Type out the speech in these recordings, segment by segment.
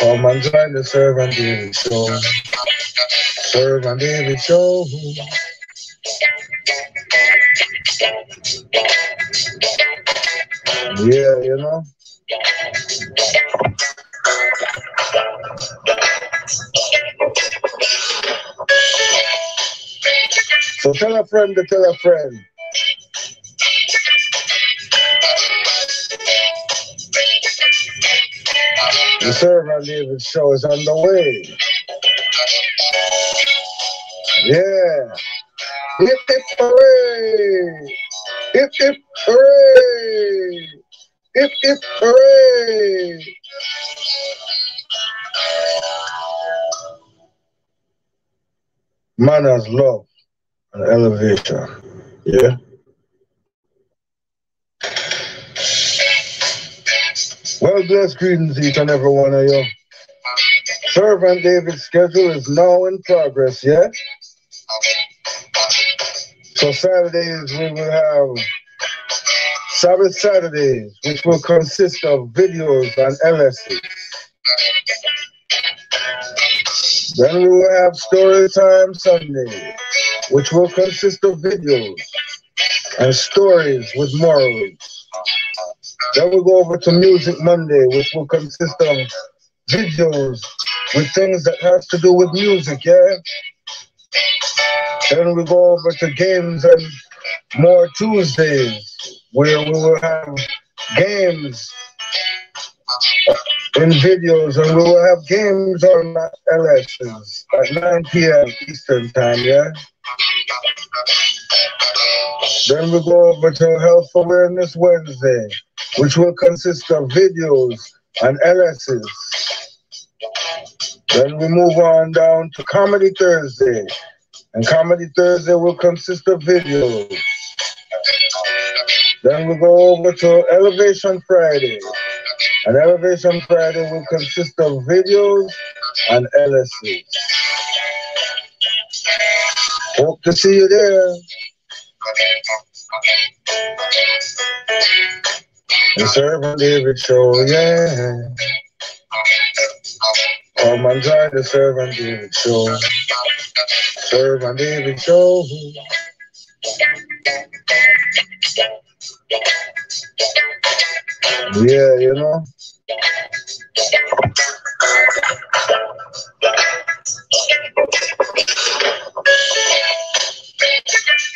Come and join the Servant David Show. Servant David Show. Yeah, you know. So tell a friend to tell a friend. The Servant David Show is on the way. Yeah. Hip hip hooray! Hip hip hooray! Hip hip hooray! Manners, love, and elevation. Yeah. Well, blessed greetings each and every one of you. Servant David's schedule is now in progress, yeah? So Saturdays we will have Sabbath Saturdays, which will consist of videos and LSs. Then we will have Story Time Sunday, which will consist of videos and stories with morals. Then we go over to Music Monday, which will consist of videos with things that has to do with music, yeah? Then we go over to Games and More Tuesdays, where we will have games in videos, and we will have games on LSs at 9 p.m. Eastern Time, yeah? Then we go over to Health Awareness Wednesday, which will consist of videos and LSs. Then we move on down to Comedy Thursday, and Comedy Thursday will consist of videos. Then we go over to Elevation Friday, and Elevation Friday will consist of videos and LSs. Hope to see you there. The Servant David Show, yeah. Come and join the Servant David Show. Servant David Show. Yeah, you know.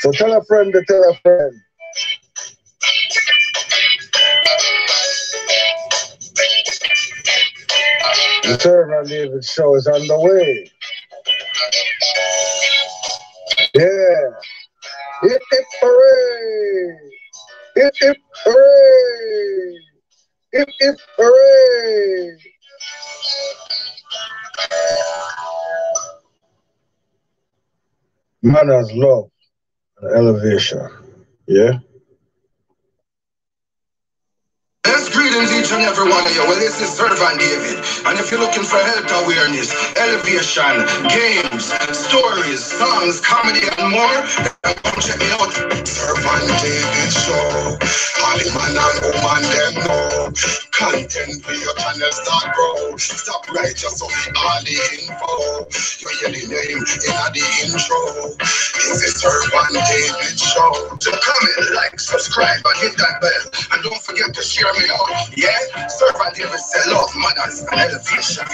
So tell a friend to tell a friend. The Servant David Show is on the way. Yeah. Hip hip hooray! Hip hip hooray! Hip hip hooray! Manners, love, and elevation. Yeah. Let's greetings each and every one of you. Well, this is Servant David. And if you're looking for health awareness, elevation, games, stories, songs, comedy, and more, come check me out. Servant David Show. All the man and woman, them know. Content for your channel start grow. Stop right just so all the info. You hear the name in the intro. This is Servant David Show. So comment, like, subscribe, and hit that bell. And don't forget to share me out. Yeah? Servant David say love, manners, and elevation.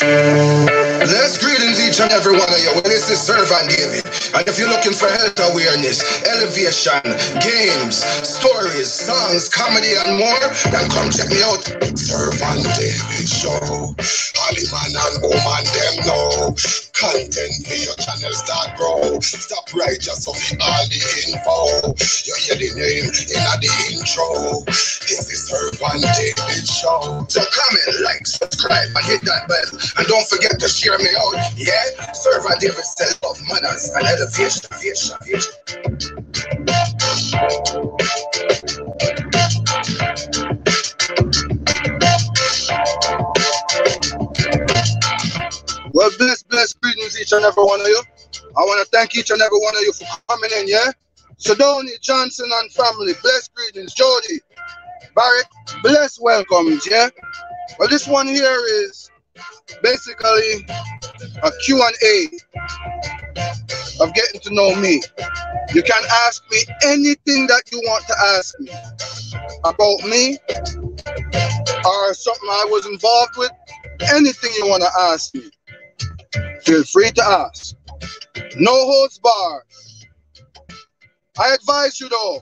Let's greetings each and every one of you. Well, this is Servant David. And if you're looking for health awareness, elevation, games, stories, songs, comedy, and more, then come check me out. Servant David Show. Holly man and woman, them know. Content for your channel start grow. Stop right just so we all the info. You hear the name in the intro. This is Servant David Show. So comment, like, subscribe, and hit that bell. And don't forget to share me out. Yeah? Servant David said love, manners, and elevation. Well, bless greetings each and every one of you. I want to thank each and every one of you for coming in, yeah? Sedoni, Johnson, and family, bless greetings. Jody, Barrett, bless welcomes, yeah? Well, this one here is basically a Q&A of getting to know me. You can ask me anything that you want to ask me about me or something I was involved with. Anything you want to ask me, feel free to ask. No holds barred. I advise you though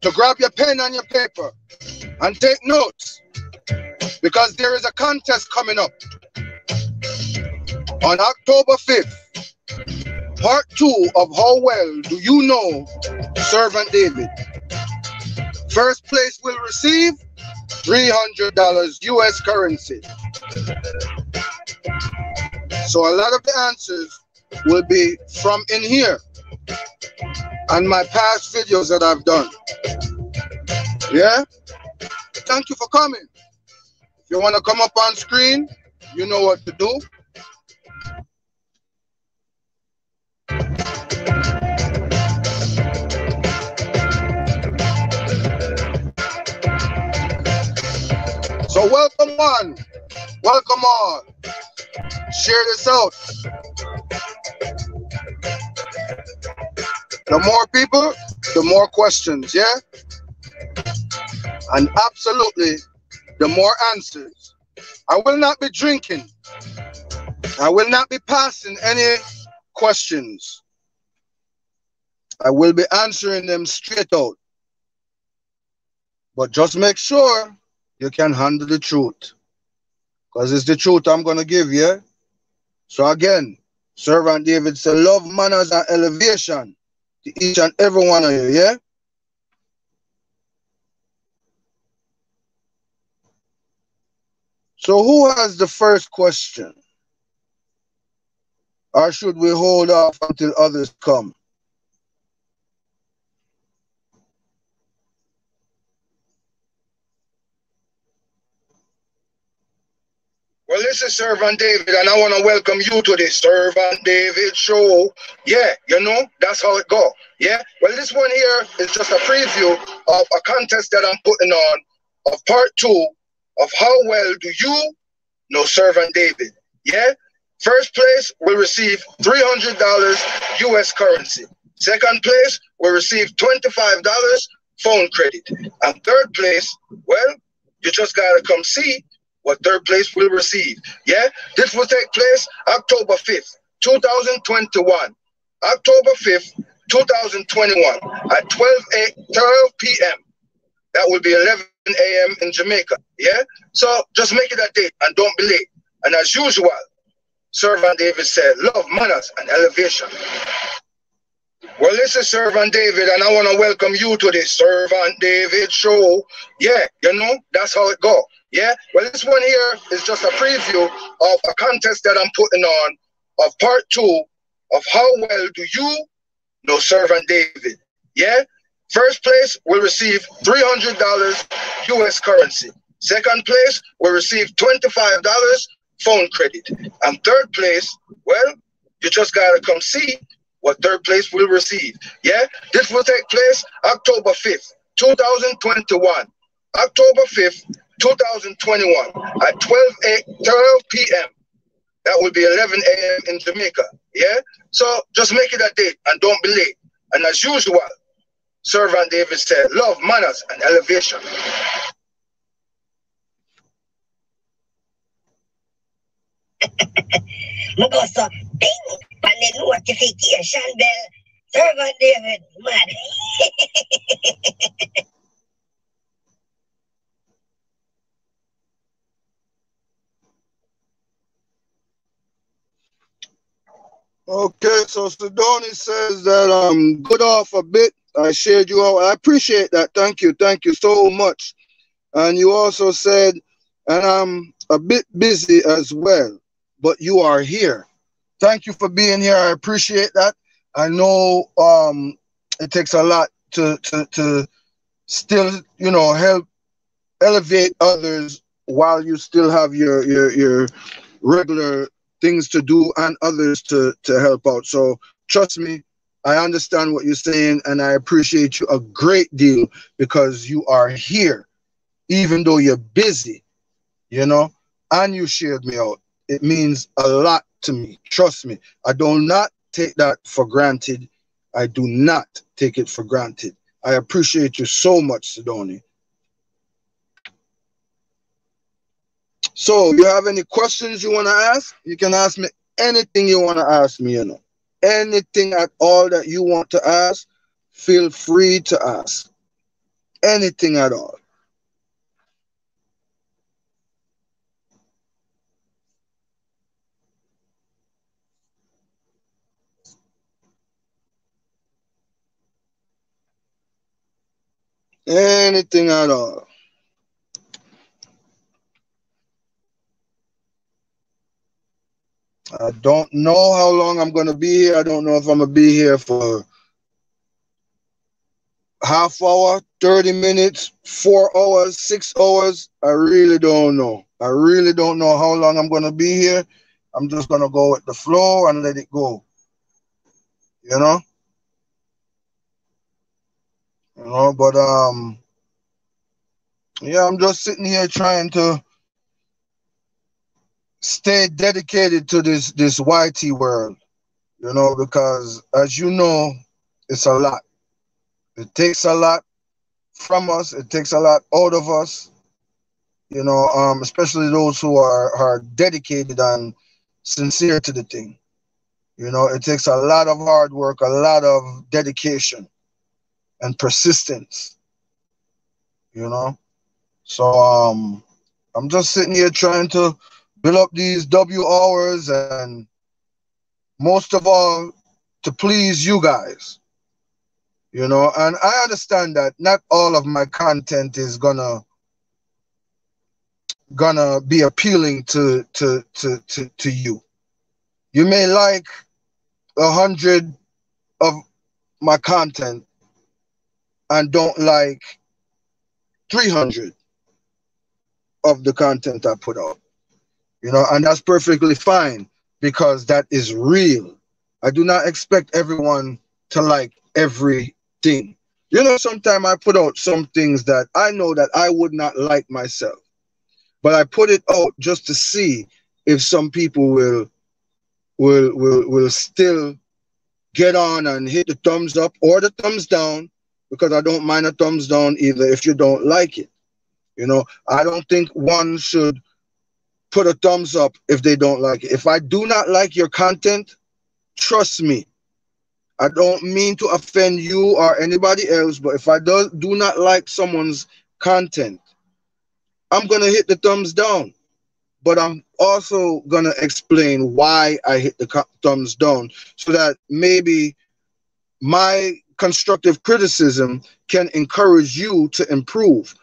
to grab your pen and your paper and take notes, because there is a contest coming up on October 5th. Part 2 of How Well Do You Know Servant David. First place will receive $300 US currency. So a lot of the answers will be from in here and my past videos that I've done. Yeah? Thank you for coming. If you want to come up on screen, you know what to do. So welcome one, welcome all. Share this out. The more people, the more questions, yeah? And absolutely, the more answers. I will not be drinking. I will not be passing any questions. I will be answering them straight out. But just make sure you can handle the truth, because it's the truth I'm going to give you. So again, Servant David said, love, manners, and elevation to each and every one of you, yeah? So who has the first question? Or should we hold off until others come? Well, this is Servant David, and I want to welcome you to the Servant David Show. Yeah, you know, that's how it go. Yeah, well, this one here is just a preview of a contest that I'm putting on of part 2 of How Well Do You Know Servant David. Yeah, first place will receive $300 US currency. Second place will receive $25 phone credit. And third place, well, you just got to come see what third place will receive. Yeah, this will take place October 5th, 2021. October 5th, 2021 at 12 p.m. That will be 11 a.m. in Jamaica. Yeah, so just make it a date and don't be late. And as usual, Servant David said, love, manners, and elevation. Well, this is Servant David, and I want to welcome you to the Servant David Show. Yeah, you know, that's how it go. Yeah, well, this one here is just a preview of a contest that I'm putting on of part 2 of How Well Do You Know Servant David. Yeah, first place will receive $300 US currency. Second place will receive $25 phone credit. And third place, well, you just got to come see what third place will receive. Yeah, this will take place October 5th, 2021. October 5th, 2021 at 12 p.m. That will be 11 a.m. in Jamaica. Yeah, so just make it a date and don't be late. And as usual, Servant David said, love, manners, and elevation. I go so bing on the notification bell. Servant David, mad. Okay, so Sidoni says that good off a bit. I shared you out. I appreciate that. Thank you so much. And you also said, and I'm a bit busy as well, but you are here. Thank you for being here. I appreciate that. I know it takes a lot to still, you know, help elevate others while you still have your regular things to do and others to help out. So trust me, I understand what you're saying, and I appreciate you a great deal because you are here, even though you're busy, you know, and you shared me out. It means a lot to me. Trust me. I do not take that for granted. I do not take it for granted. I appreciate you so much, Sidoni. So, you have any questions you want to ask? You can ask me anything you want to ask me, you know. Anything at all that you want to ask, feel free to ask. Anything at all. Anything at all. I don't know how long I'm going to be here. I don't know if I'm going to be here for half hour, 30 minutes, 4 hours, 6 hours. I really don't know. I really don't know how long I'm going to be here. I'm just going to go with the flow and let it go. You know? But yeah, I'm just sitting here trying to stay dedicated to this YT world, you know, because as you know, it's a lot. It takes a lot from us. It takes a lot out of us, you know, especially those who are dedicated and sincere to the thing. You know, it takes a lot of hard work, a lot of dedication and persistence, you know. So I'm just sitting here trying to build up these W hours and most of all to please you guys, you know. And I understand that not all of my content is gonna be appealing to you. You may like 100 of my content and don't like 300 of the content I put out, you know, and that's perfectly fine because that is real. I do not expect everyone to like everything. You know, sometimes I put out some things that I know that I would not like myself, but I put it out just to see if some people will still get on and hit the thumbs up or the thumbs down, because I don't mind a thumbs down either if you don't like it. You know, I don't think one should put a thumbs up if they don't like it. If I do not like your content, trust me, I don't mean to offend you or anybody else, but if I do not like someone's content, I'm going to hit the thumbs down. But I'm also going to explain why I hit the thumbs down so that maybe my constructive criticism can encourage you to improve,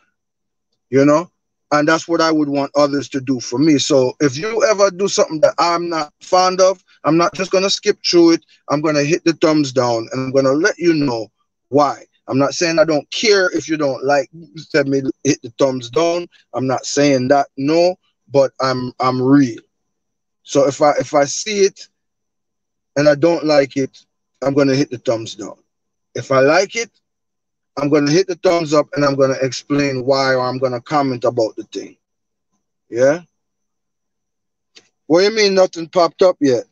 you know? And that's what I would want others to do for me. So if you ever do something that I'm not fond of, I'm not just going to skip through it. I'm going to hit the thumbs down and I'm going to let you know why. I'm not saying I don't care if you don't like me hit the thumbs down. I'm not saying that, no, but I'm real. So if I see it and I don't like it, I'm going to hit the thumbs down. If I like it, I'm going to hit the thumbs up and I'm going to explain why, or I'm going to comment about the thing. Yeah? What do you mean nothing popped up yet?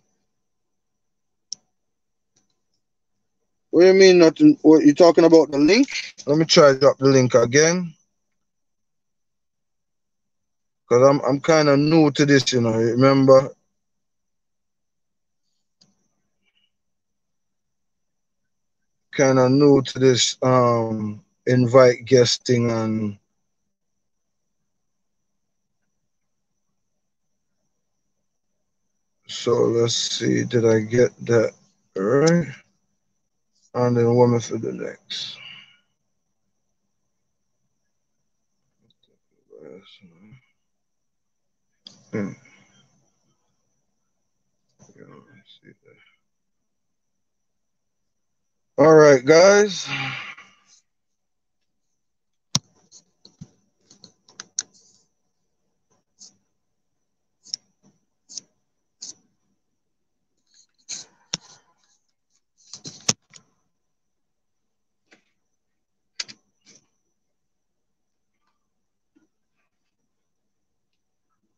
What do you mean nothing? What, you talking about the link? Let me try to drop the link again. Because I'm kind of new to this, you know, remember? kind of new to this invite guesting and so let's see, did I get that right? And then woman for the next. Hmm. All right, guys.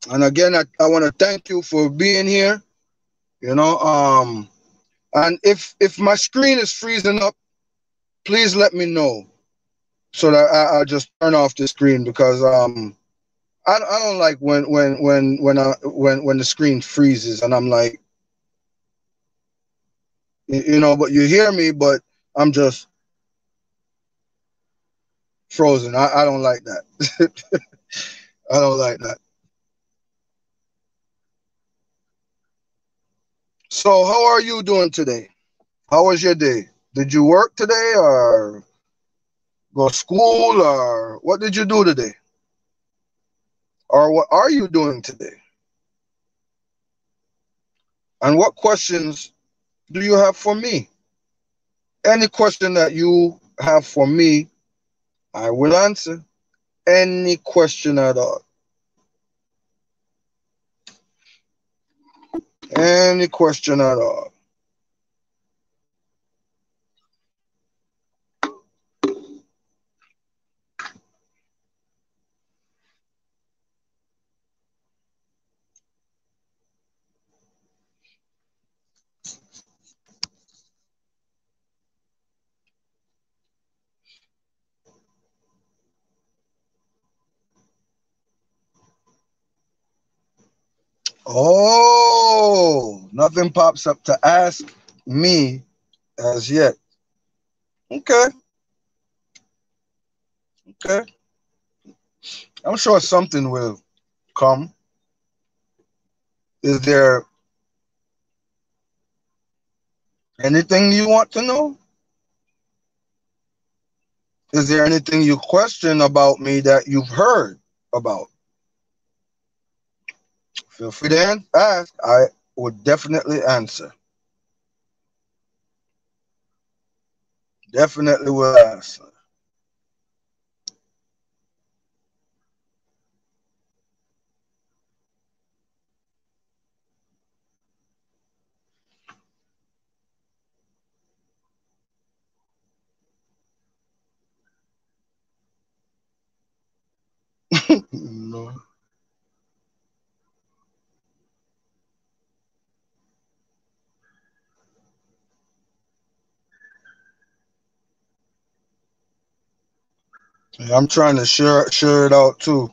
And again, I want to thank you for being here. You know, and if my screen is freezing up, please let me know so that I just turn off the screen because I don't like when the screen freezes and I'm like, you know, but you hear me, but I'm just frozen. I don't like that. I don't like that. So how are you doing today? How was your day? Did you work today or go to school or what did you do today? Or what are you doing today? And what questions do you have for me? Any question that you have for me, I will answer. Any question at all. Any question at all. Oh, nothing pops up to ask me as yet. Okay, okay. I'm sure something will come. Is there anything you want to know? Is there anything you question about me that you've heard about? Feel free to ask. I would definitely answer. Definitely will answer. No. Yeah, I'm trying to share it out too.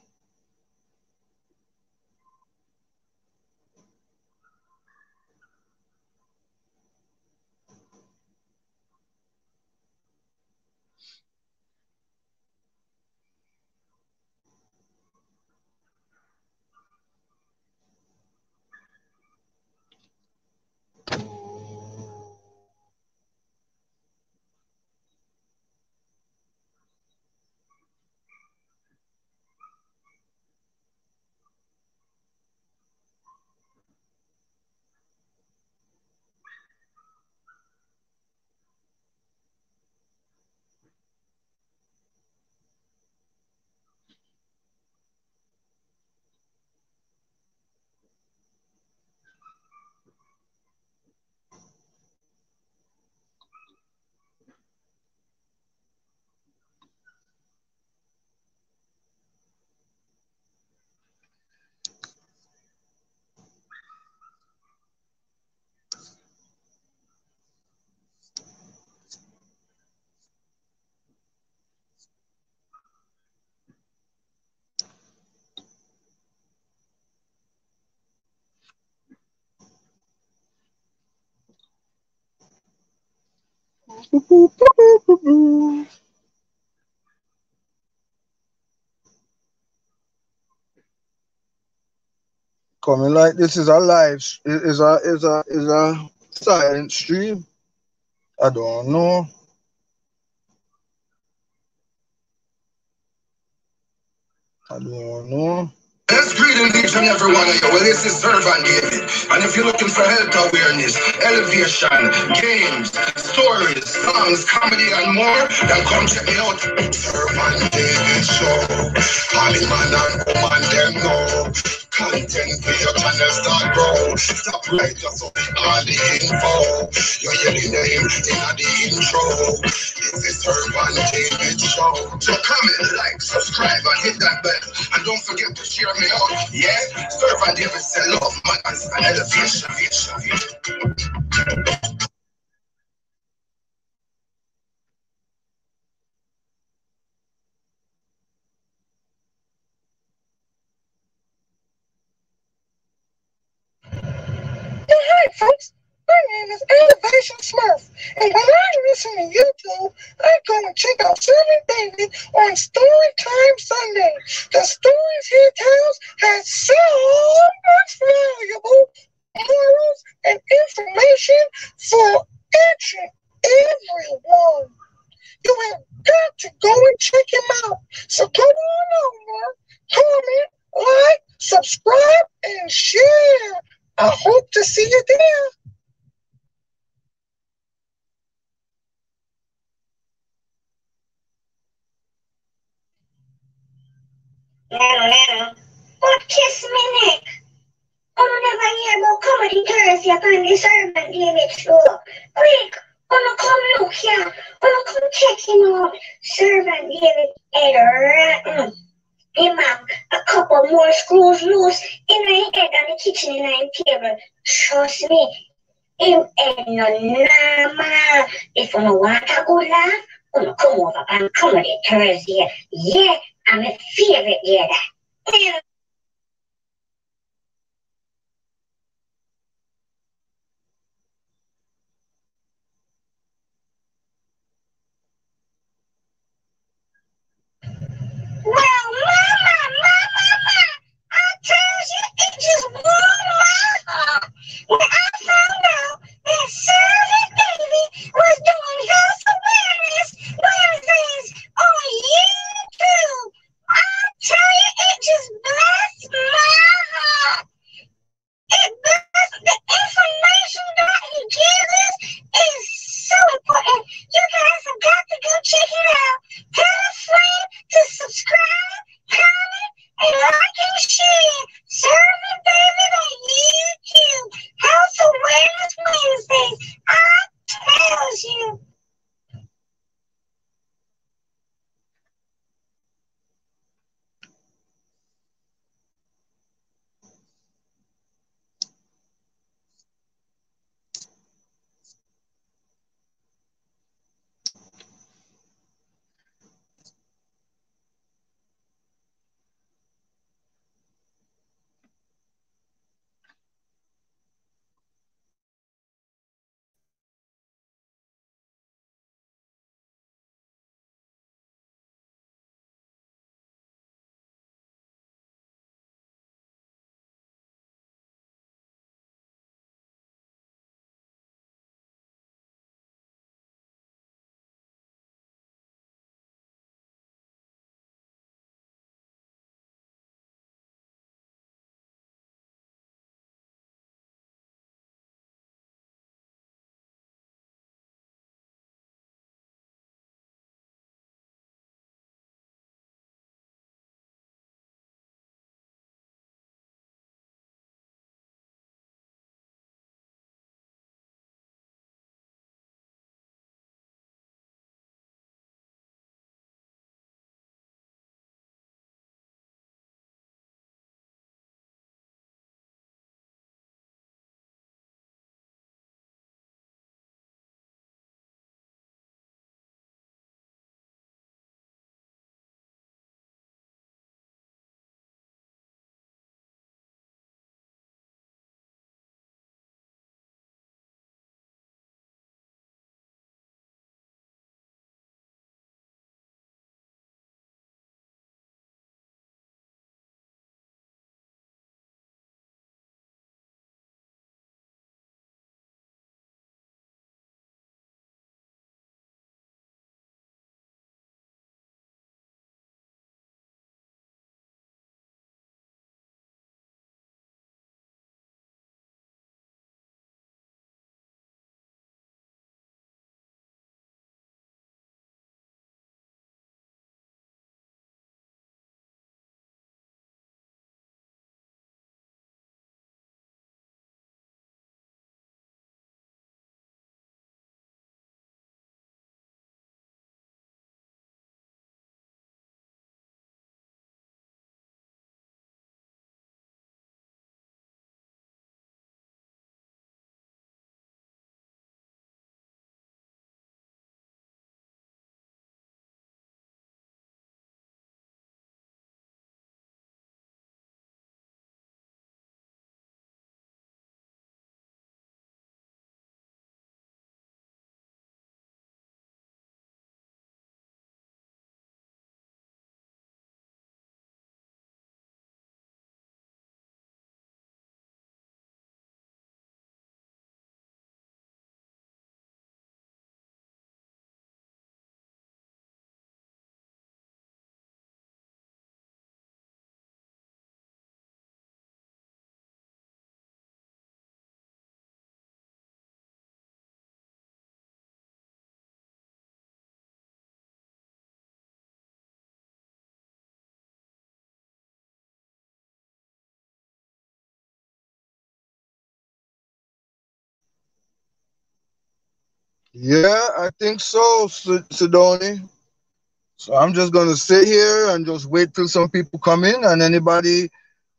Coming like this is a live, is a silent stream. I don't know. I don't know. Let's greet each and every one of you. Well, this is Servant David. And if you're looking for health awareness, elevation, games, stories, songs, comedy, and more, then come check me out. Servant David Show. Holly man and woman, them know. Content for your channel start grow. Stop right just so all the info. You hear the name in the intro. This is Servant David Show. So comment, like, subscribe, and hit that bell. And don't forget to share me out. Yeah? Servant David said love, manners, and elevation. Hi folks, my name is Elevation Smurf, and when I listen to YouTube, I go and check out Servant David on Storytime Sunday. The stories he tells has so much valuable morals and information for each and every one. You have got to go and check him out. So come on over, comment, like, subscribe, and share. I hope to see you there. But kiss me neck. I never hear about comedy Thursday upon the Servant David show. Quick, come look here. Come check him out. Servant David head rotten. Him have a couple more screws loose in my head and the kitchen in my table. Trust me, him head no normal. If you don't want a good laugh, you come over and Comedy Thursday. Yeah, I'm a favorite day. Well, Mama, I told you it just blew my heart when I found out that Servant David was doing health awareness Wednesdays on YouTube. I tell you, it just blew Yeah, I think so, Sidoni. So I'm just gonna sit here and just wait till some people come in, and anybody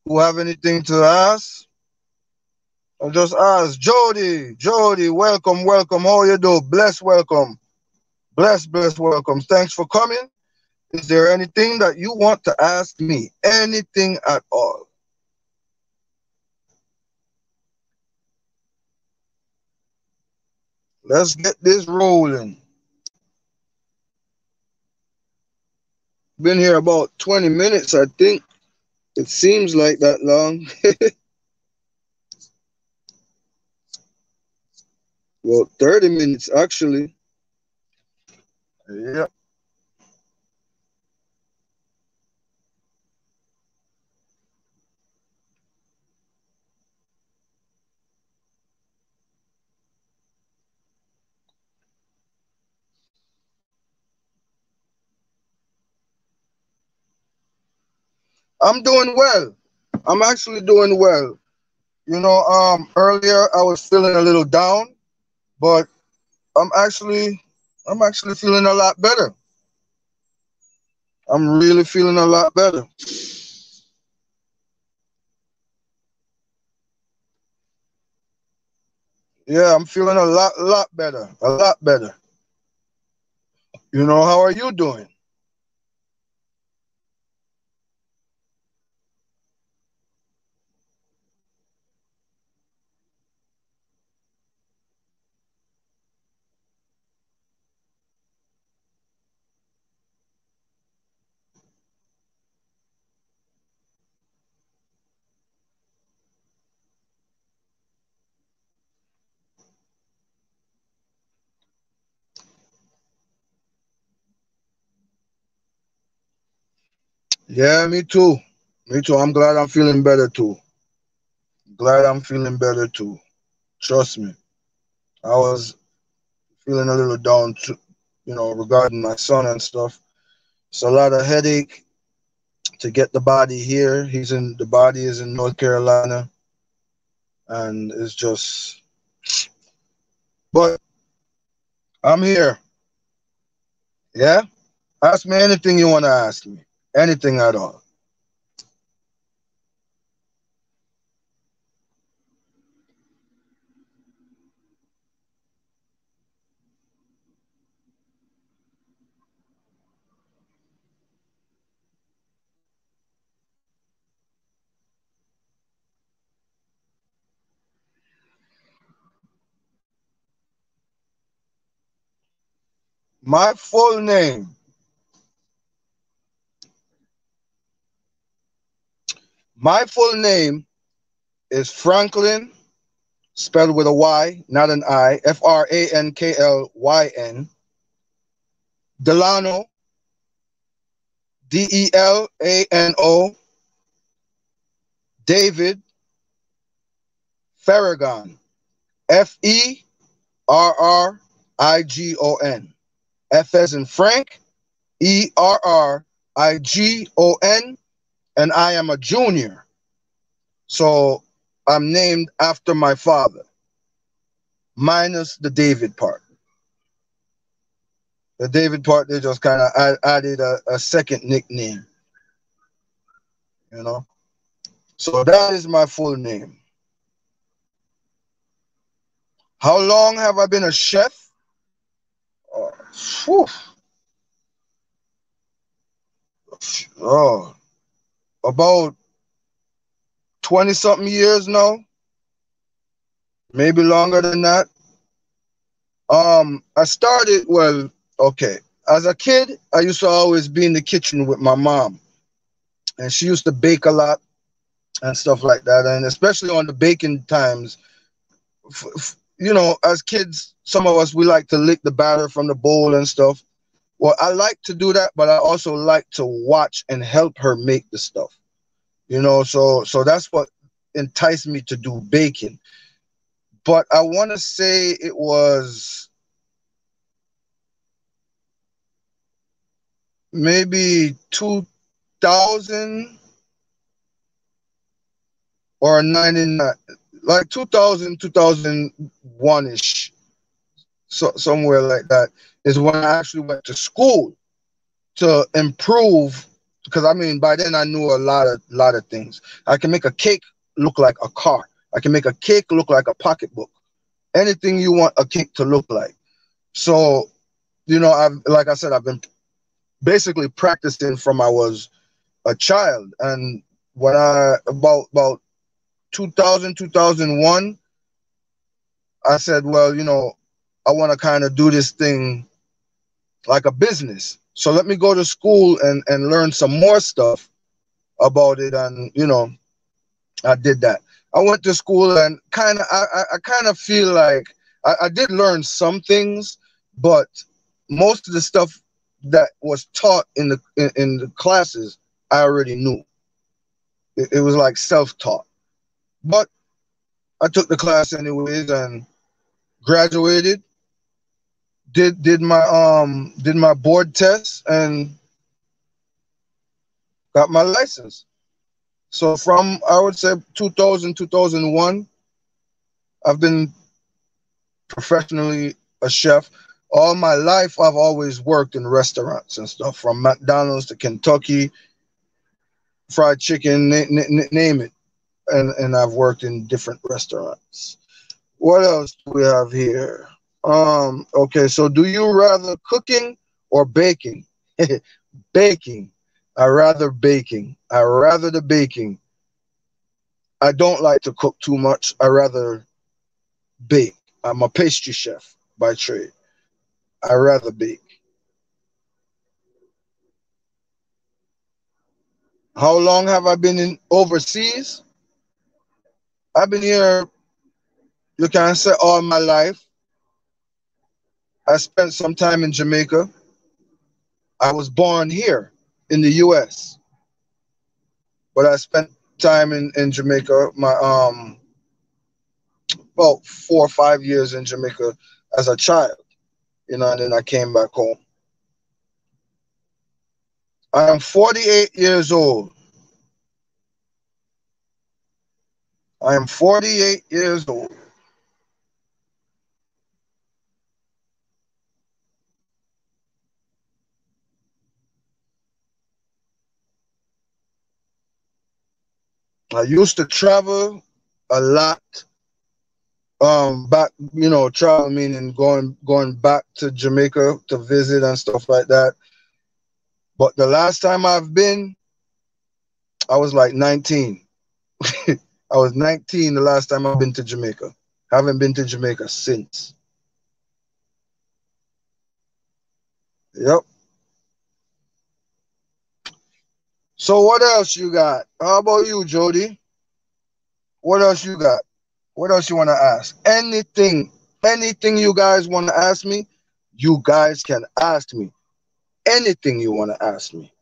who have anything to ask, I'll just ask. Jody, Jody, welcome, welcome. How you do? Bless, welcome. Bless, bless, welcome. Thanks for coming. Is there anything that you want to ask me? Anything at all? Let's get this rolling. Been here about 20 minutes, I think. It seems like that long. Well, 30 minutes actually. Yeah. I'm doing well. I'm actually doing well. Earlier I was feeling a little down, but I'm actually I'm actually feeling a lot better. I'm really feeling a lot better. Yeah, I'm feeling a lot better. A lot better. How are you doing? Yeah, me too. Me too. I'm glad I'm feeling better too. Glad I'm feeling better too. Trust me. I was feeling a little down too, regarding my son and stuff. It's a lot of headache to get the body here. The body is in North Carolina, and it's just, but I'm here. Yeah? Ask me anything you want to ask me. Anything at all. My full name. My full name is Franklin, spelled with a Y, not an I. Franklyn Delano, Delano, David Farragon, Ferrigon. F as in Frank, Errigon, and I am a junior. So I'm named after my father, minus the David part. The David part, they just kind of added a second nickname, you know. So that is my full name. How long have I been a chef? Oh, phew. Oh, about 20 something years now, maybe longer than that. I started, well, okay. As a kid, I used to always be in the kitchen with my mom, and she used to bake a lot and stuff like that. And especially on the baking times, as kids, some of us, we like to lick the batter from the bowl and stuff. Well, I like to do that, but I also like to watch and help her make the stuff. So that's what enticed me to do baking. But I want to say it was maybe 2000 or 99, like 2000, 2001 ish, somewhere like that, is when I actually went to school to improve. Because I mean, by then I knew a lot of things. I can make a cake look like a car. I can make a cake look like a pocketbook. Anything you want a cake to look like. So, like I said, I've been basically practicing from I was a child. And when I about 2000, 2001, I said, well, I want to kind of do this thing like a business. So let me go to school and learn some more stuff about it. And, I did that. I went to school and I kind of feel like I did learn some things, but most of the stuff that was taught in the classes, I already knew. It was like self-taught. But I took the class anyways and graduated. Did my board test and got my license. So from, I would say, 2000, 2001, I've been professionally a chef. All my life, I've always worked in restaurants and stuff, from McDonald's to Kentucky, fried chicken, name it. And I've worked in different restaurants. What else do we have here? Okay, so do you rather cooking or baking? Baking. I rather baking. I rather the baking. I don't like to cook too much. I rather bake. I'm a pastry chef by trade. I rather bake. How long have I been in overseas? I've been here, you can say, all my life. I spent some time in Jamaica. I was born here in the US, but I spent time in Jamaica. My about 4 or 5 years in Jamaica as a child, and then I came back home. I am 48 years old. I am 48 years old. I used to travel a lot. Back, travel meaning going back to Jamaica to visit and stuff like that. But the last time I've been, I was like 19. I was 19 the last time I've been to Jamaica. Haven't been to Jamaica since. Yep. So what else you got? How about you, Jody? What else you got? What else you want to ask? Anything you guys want to ask me, you guys can ask me. Anything you want to ask me.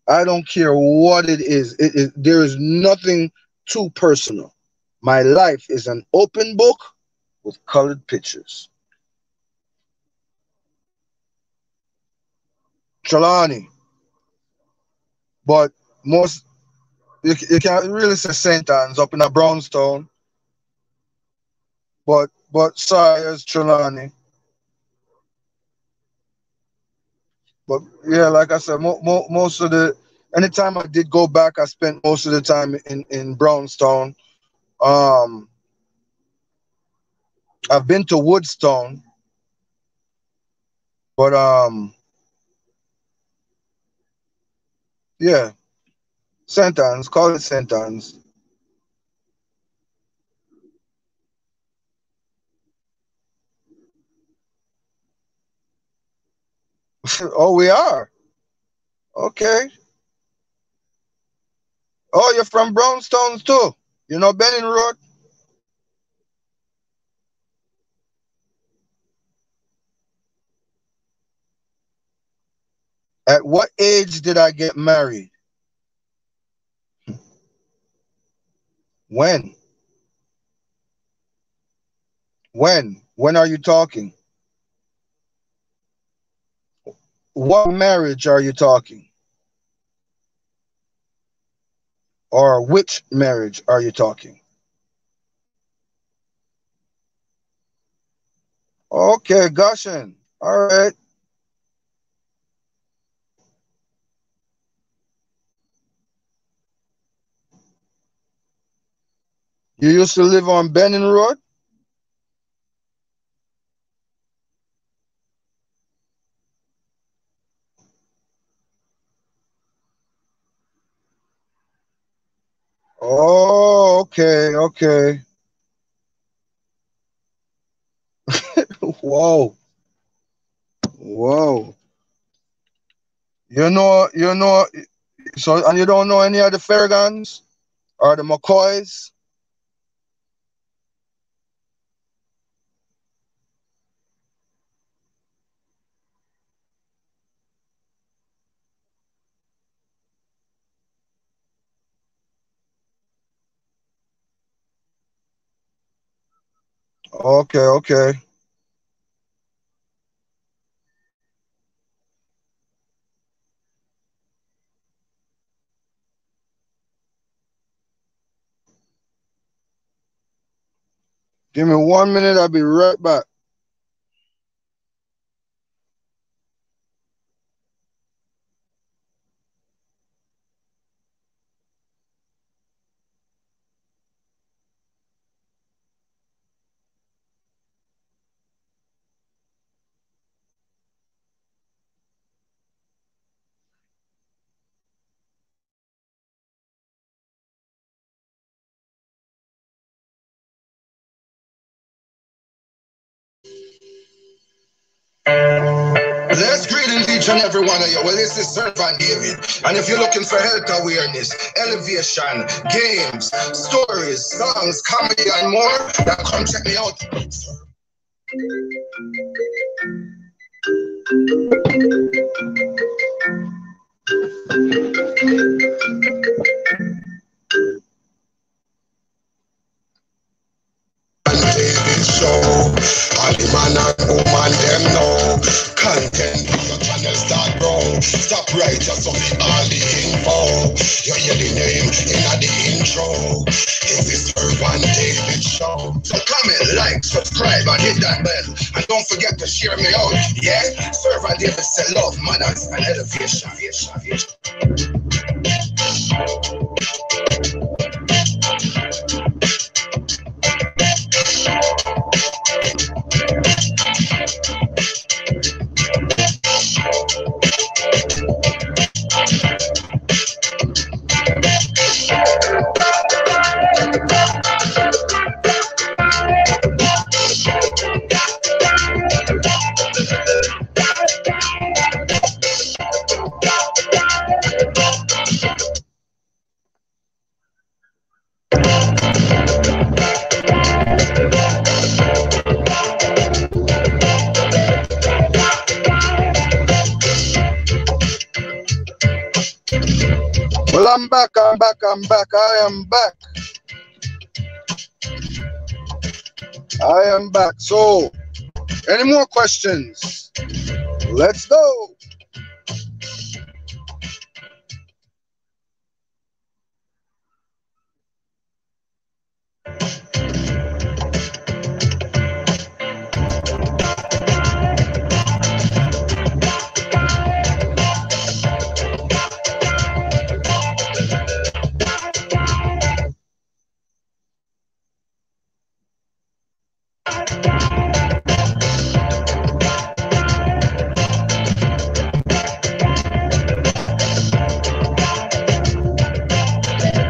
I don't care what it is. There is nothing too personal. My life is an open book with colored pictures. Trelawney. But most, you can't really say St. Anne's up in a Brownstone. But sorry, it's Trelawney. But yeah, like I said, most of the, anytime I did go back, I spent most of the time in Brownstone. Um, I've been to Woodstone, but yeah, St. Anne's, call it St. Anne's. Oh, we are. Okay. Oh, you're from Brownstones too. You know Benning Road? At what age did I get married? When? When? When are you talking? What marriage are you talking? Or which marriage are you talking? Okay, Goshen. All right. You used to live on Benin Road? Oh, okay, okay. Whoa. Whoa. So, and you don't know any of the Farragons or the McCoys? Okay, okay. Give me 1 minute, I'll be right back. Let's greetings each and every one of you. Well, this is Servant David. And if you're looking for health awareness, elevation, games, stories, songs, comedy, and more, then come check me out. Show. All the man and woman them know. Content on your channel start grow. Stop right just so all the info. You hear the name in the intro. It's the Servant David Show. So comment, like, subscribe, and hit that bell. And don't forget to share me out. Yeah? Servant David said love, manners, and elevation. Well, I'm back. I am back. So, any more questions? Let's go.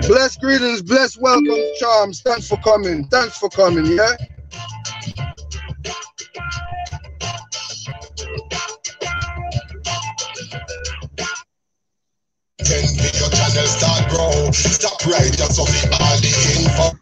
Bless greetings, bless welcome, charms. Thanks for coming, yeah? Then your channel start grow. Stop right just so all the info.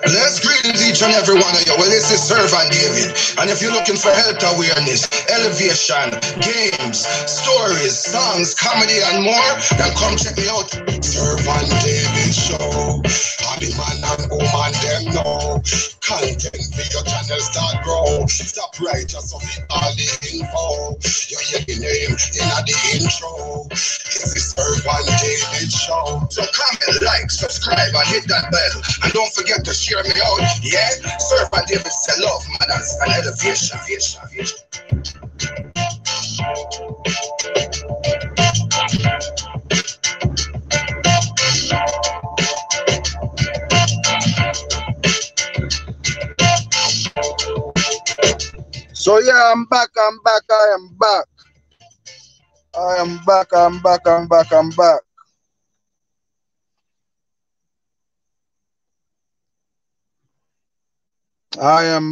Let's greetings each and every one of you. Well, this is Servant David. And if you're looking for health awareness, elevation, games, stories, songs, comedy, and more, then come check me out. Servant David Show. All the man and woman them know. Content for your channel start grow. Stop right just so all the info. You hear the name in the intro. This is Servant David Show. So comment, like, subscribe, and hit that bell. And don't forget to share me out. Yeah? Servant David say love, manners, and elevation. So yeah, I'm back. I am back. I am back. I am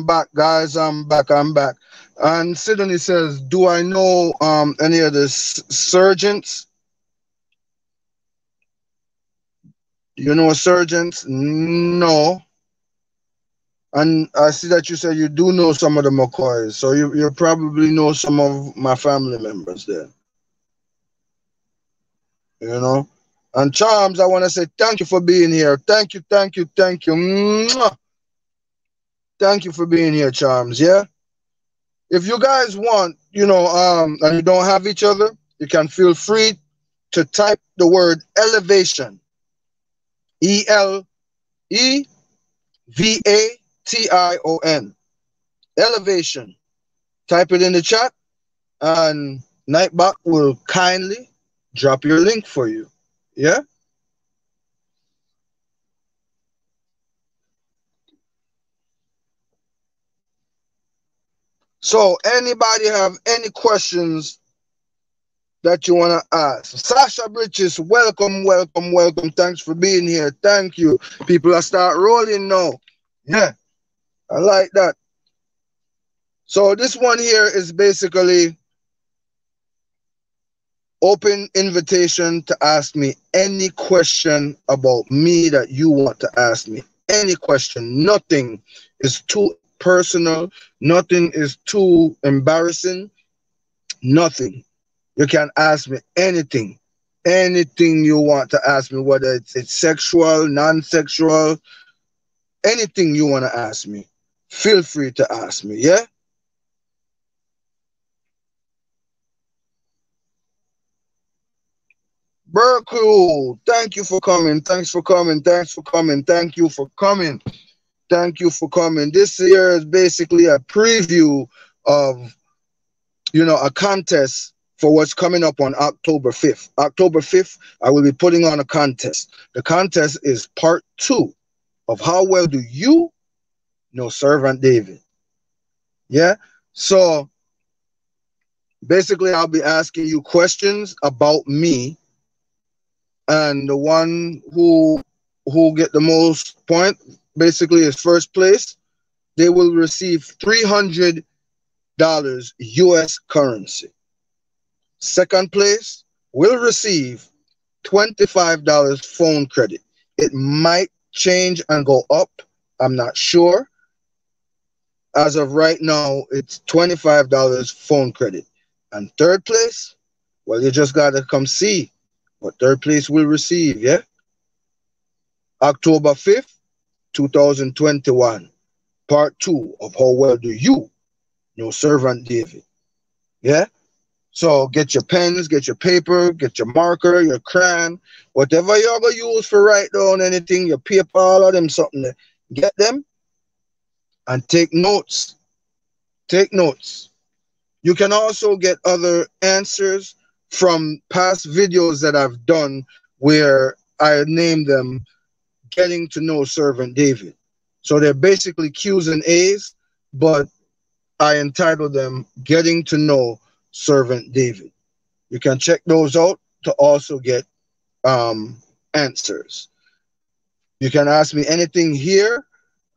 back, guys. I'm back. And Sydney says, do I know any of the surgeons? You know surgeons? No. And I see that you said you do know some of the McCoys, so you probably know some of my family members there. You know? And Charms, I want to say thank you for being here. Thank you. Mwah. Thank you for being here, Charms, yeah? If you guys want, you know, and you don't have each other, you can feel free to type the word elevation. ELEVATION. Elevation. Type it in the chat, and Nightbot will kindly drop your link for you. Yeah? So, anybody have any questions that you want to ask? Sasha Bridges, welcome. Thanks for being here. Thank you. People are start rolling now. Yeah, I like that. So this one here is basically open invitation to ask me any question about me that you want to ask me. Any question. Nothing is too personal. Nothing is too embarrassing. Nothing. You can ask me anything. Anything you want to ask me, whether it's sexual, non-sexual, anything you want to ask me. Feel free to ask me, yeah? Berkle, thank you for coming. Thanks for coming. Thank you for coming. This year is basically a preview of, you know, a contest for what's coming up on October 5th. October 5th, I will be putting on a contest. The contest is part 2 of how well do you know Servant David. Yeah? So basically, I'll be asking you questions about me, and the one who get the most point, basically is first place. They will receive $300 US currency. Second place will receive $25 phone credit. It might change and go up. I'm not sure. As of right now, it's $25 phone credit. And third place, well, you just got to come see what third place will receive, yeah? October 5th, 2021, part 2 of how well do you know Servant David, yeah? So get your pens, get your paper, get your marker, your crayon, whatever you're going to use for write down anything, your paper, all of them, something, get them and take notes. Take notes. You can also get other answers from past videos that I've done where I named them Getting to Know Servant David. So they're basically Q's and A's, but I entitled them Getting to Know Servant David. You can check those out to also get answers. You can ask me anything here,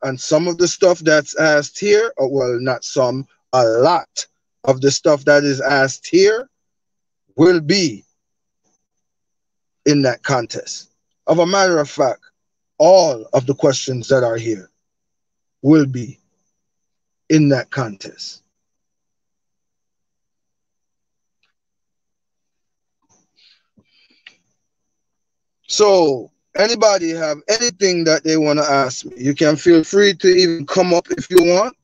and some of the stuff that's asked here, or well, not some, a lot of the stuff that is asked here will be in that contest. Of a matter of fact, all of the questions that are here will be in that contest. So anybody have anything that they want to ask me, you can feel free to even come up if you want.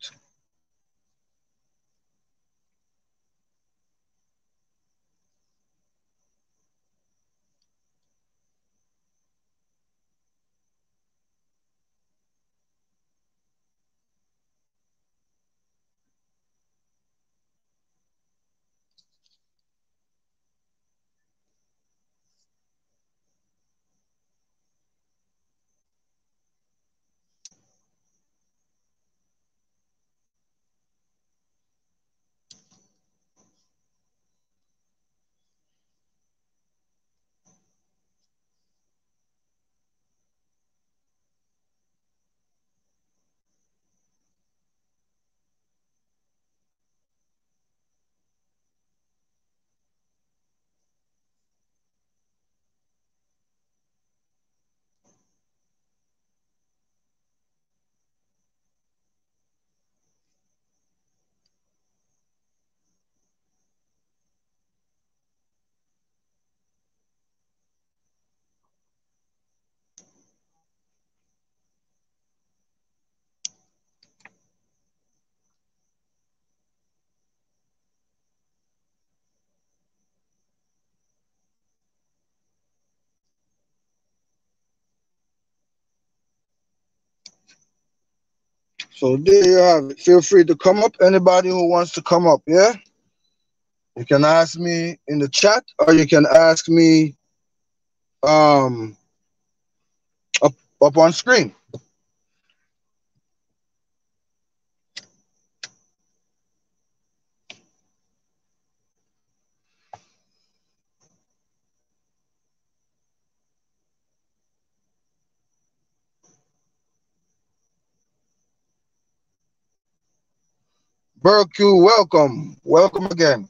So there you have it. Feel free to come up. Anybody who wants to come up, yeah? You can ask me in the chat, or you can ask me up on screen. Berkue, welcome. Welcome again.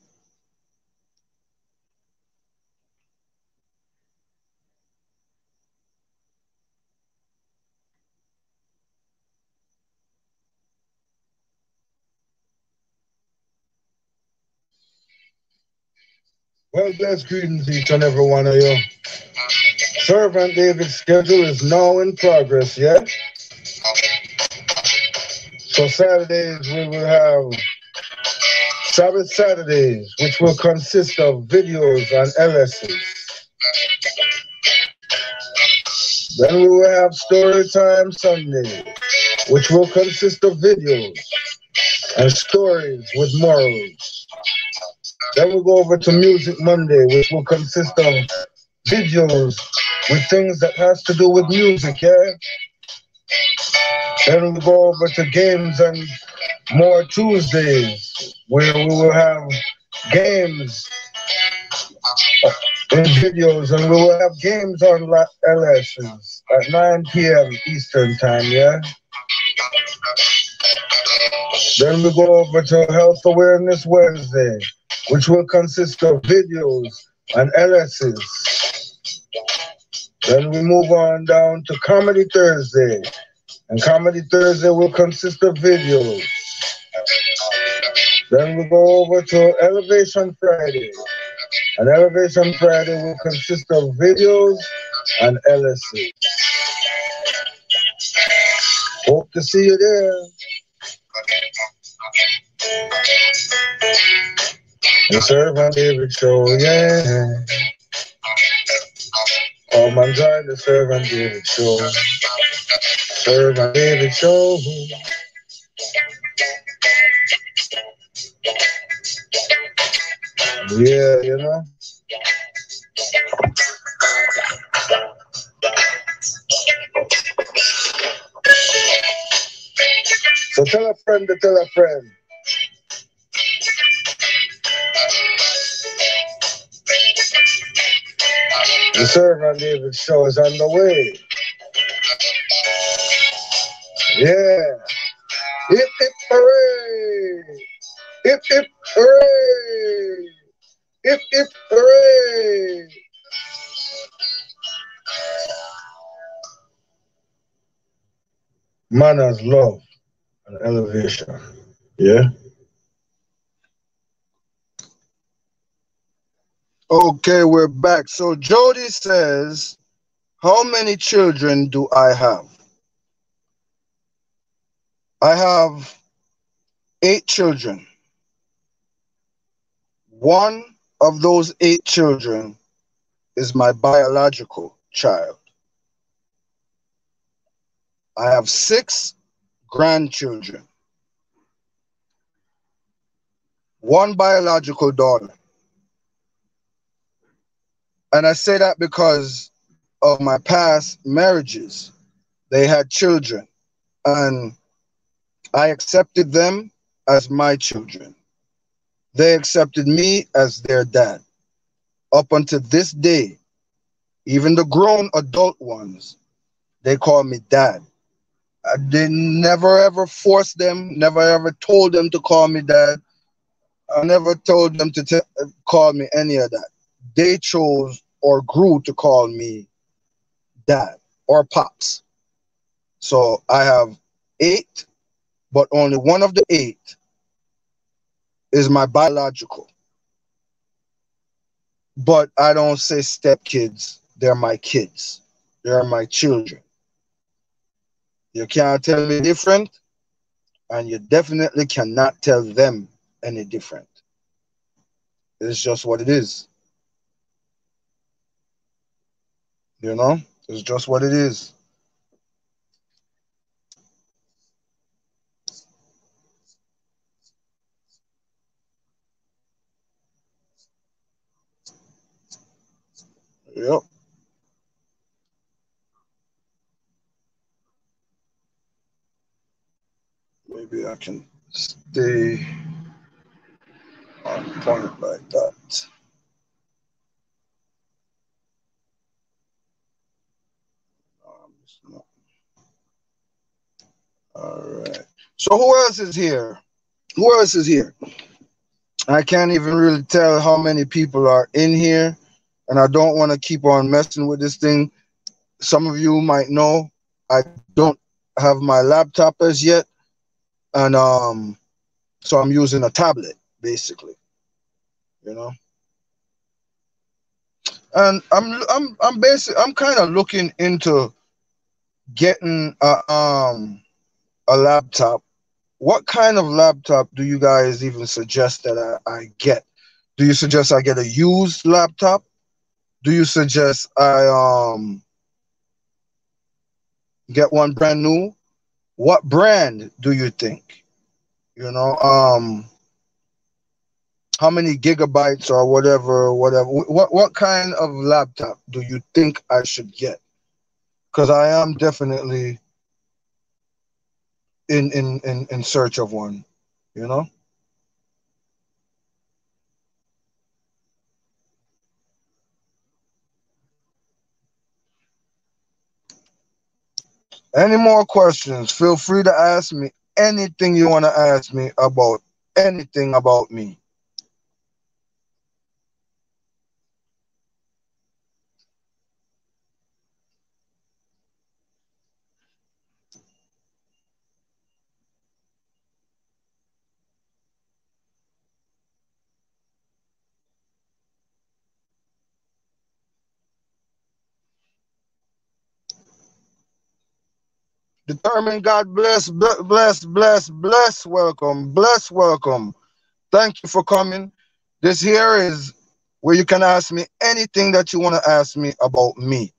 Well, blessed greetings each and every one of you. Servant David's schedule is now in progress, yeah? So Saturdays we will have Sabbath Saturdays, which will consist of videos and LSs. Then we will have Storytime Sunday, which will consist of videos and stories with morals. Then we'll go over to Music Monday, which will consist of videos with things that has to do with music, yeah? Then we'll go over to Games and More Tuesdays, where we will have games in videos, and we will have games on LSs at 9 p.m. Eastern Time, yeah? Then we go over to Health Awareness Wednesday, which will consist of videos and LSs. Then we move on down to Comedy Thursday, and Comedy Thursday will consist of videos. Then we go over to Elevation Friday, and Elevation Friday will consist of videos and LSs. Hope to see you there. The Servant David Show, yeah. Come and join the Servant David Show. Servant David Show. Yeah, you know. So tell a friend to tell a friend. The Servant David Show is on the way. Yeah. Hip hip hooray! Hip hip hooray! Hip hip hooray! Manners, love, and elevation. Yeah. Okay, we're back. So Jody says, How many children do I have? I have 8 children. One of those 8 children is my biological child. I have 6 grandchildren. 1 biological daughter. And I say that because of my past marriages. They had children, and I accepted them as my children. They accepted me as their dad. Up until this day, even the grown adult ones, they call me dad. I did never ever force them, never ever told them to call me dad. I never told them to call me any of that. They chose or grew to call me dad or pops. So I have 8, but only one of the 8 is my biological. But I don't say stepkids. They're my kids. They're my children. You can't tell me different, and you definitely cannot tell them any different. It's just what it is. You know? It's just what it is. Yep. Maybe I can stay on point like that. All right. So who else is here? Who else is here? I can't even really tell how many people are in here, and I don't want to keep on messing with this thing. Some of you might know I don't have my laptop as yet, and so I'm using a tablet basically, you know. And I'm kind of looking into getting a laptop. What kind of laptop do you guys even suggest that I get? Do you suggest I get a used laptop? Do you suggest I get one brand new? What brand do you think? You know, how many gigabytes or whatever. What kind of laptop do you think I should get? Because I am definitely in search of one, you know. Any more questions? Feel free to ask me anything you want to ask me about anything about me. Determined God bless, bless, welcome, bless, welcome. Thank you for coming. This here is where you can ask me anything that you want to ask me about me.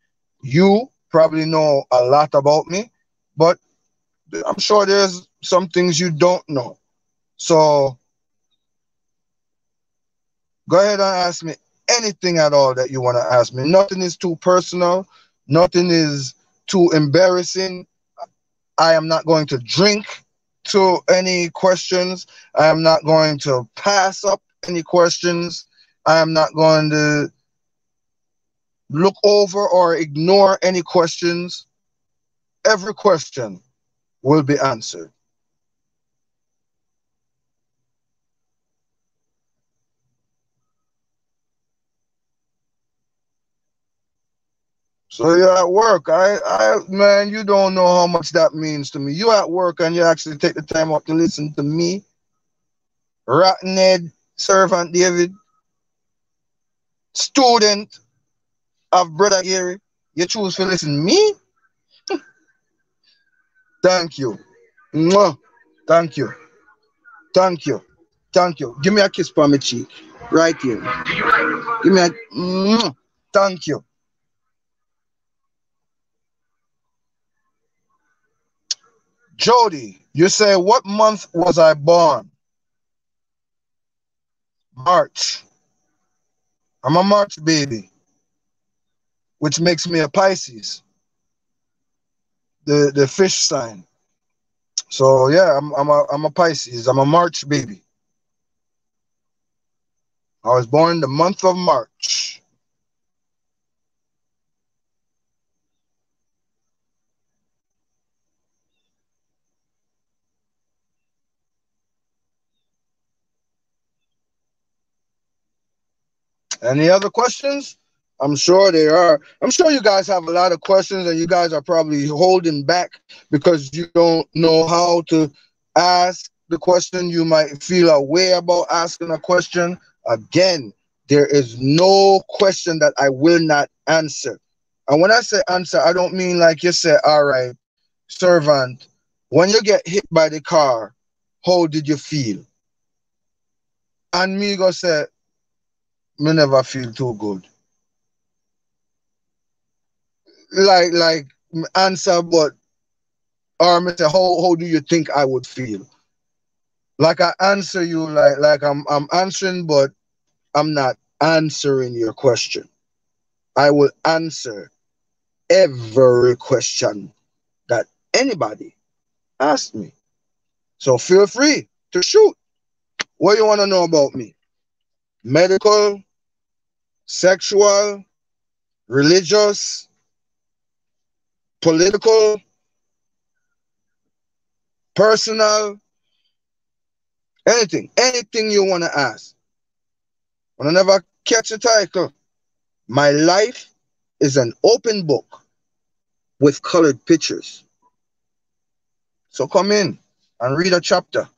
You probably know a lot about me, but I'm sure there's some things you don't know. So go ahead and ask me anything at all that you want to ask me. Nothing is too personal. Nothing is too embarrassing. I am not going to drink to any questions. I am not going to pass up any questions. I am not going to look over or ignore any questions. Every question will be answered. So you're at work. Man, you don't know how much that means to me. You're at work and you actually take the time out to listen to me, Rotten Servant David, student of Brother Gary. You choose to listen to me? Thank you. Mwah. Thank you. Thank you. Thank you. Give me a kiss on my cheek. Right here. Give me a... Mwah. Thank you. Jody, you say, what month was I born? March. I'm a March baby, which makes me a Pisces, the fish sign. So yeah, I'm a Pisces. I'm a March baby. I was born the month of March. Any other questions? I'm sure there are. I'm sure you guys have a lot of questions and you guys are probably holding back because you don't know how to ask the question. You might feel a way about asking a question. Again, there is no question that I will not answer. And when I say answer, I don't mean like you say, all right, servant, when you get hit by the car, how did you feel? And me go say, me never feel too good. Like answer, but or me say, how do you think I would feel? Like I answer you like I'm answering, but I'm not answering your question. I will answer every question that anybody asks me. So feel free to shoot. What you want to know about me? Medical, sexual, religious, political, personal, anything you want to ask. When I never catch a title, my life is an open book with colored pictures. So come in and read a chapter.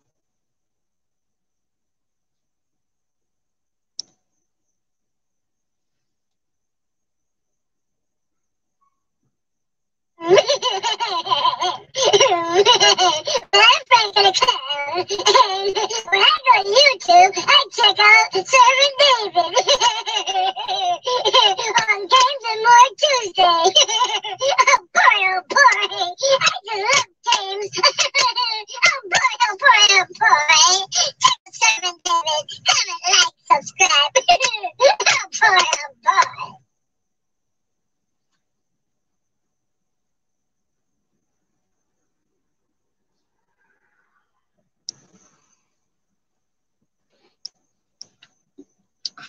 I'm Frank the Clown, and when I go to YouTube, I check out Servant David on Games and More Tuesday. Oh boy, I just love games. Oh boy. Check out Servant David, comment, like, subscribe. Oh boy.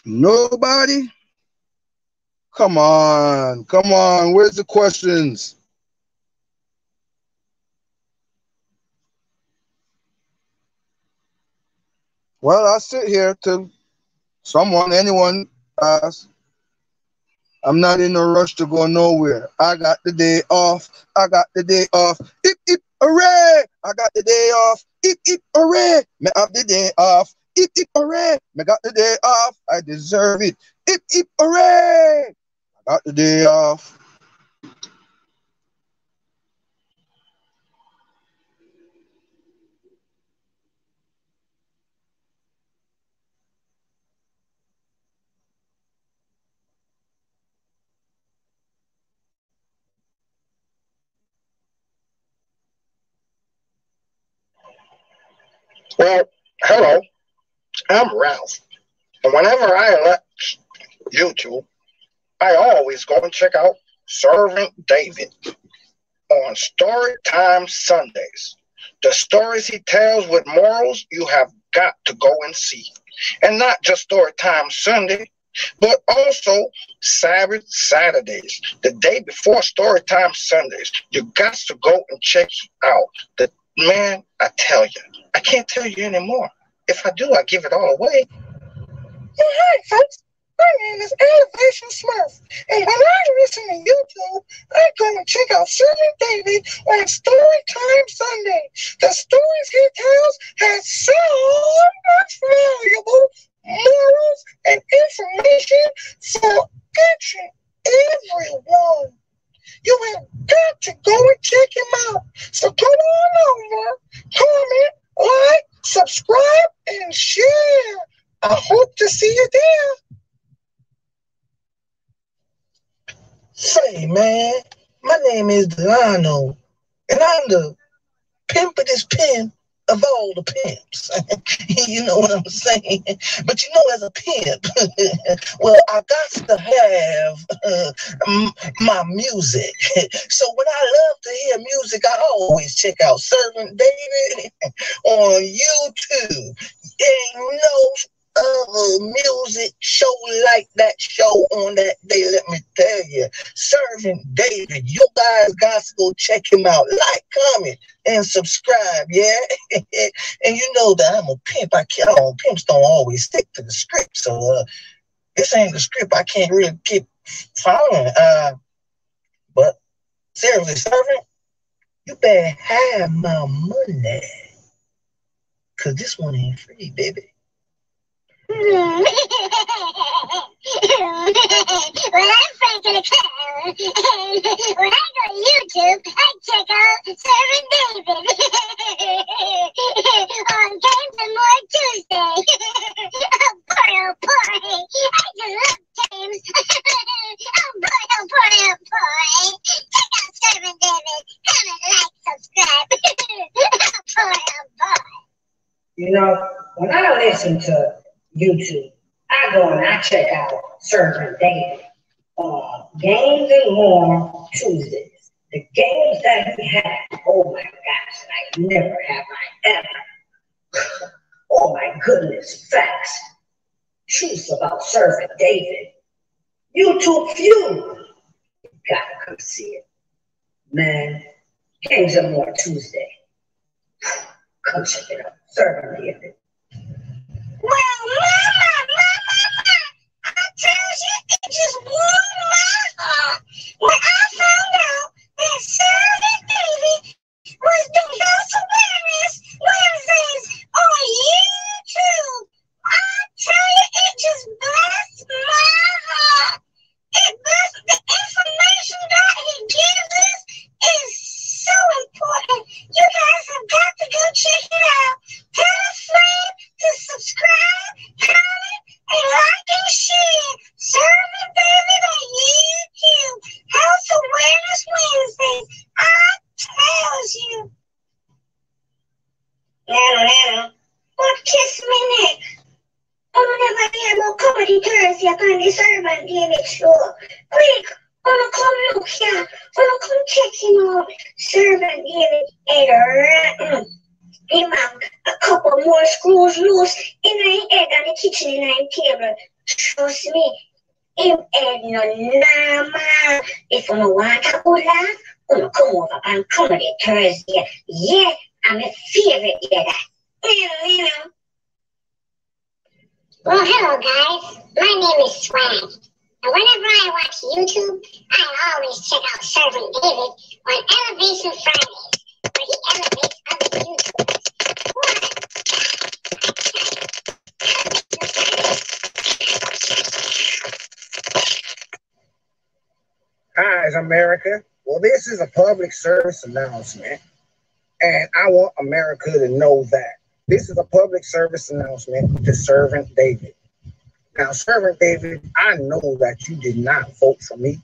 Nobody? Come on. Where's the questions? Well, I'll sit here till anyone asks. I'm not in a rush to go nowhere. I got the day off. Hip, hip, hooray! I got the day off. Hip, hip, hooray! Me have the day off. Hip, hip, hooray! Me got the day off. I deserve it. Hip, hip, hooray! I got the day off. Well, hello, I'm Ralph. And whenever I elect YouTube, I always go and check out Servant David on Storytime Sundays. The stories he tells with morals you have got to go and see. And not just Storytime Sunday, but also Sabbath Saturdays, the day before Storytime Sundays. You got to go and check out. Man, I tell you, I can't tell you anymore. If I do, I give it all away. Oh, hi, folks. My name is Elevation Smurf, and when I listen to YouTube, I go and check out Servant David on Storytime Sunday. The stories he tells has so much valuable morals and information for each and every one. subscribe and share. I hope to see you there. Say, man, my name is Delano, and I'm the pimpest pimp of all the pimps. You know what I'm saying? But you know, as a pimp, well, I got to have my music. So when I love to hear music, I always check out Servant David on YouTube. Ain't no other music show like that show on that day, let me tell you. Servant David, you guys got to go check him out. Like, comment, and subscribe, yeah? And you know that I'm a pimp. Pimps don't always stick to the script, so this ain't the script I can't really keep following. But seriously, Servant, you better have my money, because this one ain't free, baby. Well, I'm Frank the Clown. When I go to YouTube, I check out Servant David on Games and More Tuesday. Oh boy, oh boy. I just love games. Oh boy, oh boy, oh boy. Check out Servant David. Comment, like, subscribe. Oh boy, oh boy. You know, when I listen to YouTube, I go and I check out Servant David on Games and More Tuesdays. The games that he had, oh my gosh, like never have I ever. Oh my goodness, facts. Truths about Servant David. YouTube Feud. You gotta come see it. Man, Games and More Tuesday. Come check it out. Servant David. Well, Mama, I tell you, it just blew my heart when I found out that Servant David was doing House Awareness Wednesdays on YouTube. I tell you, it just blessed my heart. It blessed the information that he gives us is so important. You guys have got to go check it out. Tell a friend to subscribe, comment, and like and share. Servant David on YouTube. House Awareness Wednesdays. I tells you. Nano. Well, kiss me neck. Whenever I hear more comedy Thursday upon the Servant David show. Quick, wanna come look here. Wanna come check him out. Servant David and rotten. Him have a couple more screws loose in my head on the kitchen in my table. Trust me, him head no normal. If you don't want a good laugh, you come over on Comedy Thursday. Yeah, I'm a favorite, yeah. You know. Well, hello guys. My name is Swag. And whenever I watch YouTube, I always check out Servant David on Elevation Fridays, where he elevates other YouTubers. Hi, America. Well, this is a public service announcement, and I want America to know that. This is a public service announcement to Servant David. Now, Servant David, I know that you did not vote for me.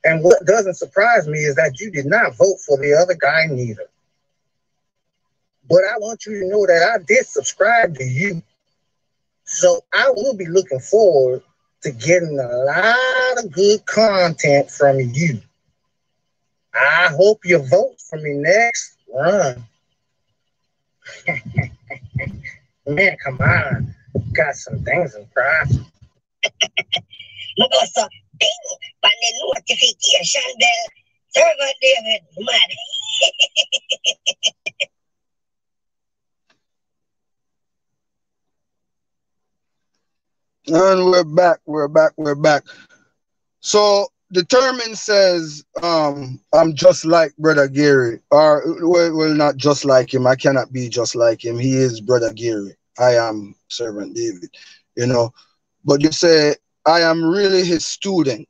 And what doesn't surprise me is that you did not vote for the other guy neither. But I want you to know that I did subscribe to you. So I will be looking forward to getting a lot of good content from you. I hope you vote for me next run. Man, come on. Got some things in price. Magasa, ping, pa the notification bell. Servant David, mad. And we're back. So Determined says, I'm just like Brother Gary. Or, well, not just like him. I cannot be just like him. He is Brother Gary. I am Servant David, you know. But you say, I am really his student.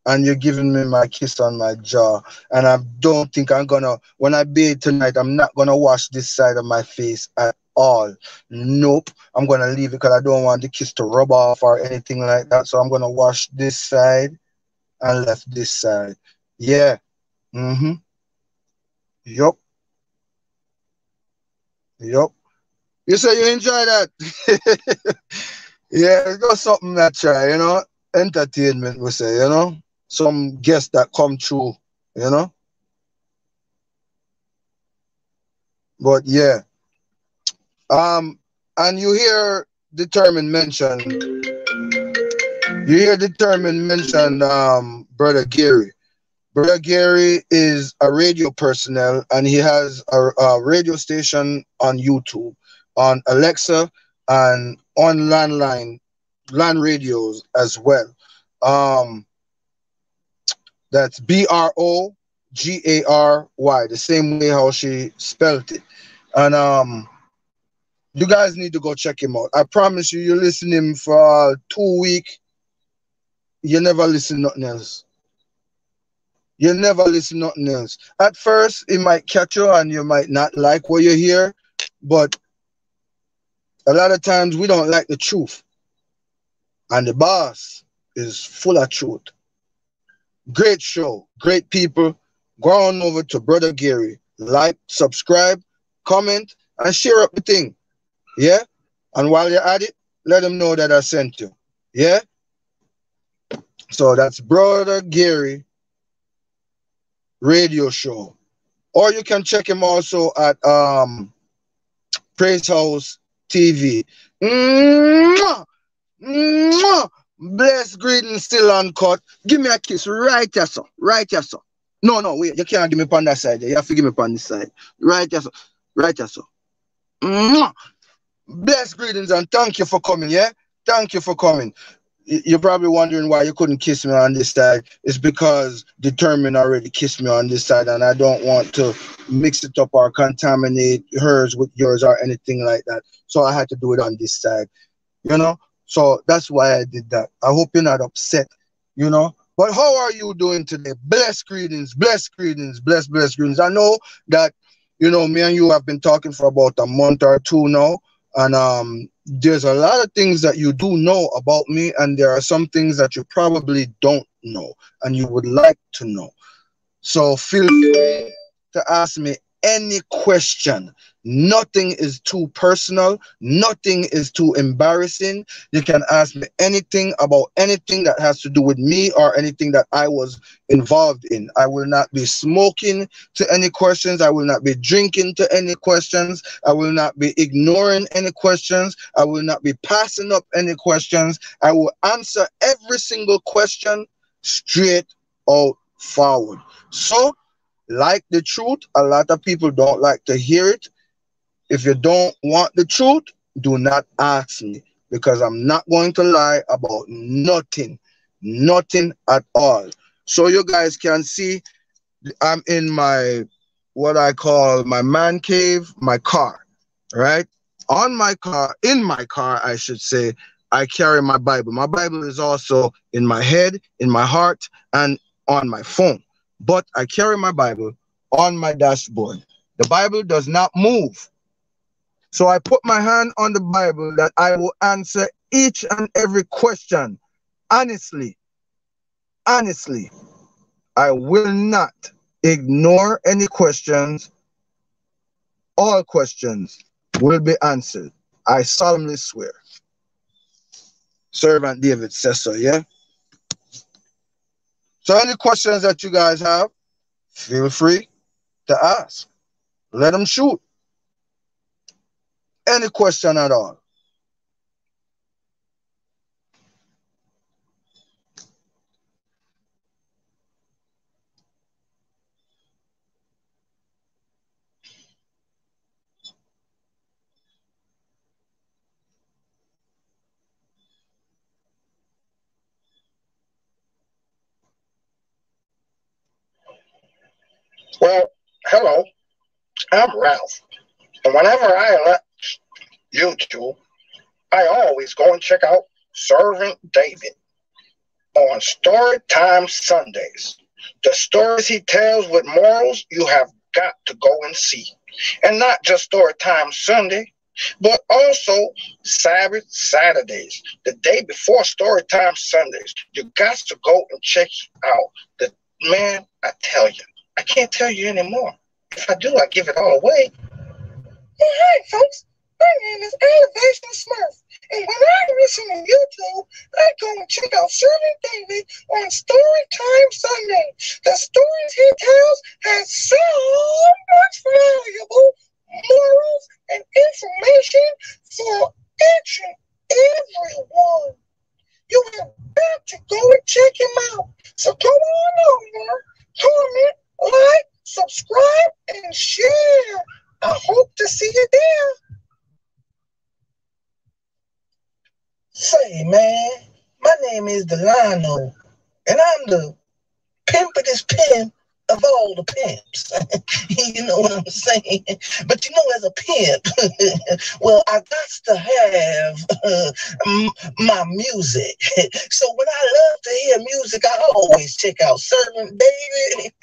and you're giving me my kiss on my jaw. And I don't think I'm gonna, when I bathe tonight, I'm not gonna wash this side of my face at all. Nope. I'm gonna leave it because I don't want the kiss to rub off or anything like that. So I'm gonna wash this side and left this side. Yeah. Mm-hmm. Yup. Yup. You say you enjoy that? Yeah, it's got something that try, you know. Entertainment, we say, you know. Some guests that come through, you know. But yeah. And you hear Determined mention. You hear Determined mention Brother Gary. Brother Gary is a radio personnel and he has a radio station on YouTube, on Alexa, and on landline, land radios as well. That's BROGARY, the same way how she spelled it. And you guys need to go check him out. I promise you, you listen to him for 2 weeks, you never listen to nothing else. You never listen to nothing else. At first, it might catch you and you might not like what you hear, but a lot of times we don't like the truth. And the boss is full of truth. Great show, great people. Go on over to Brother Gary. Like, subscribe, comment, and share up the thing. Yeah? And while you're at it, let them know that I sent you. Yeah? So that's Brother Gary radio show. Or you can check him also at Praise House TV. Mwah! Mwah! Bless greetings, still uncut. Give me a kiss right here, sir. Right here, sir. No, wait. You can't give me on that side. You have to give me on this side. Right here, sir. Right here, sir. Mwah! Bless greetings and thank you for coming, yeah? Thank you for coming. You're probably wondering why you couldn't kiss me on this side. It's because Determined already kissed me on this side and I don't want to mix it up or contaminate hers with yours or anything like that. So I had to do it on this side, you know? So that's why I did that. I hope you're not upset, you know? But how are you doing today? Bless greetings, bless greetings, bless greetings. I know that, you know, me and you have been talking for about a month or two now. And there's a lot of things that you do know about me, and there are some things that you probably don't know and you would like to know. So feel free to ask me any question. Nothing is too personal. Nothing is too embarrassing. You can ask me anything about anything that has to do with me or anything that I was involved in. I will not be smoking to any questions. I will not be drinking to any questions. I will not be ignoring any questions. I will not be passing up any questions. I will answer every single question straight out forward. So, like the truth, a lot of people don't like to hear it. If you don't want the truth, do not ask me, because I'm not going to lie about nothing at all. So you guys can see I'm in my, what I call my man cave, my car, right? On my car, in my car, I should say, I carry my Bible. My Bible is also in my head, in my heart, and on my phone. But I carry my Bible on my dashboard. The Bible does not move. So I put my hand on the Bible that I will answer each and every question. Honestly, I will not ignore any questions. All questions will be answered. I solemnly swear. Servant David says so, yeah? So any questions that you guys have, feel free to ask. Let them shoot. Any question at all. Well, hello, I'm Ralph. And whenever I elect YouTube, I always go and check out Servant David on Storytime Sundays. The stories he tells with morals, you have got to go and see. And not just Storytime Sunday, but also Sabbath Saturdays, the day before Storytime Sundays. You got to go and check out. Man, I tell you, I can't tell you anymore. If I do, I give it all away. Well, hi, folks. My name is Elevation Smurf. And when I listen to YouTube, I go and check out Servant David on Storytime Sunday. The stories he tells has so much valuable morals and information for each and everyone. You have got to go and check him out. So come on over, comment, like, subscribe, and share. I hope to see you there. Say, man, my name is Delano, and I'm the pimpest pimp of all the pimps. You know what I'm saying? But you know, as a pimp, well, I got to have my music. So when I love to hear music, I always check out Servant David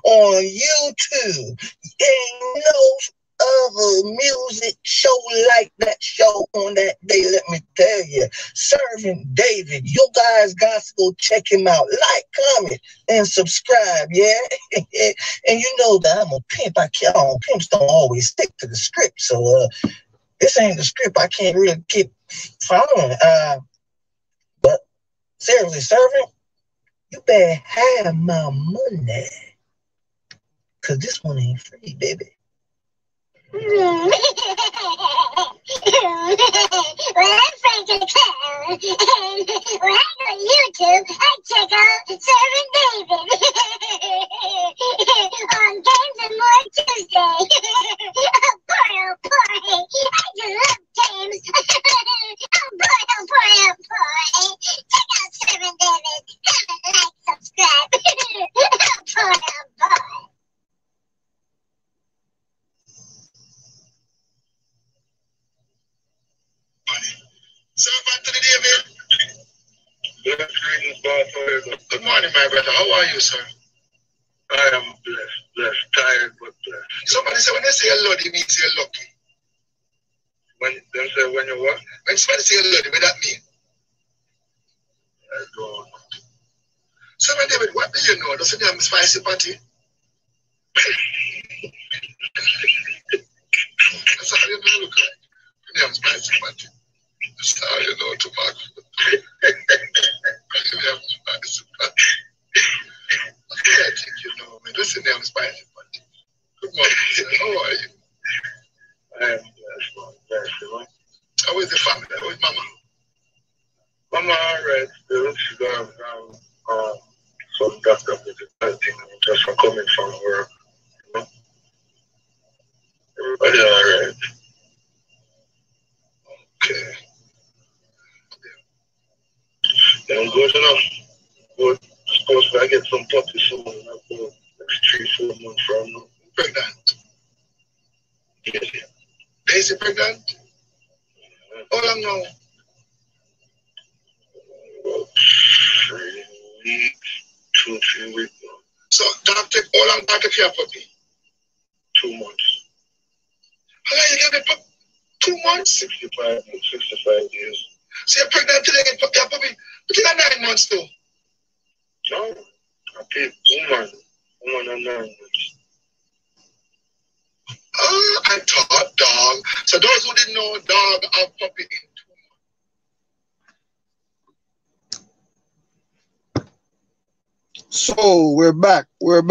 on YouTube. Ain't no other music show like that show on that day, let me tell you. Servant David, you guys got to go check him out. Like, comment, and subscribe, yeah? And you know that I'm a pimp. Pimps don't always stick to the script, so this ain't the script I can't really keep following. But seriously, Servant, you better have my money, because this one ain't free, baby. Well, I'm Frank the Clown, and when I go to YouTube, I check out Servant David on Games and More Tuesday. Boy, oh boy, I just love games. Oh boy, oh boy, oh boy. Check out Servant David. Comment, like, subscribe. Oh boy, oh boy. Servant to the David. Good morning, my brother. How are you, sir? I am blessed, tired but blessed. Somebody say when they say hello, it means you're lucky. When they say when you what? When somebody say hello, what that mean? I don't know. Servant David, what do you know? Does it have spicy patty? That's how you know look like. You have spicy patty. That's how you know tobacco. You have spicy patty. I think you know, man. Listen, they have spicy patty. Good morning, sir. How are you? I am blessed, man. Blessed, you know. How is the family? How is Mama? Mama, alright, still. She got some doctor visit, I think, just for coming from work. You know? Everybody alright. Okay. Then good enough. Good. Supposed to get some puppy soon. About next 3-4 months from now. Pregnant? Yes, yeah. Daisy pregnant? How long now? About 3 weeks, 2-3 weeks now. So, doctor, how long doctor care puppy? 2 months. How long you get the 2 months? 65 years. So you're pregnant today and get your puppy? But you got 9 months too. No, I pick woman and 9 months. I thought dog. So those who didn't know, dog have puppy in 2 months. So we're back. And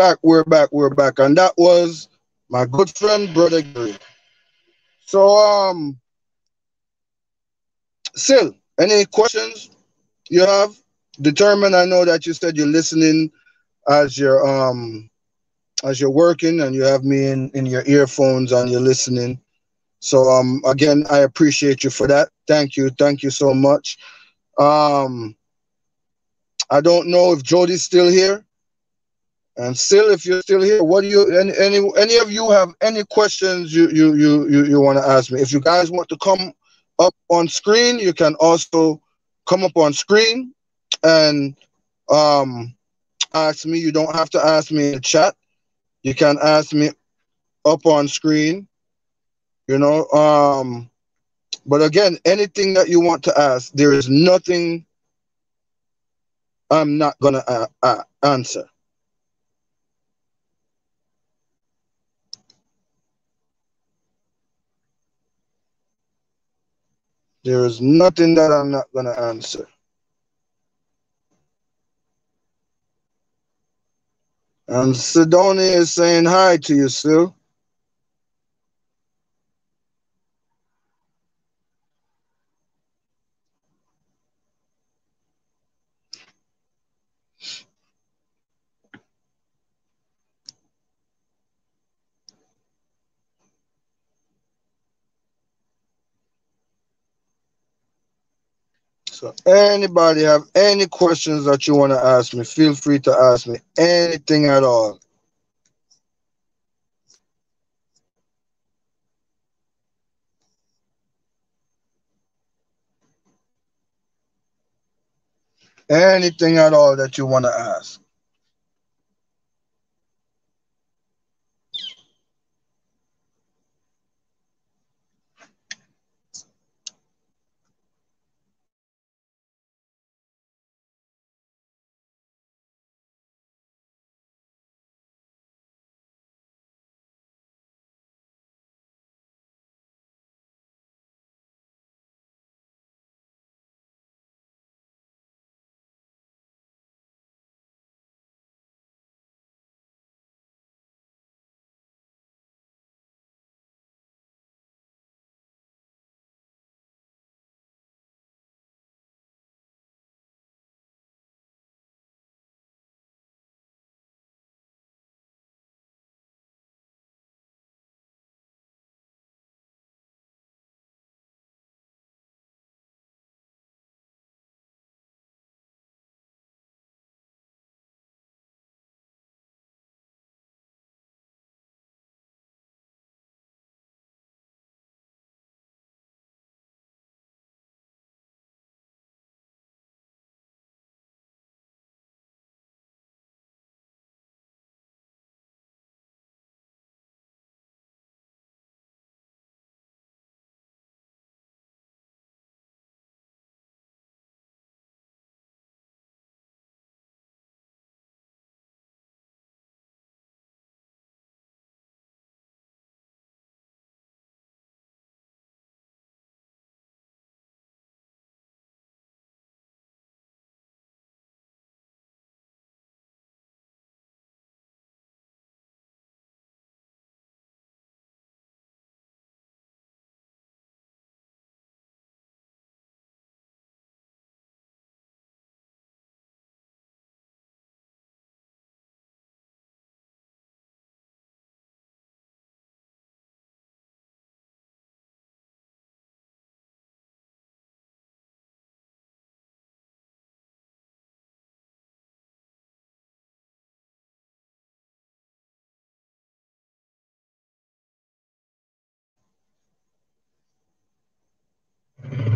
that was my good friend, Brother Gary. So, Sil, any questions you have? Determined, I know that you said you're listening as you're working and you have me in your earphones and you're listening. So again, I appreciate you for that. Thank you so much. I don't know if Jody's still here. And still, if you're still here, what do you any of you have any questions you want to ask me? If you guys want to come up on screen, you can also come up on screen and ask me. You don't have to ask me in the chat. You can ask me up on screen, you know. But again, anything that you want to ask, there is nothing I'm not gonna answer. There is nothing that I'm not gonna answer. And Sidonia is saying hi to you, Sue. So anybody have any questions that you want to ask me, feel free to ask me anything at all. Anything at all that you want to ask.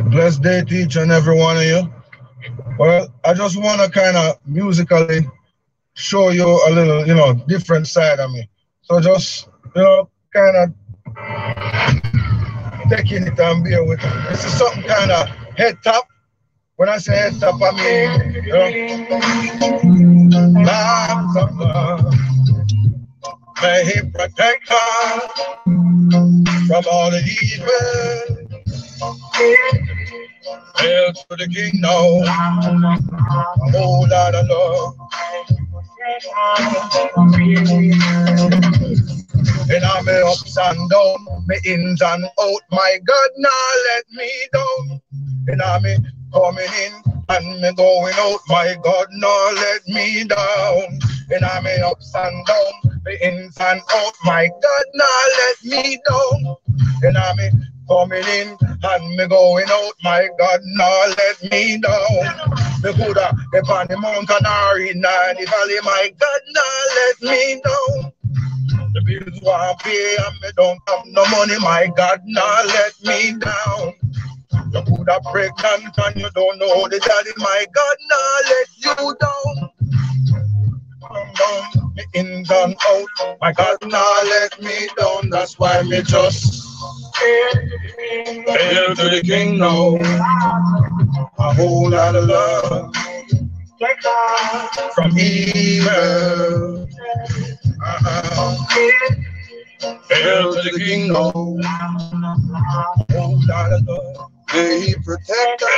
Blessed day to each and every one of you. Well, I just want to kind of musically show you a little, you know, different side of me. So just, you know, kind of taking it and bear with it. This is something kind of head top. When I say head top, I mean, you know, lambs of love, may He protect us from all the evil. Hail to the King now, oh Lord of love. And I'm ups and down, me ins and out, my God, now let me down. And I'm coming in and me going out, my God, now let me down. And I'm ups and down, me ins and out, my God, now let me down. And I'm coming in and me going out, my God, now let me down. Me coulda upon the mountain or in the valley, my God, now let me down. The bills want pay and me don't have no money, my God, now let me down. You could have pregnant and you don't know the daddy. My God, now let you down. Down, me in, down, out. My God, now let me down. That's why me just hail to the King now. A whole lot of love from evil. Hail to the King now. A whole lot of love. May He protect us.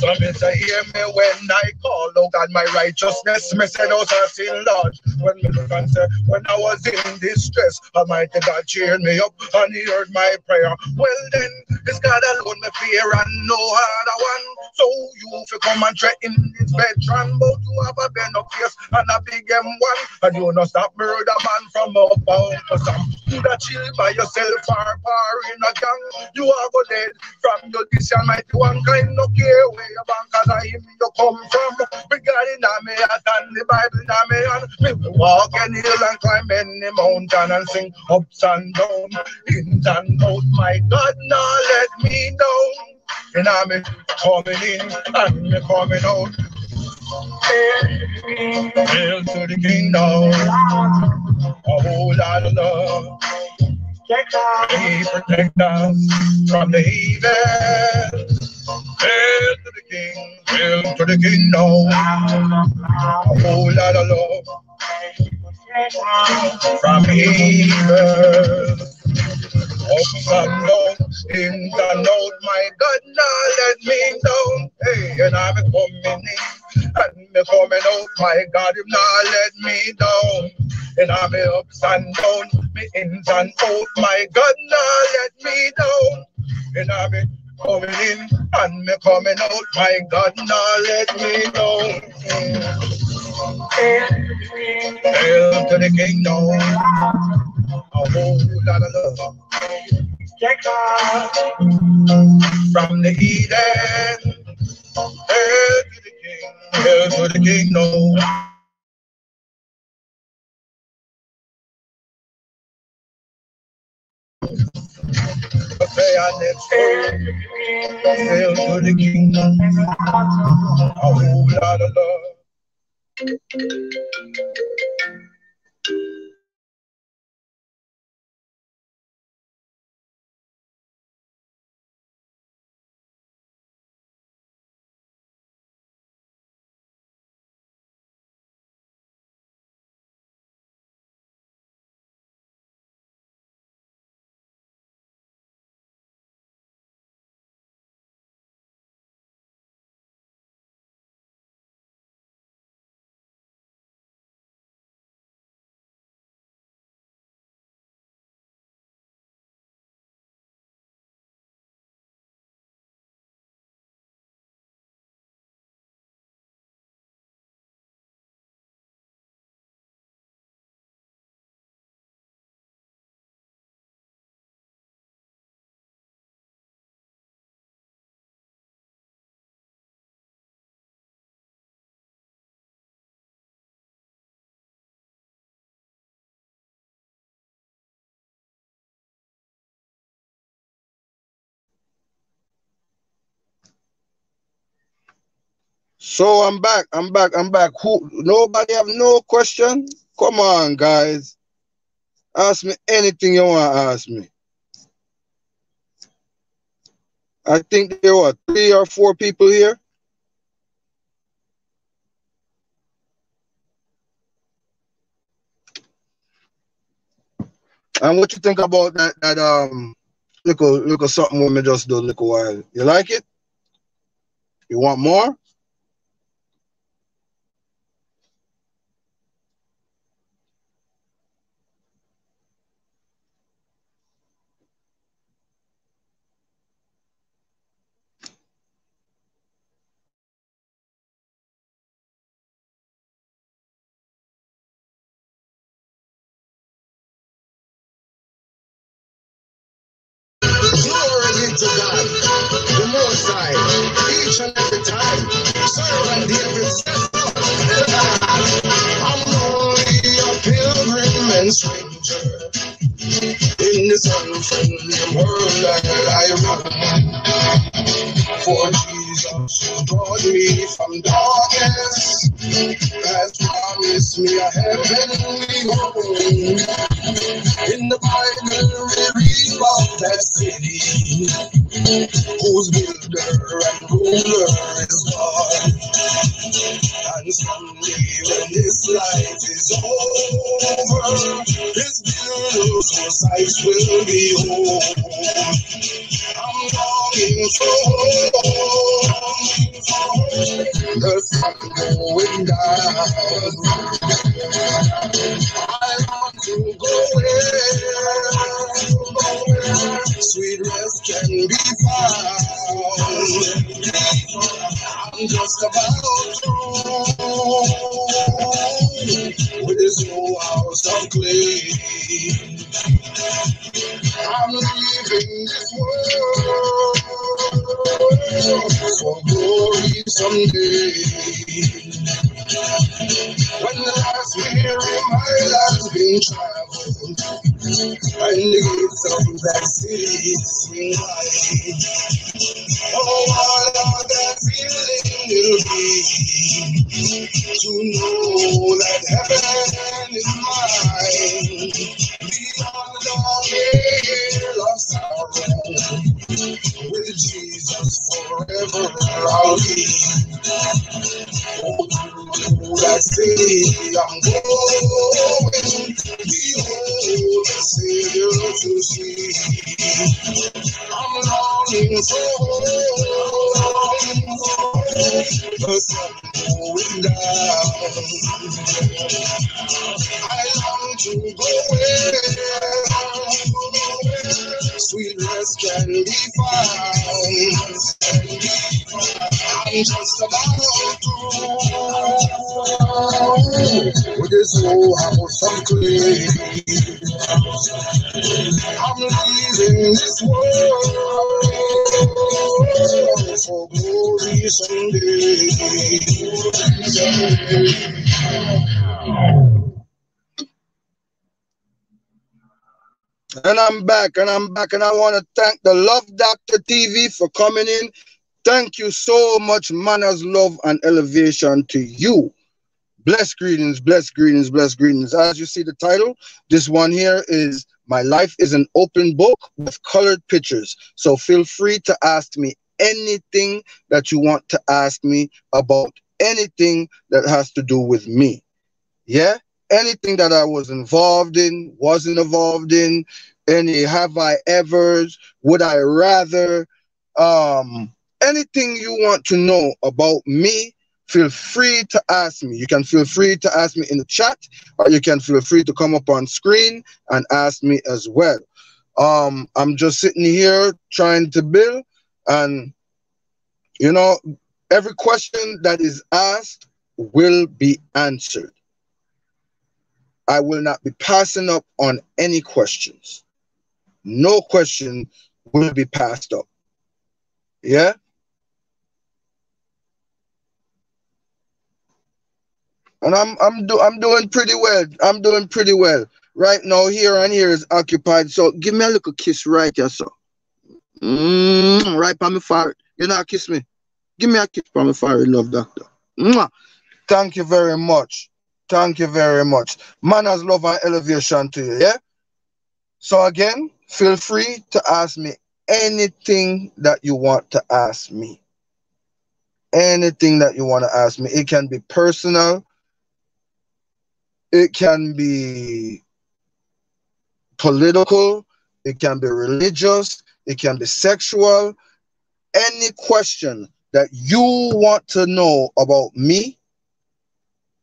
So me say, hear me when I call, oh God, my righteousness. Me say, those are sin, Lord. When me look and say, when I was in distress, Almighty God cheered me up and He heard my prayer. Well then, it's God alone me fear and no other one. So you fi come and tread in this bedroom, but you have a bend up face and a big M1, and you no stop murder man from up out to some. That chill by yourself or in a gang, you are go dead from your this Almighty one kind. No care where your bank as I him you come from. We got it in me heart and the Bible in me hand. Me will walk any hill and climb any mountain and sing ups and down, ins and out. My God, now let me down. And I'm coming in and me coming out. Hail to the King now. A whole lot of love. He protect us from the evil. Hail to the King. Hail to the King now. A whole lot of love from evil. Up and down, in and out, my God, now let me down. Hey, and I'm coming in and me coming out, my God, if now let me down. And I'm ups and down, me ins and out, my God, now let me down. And I'm coming in and me coming out, my God, now let me down. Hail to the King now. A whole lot of love from the Eden. Hail to the King, hail to the King, no. Say our next word. Hail to the King, a whole lot of love. So I'm back. Who? Nobody have no question? Come on, guys. Ask me anything you want to ask me. I think there were 3 or 4 people here. And what you think about that little something we just do a little while? You like it? You want more? Glory to God, the Most High, each and every time. Servant David says, I'm only a pilgrim and stranger in the this unfriendly world that I run. For Jesus who brought me from darkness has promised me a heavenly home. In the Bible we read about that city whose builder and ruler is God. And someday when this life is over, this beautiful sight will be home. I'm longing for home. The sun going down. I want to go where sweet rest can be found. I'm just about through with this whole house of clay. I'm leaving this world for glory someday. When the last year in my life's been traveled, and the gates of that city swing wide. Oh, what a that feeling will be to know that heaven is mine. Beyond the veil of sorrow, with Jesus forever I'll be. Oh, to that city I'm going, behold the Savior to see. I'm longing for the sun going down. I long to go where sweet rest can be found. I'm just about through with this whole house of clay. I'm leaving this world for glory someday. And I'm back, and I want to thank the Love Doctor TV for coming in. Thank you so much, manners, love, and elevation to you. Blessed greetings, blessed greetings, blessed greetings. As you see the title, this one here is My Life is an Open Book with Colored Pictures. So feel free to ask me anything that you want to ask me about anything that has to do with me. Yeah? Anything that I was involved in, wasn't involved in, any have I evers, would I rather, anything you want to know about me, feel free to ask me. You can feel free to ask me in the chat, or you can feel free to come up on screen and ask me as well. I'm just sitting here trying to build, and you know, every question that is asked will be answered. I will not be passing up on any questions. No question will be passed up. Yeah? And I'm doing pretty well. I'm doing pretty well. Right now, here is occupied. So give me a little kiss right here, so. Right on my forehead. You know, kiss me. Give me a kiss on my forehead, Love Doctor. Mwah. Thank you very much. Thank you very much. Manners, love, and elevation to you, yeah? So again, feel free to ask me anything that you want to ask me. Anything that you want to ask me. It can be personal. It can be political. It can be religious. It can be sexual. Any question that you want to know about me,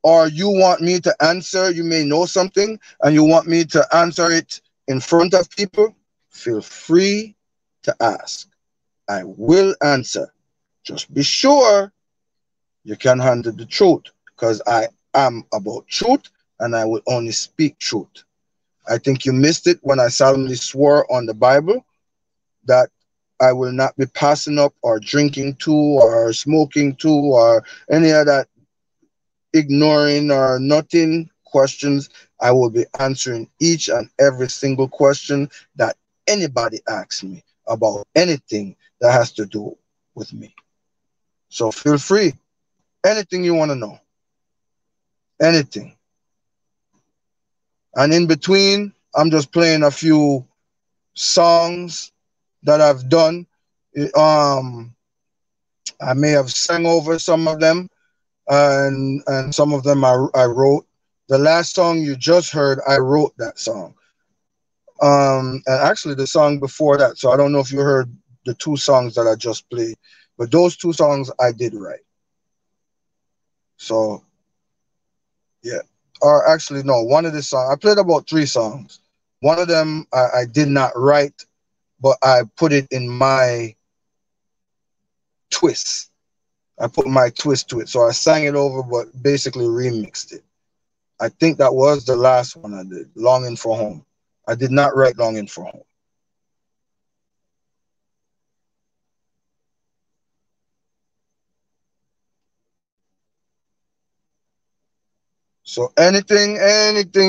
or you want me to answer, you may know something, and you want me to answer it in front of people, feel free to ask. I will answer. Just be sure you can handle the truth, because I am about truth, and I will only speak truth. I think you missed it when I solemnly swore on the Bible that I will not be passing up or drinking to or smoking to or any of that ignoring or nothing questions. I will be answering each and every single question that anybody asks me about anything that has to do with me. So feel free. Anything you want to know. Anything. And in between, I'm just playing a few songs that I've done. I may have sang over some of them, and some of them I wrote. The last song you just heard, I wrote that song. And actually the song before that. So I don't know if you heard the two songs that I just played, but those two songs I did write. So yeah. Or actually no, one of the songs I played about 3 songs. One of them I did not write, but I put it in my twist. I put my twist to it. So I sang it over, but basically remixed it. I think that was the last one I did, Longing for Home. I did not write Longing for Home. So anything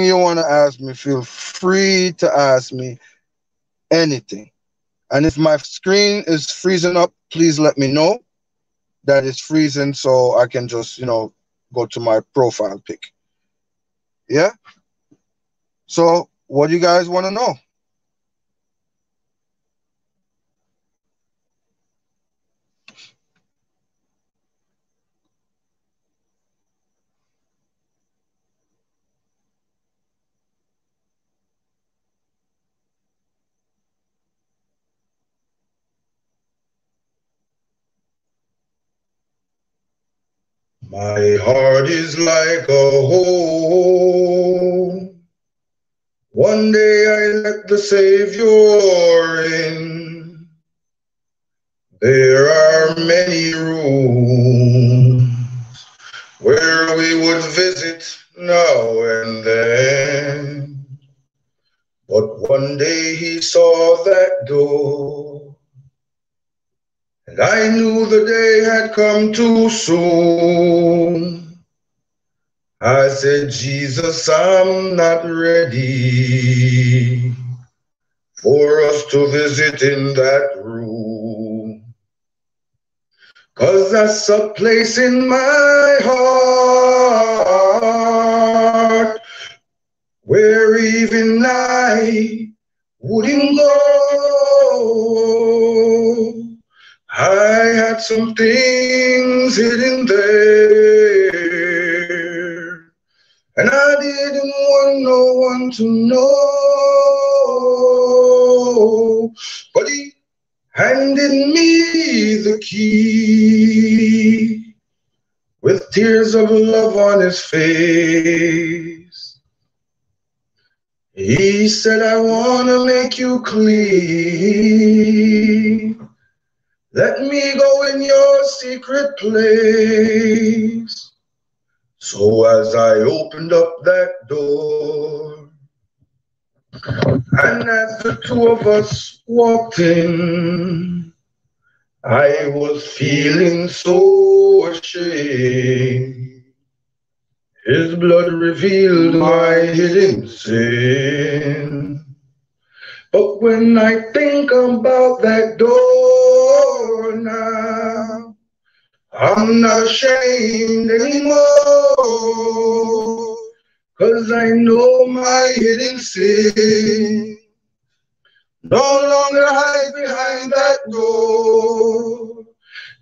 you want to ask me, feel free to ask me anything. And if my screen is freezing up, please let me know that it's freezing so I can just, go to my profile pic. Yeah? So what do you guys want to know? My heart is like a hole. One day I let the Savior in. There are many rooms where we would visit now and then. But one day he saw that door, and I knew the day had come too soon. I said, Jesus, I'm not ready for us to visit in that room, 'cause that's a place in my heart where even I wouldn't go. I had some things hidden there, and I didn't want no one to know. But he handed me the key with tears of love on his face. He said, I want to make you clean. Let me go in your secret place. So as I opened up that door, and as the two of us walked in, I was feeling so ashamed. His blood revealed my hidden sin. But when I think about that door now, I'm not ashamed anymore, 'cause I know my hidden sin no longer hides behind that door.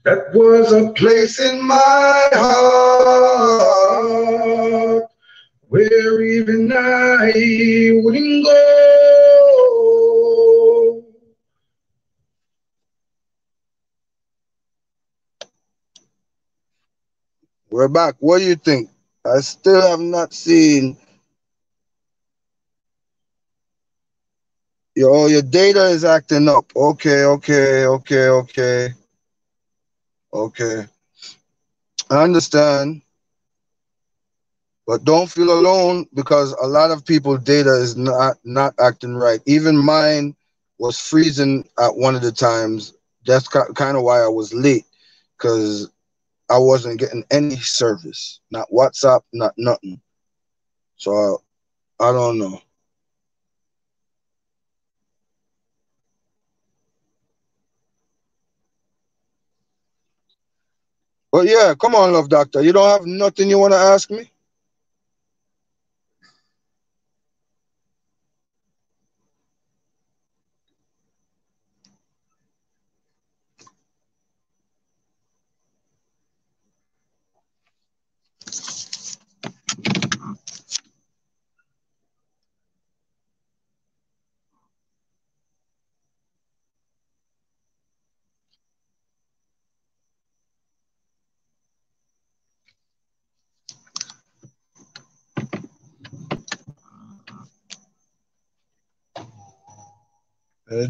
That was a place in my heart where even I wouldn't go. We're back. What do you think? I still have not seen. Your data is acting up. Okay. I understand. But don't feel alone, because a lot of people's data is not acting right. Even mine was freezing at one of the times. That's kind of why I was late, because I wasn't getting any service, not WhatsApp, not nothing. So I don't know. But yeah, come on, Love Doctor. You don't have nothing you want to ask me?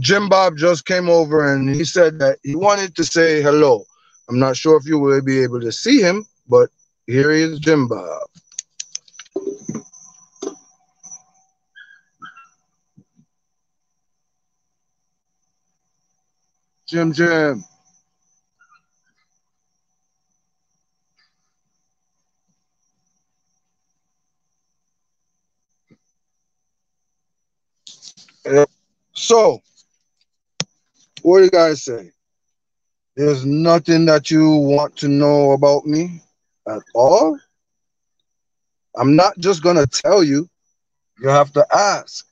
Jim Bob just came over and he said that he wanted to say hello. I'm not sure if you will be able to see him, but here is Jim Bob. Jim. So, what do you guys say? There's nothing that you want to know about me at all? I'm not just going to tell you. You have to ask.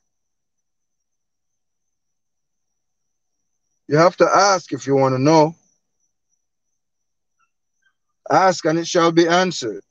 You have to ask if you want to know. Ask and it shall be answered.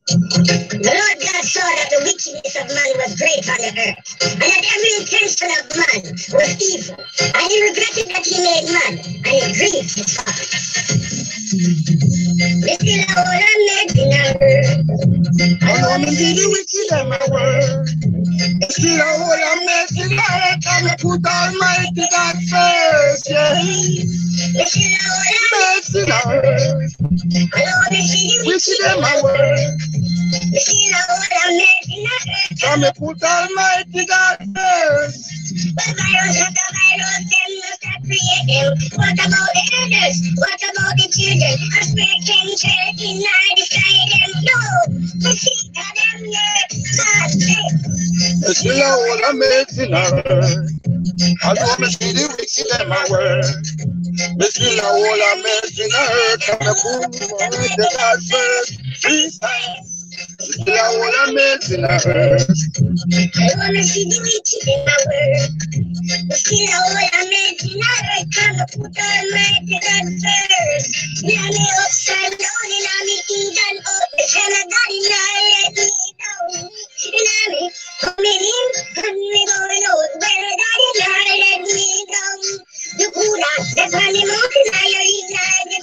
The Lord God saw that the wickedness of man was great on the earth, and that every intention of man was evil. And he regretted that he made man, and he grieved his heart. This is all I made in the world. I want to be the wicked in my world. This is all I made in the earth, and I put Almighty God first, yeah. This is all I made in the world. I want to be the wicked in my world. This is all I made in the earth, and I put Almighty God first. But virus after virus, them must have created. What about the elders? What about the children? A spirit can share in the sky, them no. The seed of them yet. This is all I made in the earth. I want to see the wicked in my world. This is all I made in the earth, and I put Almighty God first. This is all I made in the earth. I want to see the wicked in my world. This is all I made in the earth, and I put Almighty God first. Now me upside down, and me kingdom up. The son of God, and let me down. And me coming in, and me going out. Where God, and let me down. The Buddha, the funny mountain, I are in the valley.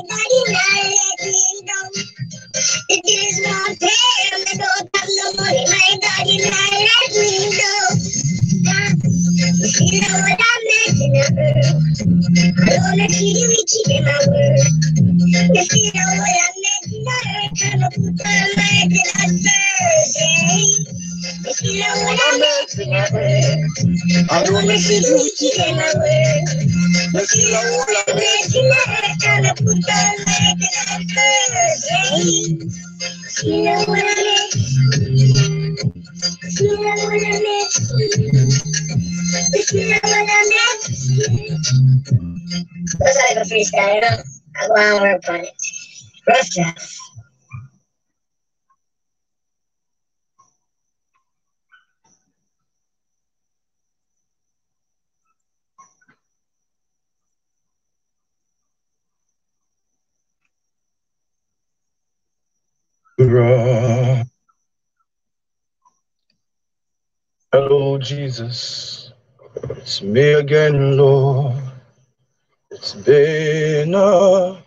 My God, and let me down. It is not fair, I don't have no money. My God, and let me down. You know what I'm making of her. I wanna see the wicked in my world. If you know what I'm making of her, I'm a put Almighty God first, eh? If you know what I'm making of her, I wanna see the wicked in my world. If you know what I'm making of her, I'm a put Almighty God first, eh? If you know what I'm making. If you know what I'm making. If you know what I meant. That's like a freestyle, you know? I go and work on it. Rough draft. Hello, Jesus. It's me again, Lord. It's been a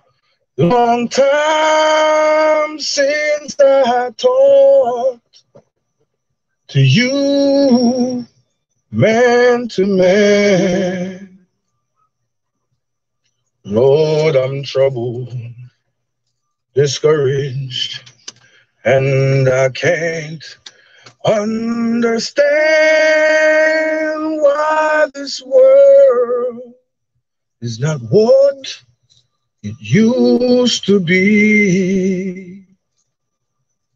long time since I talked to you, man to man. Lord, I'm troubled, discouraged, and I can't understand why this world is not what it used to be.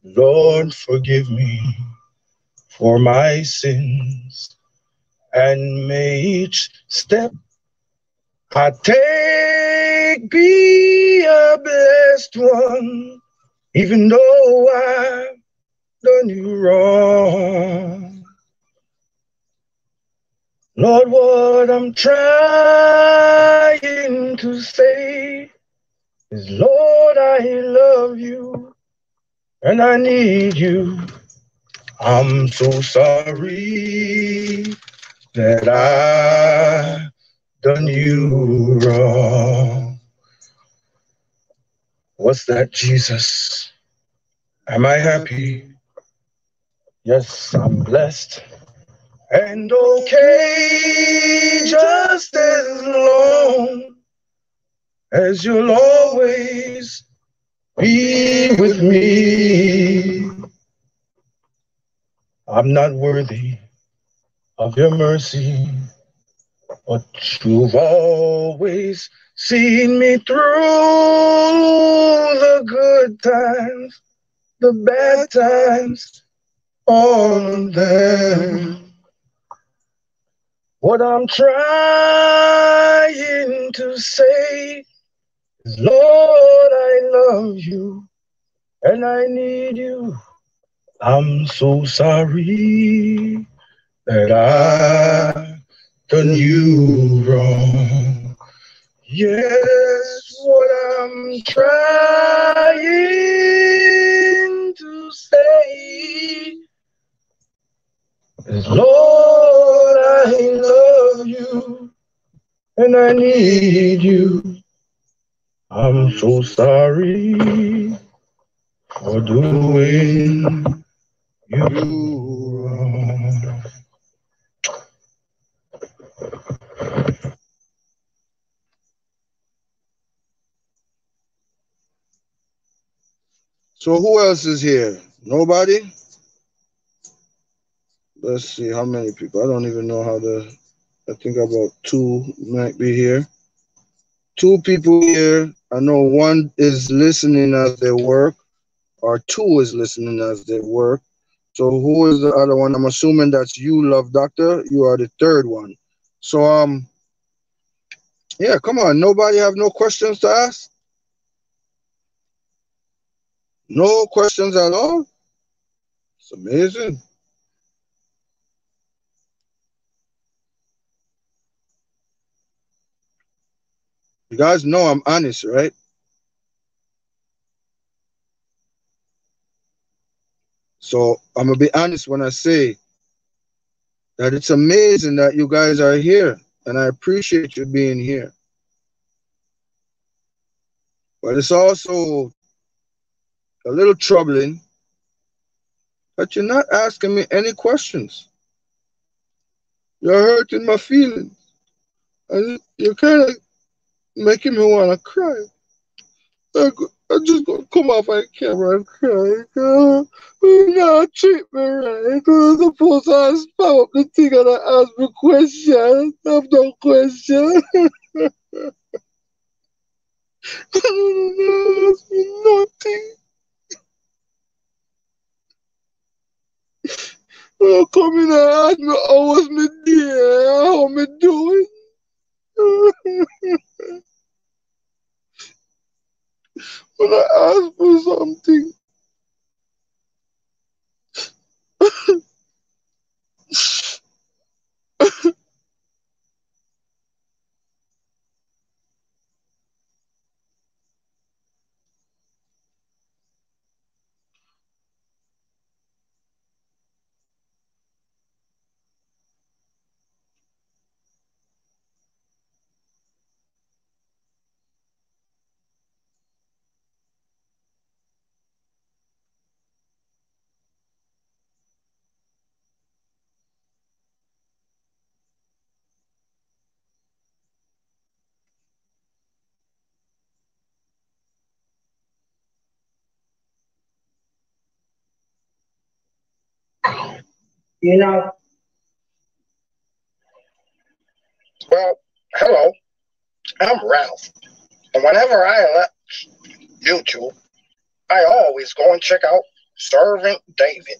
Lord, forgive me for my sins, and may each step I take be a blessed one, even though I've done you wrong. Lord, what I'm trying to say is, Lord, I love you and I need you. I'm so sorry that I done you wrong. What's that, Jesus? Am I happy? Yes, I'm blessed and okay, just as long as you'll always be with me. I'm not worthy of your mercy, but you've always seen me through the good times, the bad times, all of them. What I'm trying to say is, Lord, I love you and I need you. I'm so sorry that I done you wrong. Yes, what I'm trying to say is, Lord, I love you and I need you. I'm so sorry for doing you wrong. So who else is here? Nobody? Let's see how many people. I don't even know how to. I think about 2 might be here. 2 people here. I know one is listening as they work, or 2 is listening as they work. So who is the other one? I'm assuming that's you, Love Doctor. You are the third one. So yeah, come on. Nobody have no questions to ask? No questions at all? It's amazing. You guys know I'm honest, right? So I'm gonna be honest when I say that it's amazing that you guys are here, and I appreciate you being here. But it's also a little troubling that you're not asking me any questions. You're hurting my feelings, and you're kind of making me want to cry. I'm just gonna come off my camera and cry. You not treat me right. I'm supposed to spam up the thing and I ask me questions. I have no question. Ask me nothing. You come in and ask me how was me day, how me doing. When I ask for something, You know, Well, hello, I'm Ralph. And whenever I elect YouTube, I always go and check out Servant David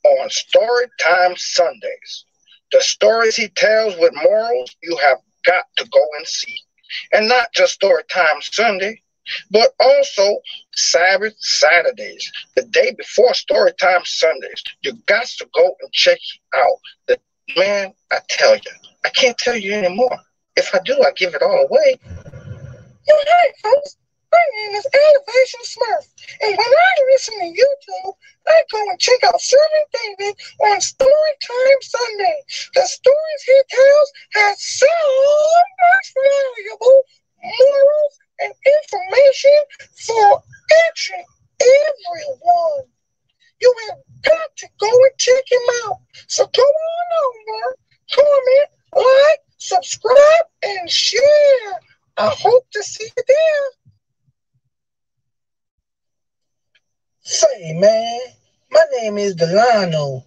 on Storytime Sundays. The stories he tells with morals, you have got to go and see. And not just Storytime Sunday, but also Sabbath Saturdays, the day before Storytime Sundays. You got to go and check out. Man, I tell you, I can't tell you anymore. If I do, I give it all away. Hi, folks. My name is Elevation Smurf, and when I listen to YouTube, I go and check out Servant David on Storytime Sunday. The stories he tells have so much valuable morals and information for each and everyone. You have got to go and check him out. So come on over, comment, like, subscribe, and share. I hope to see you there. Say, man, my name is Delano,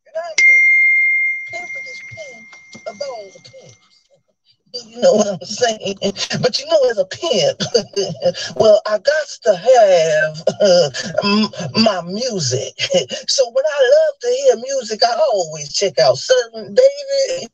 and I'm the pimpest pimp of all the pimps. You know what I'm saying? But you know, as a pimp, well, I got to have my music. So when I love to hear music, I always check out Servant David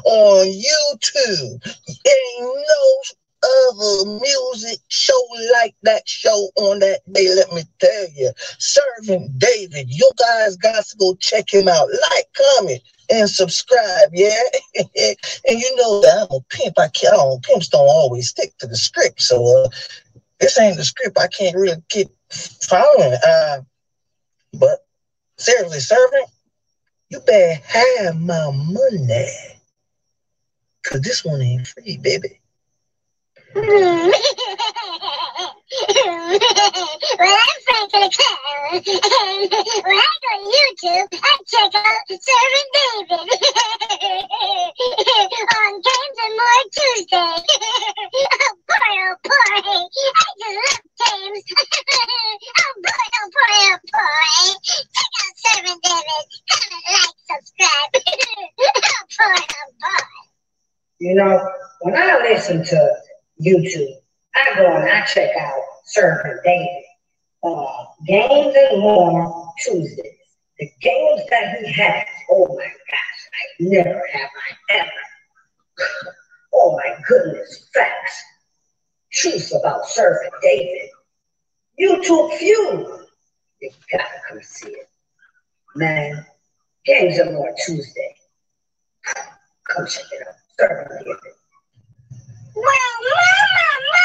on YouTube. Ain't no other music show like that show on that day. Let me tell you, Servant David, you guys got to go check him out. Like, comment, and subscribe, yeah. And you know that I'm a pimp. Pimps don't always stick to the script, so this ain't the script. I can't really keep following. But seriously, Servant, you better have my money, cause this one ain't free, baby. Well, I'm Frank the Clown, and when I go to YouTube, I check out Servant David on Games and More Tuesday. Oh boy, I just love games. Oh boy. Check out Servant David. Comment, like, subscribe. Oh boy. you know, when I listen to YouTube, I go and I check out Servant David. Games and More Tuesdays. The games that he has, oh my gosh, never have I ever. Oh my goodness, facts. Truth about Servant David. YouTube Feud. You gotta come see it. Man, Games and More Tuesday. Come check it out. Servant David. Well, Mama,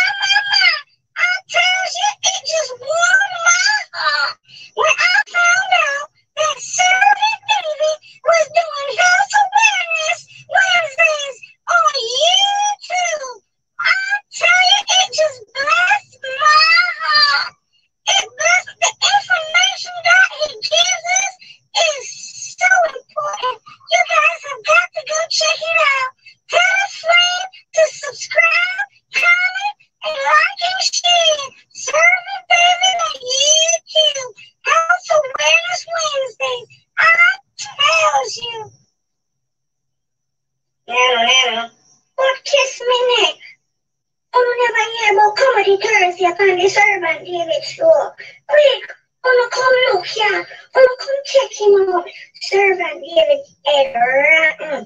I tell you, it just warmed my heart when I found out that Servant David was doing Health Awareness Wednesdays on YouTube. I tell you, it just blessed my heart. It blessed the information that he gives us is so important. You guys have got to go check it out. Tell a friend to subscribe, comment, and like and share. Servant David on YouTube. Health Awareness Wednesdays. I tells you. Nano. But kiss me neck. I never hear about Comedy Thursday upon the Servant David show. Quick, wanna come look here. Wanna come check him out. Servant David head rotten.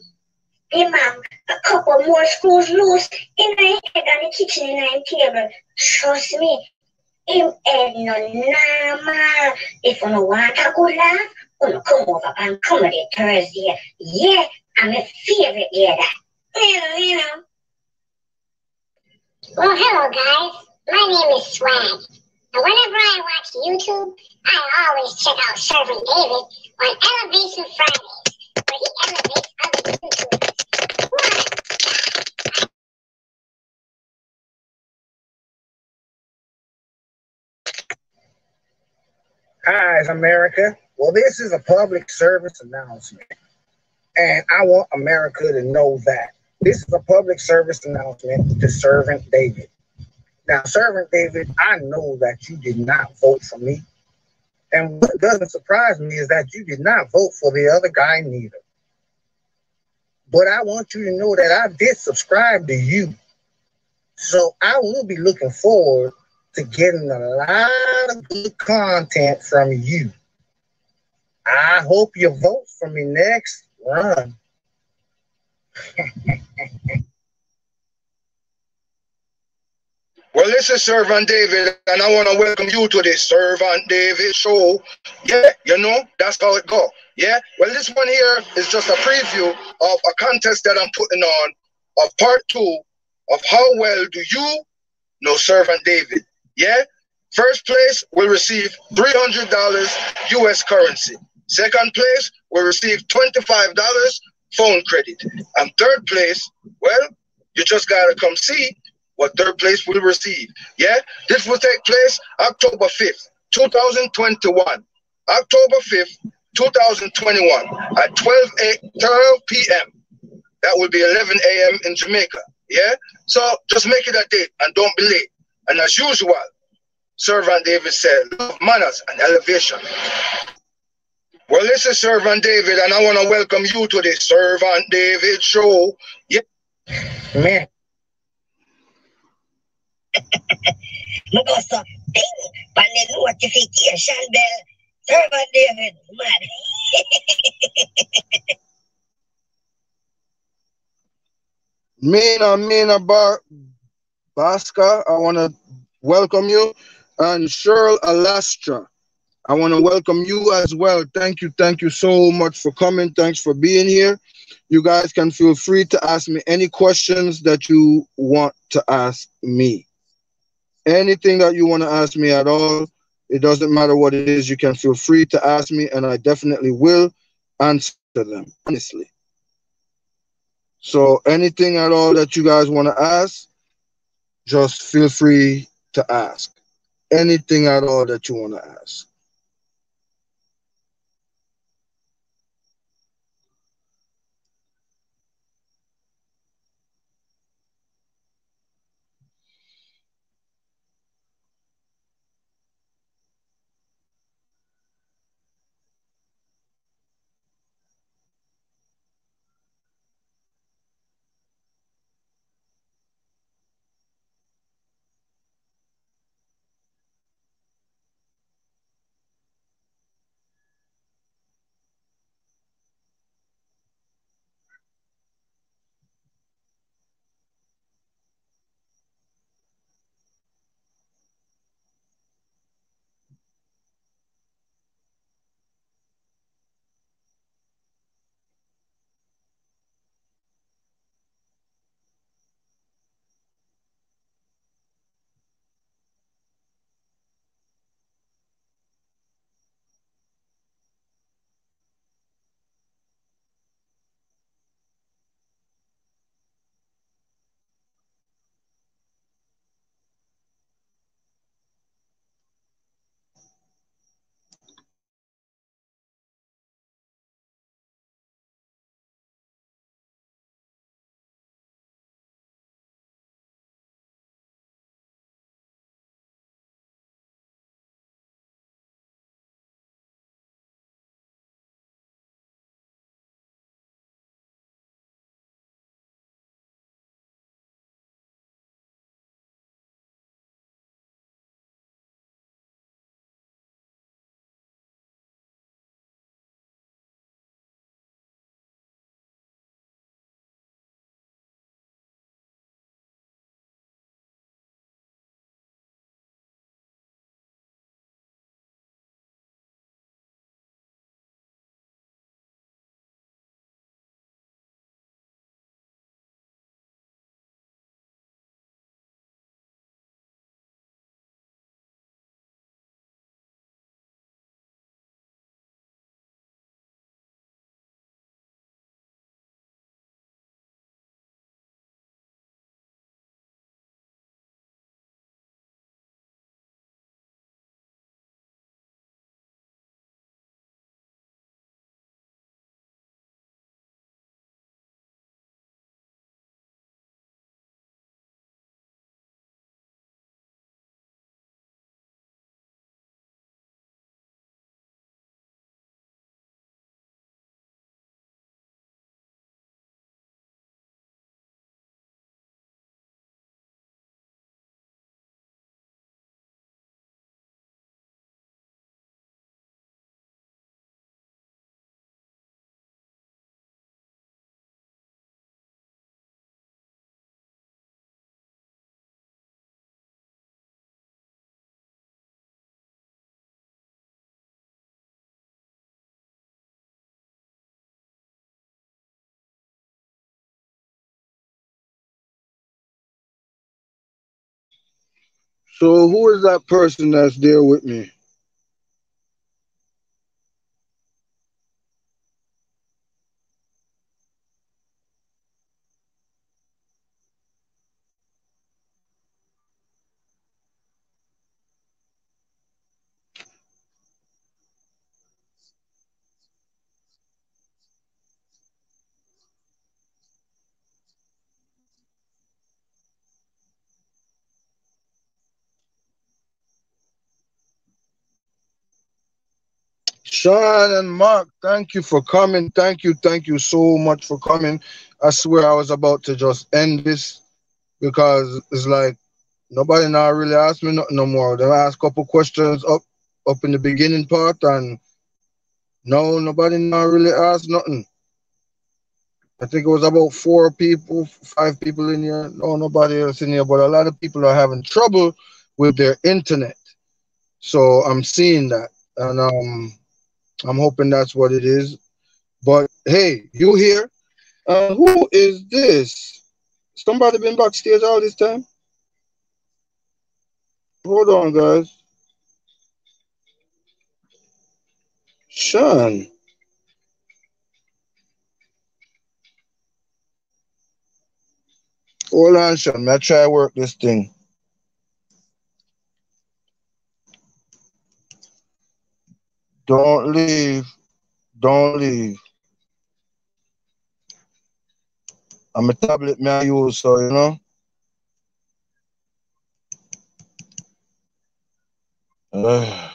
Him have a couple more screws loose in my head on the kitchen and table. Trust me, him head no normal. If you don't want a good laugh, you come over on Comedy Thursday. Yeah, I'm a favorite day that. You know. Well, hello guys. My name is Swag. And whenever I watch YouTube, I always check out Servant David on Elevation Fridays, where he elevates other YouTubers. Hi, America. Well, this is a public service announcement, and I want America to know that. This is a public service announcement to Servant David. Now, Servant David, I know that you did not vote for me, And what doesn't surprise me is that you did not vote for the other guy neither. But I want you to know that I did subscribe to you. So I will be looking forward to getting a lot of good content from you. I hope you vote for me next run. Well, this is Servant David, and I want to welcome you to the Servant David show. Yeah, you know, that's how it go. Yeah, well, this one here is just a preview of a contest that I'm putting on of part 2 of how well do you know Servant David. Yeah, first place will receive $300 US currency. Second place will receive $25 phone credit. And third place, well, you just got to come see what third place will receive. Yeah, this will take place October 5th, 2021. October 5th, 2021 at 12 p.m. That will be 11 a.m. in Jamaica. Yeah, so just make it a date and don't be late. And as usual, Servant David said, love, manners, and elevation. Well, this is Servant David, and I want to welcome you to the Servant David show. Yeah. Man. Magosto, ding, panel notification bell. Servant David, man. Mina Baska, I want to welcome you. And Cheryl Alastra, I want to welcome you as well. Thank you so much for coming. Thanks for being here. You guys can feel free to ask me any questions that you want to ask me. Anything that you want to ask me at all, it doesn't matter what it is, you can feel free to ask me, and I definitely will answer them, honestly. So anything at all that you guys want to ask, just feel free to ask. Anything at all that you want to ask. So who is that person that's there with me? Sean and Mark, thank you for coming. Thank you so much for coming. I swear I was about to just end this because it's like nobody now really asked me nothing no more. They asked a couple questions up in the beginning part, and no, nobody now really asked nothing. I think it was about 4 people, 5 people in here. No, nobody else in here, but a lot of people are having trouble with their internet. So I'm seeing that, and I'm hoping that's what it is. But hey, you here? Who is this? Somebody been backstage all this time? Hold on, guys. Sean. Hold on, Sean. May I try work this thing. Don't leave. Don't leave. I'm a tablet may I use, so you know. I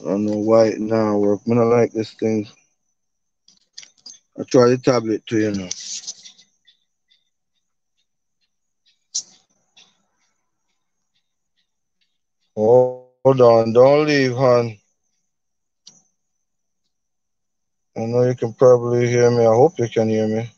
don't know why it now work. I don't like this thing. I try the tablet too, you know. Hold on, don't leave, hon. I know you can probably hear me. I hope you can hear me.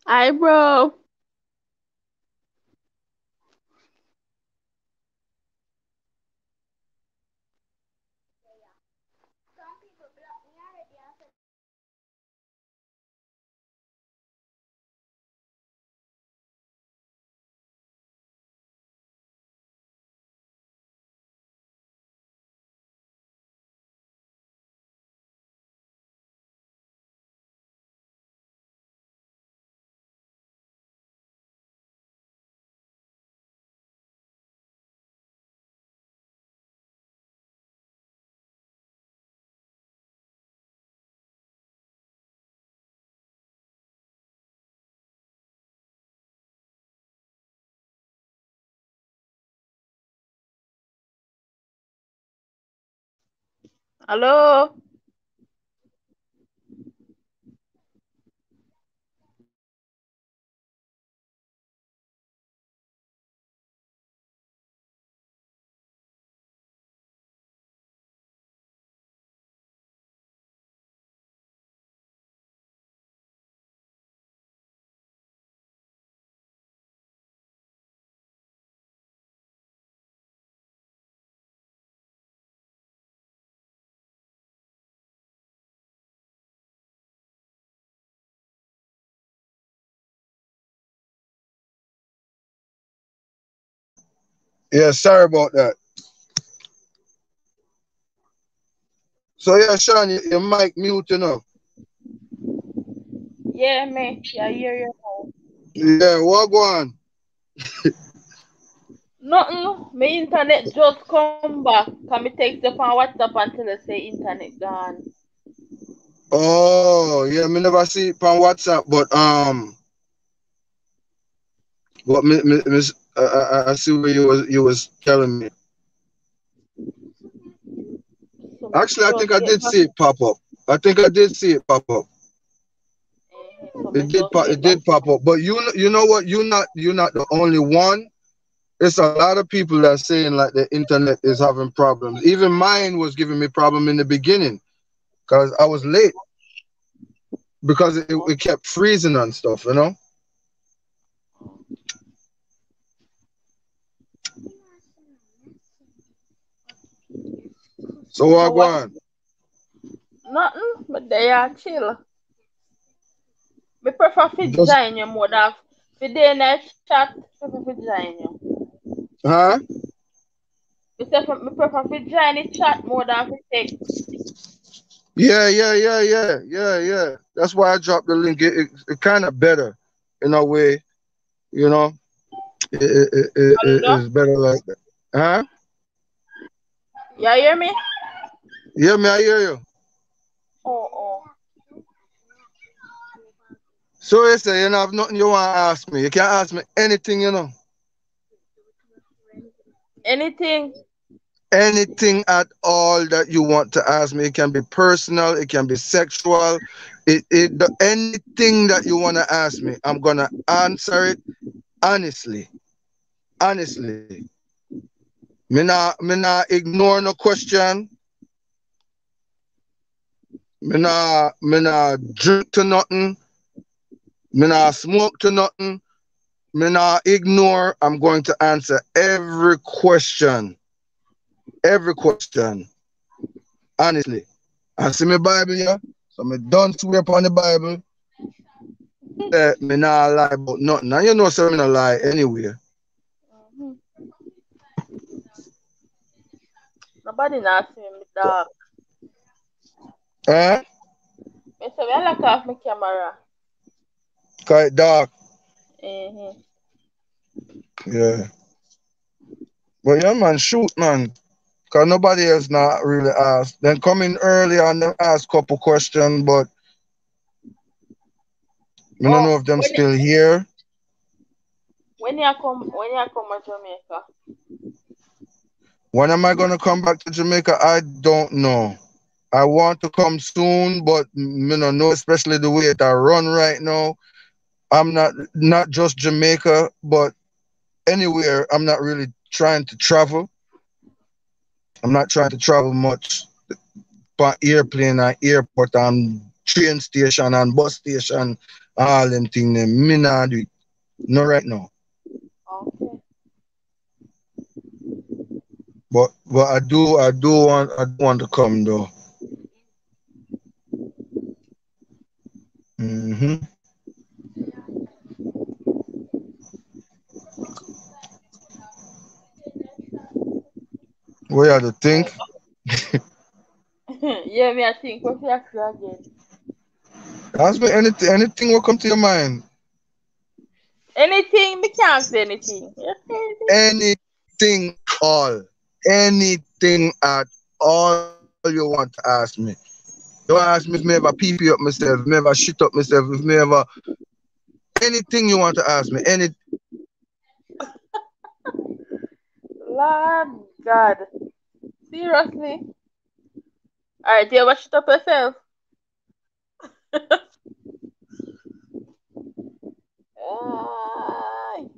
Hi, bro. Hello. Yeah, sorry about that. So yeah, Sean, your mic mute, you know. Yeah, me. Yeah, I hear you now. Yeah, what go on? Nothing. My internet just come back. Can me text you on WhatsApp until I say internet gone. Oh, yeah, me never see it on WhatsApp, but What I see where you was telling me. So Actually, I just think I get did back. see it pop up. I think I did see it pop up. So me just It get back. did pop up. But you know what? You're not the only one. It's a lot of people that are saying like the internet is having problems. Even mine was giving me problem in the beginning because I was late because it kept freezing and stuff. You know. So So what go what? on? Nothing, but they are chill. Me prefer to Just join you more than for day in a chat. Prefer to join you. huh? Me prefer to join the chat more than to text. Yeah. That's why I dropped the link. It kind of better in a way. You know, Hello? it's better like that. Huh? You hear me? Yeah, me, I hear you. Oh. So you say you don't have nothing you want to ask me. You can ask me anything, you know. Anything? Anything at all that you want to ask me. It can be personal, it can be sexual. Anything that you want to ask me, I'm gonna answer it honestly. Honestly. Me not ignore no question. Me not drink to nothing. Me not smoke to nothing. Me not ignore. I'm going to answer every question. Every question. Honestly. I see my Bible here. So me don't swear upon the Bible. Me not lie about nothing. Now you know so me not lie anyway. Mhm. Nobody not see me dog. Eh? Me say me lock off my camera. Cause it dark. Mm-hmm. Yeah. But yeah man, shoot man. Cause nobody else not really asked. Then come in early and them ask couple questions, but me don't Oh, know if them still here. when you come to Jamaica? When am I gonna come back to Jamaica? I don't know. I want to come soon, but me no know, especially the way it I run right now. I'm not just Jamaica, but anywhere. I'm not really trying to travel. I'm not trying to travel much. But airplane and airport and train station and bus station, all them things. Me not do it. Not right now. Okay. But I do want to come though. Hmm. What you have to think? Yeah, me I think what you ask you again. Ask me anything will come to your mind. Anything, me can't say anything. You say anything? Anything all. Anything at all you want to ask me. You want to ask me if me ever pee pee up myself, if me ever shit up myself, if me ever anything you want to ask me. Lord God. Seriously? Alright, you ever shut up yourself? Ay.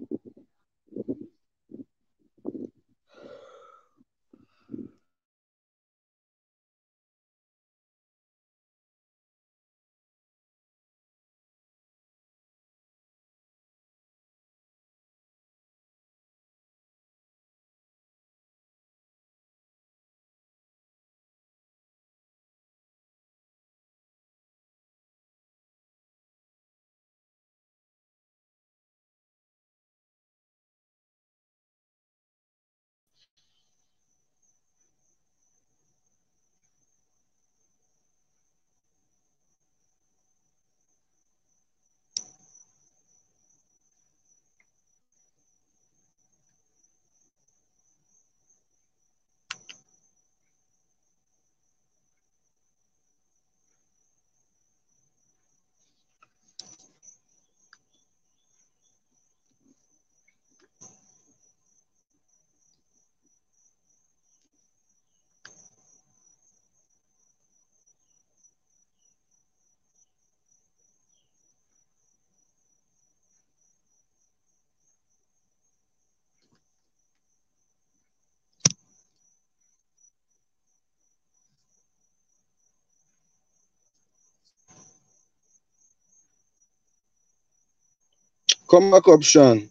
Come back up, Sean.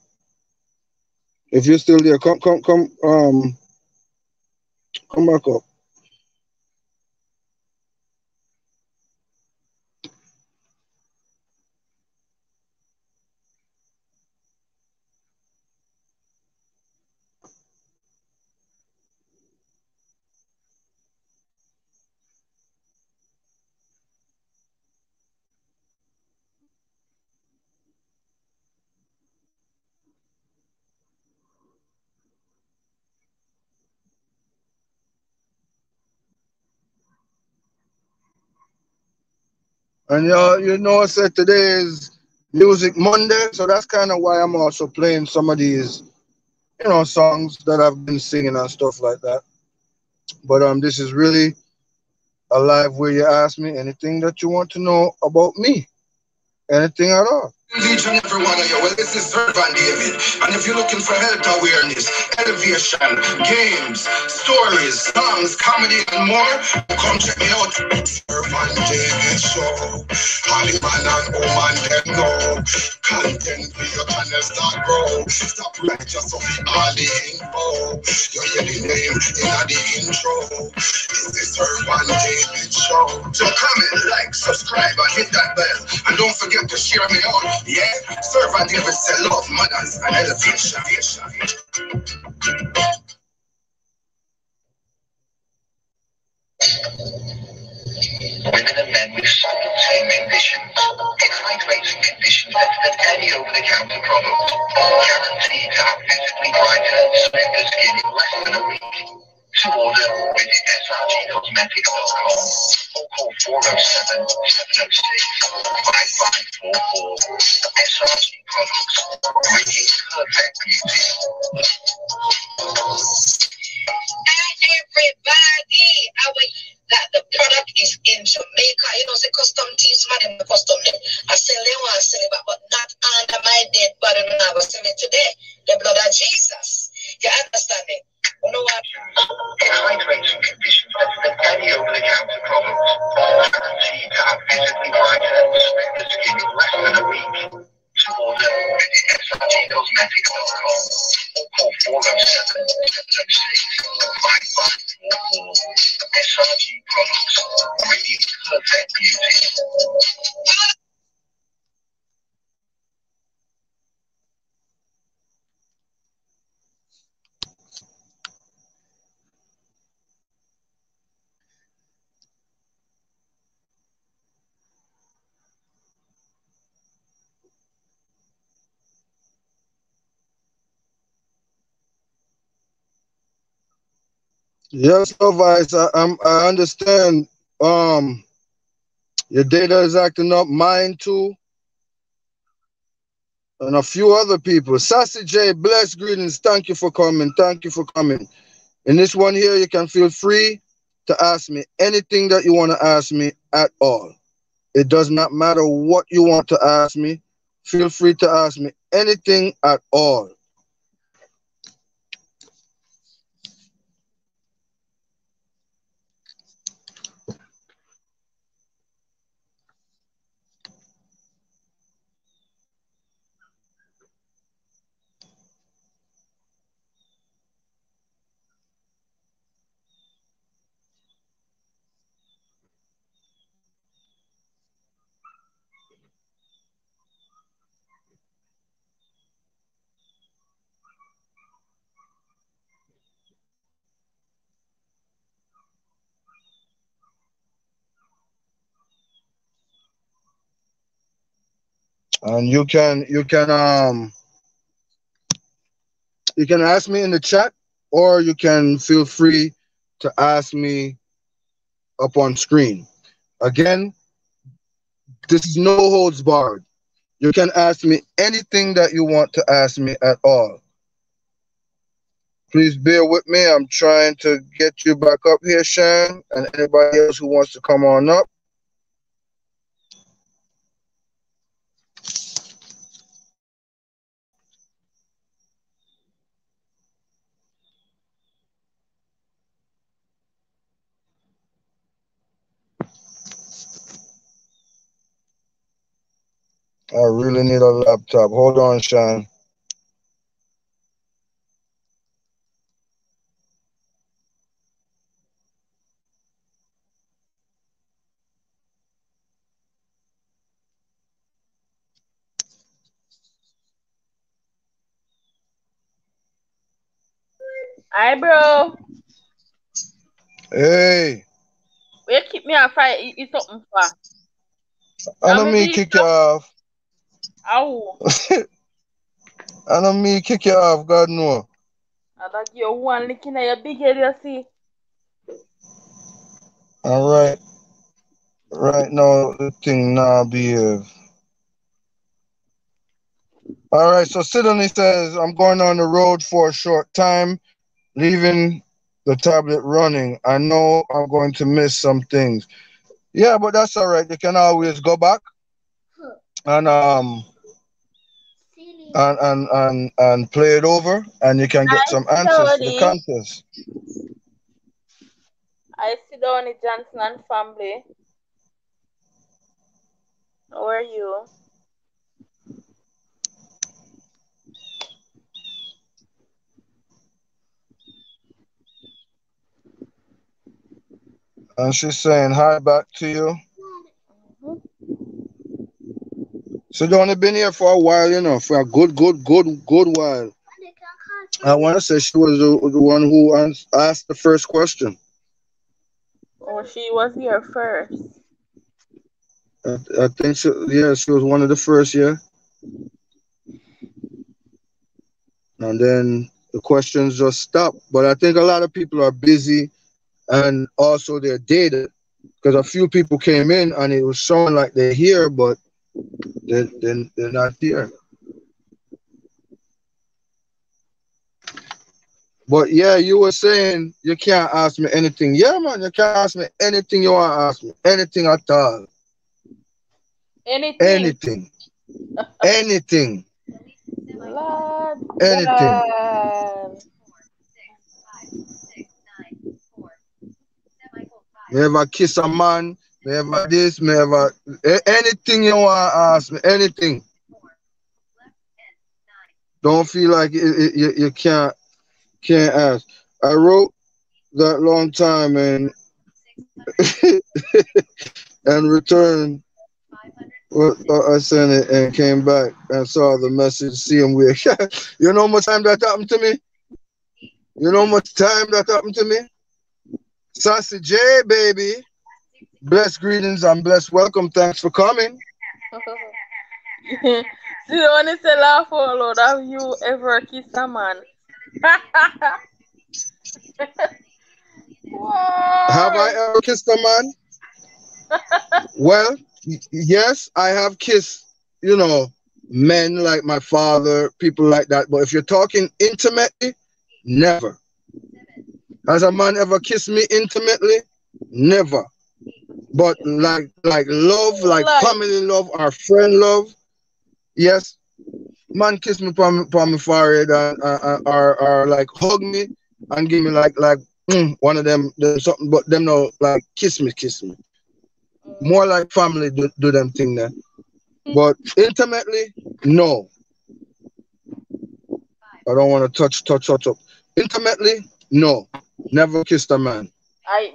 If you're still there, come back up. And you know, I said today is Music Monday, so that's kind of why I'm also playing some of these, songs that I've been singing and stuff like that. But this is really a live where you ask me anything that you want to know about me, anything at all. Each and every one of you. Well, this is Servant David. And if you're looking for health awareness, elevation, games, stories, songs, comedy, and more, come check me out. Servant David Show. Holly man and woman, them know. Content for your channel start grow. Stop right just so we all the info. You hear the name in the intro. It's the Servant David Show. So comment, like, subscribe, and hit that bell. And don't forget to share me out. Yeah, Servant David said love, manners, and elevation. Women and men with some same conditions. Exciting conditions better than any over-the-counter product. Guaranteed to have physically brighter and smoother skin in less than a week. To order, visit srgcosmetics.com or call 407 706 5544. SRG Products, bringing perfect beauty. Hi everybody, that the product is in Jamaica. You know, the custom teas, man, in the custom. I sell them one, sell it back, but not under my dead body. No, I sell it today. The blood of Jesus. You understand it? You know what? Hydrating conditions better than any over-the-counter product. Guaranteed to have physically brighter and smoother skin in less than a week. To order, visit srgcosmetics.com or call 407 706 5544. SRG Products, bringing perfect beauty. Yes, Vice. I understand. Your data is acting up. Mine too, and a few other people. Sassy J, bless greetings. Thank you for coming. Thank you for coming. In this one here, you can feel free to ask me anything that you want to ask me at all. It does not matter what you want to ask me. Feel free to ask me anything at all. And you can ask me in the chat, or you can feel free to ask me up on screen. Again, this is no holds barred. You can ask me anything that you want to ask me at all. Please bear with me. I'm trying to get you back up here, Shan, and anybody else who wants to come on up. I really need a laptop. Hold on, Sean. Hi, bro. Hey, Where you keep me off fire? Eat something for? I Now don't me me do kick you stuff. off. Ow. I don't me kick you off. God no. I don't give you one licking at your big head, you see. All right. Right now, the thing now behave. All right. So Sidonie says, I'm going on the road for a short time, leaving the tablet running. I know I'm going to miss some things. Yeah, but that's all right. You can always go back and and play it over, and you can get I some sit answers down to the in. contest. I sit down in Johnson and family. How are you? And she's saying hi back to you. Sidonie been here for a while, you know, for a good while. I want to say she was the one who asked the first question. Oh, she was here first. I think she was one of the first, yeah. And then the questions just stopped. But I think a lot of people are busy and also they're dated because a few people came in and it was showing like they're here, but they're not here. But yeah, you were saying you can't ask me anything. Yeah, man, you can't ask me anything you want to ask me. Anything at all. Anything. Anything. Anything. Lord Anything. God. Me ever kiss a man, me ever this, me ever anything you want to ask me, anything. Don't feel like you can't ask. I wrote that long time and and returned what I sent it and came back and saw the message. See him weird. You know how much time that happened to me? You know how much time that happened to me? Sassy J, baby. Blessed greetings and blessed welcome. Thanks for coming. See, the one is a laugh for Lord. Have you ever kissed a man? Have I ever kissed a man? Well, yes, I have kissed, you know, men like my father, people like that. But if you're talking intimately, never. Has a man ever kissed me intimately? Never. But like love, like family love or friend love, yes. Man kiss me from my forehead and or like hug me and give me like one of them something, but them no like kiss me. More like family do them thing there. But intimately, no. I don't want to touch up. Intimately, no. Never kissed a man.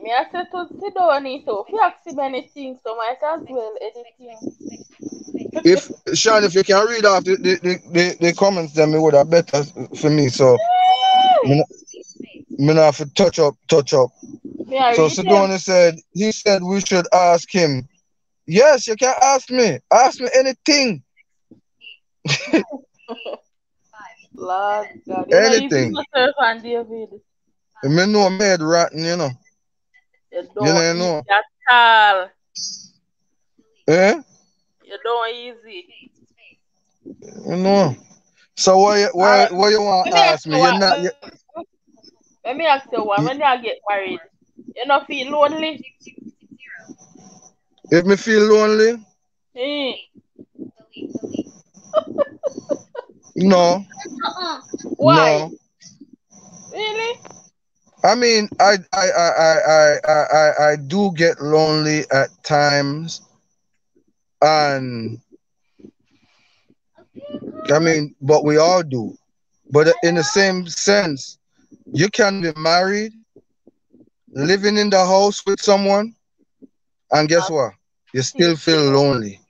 Me I said to sit down in, so if you ask him anything, so might as well anything. If Sean, if you can read off the comments, then it would have better for me. So me not have to touch up. So Sidonie said he said we should ask him. Yes, you can ask me. Ask me anything. Lord God. Anything. David. Me know me head rotten, you know. You don't know. at all. Eh? You don't easy. You know. So what you want to ask me? You're not. Let me ask you one. When you get married, you not feel lonely? If me feel lonely? No. Why? No. Really? I mean, I do get lonely at times, and I mean, but we all do. But in the same sense, you can be married, living in the house with someone, and guess what? You still feel lonely.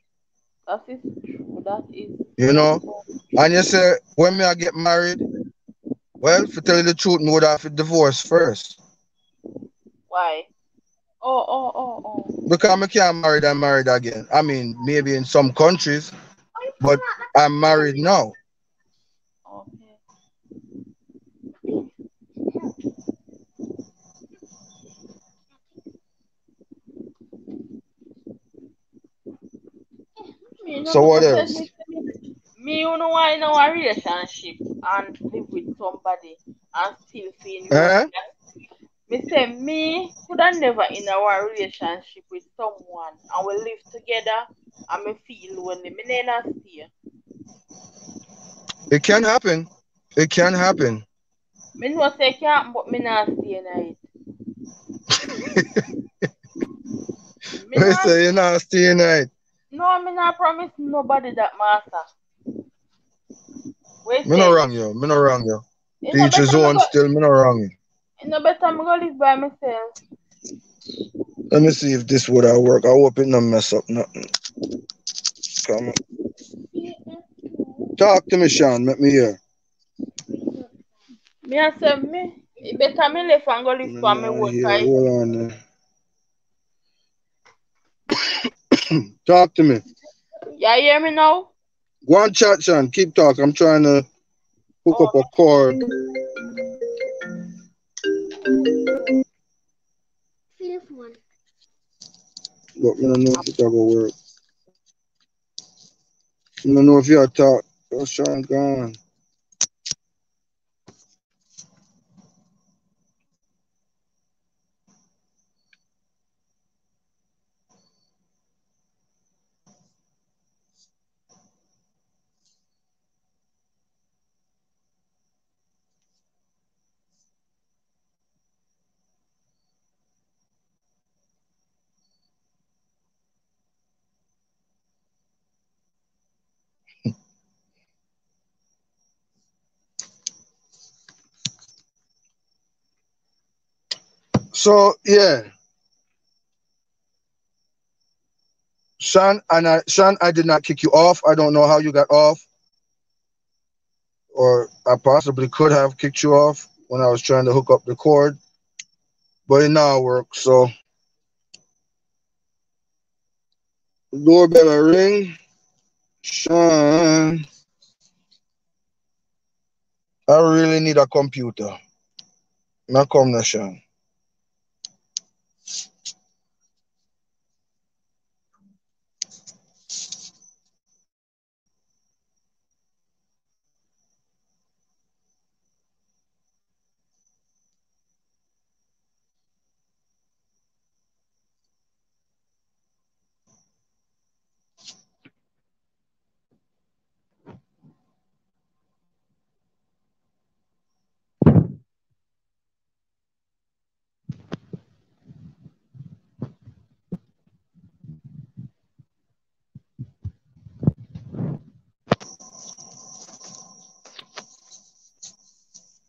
That is true. That is You know? And you say, when me I get married, well, to tell you the truth, me would have to divorce first. why. Oh. Because I can't marry and married again. I mean, maybe in some countries, but I'm married now. Okay. Me, So what else? Me, you know why in a relationship and live with somebody and still feel Eh? me say me could have never in our relationship with someone and we live together and me feel lonely. Me never stay. It can happen. It can happen. Me know say can't but me not stay night. Me I not say you're not staying night. no me not promise nobody that master. Wait Me no say wrong you. Me no wrong you. it To no each his better me own go still, me no wrong you. it no better me go live by myself. Let me see if this would have work. I hope it not mess up nothing. Come on. Talk to me, Sean. Let me hear. Me I say me it better me live and go live Me for me not own hear. cause Hold on there. Talk to me. you hear me now? Go on chat, Sean. Keep talking. I'm trying to hook Oh up a cord. But I don't know if it's gonna work. I don't know if y'all talk. Oh, Sean gone. So yeah, Sean, Sean, I did not kick you off. I don't know how you got off, or I possibly could have kicked you off when I was trying to hook up the cord, but it now works. So doorbell a ring. Sean, I really need a computer. Now come now, Sean.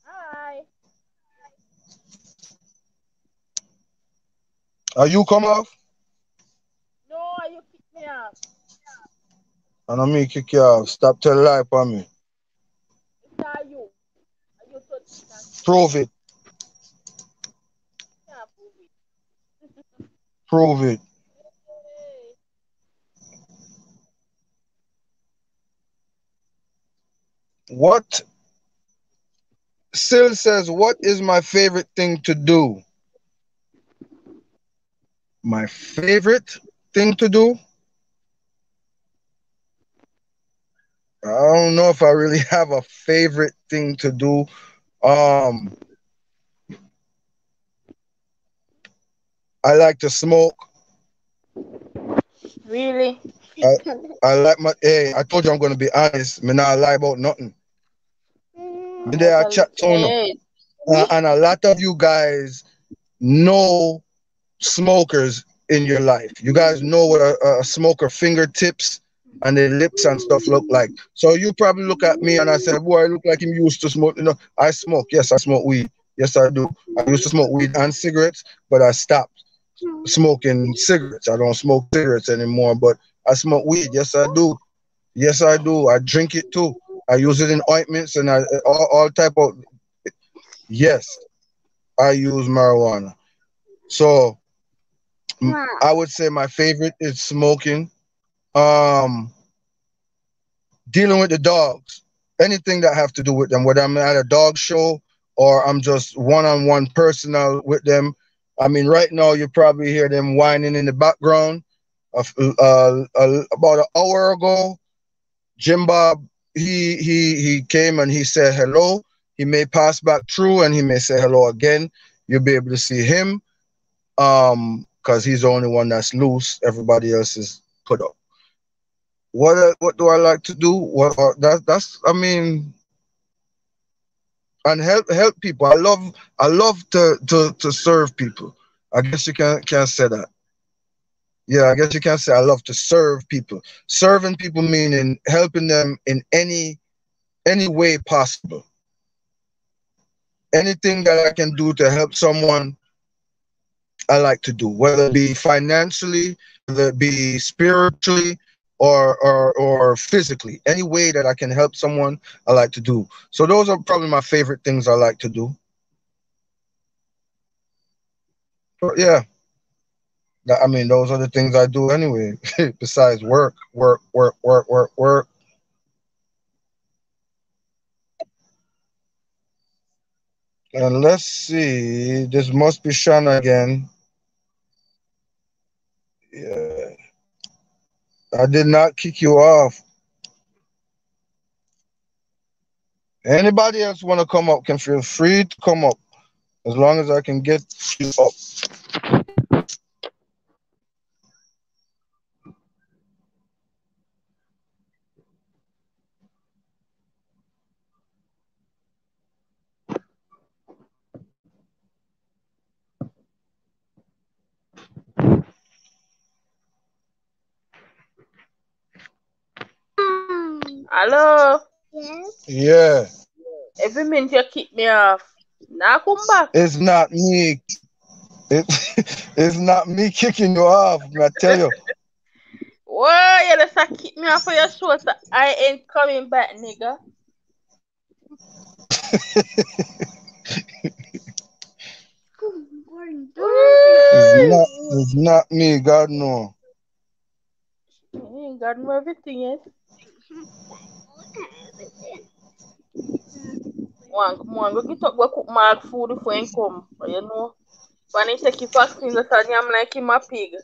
Hi. Are you come off? No, you kick me off. And I me kick you off. Stop telling lie on me. It's not you. Are you touch it and Prove it. can't prove it. Prove it. Hey. What? Sil says, what is my favorite thing to do? My favorite thing to do? I don't know if I really have a favorite thing to do. I like to smoke. Really? I like my. Hey, I told you I'm gonna be honest. Me not lie about nothing. Me there I Never chat to no. said. And a lot of you guys know smokers in your life. You guys know what a smoker fingertips and their lips and stuff look like. So you probably look at me and I said, boy, I look like him used to smoke. You know, I smoke. Yes, I smoke weed. Yes, I do. I used to smoke weed and cigarettes, but I stopped smoking cigarettes. I don't smoke cigarettes anymore, but I smoke weed. Yes, I do. Yes, I do. I drink it too. I use it in ointments and all type of. Yes, I use marijuana. So I would say my favorite is smoking. Um, Dealing with the dogs, anything that have to do with them, whether I'm at a dog show or I'm just one-on-one personal with them. I mean, right now you probably hear them whining in the background. About an hour ago, Jim Bob, he came and he said hello. He may pass back through and he may say hello again. You'll be able to see him, because he's the only one that's loose. Everybody else is put up. What do I like to do? That's I mean, and help people. I love to serve people. I guess you can say that. Yeah, I guess you can say I love to serve people. Serving people meaning helping them in any way possible. Anything that I can do to help someone, I like to do, whether it be financially, whether it be spiritually, or physically. Any way that I can help someone, I like to do. So those are probably my favorite things I like to do. But yeah, I mean, those are the things I do anyway. Besides work. And let's see, this must be Shana again. Yeah, I did not kick you off. Anybody else want to come up can feel free to come up, as long as I can get you up. Hello? Yeah. Every minute you kick me off. Now come back. It's not me. It's not me kicking you off, I tell you. Why you just kick me off for your show, so I ain't coming back, nigga. It's not me, God no. God know everything, yes. Come on, go get up, go cook my food before you come. You know, when you take your vaccine, that's how I'm like him a pig.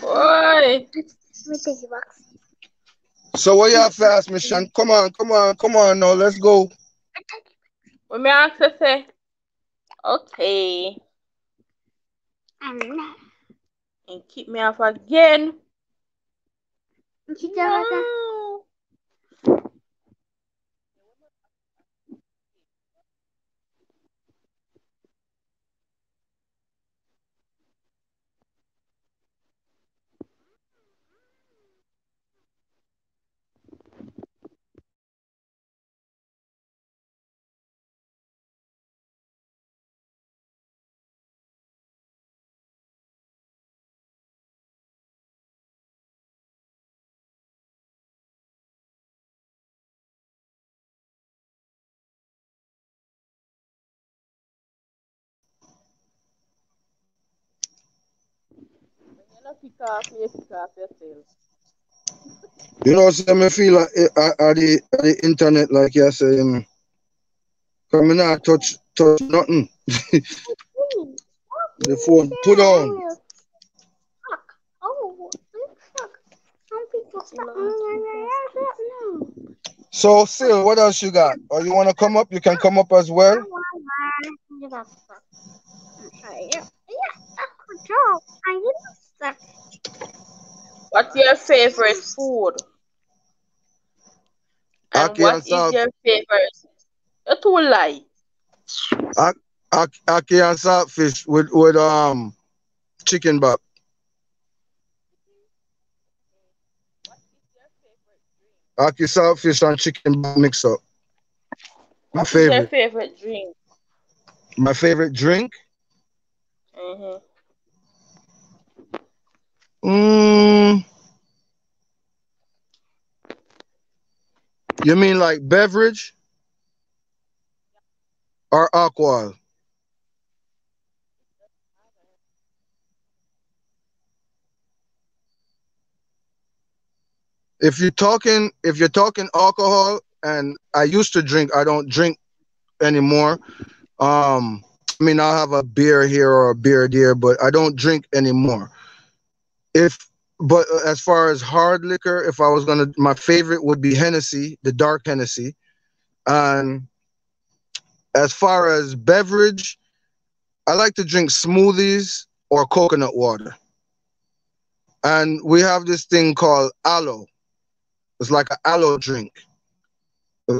Why? So what you have to ask me, Sean? Come on now, let's go. When me ask her say, okay. And keep me off again. No. Pick off yourself. You know, so me feel like at the internet, like you say, come in and touch nothing. The phone put on. So, Sil, what else you got? Or you want to come up? You can come up as well. What's your favorite food? And what is your favorite? You're too lie. Aki and saltfish with chicken back. Aki saltfish and chicken back mix up. My What is your favorite. favorite drink? My favorite drink? Mm-hmm. Mm, you mean like beverage or alcohol? If you're talking alcohol, and I used to drink, I don't drink anymore. I mean, I'll have a beer here or a beer there, but I don't drink anymore. If but as far as hard liquor, if I was gonna, my favorite would be Hennessy, the dark Hennessy. And as far as beverage, I like to drink smoothies or coconut water. And we have this thing called aloe. It's like an aloe drink.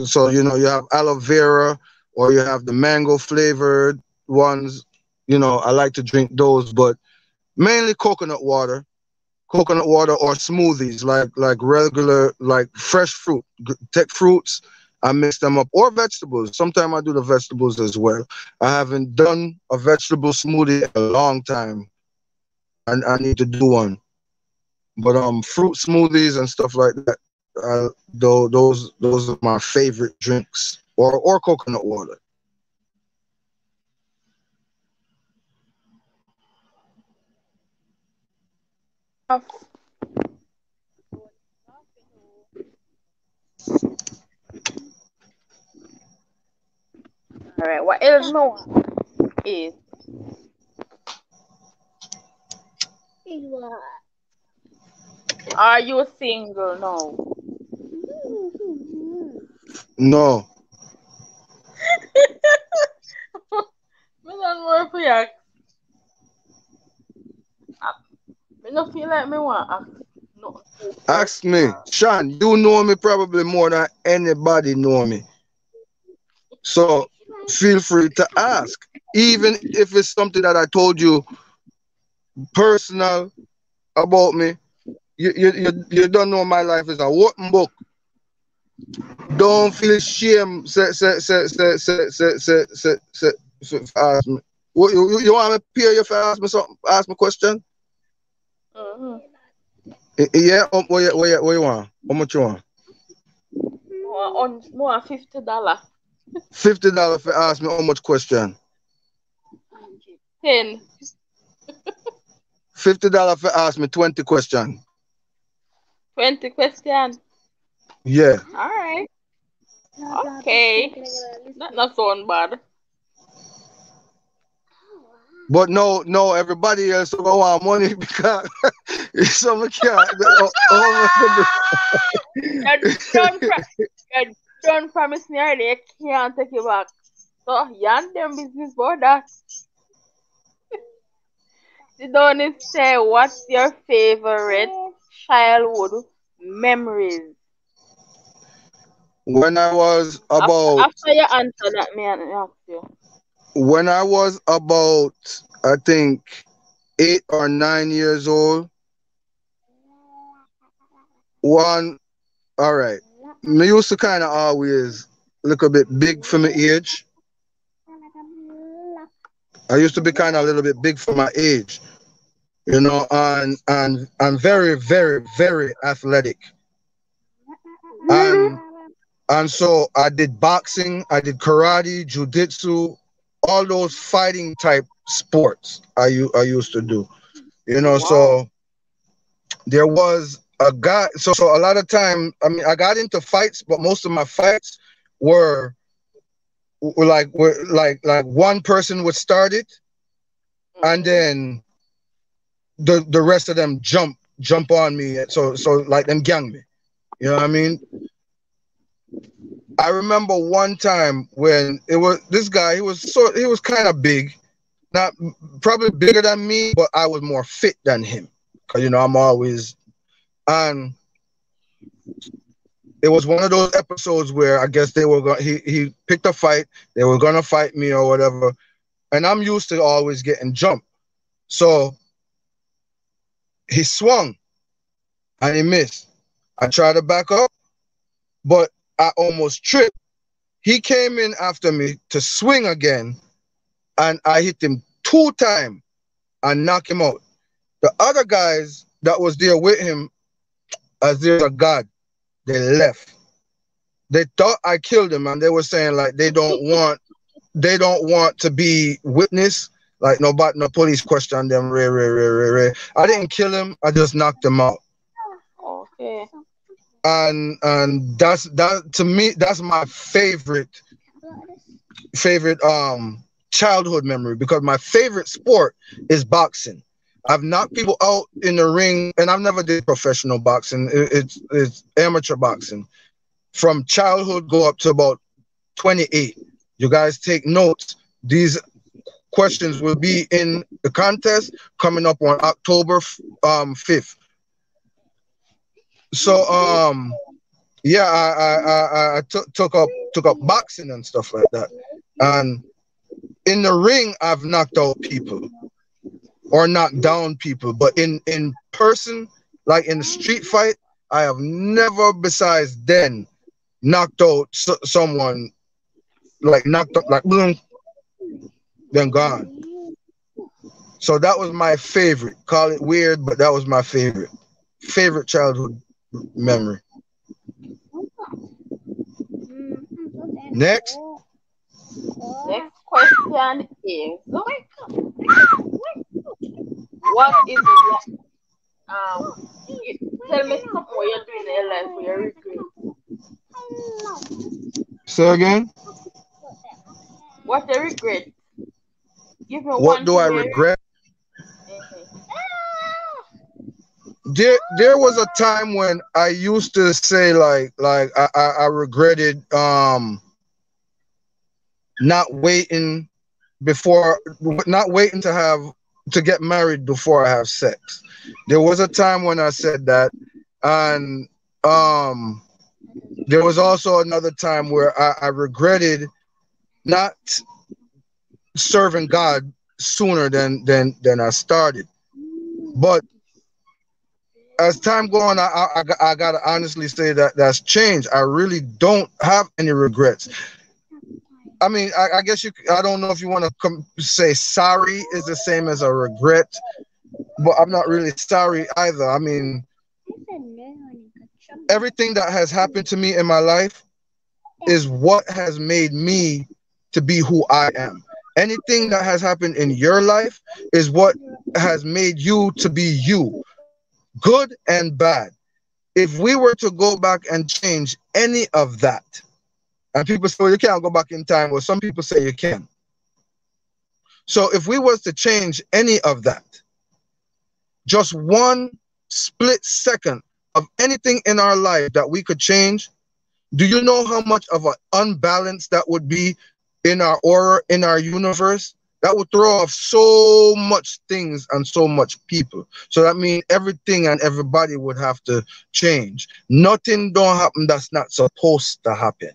So you have aloe vera, or you have the mango flavored ones. I like to drink those, but mainly coconut water or smoothies, like regular, like fresh fruit, take fruits. I mix them up, or vegetables. Sometimes I do the vegetables as well. I haven't done a vegetable smoothie in a long time, and I need to do one. But fruit smoothies and stuff like that, those are my favorite drinks, or coconut water. All right. What else more is are you single now? No, Me don't work for you. Me no feel like me want ask no too ask me, personal. Sean. You know me probably more than anybody know me. So feel free to ask, even if it's something that I told you personal about me. You don't know my life is a open book. Don't feel shame. Ask me. What, you want me to peer you for ask me something? Ask me question? Mm-hmm. Yeah. What you want? How much you want? More $50. $50 for ask me how much question? 10. $50 for ask me 20 question. 20 question. Yeah. Alright. Okay. That not sound bad. But no, everybody else don't want money because some can't. You don't, you don't promise me already. You can't take it back. So, you and them business about that. You don't say what's your favorite childhood memories. When I was After, about after you answer that, me and ask you. when I was about, I think, 8 or 9 years old. One, all right. Me used to kind of always look a bit big for my age. I used to be kind of a little bit big for my age, and very, very, very athletic. And and so I did boxing, I did karate, jujitsu, all those fighting type sports I used to do. Wow. So there was a guy. So a lot of time, I mean, I got into fights, but most of my fights were were like one person would start it, and Mm-hmm. then the rest of them jump on me. So like them gang me. You know what I mean? I remember one time when it was this guy. He was kind of big, not probably bigger than me, but I was more fit than him. Cause I'm always and it was one of those episodes where I guess they were going. He picked a fight. They were gonna fight me or whatever, and I'm used to always getting jumped. So he swung and he missed. I tried to back up, but I almost tripped. He came in after me to swing again, and I hit him 2 times and knock him out. The other guys that was there with him, as there's a God, they left. They thought I killed him, and they were saying like they don't want to be witness. Like no police question them. I didn't kill him. I just knocked him out. Okay. And that to me, that's my favorite childhood memory, because my favorite sport is boxing. I've knocked people out in the ring, and I've never did professional boxing. It's amateur boxing. From childhood go up to about 28. You guys take notes. These questions will be in the contest coming up on October 5th. So yeah, I took up boxing and stuff like that. And in the ring, I've knocked out people or knocked down people, but in person, like in the street fight, I have never, besides then, knocked out someone, like knocked up, like boom, then gone. So that was my favorite. Call it weird, but that was my favorite childhood memory. Next question is, what is it? Tell me something what you're doing in your life for your regret. Say again. What the regret? Give me What one do I today. regret? There was a time when I used to say like I regretted not waiting to get married before I have sex. There was a time when I said that, and there was also another time where I regretted not serving God sooner than I started. But as time going on, I gotta honestly say that that's changed. I really don't have any regrets. I mean, I guess I don't know if you want to say sorry is the same as a regret, but I'm not really sorry either. I mean, everything that has happened to me in my life is what has made me to be who I am. Anything that has happened in your life is what has made you to be you, good and bad. If we were to go back and change any of that, and people say, well, you can't go back in time. Well, some people say you can. So if we was to change any of that, just one split second of anything in our life that we could change, do you know how much of an unbalance that would be in our aura, in our universe? That would throw off so much things and so much people. So that means everything and everybody would have to change. Nothing don't happen that's not supposed to happen.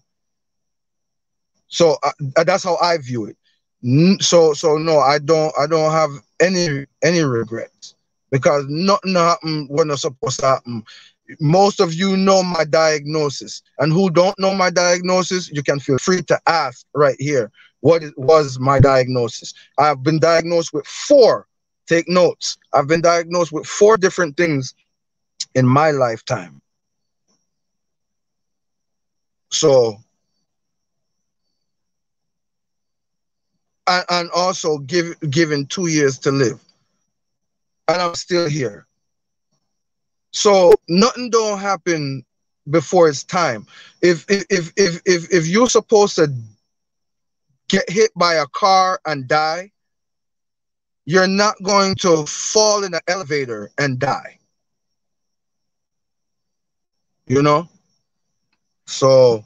So that's how I view it. So no, I don't have any regrets, because nothing happened when it's supposed to happen. Most of you know my diagnosis, and who don't know my diagnosis, you can feel free to ask right here. What was my diagnosis? I've been diagnosed with 4. Take notes. I've been diagnosed with 4 different things in my lifetime. So, and also given 2 years to live, and I'm still here. So nothing don't happen before it's time. If you're supposed to get hit by a car and die, you're not going to fall in an elevator and die. You know? So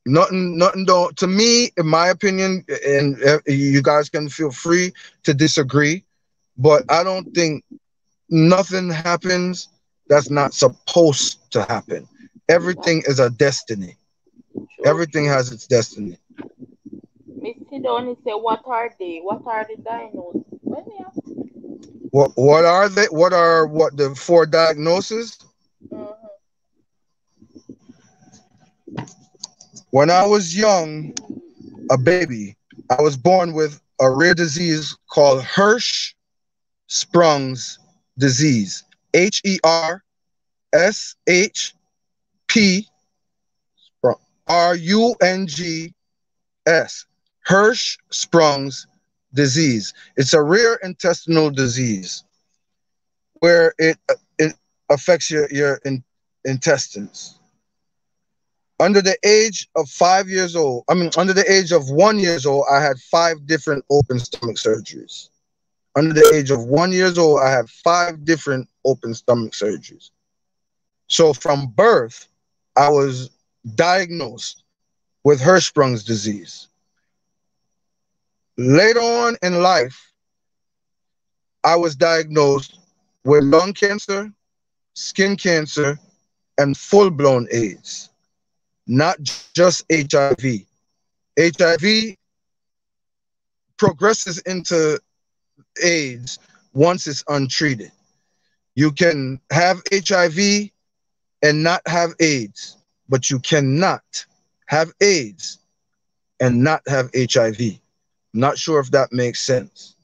nothing don't, to me, in my opinion, and you guys can feel free to disagree, but I don't think nothing happens that's not supposed to happen. Everything is a destiny. Everything has its destiny. Me it down, he say, what are they? What are the diagnosis? Well, yeah. What are they? What the 4 diagnoses? Mm-hmm. When I was young, a baby, I was born with a rare disease called Hirschsprung's disease. HERSHPRUNGS. Hirschsprung's disease. It's a rare intestinal disease where it affects your intestines. Under the age of 5 years old, under the age of 1 year old, I had 5 different open stomach surgeries. Under the age of 1 year old, I had 5 different open stomach surgeries. So from birth, I was diagnosed with Hirschsprung's disease. Later on in life, I was diagnosed with lung cancer, skin cancer, and full-blown AIDS. Not just HIV. HIV progresses into AIDS once it's untreated. You can have HIV and not have AIDS, but you cannot have AIDS and not have HIV. Not sure if that makes sense.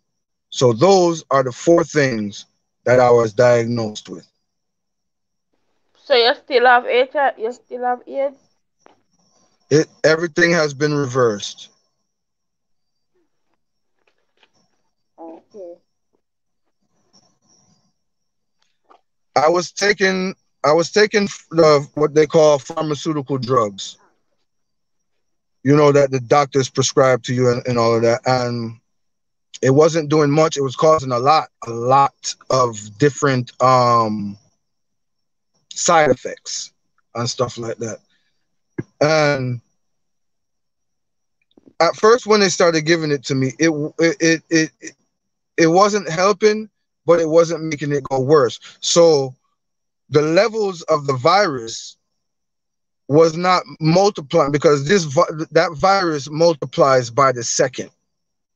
So those are the 4 things that I was diagnosed with. So you still have HIV? You still have AIDS? Everything has been reversed. Okay. I was taking what they call pharmaceutical drugs. You know, that the doctors prescribe to you and all of that, and it wasn't doing much. It was causing a lot of different side effects and stuff like that. And at first, when they started giving it to me, it wasn't helping, but it wasn't making it go worse. So the levels of the virus was not multiplying, because that virus multiplies by the second.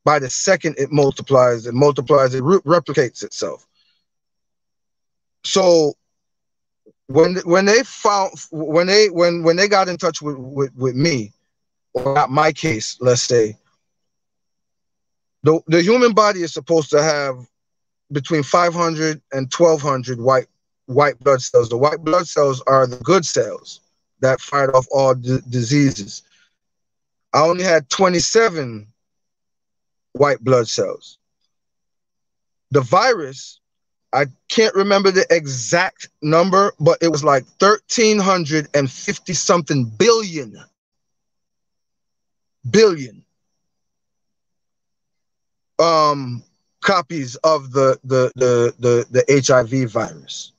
By the second it multiplies, it replicates itself. So when they got in touch with me, or not my case, let's say, the human body is supposed to have between 500 and 1200 white blood cells. The white blood cells are the good cells that fight off all diseases. I only had 27 white blood cells. The virus, I can't remember the exact number, but it was like 1,350 something billion copies of the HIV virus.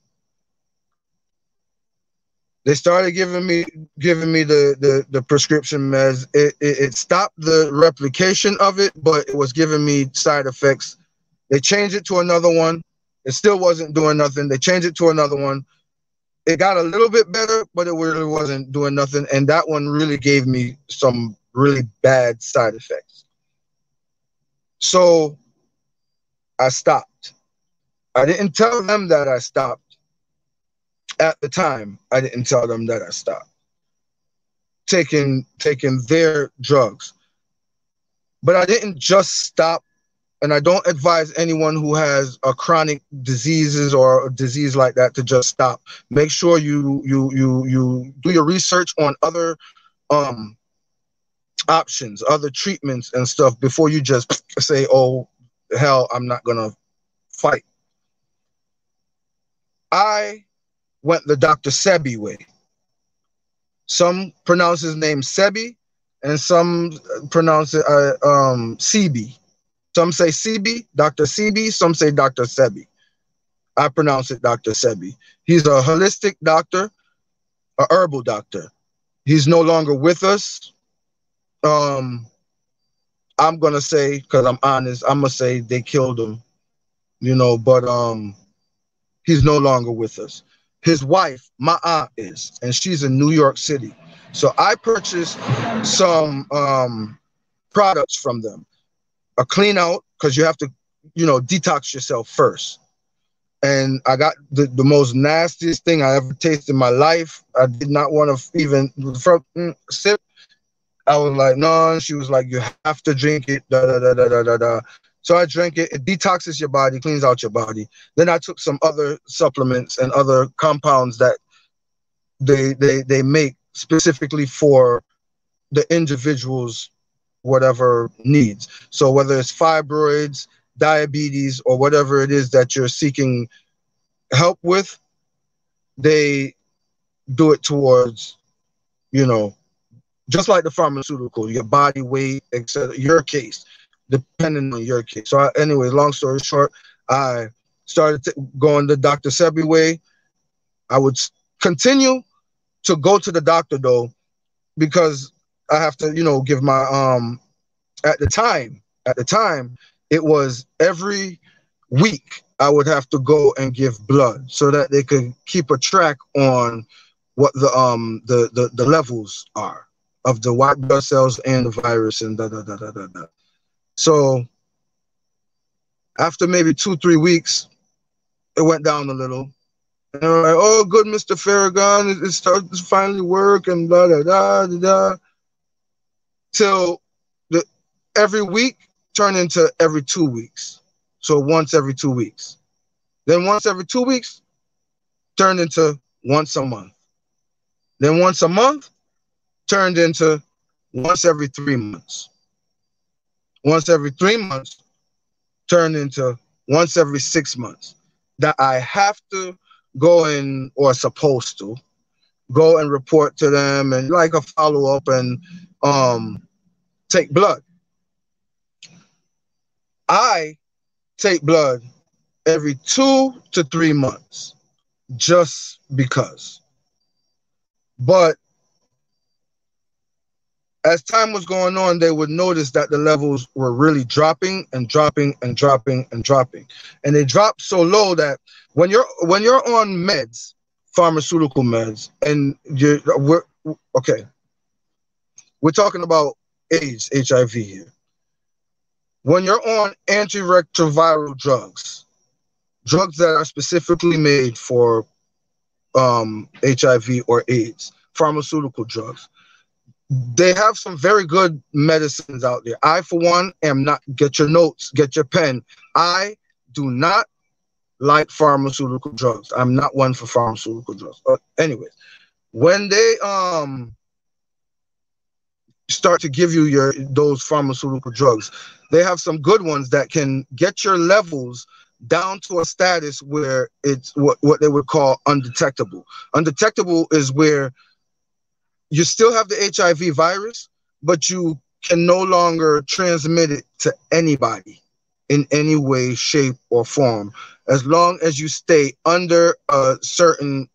They started giving me the prescription meds. It stopped the replication of it, but it was giving me side effects. They changed it to another one. It still wasn't doing nothing. They changed it to another one. It got a little bit better, but it really wasn't doing nothing. And that one really gave me some really bad side effects. So I stopped. I didn't tell them that I stopped. At the time, I didn't tell them that I stopped taking their drugs. But I didn't just stop, and I don't advise anyone who has a chronic diseases or a disease like that to just stop. Make sure you do your research on other options, other treatments and stuff before you just say, oh, hell, I'm not gonna fight. I went the Dr. Sebi way. Some pronounce his name Sebi, and some pronounce it Sebi. Some say Sebi, Dr. Sebi, some say Dr. Sebi. I pronounce it Dr. Sebi. He's a holistic doctor, a herbal doctor. He's no longer with us. I'm gonna say, because I'm honest, I'm gonna say they killed him, you know, but he's no longer with us. His wife, my aunt, is, and she's in New York City. So I purchased some products from them. A clean out, because you have to, you know, detox yourself first. And I got the most nastiest thing I ever tasted in my life. I did not want to even sip. I was like, no. She was like, you have to drink it. Da da da da da da da. So I drank it. It detoxes your body, cleans out your body. Then I took some other supplements and other compounds that they make specifically for the individual's whatever needs. So whether it's fibroids, diabetes, or whatever it is that you're seeking help with, they do it towards, you know, just like the pharmaceutical, your body weight, etc. Your case, depending on your case. So anyways, long story short, I started going the Dr. Sebi way. I would continue to go to the doctor though, because I have to, you know, give my at the time it was every week I would have to go and give blood so that they could keep a track on what the levels are of the white blood cells and the virus and da da da da da da. So after maybe 2-3 weeks, it went down a little. And they were like, oh, good, Mr. Farragon, it started to finally work and blah, da, da, da, da. Till every week turned into every 2 weeks. So once every 2 weeks. Then once every 2 weeks turned into once a month. Then once a month turned into once every 3 months. Once every 3 months turned into once every 6 months. That I have to go in, or supposed to go and report to them and like a follow-up and take blood. I take blood every 2 to 3 months just because. But as time was going on, they would notice that the levels were really dropping and dropping and dropping and dropping. And they dropped so low that when you're on meds, pharmaceutical meds, and we're talking about AIDS, HIV here. When you're on antiretroviral drugs that are specifically made for HIV or AIDS, pharmaceutical drugs, they have some very good medicines out there. I, for one, am not, get your notes, get your pen. I do not like pharmaceutical drugs. I'm not one for pharmaceutical drugs. Anyways, when they start to give you those pharmaceutical drugs, they have some good ones that can get your levels down to a status where it's what they would call undetectable. Undetectable is where you still have the HIV virus, but you can no longer transmit it to anybody in any way, shape, or form, as long as you stay under a certain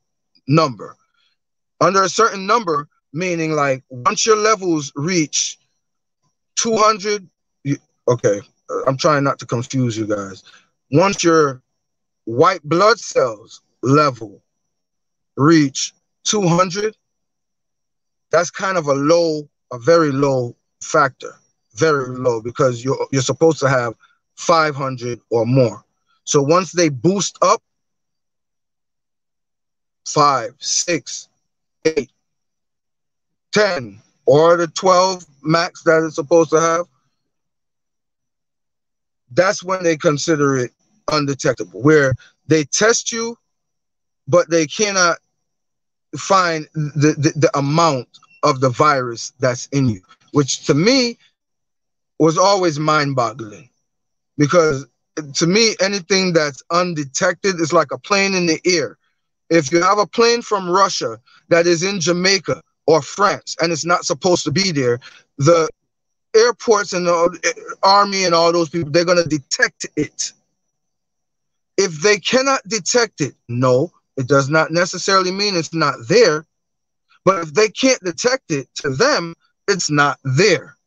number. Under a certain number, meaning like once your levels reach 200, okay, I'm trying not to confuse you guys. Once your white blood cells level reach 200, that's kind of a very low factor, very low, because you're supposed to have 500 or more. So once they boost up 5, 6, 8, 10, or the 12 max that it's supposed to have, that's when they consider it undetectable, where they test you, but they cannot find the amount of the virus that's in you, which to me was always mind-boggling, because to me, anything that's undetected is like a plane in the air. If you have a plane from Russia that is in Jamaica or France and it's not supposed to be there, the airports and the army and all those people, they're going to detect it. If they cannot detect it, no, it does not necessarily mean it's not there. But if they can't detect it, to them, it's not there.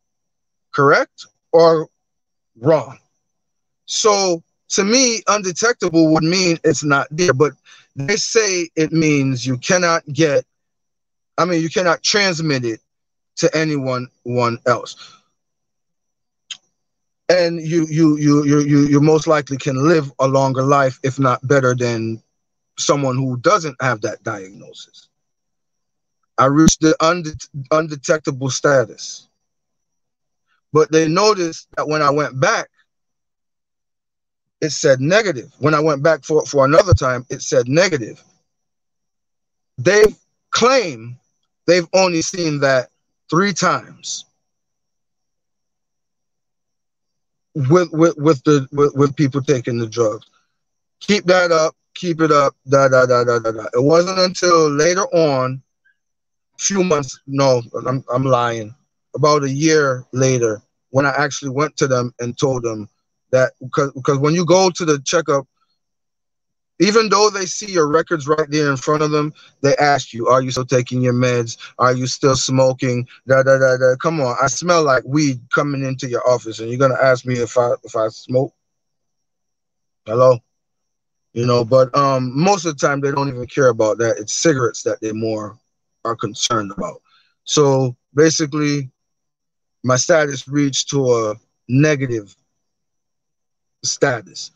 Correct or wrong? So to me, undetectable would mean it's not there. But they say it means you cannot you cannot transmit it to anyone else. and you most likely can live a longer life, if not better than someone who doesn't have that diagnosis. I reached the undetectable status, but they noticed that when I went back, it said negative. When I went back for another time, it said negative. They claim they've only seen that 3 times with people taking the drugs. Keep that up, keep it up, da da da da da da. It wasn't until later on, few months, no, I'm lying, about a year later, when I actually went to them and told them that, because when you go to the checkup, even though they see your records right there in front of them, they ask you, are you still taking your meds? Are you still smoking? Da da da da. Come on, I smell like weed coming into your office, and you're gonna ask me if I smoke? Hello? You know, but most of the time they don't even care about that. It's cigarettes that they more are concerned about. So basically, my status reached to a negative status.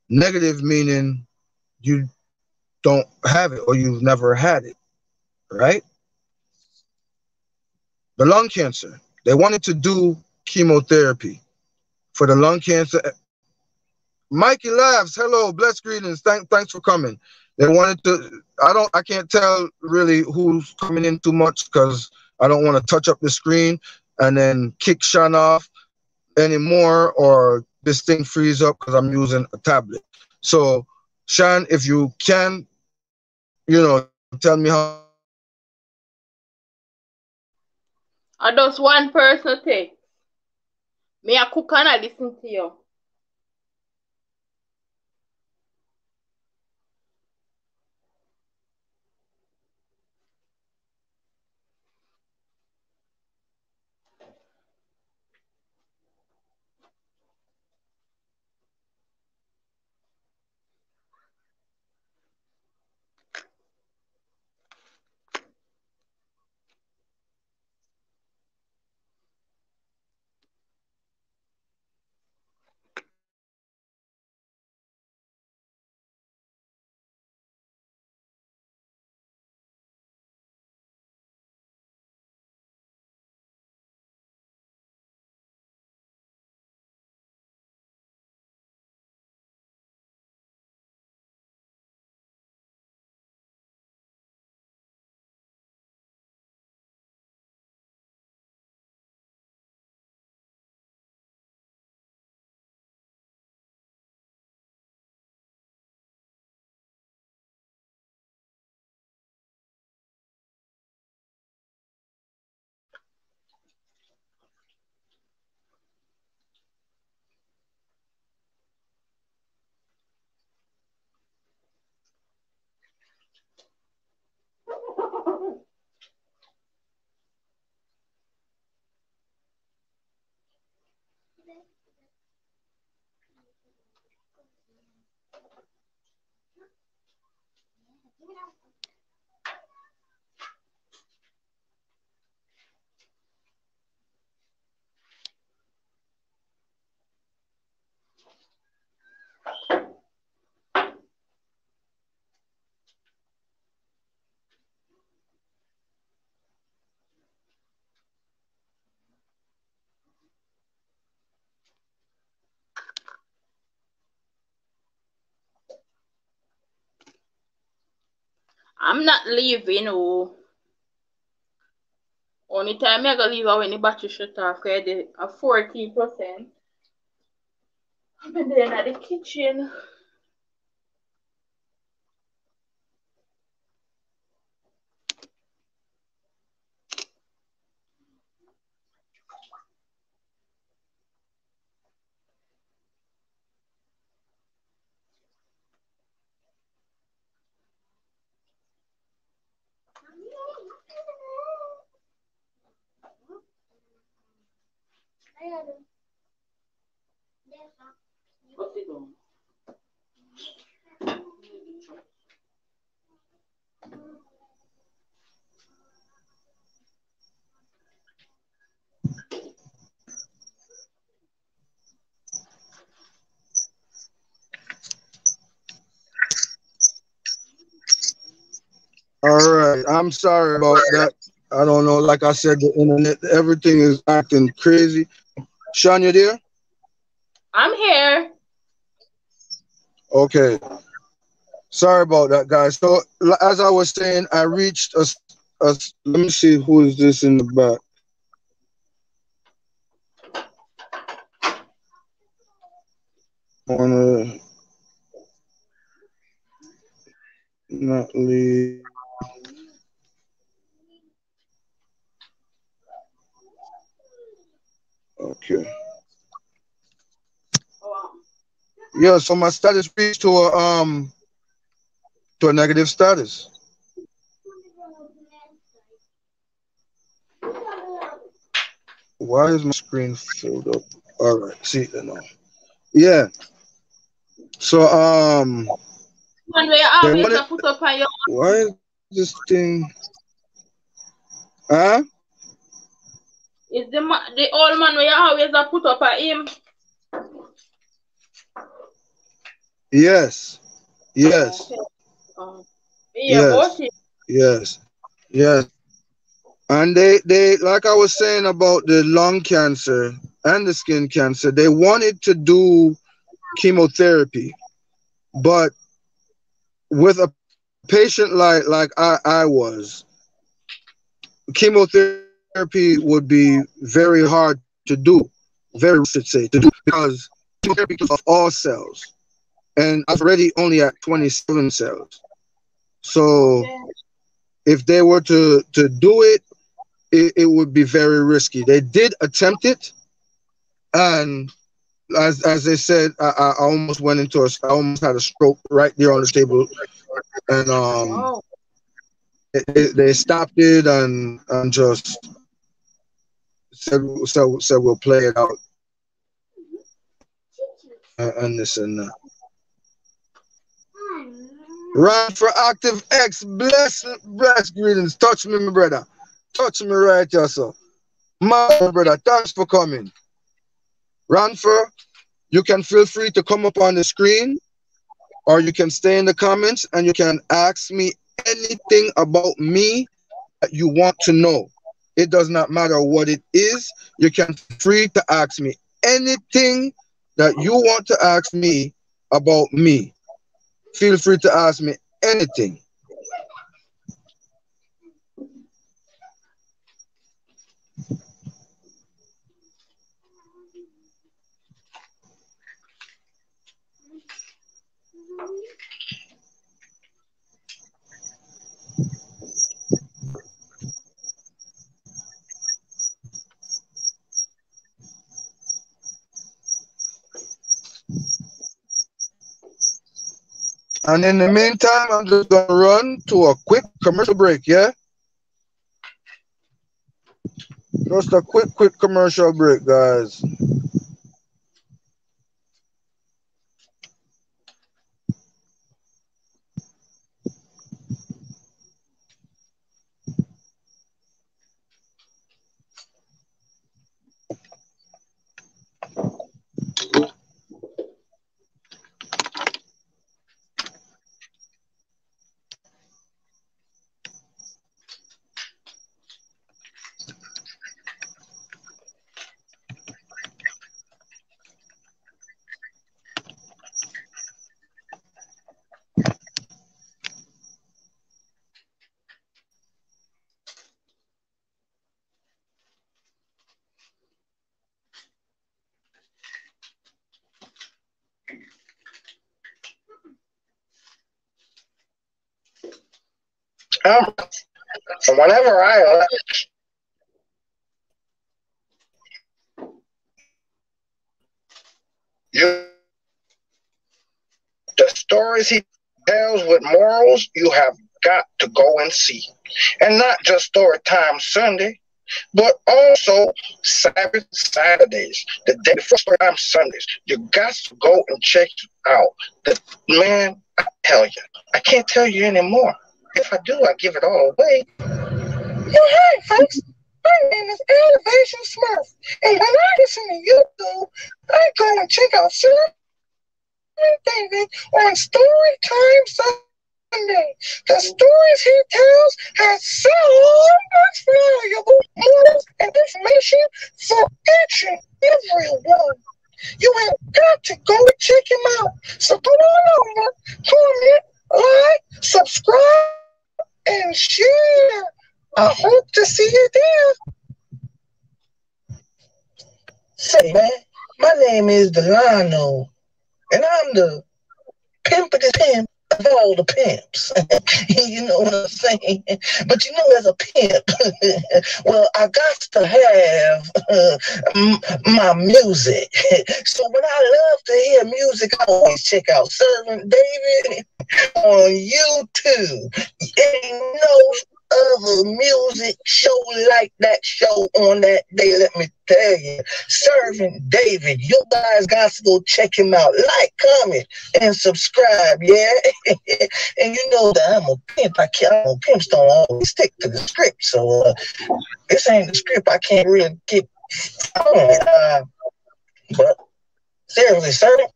Negative meaning you don't have it or you've never had it, right? The lung cancer. They wanted to do chemotherapy for the lung cancer. Mikey laughs. Hello, blessed greetings. Thanks for coming. They wanted to. I can't tell really who's coming in too much because I don't want to touch up the screen and then kick Sean off anymore, or this thing frees up because I'm using a tablet. So, Sean, if you can, tell me how. I just one person take. Me a cook and I listen to you. I'm not leaving. Oh. Only time I go leave when the battery shut off. Cause a 40%. I'm in there at the kitchen. What's it doing? All right. I'm sorry about that. I don't know. Like I said, the internet, everything is acting crazy. Sean, you there? I'm here. Okay. Sorry about that, guys. So, as I was saying, I reached a let me see who is this in the back. Wanna not leave. Okay. Yeah, so my status reached to a negative status. Why is my screen filled up? All right, see it now. Yeah. So One way they always wanted. put up on your Why is this thing? Huh? is the old man where you always put up at him. Yes. Yes. Okay. Yeah, Yes. both it. Yes. Yes. And they like I was saying about the lung cancer and the skin cancer, they wanted to do chemotherapy, but with a patient like I was, chemotherapy would be very hard to do, very should say to do, because chemotherapy kills off all cells, and I was already only at 27 cells. So Okay. if they were to do it, it would be very risky. They did attempt it, and as they said, I almost went into I almost had a stroke right there on the table, and Oh. they stopped it and just said we'll play it out and this and that. Run for Active X, bless greetings. Touch me, my brother. Touch me right here, sir. My brother, thanks for coming. Ranfer, you can feel free to come up on the screen, or you can stay in the comments and you can ask me anything about me that you want to know. It does not matter what it is. You can feel free to ask me anything that you want to ask me about me. Feel free to ask me anything. And in the meantime, I'm just going to run to a quick commercial break, yeah? Just a quick commercial break, guys. So whenever I you the stories he tells with morals, you have got to go and see. And not just Story Time Sunday, but also Sabbath Saturdays, the day before Story Time Sundays. You got to go and check it out. Man, I tell you, I can't tell you anymore. If I do, I give it all away. Hi, folks. My name is Elevation Smurf, and when I listen to YouTube, I go and check out Sir David on Story Time Sunday. Sunday. The stories he tells has so much valuable morals and information for each and every one. You have got to go and check him out. So come on over, comment, like, subscribe, and share. I hope to see you there. Say, man, my name is Delano, and I'm the pimpity pimp of all the pimps. You know what I'm saying? But you know, as a pimp, well, I got to have my music. So when I love to hear music, I always check out Servant David on YouTube. Ain't no other music show like that show on that day, let me tell you. Servant David, you guys got to go check him out. Like, comment, and subscribe, yeah? And you know that I'm a pimp. Pimps don't always stick to the script, so this ain't the script I can't really get on. But seriously, Servant,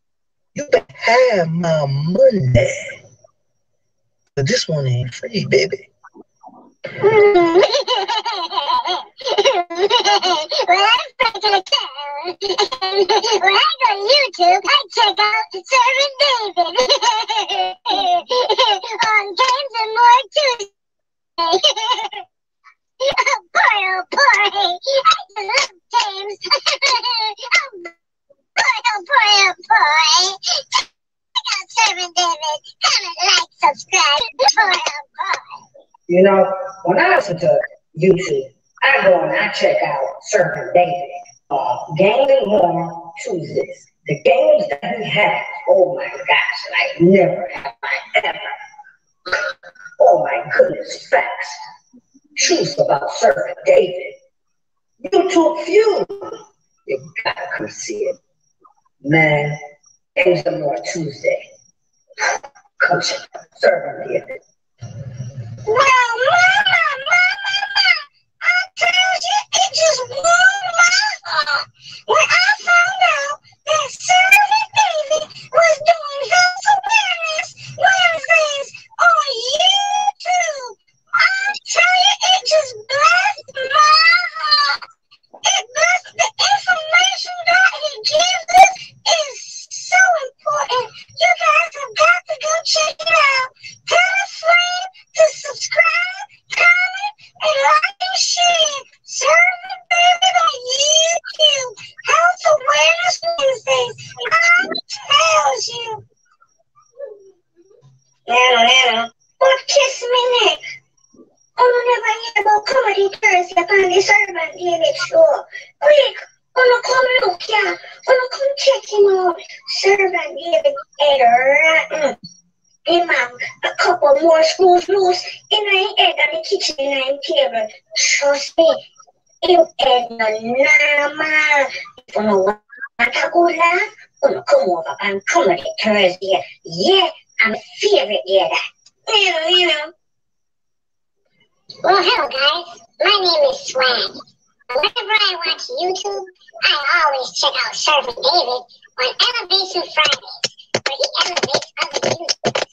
you better have my money. But this one ain't free, baby. Well, I'm back in the town. When I go to YouTube, I check out Servant David on Games and More Tuesday. Oh boy, oh boy, I love games. Oh boy, oh boy. Check out Servant David. Comment, like, subscribe. Oh boy. You know, when I listen to YouTube, I go and I check out Servant David, Games and More Tuesdays. The games that he has, oh my gosh, like never have I ever. Oh my goodness, facts. Truth about Servant David. YouTube Feud. You gotta come see it. Man, Games and More Tuesday. Come check out Servant David. Well, mama, I told you it just warmed my heart when I found out that Servant David was doing health awareness Wednesdays on YouTube. I tell you, it just blessed my heart. It blessed the information that he gives us is so important. You guys have got to go check it out. Tell a friend to subscribe, comment, and like and share. Servant David on YouTube. Health Awareness Wednesdays. I tells you. Nana, what kiss me neck? Oh, never hear about comedy Thursday upon the Servant David show. Quick, come look here. Come check him out. Servant David ain't rotten. Him have a couple more screws loose in my head on the kitchen table. Trust me, you ain't no normal. If you know what a good laugh, you come over and Comedy Thursday. Yeah, I'm a favorite there. You know. Well, hello guys. My name is Swag. Whenever I watch YouTube, I always check out Servant David on Elevation Fridays, where he elevates other YouTubers.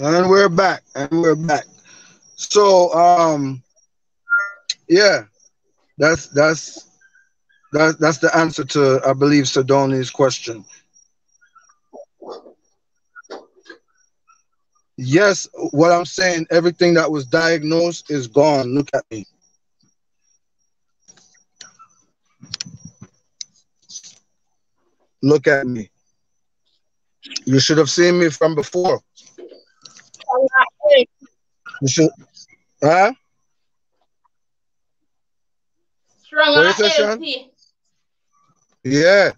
And we're back. So yeah, that's the answer to, I believe, Sidoni's question. Yes, what I'm saying, everything that was diagnosed is gone. Look at me. Look at me. You should have seen me from before. You should, huh? Strong What and is that, Sean? healthy. Yeah,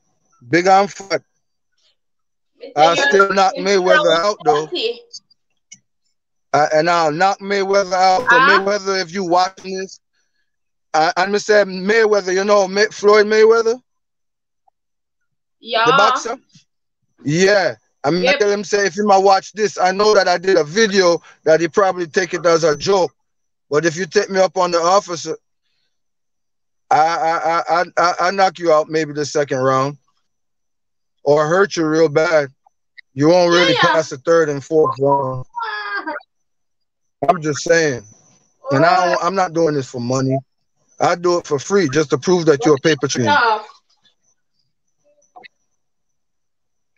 big and fat. I'll still knock Mayweather out, though. And I'll knock Mayweather out. So Mayweather, if you watching this, I'm going to say Mayweather, you know Floyd Mayweather? Yeah. The boxer? Yeah. I'm going to tell him, say, if he might watch this, I know that I did a video that he probably take it as a joke. But if you take me up on the officer, I knock you out maybe the second round, or hurt you real bad. You won't really pass the third and fourth round. I'm just saying. And I'm not doing this for money. I do it for free just to prove that you're a paper train.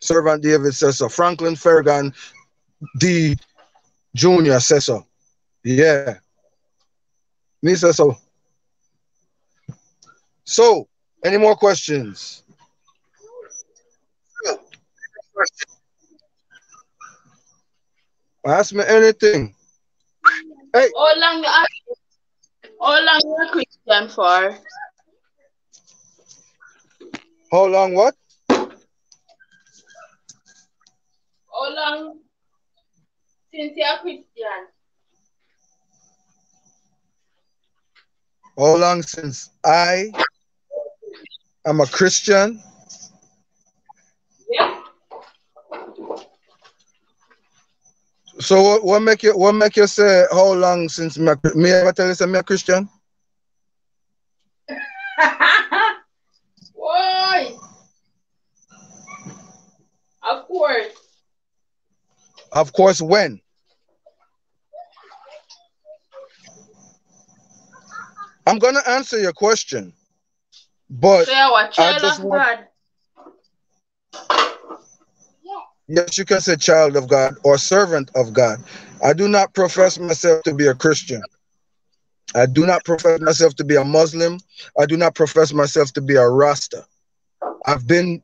Servant David says so. Franklin Farragon D. Jr. says so. Yeah. Me says so. So, any more questions? Ask me anything. Hey. How long you a Christian for? How long what? How long since you're a Christian? How long since I am a Christian? Yeah. So what make you say how long since me ever tell you I'm a Christian? Why? Of course. Of course, when? I'm gonna answer your question, but so you're a child I just of want. God. Yes, you can say child of God or servant of God. I do not profess myself to be a Christian. I do not profess myself to be a Muslim. I do not profess myself to be a Rasta. I've been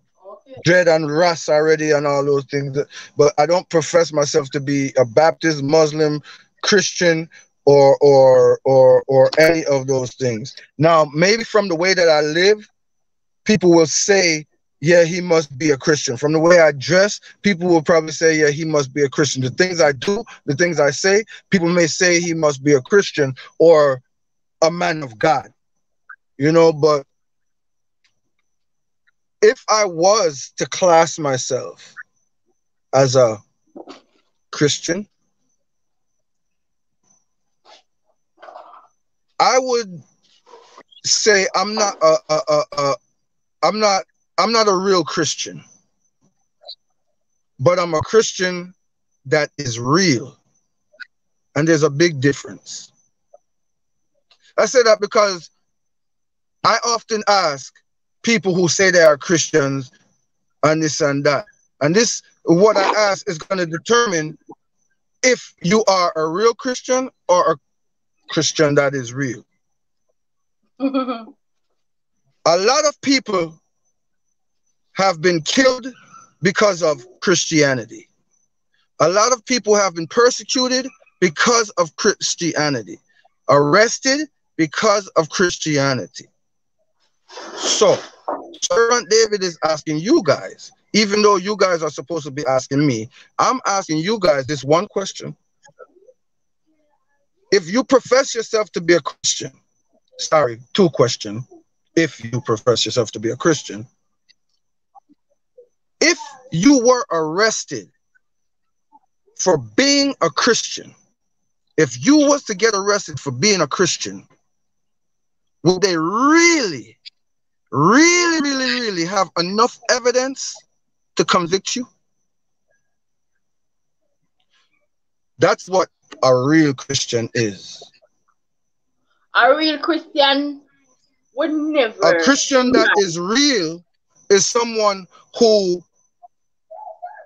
Dread and Ras already and all those things, but I don't profess myself to be a Baptist, Muslim, Christian, or any of those things. Now, maybe from the way that I live, people will say, yeah, he must be a Christian. From the way I dress, people will probably say, yeah, he must be a Christian. The things I do, the things I say, people may say he must be a Christian or a man of God, you know, but if I was to class myself as a Christian, I would say I'm not a real Christian, but I'm a Christian that is real. And there's a big difference. I say that because I often ask people who say they are Christians and this and that. And this, what I ask is going to determine if you are a real Christian or a Christian that is real. A lot of people have been killed because of Christianity. A lot of people have been persecuted because of Christianity. Arrested because of Christianity. So, Servant David is asking you guys, even though you guys are supposed to be asking me, I'm asking you guys this one question. If you profess yourself to be a Christian, sorry, two questions. If you profess yourself to be a Christian, if you were arrested for being a Christian, if you was to get arrested for being a Christian, would they really have enough evidence to convict you? That's what a real Christian is. A real Christian would never. A Christian that is real is someone who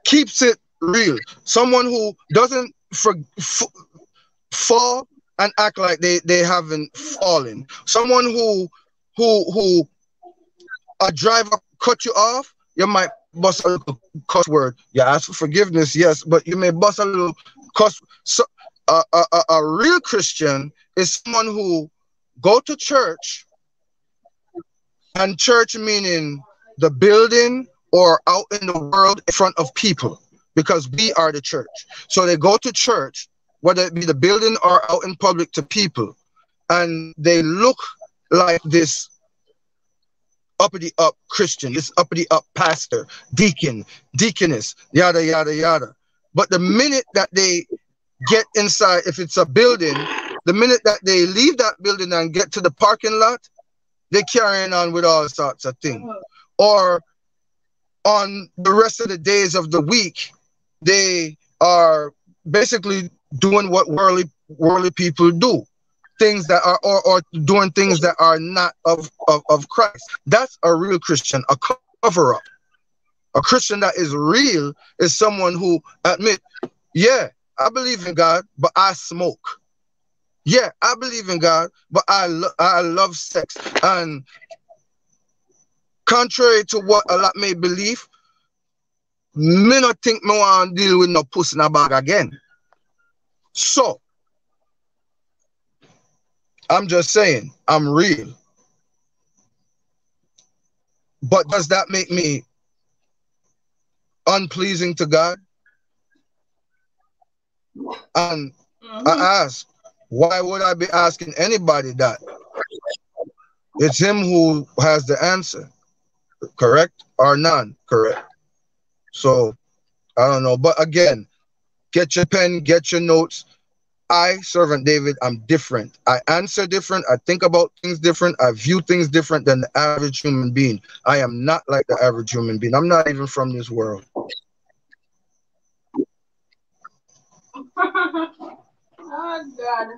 keeps it real. Someone who doesn't fall and act like they haven't fallen. Someone who a driver cut you off, you might bust a little cuss word. You ask for forgiveness, yes, but you may bust a little cuss. So, a real Christian is someone who go to church, and church meaning the building or out in the world in front of people, because we are the church. So they go to church, whether it be the building or out in public to people, and they look like this uppity up Christian, this uppity up pastor, deacon, deaconess, yada, yada, yada. But the minute that they get inside, if it's a building, the minute that they leave that building and get to the parking lot, they're carrying on with all sorts of things. Or on the rest of the days of the week, they are basically doing what worldly people do. Things that are or doing things that are not of Christ. That's a real Christian, a cover-up. A Christian that is real is someone who admit, yeah, I believe in God, but I smoke. Yeah, I believe in God, but I love sex. And contrary to what a lot may believe, me not think me want to deal with no pussy in a bag again. So, I'm just saying, I'm real. But does that make me unpleasing to God? And I ask, why would I be asking anybody that? It's him who has the answer, correct or non-correct. So, I don't know. But again, get your pen, get your notes. I, Servant David, I'm different. I answer different. I think about things different. I view things different than the average human being. I am not like the average human being. I'm not even from this world. Oh, God.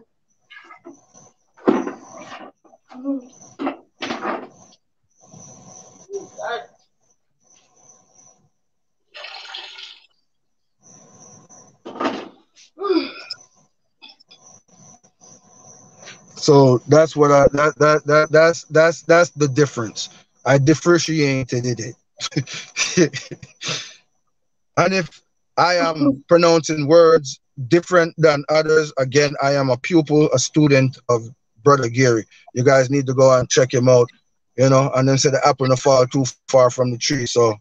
So that's what that's the difference. I differentiated it. And if I am pronouncing words different than others, again, I am a pupil, a student of Brother Gary. You guys need to go and check him out, you know, and then say the apple not fall too far from the tree. So,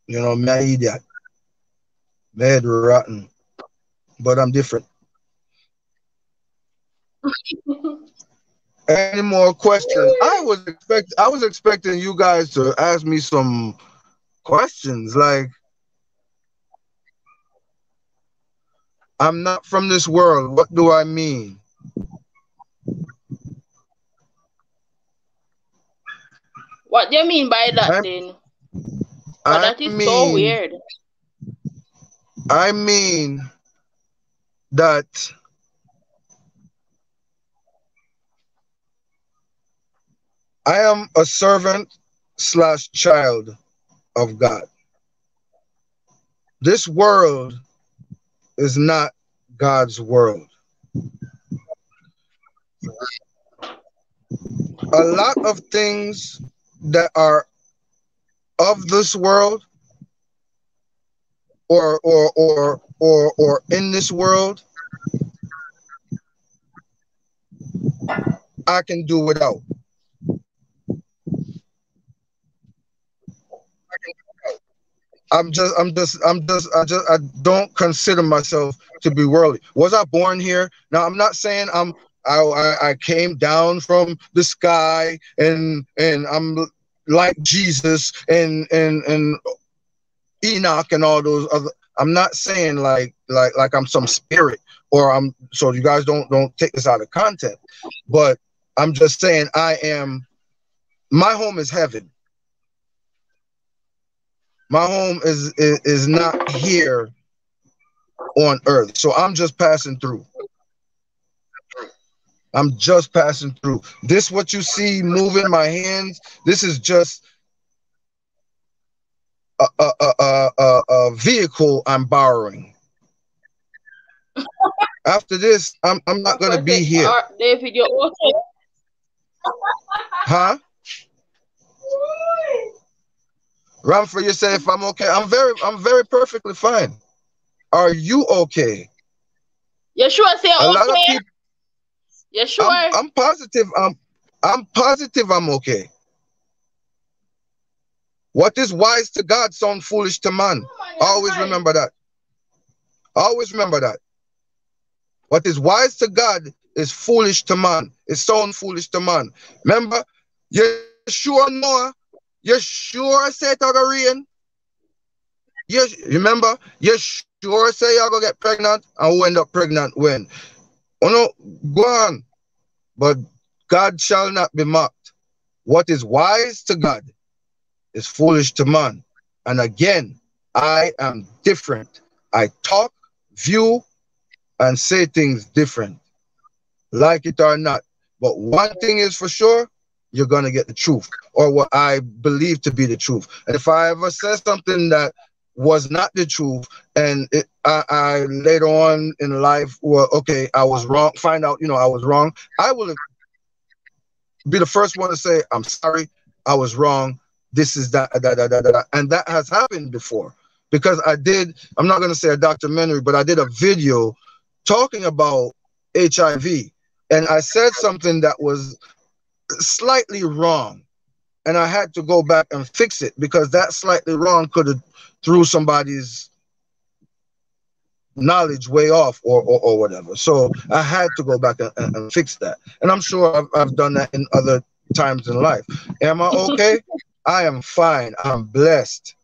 you know, me idiot. Mad rotten. But I'm different. Any more questions? I was expecting you guys to ask me some questions. Like, I'm not from this world. What do I mean? What do you mean by that, then? That is so weird. I mean that I am a servant / child of God. This world is not God's world. A lot of things that are of this world or in this world, I can do without. I don't consider myself to be worldly. Was I born here? Now, I'm not saying I came down from the sky and I'm like Jesus and Enoch and all those other. I'm not saying like I'm some spirit or I'm, so you guys don't take this out of context, but I'm just saying my home is heaven. My home is not here on earth. So I'm just passing through. I'm just passing through. This, what you see moving my hands, this is just a vehicle I'm borrowing. After this, I'm not going to be here. David, you're okay? Huh? Ramford, you say if I'm okay. I'm very perfectly fine. Are you okay? You sure say okay? A lot of people, you sure? I'm positive. I'm positive I'm okay. What is wise to God sounds foolish to man. Always remember that. Always remember that. What is wise to God is foolish to man. It sounds foolish to man. Remember, you sure Noah? You sure say it's gonna rain? You remember? You sure say you're gonna get pregnant and who end up pregnant when? Oh no, go on. But God shall not be mocked. What is wise to God is foolish to man. And again, I am different. I talk, view, and say things different, like it or not. But one thing is for sure, you're going to get the truth, or what I believe to be the truth. And if I ever said something that was not the truth, and I later on in life, well, okay, I was wrong, find out, I was wrong, I will be the first one to say, I'm sorry, I was wrong. This is that. And that has happened before, because I'm not going to say a documentary, but I did a video talking about HIV, and I said something that was slightly wrong, and I had to go back and fix it, because that slightly wrong could have threw somebody's knowledge way off or whatever. So I had to go back and fix that, and I'm sure I've done that in other times in life. Am I okay? I am fine. I'm blessed.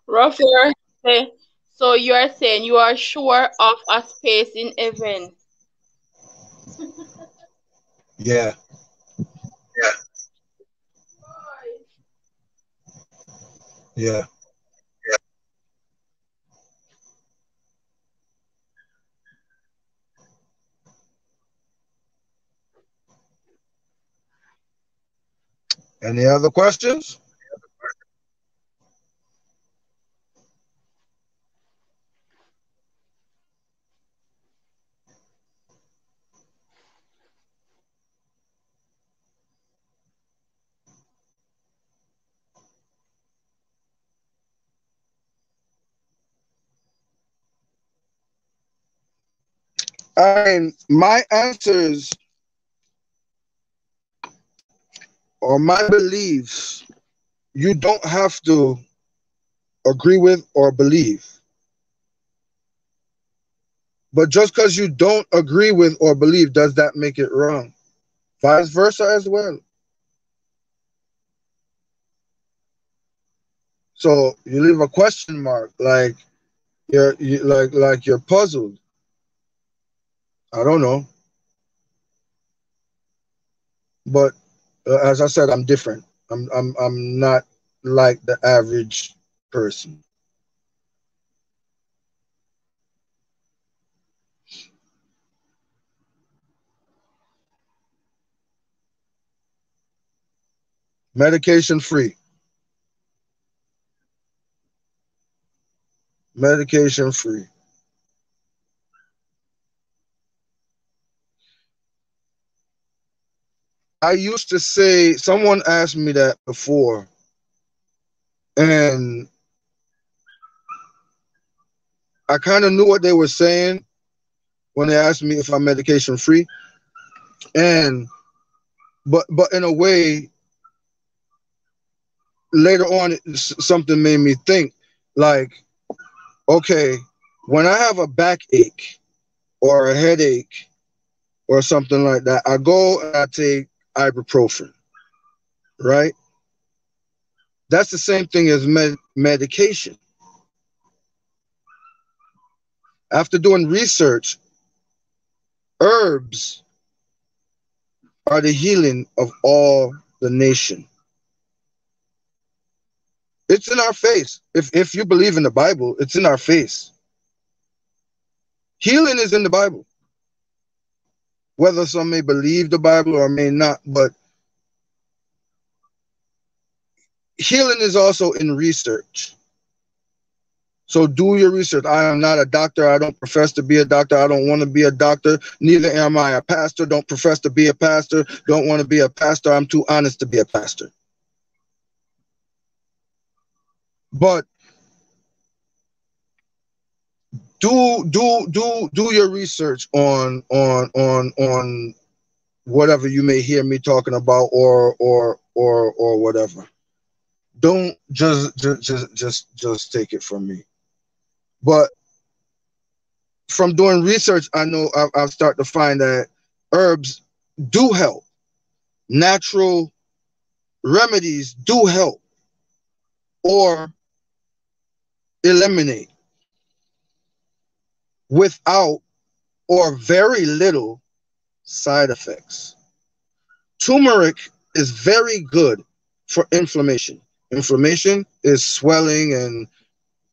Raphael, okay. So you are saying you are sure of a space in heaven? Yeah. Any other questions? I mean, my answers or my beliefs, you don't have to agree with or believe. But just because you don't agree with or believe, does that make it wrong? Vice versa as well. So you leave a question mark, like you're puzzled. I don't know. But as I said, I'm different. I'm not like the average person. Medication free. Medication free. I used to say, someone asked me that before, and I kind of knew what they were saying when they asked me if I'm medication free. And but in a way, later on, something made me think, like, okay, when I have a backache or a headache or something like that, I go and I take ibuprofen, right? That's the same thing as medication. After doing research, herbs are the healing of all the nation. It's in our face. If you believe in the Bible, it's in our face. Healing is in the Bible. Whether some may believe the Bible or may not, but healing is also in research. So do your research. I am not a doctor. I don't profess to be a doctor. I don't want to be a doctor. Neither am I a pastor. Don't profess to be a pastor. Don't want to be a pastor. I'm too honest to be a pastor. But do your research on whatever you may hear me talking about or whatever. Don't just take it from me. But from doing research, I know I've started to find that herbs do help. Natural remedies do help or eliminate without or very little side effects. Turmeric is very good for inflammation. Inflammation is swelling and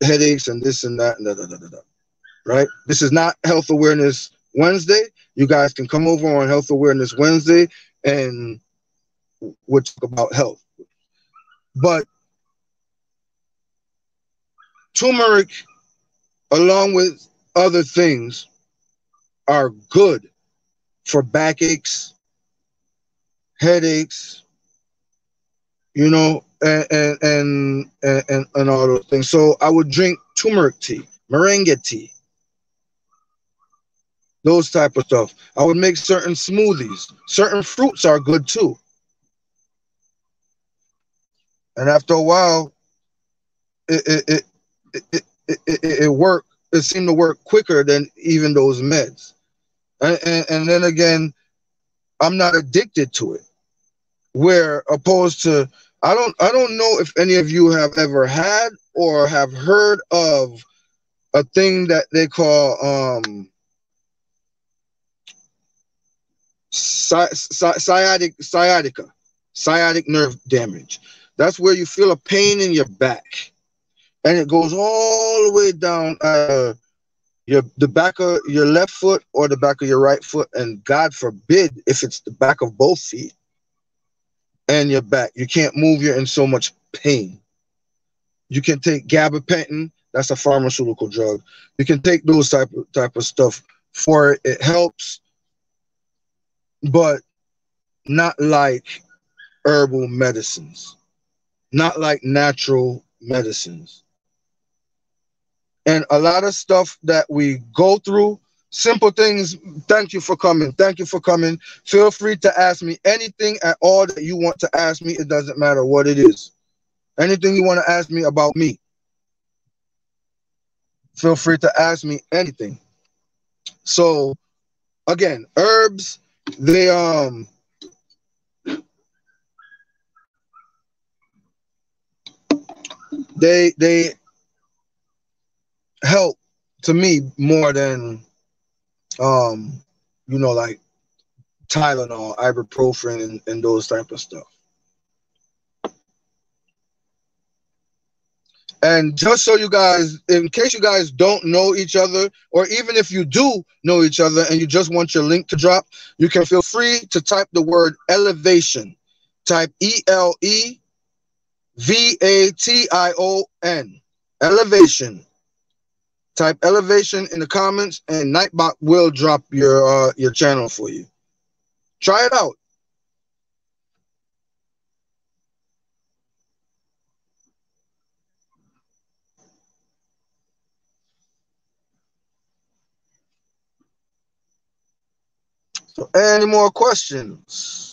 headaches and this and that and da. Right? This is not Health Awareness Wednesday. You guys can come over on Health Awareness Wednesday and we'll talk about health. But turmeric, along with other things, are good for backaches, headaches, you know, and all those things. So I would drink turmeric tea, moringa tea, those type of stuff. I would make certain smoothies. Certain fruits are good too. And after a while, it worked. It seemed to work quicker than even those meds. And then again, I'm not addicted to it. Where opposed to, I don't know if any of you have ever had or have heard of a thing that they call sciatic nerve damage. That's where you feel a pain in your back, and it goes all the way down the back of your left foot or the back of your right foot, and God forbid if it's the back of both feet and your back. You can't move. You're in so much pain. You can take gabapentin. That's a pharmaceutical drug. You can take those type of stuff for it. It helps, but not like herbal medicines, not like natural medicines. And a lot of stuff that we go through, simple things. Thank you for coming. Thank you for coming. Feel free to ask me anything at all that you want to ask me. It doesn't matter what it is. Anything you want to ask me about me, feel free to ask me anything. So again, herbs, they help to me more than you know, like Tylenol, ibuprofen, and those type of stuff. And just so you guys, in case you guys don't know each other, or even if you do know each other and you just want your link to drop, you can feel free to type the word elevation. Type ELEVATION, elevation. Type elevation in the comments, and Nightbot will drop your channel for you. Try it out. So, any more questions?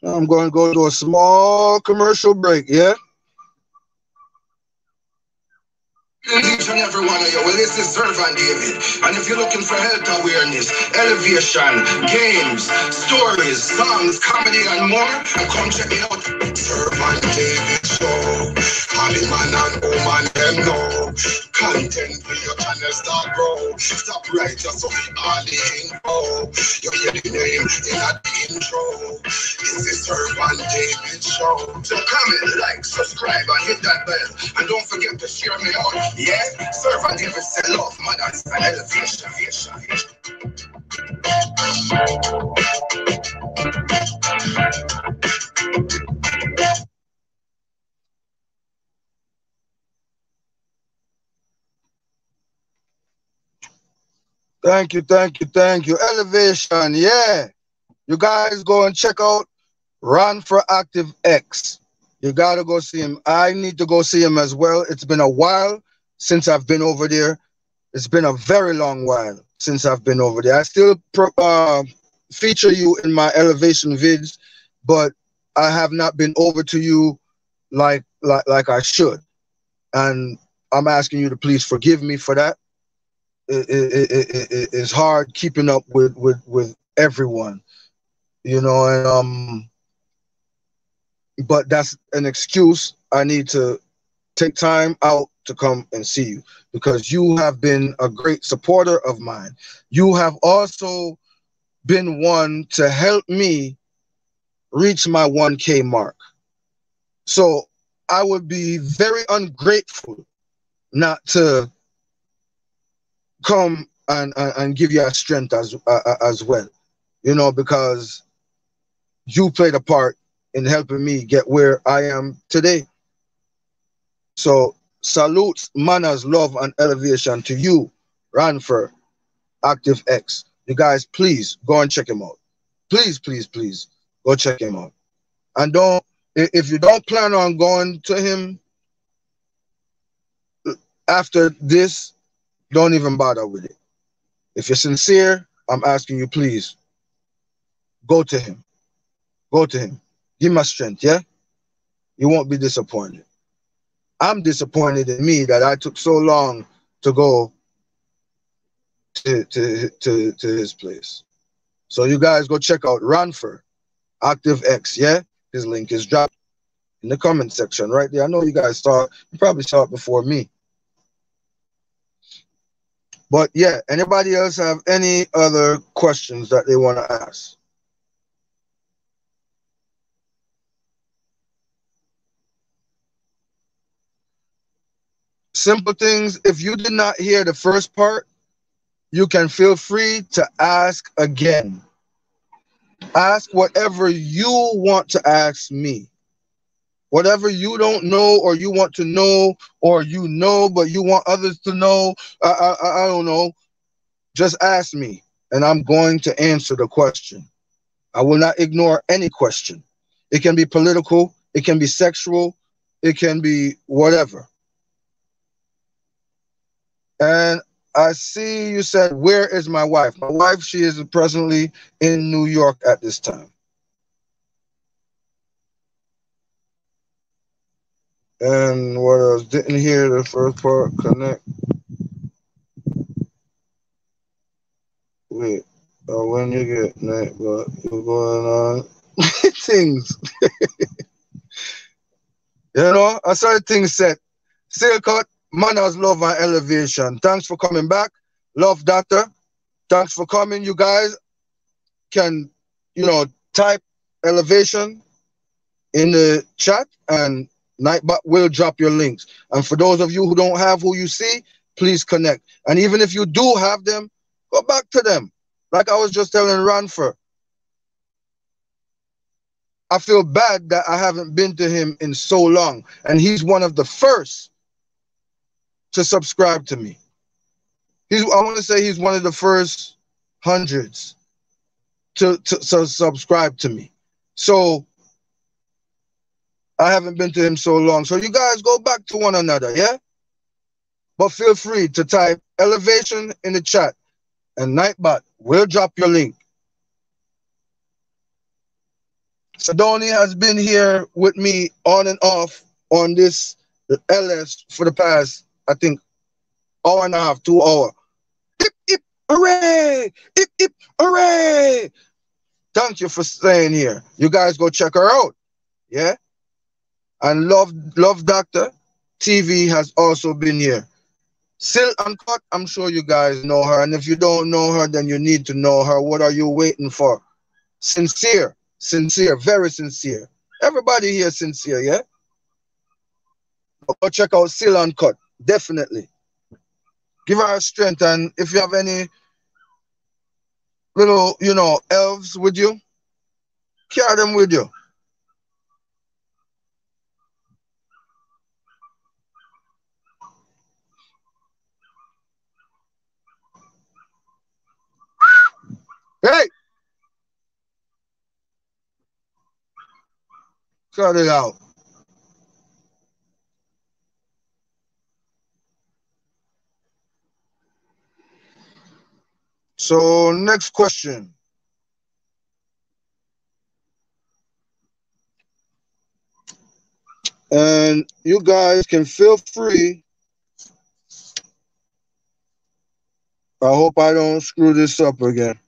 I'm going to go to a small commercial break, yeah? Each and every one of you. Well, this is Servant David. And if you're looking for health awareness, elevation, games, stories, songs, comedy, and more, come check it out. Servant David Show. Holly man and woman, them know. Content for your channel start grow. Stop right just so we all the info. You hear the name in the intro. This is Servant David Show. So comment, like, subscribe, and hit that bell. And don't forget to share me out. Yeah, Servant David say love, manners, and elevation. Thank you. Elevation, yeah. You guys go and check out Run for Active X. You gotta go see him. I need to go see him as well. It's been a while since I've been over there. It's been a very long while since I've been over there. I still feature you in my elevation vids, but I have not been over to you like I should. And I'm asking you to please forgive me for that. It's hard keeping up with everyone. you know, and but that's an excuse. I need to take time out to come and see you because you have been a great supporter of mine. You have also been one to help me reach my 1K mark. So I would be very ungrateful not to come and give you a strength as well, you know, because you played a part in helping me get where I am today. So salutes, manners, love, and elevation to you, Ranfer, Active X. You guys, please go and check him out. Please, please, please go check him out. And don't, if you don't plan on going to him after this, don't even bother with it. If you're sincere, I'm asking you, please go to him. Go to him. Give him a strength, yeah? You won't be disappointed. I'm disappointed in me that I took so long to go to his place. So you guys go check out Ranfer, Active X, yeah? His link is dropped in the comment section right there. I know you guys saw it. You probably saw it before me. But yeah, anybody else have any other questions that they want to ask? Simple things. If you did not hear the first part, you can feel free to ask again. Ask whatever you want to ask me. Whatever you don't know or you want to know or you know but you want others to know, I don't know. Just ask me and I'm going to answer the question. I will not ignore any question. It can be political, it can be sexual, it can be whatever. And I see you said, where is my wife? My wife, she is presently in New York at this time. And what else? Didn't hear the first part. Connect. Wait. When you get night, but you're going on things. You know, I saw things set. Still cut. Manners, love, and elevation. Thanks for coming back. Love, Doctor. Thanks for coming. You guys can, you know, type elevation in the chat and Nightbot will drop your links. And for those of you who don't have who you see, please connect. And even if you do have them, go back to them. Like I was just telling Ranfer, I feel bad that I haven't been to him in so long. And he's one of the first to subscribe to me. I want to say he's one of the first hundreds to subscribe to me. So I haven't been to him so long. So you guys go back to one another, yeah? But feel free to type elevation in the chat and Nightbot will drop your link. Sadoni has been here with me on and off on this LS for the past, I think, hour and a half, 2 hours. Hip, hip, hooray! Hip, hip, hooray! Thank you for staying here. You guys go check her out, yeah? And Love Doctor TV has also been here. Sil Uncut, I'm sure you guys know her. And if you don't know her, then you need to know her. What are you waiting for? Sincere, very sincere. Everybody here sincere, yeah? Go check out Sil Uncut, definitely. Give her a strength. And if you have any little, you know, elves with you, carry them with you. Hey! Cut it out. So, next question. And you guys can feel free. I hope I don't screw this up again.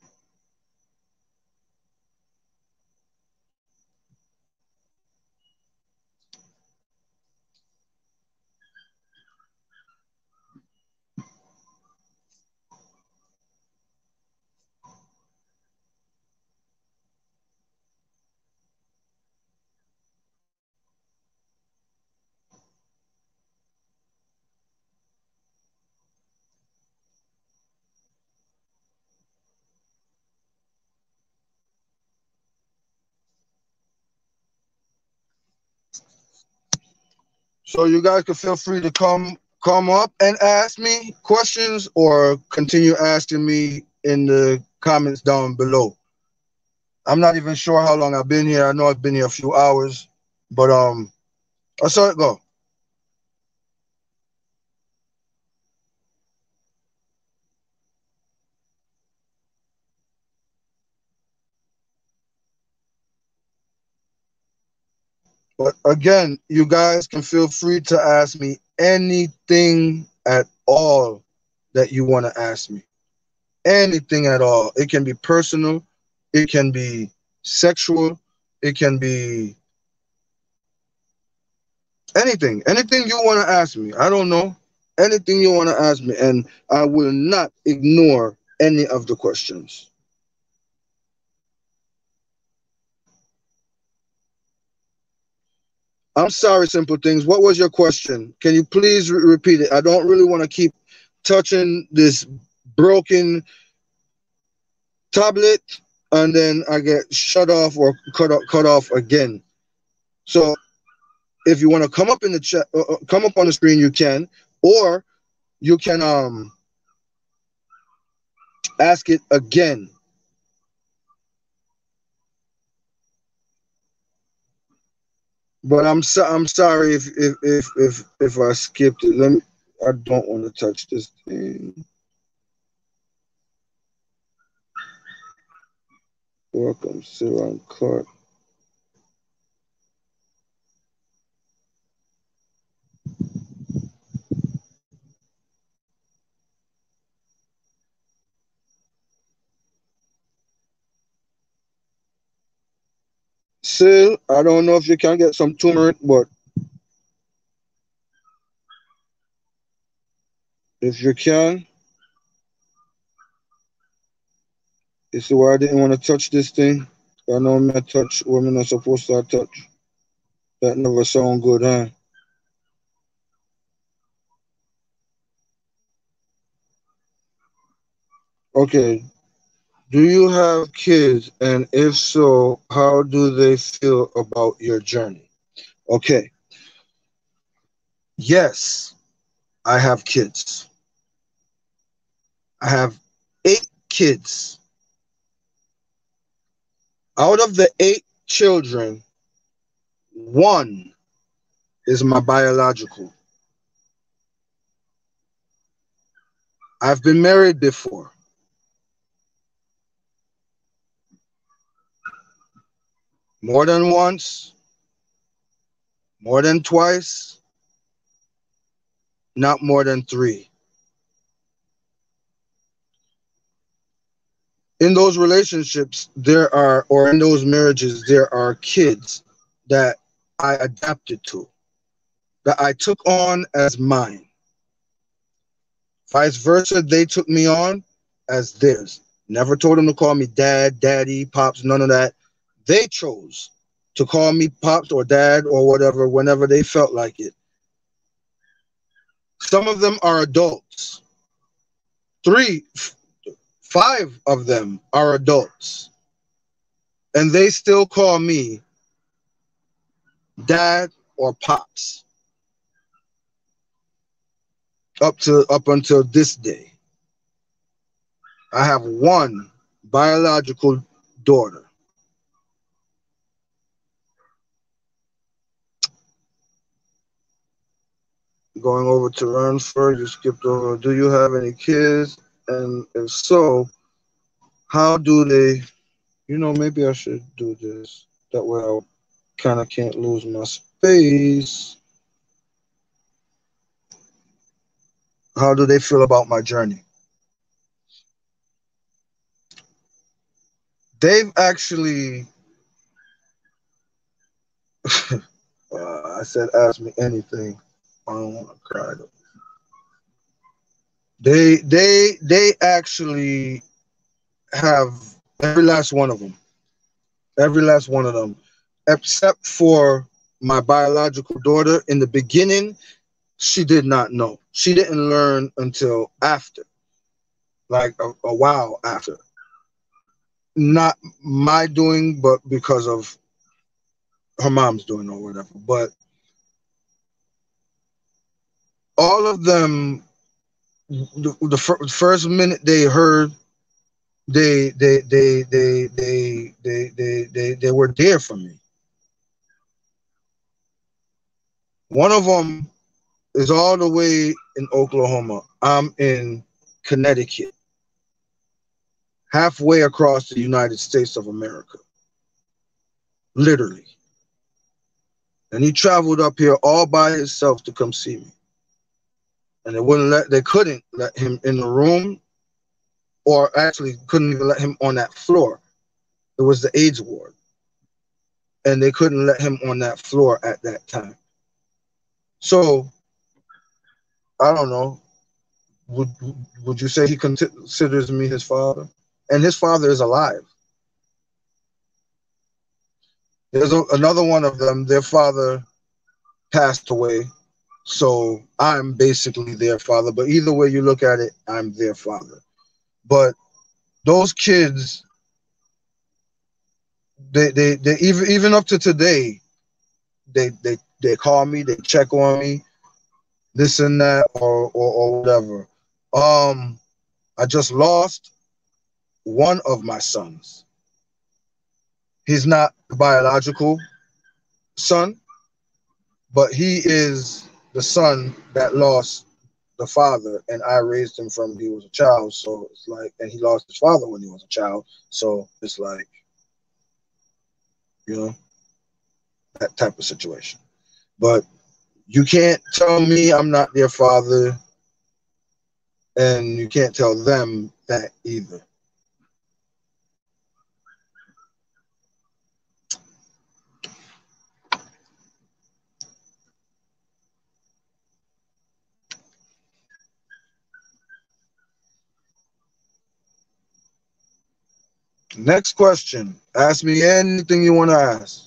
So you guys can feel free to come up and ask me questions or continue asking me in the comments down below. I'm not even sure how long I've been here. I know I've been here a few hours, but I saw it go. But again, you guys can feel free to ask me anything at all that you want to ask me. Anything at all. It can be personal. It can be sexual. It can be anything. Anything you want to ask me. I don't know. Anything you want to ask me. And I will not ignore any of the questions. I'm sorry, Simple Things. What was your question? Can you please repeat it? I don't really want to keep touching this broken tablet and then I get shut off or cut off again. So if you want to come up in the chat, come up on the screen, you can, or you can ask it again. But I'm sorry if I skipped it. I don't want to touch this thing. Welcome, Siron Clark. Sil, I don't know if you can get some turmeric, but if you can, you see why I didn't want to touch this thing? I know I'm not touch what I'm not supposed to touch. That never sound good, huh? Okay. Do you have kids? And if so, how do they feel about your journey? Okay. Yes, I have kids. I have 8 kids. Out of the 8 children, 1 is my biological. I've been married before. More than once, more than twice, not more than 3. In those relationships, or in those marriages, there are kids that I adapted to, that I took on as mine. Vice versa, they took me on as theirs. Never told them to call me dad, daddy, pops, none of that. They chose to call me pops or dad or whatever whenever they felt like it. Some of them are adults. 5 of them are adults. And they still call me dad or pops. Up until this day. I have 1 biological daughter. Going over to Runford, you skipped over. Do you have any kids? And if so, how do they, maybe I should do this. That way I kind of can't lose my space. How do they feel about my journey? They've actually, I said ask me anything. I don't want to cry though. They actually have every last one of them. Every last one of them. Except for my biological daughter. In the beginning, she did not know. She didn't learn until after. Like a while after. Not my doing, but because of her mom's doing or whatever. But all of them, the first minute they heard, they were there for me. One of them is all the way in Oklahoma. I'm in Connecticut, halfway across the United States of America, literally. And he traveled up here all by himself to come see me. And they couldn't let him in the room, or actually couldn't even let him on that floor. It was the AIDS ward. And they couldn't let him on that floor at that time. So, I don't know. Would you say he considers me his father? And his father is alive. There's another one of them, their father passed away. So I'm basically their father. But either way you look at it, I'm their father. But those kids, they even up to today, they call me, they check on me, this and that, or whatever. I just lost one of my sons. He's not a biological son, but he is the son that lost the father, and I raised him from he was a child. So it's like, and he lost his father when he was a child. So it's like, you know, that type of situation. But you can't tell me I'm not their father, and you can't tell them that either. Next question. Ask me anything you want to ask.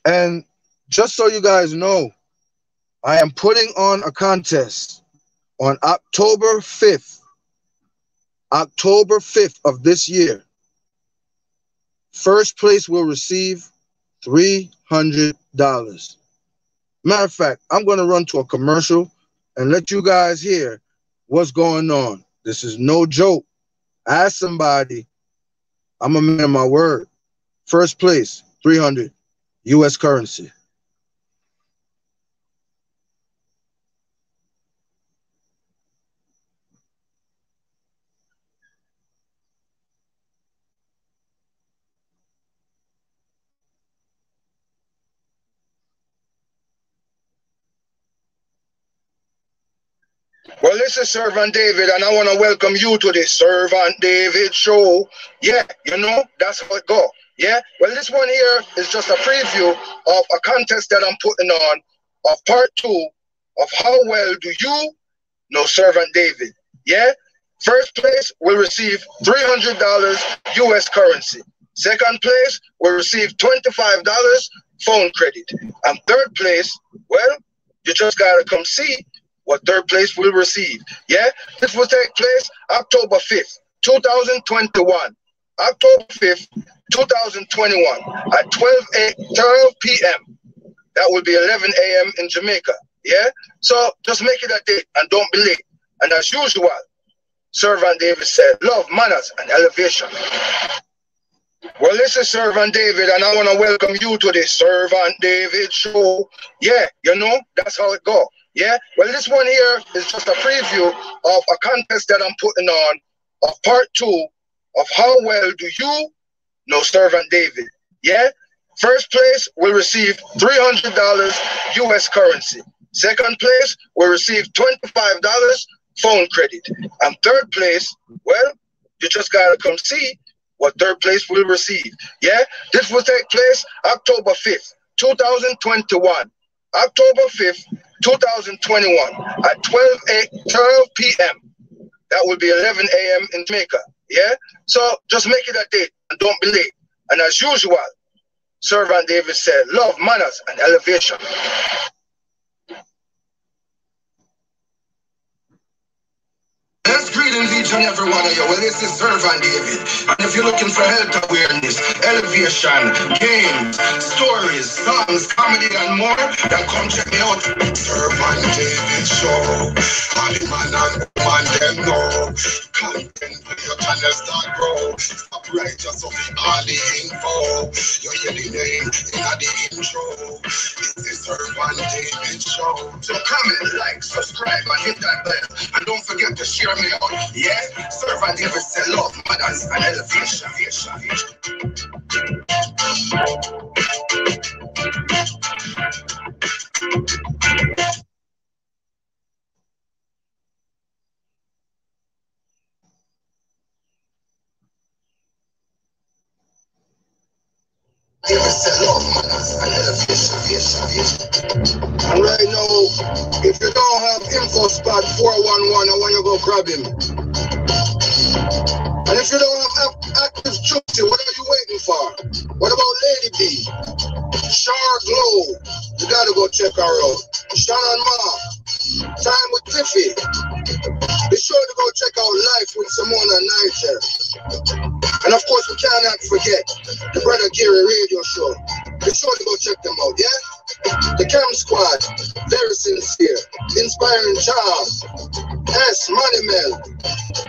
And just so you guys know, I am putting on a contest on October 5th. October 5th of this year. First place will receive $300. Matter of fact, I'm going to run to a commercial and let you guys hear what's going on. This is no joke. Ask somebody. I'm a man of my word. First place, 300 U.S. currency. Well, this is Servant David, and I want to welcome you to the Servant David show. Yeah, you know, that's how it go. Yeah, well, this one here is just a preview of a contest that I'm putting on of part 2 of how well do you know Servant David. Yeah, first place will receive $300 U.S. currency. Second place will receive $25 phone credit. And third place, well, you just got to come see what third place will receive. Yeah, this will take place October 5th, 2021. October 5th, 2021 at 12 p.m. That will be 11 a.m. in Jamaica. Yeah, so just make it a date and don't be late. And as usual, Servant David said, love, manners, and elevation. Well, this is Servant David, and I want to welcome you to the Servant David show. Yeah, you know, that's how it go. Yeah, well, this one here is just a preview of a contest that I'm putting on of part 2 of how well do you know Servant David. Yeah, first place will receive $300 U.S. currency. Second place will receive $25 phone credit. And third place, well, you just got to come see what third place will receive. Yeah, this will take place October 5th, 2021. October 5th, 2021 at 12 p.m. That will be 11 a.m. in Jamaica. Yeah, so just make it a date and don't be late. And as usual, Servant David said, love, manners, and elevation. Let's greet greetings each and every one of you. Well, this is Servant David. And if you're looking for health awareness, elevation, games, stories, songs, comedy, and more, then come check me out. Servant David Show. All the man and woman them know. Content for your channel start grow. Stop righteous of all the info. You hear the name in the intro. It's the Servant David Show. So comment, like, subscribe, and hit that bell. And don't forget to share me out. Yeah? Servant David say love, manners, and elevation. And right now, if you don't have info spot 411, I want you to go grab him. And if you don't have active juicy, what are you waiting for? What about Lady B? Char Glow, you gotta go check her out. Shannon Ma, Time with Tiffy. Be sure to go check out Life with Simona Nigel. And of course, we cannot forget the Brother Gary radio show. Be sure to go check them out, yeah? The Cam Squad, very sincere, inspiring child, S Money Mill,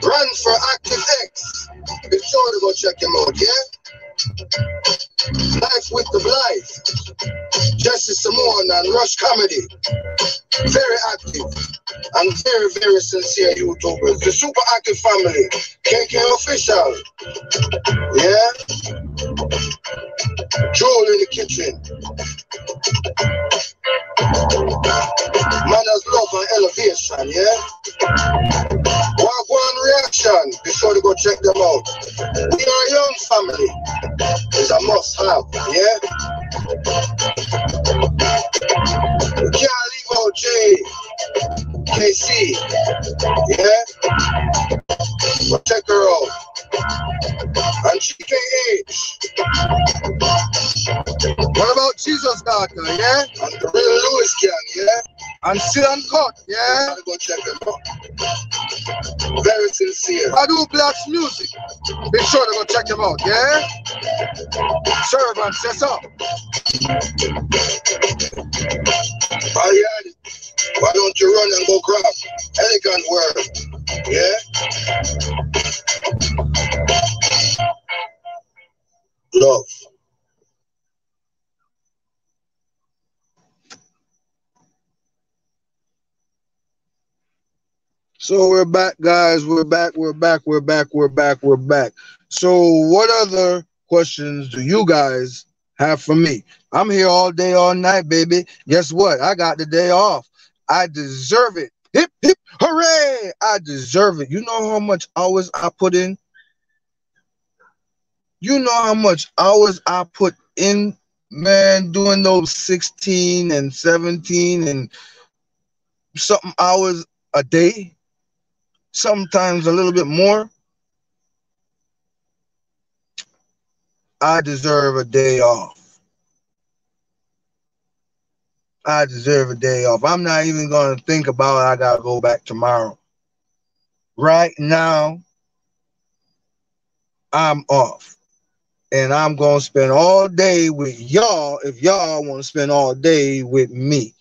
Run for Active X. Be sure to go check them out, yeah? Life with the Blythe, Jesse Simone and Rush Comedy. Very active and very, very sincere YouTubers. The Super Active Family, KK Official. Yeah? Joel in the kitchen. Manners, love, and elevation, yeah? Wagwan Reaction, be sure to go check them out. We are a young family. It's a must have, yeah? We can't leave out KC, yeah? But check her out. And GKH. What about Jesus Daughter, yeah? And the real Lewis Can, yeah? And Silan Cut, yeah? Gotta go check them out. Very sincere. I do Blacks music. Be sure to go check them out, yeah? Servant says up. Oh, yeah. Why don't you run and go grab Elegant Word, yeah? Love. So we're back, guys. We're back. So what other questions do you guys have for me? I'm here all day, all night, baby. Guess what? I got the day off. I deserve it. Hip, hip, hooray! I deserve it. You know how much hours I put in? You know how much hours I put in, man, doing those 16 and 17 and something hours a day? Sometimes a little bit more. I deserve a day off. I deserve a day off. I'm not even going to think about it. I got to go back tomorrow. Right now, I'm off. And I'm going to spend all day with y'all if y'all want to spend all day with me.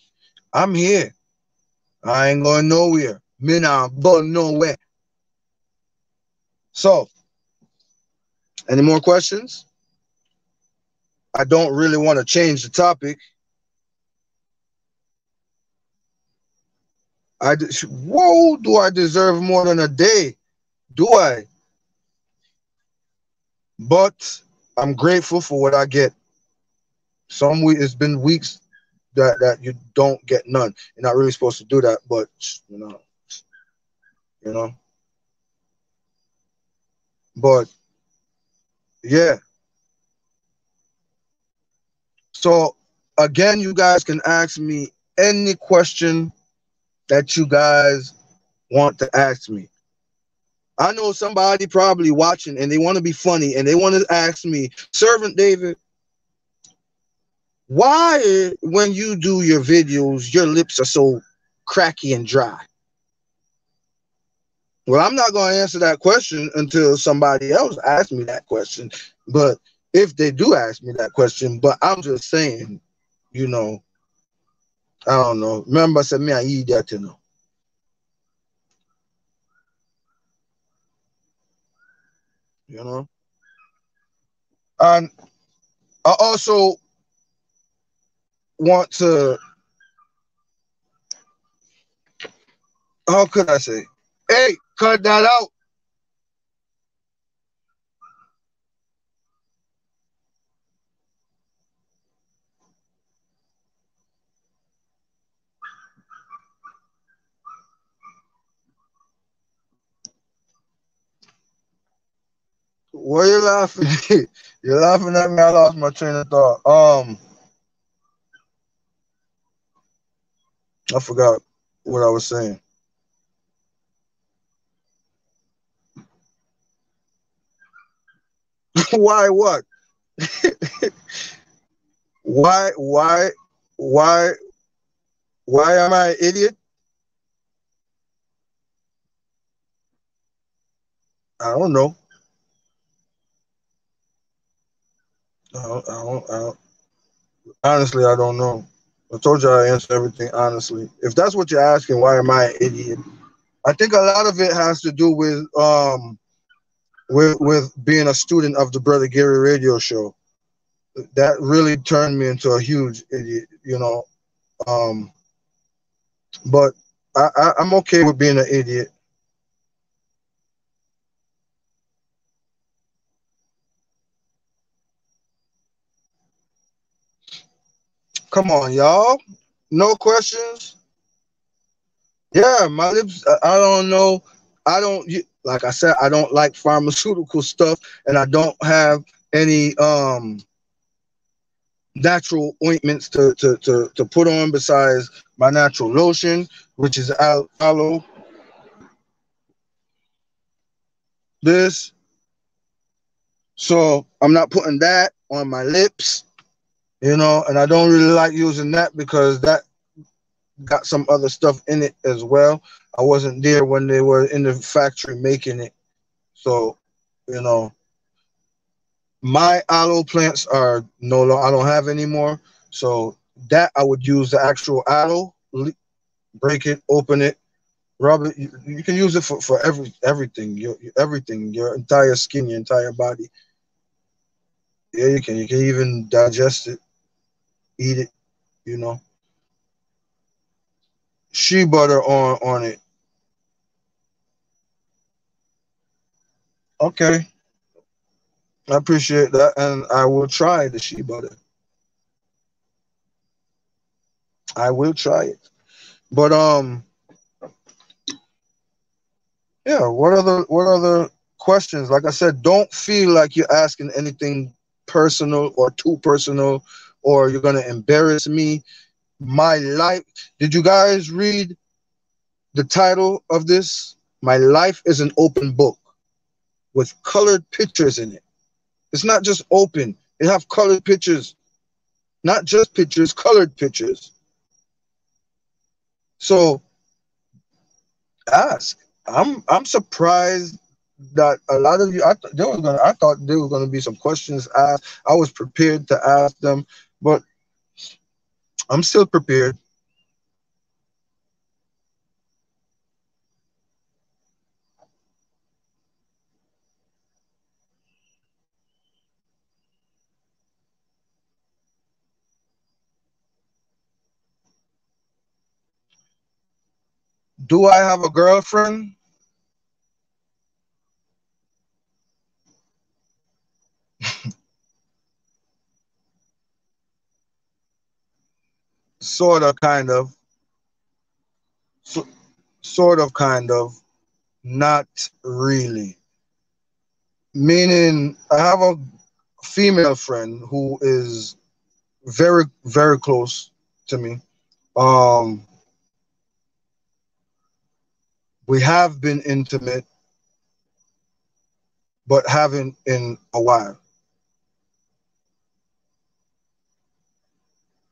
I'm here. I ain't going nowhere. Me not going nowhere. So, any more questions? I don't really want to change the topic. Whoa, do I deserve more than a day? Do I? But I'm grateful for what I get. Some week it's been weeks that you don't get none. You're not really supposed to do that, but you know. But yeah. So again, you guys can ask me any question that you guys want to ask me. I know somebody probably watching and they want to be funny and they want to ask me, Servant David, why when you do your videos, your lips are so cracky and dry? Well, I'm not going to answer that question until somebody else asks me that question. But if they do ask me that question, but I'm just saying, you know, I don't know. Remember, I said, me, I eat that, you know. You know? And I also want to, how could I say? Hey, cut that out. Why you laughing? You're laughing at me. I lost my train of thought. I forgot what I was saying. Why what? why why why am I an idiot? I don't know. I don't, honestly, I don't know. I told you I answer everything honestly. If that's what you're asking, why am I an idiot? I think a lot of it has to do with being a student of the Brother Gary radio show. That really turned me into a huge idiot, you know. But I'm okay with being an idiot. Come on, y'all. No questions. Yeah, my lips. I don't know. I don't like I said. I don't like pharmaceutical stuff, and I don't have any natural ointments to put on besides my natural lotion, which is aloe. This. So I'm not putting that on my lips, you know, and I don't really like using that because that got some other stuff in it as well. I wasn't there when they were in the factory making it. So, you know, my aloe plants are no longer, I don't have anymore. So that I would use the actual aloe, break it, open it, rub it. You can use it for everything, everything, your entire skin, your entire body. Yeah, you can. You can even digest it, eat it, you know. Shea butter on it. Okay. I appreciate that, and I will try the shea butter. I will try it. But yeah. What other questions? Like I said, don't feel like you're asking anything personal or too personal, or you're gonna embarrass me. My life. Did you guys read the title of this? My life is an open book with colored pictures in it. It's not just open. It have colored pictures. Not just pictures, colored pictures. So ask. I'm surprised that a lot of you I thought there were gonna be some questions asked. I was prepared to ask them, but I'm still prepared. Do I have a girlfriend? Sort of, kind of. So, sort of, kind of. Not really. Meaning, I have a female friend who is very, very close to me. Um, we have been intimate, but haven't in a while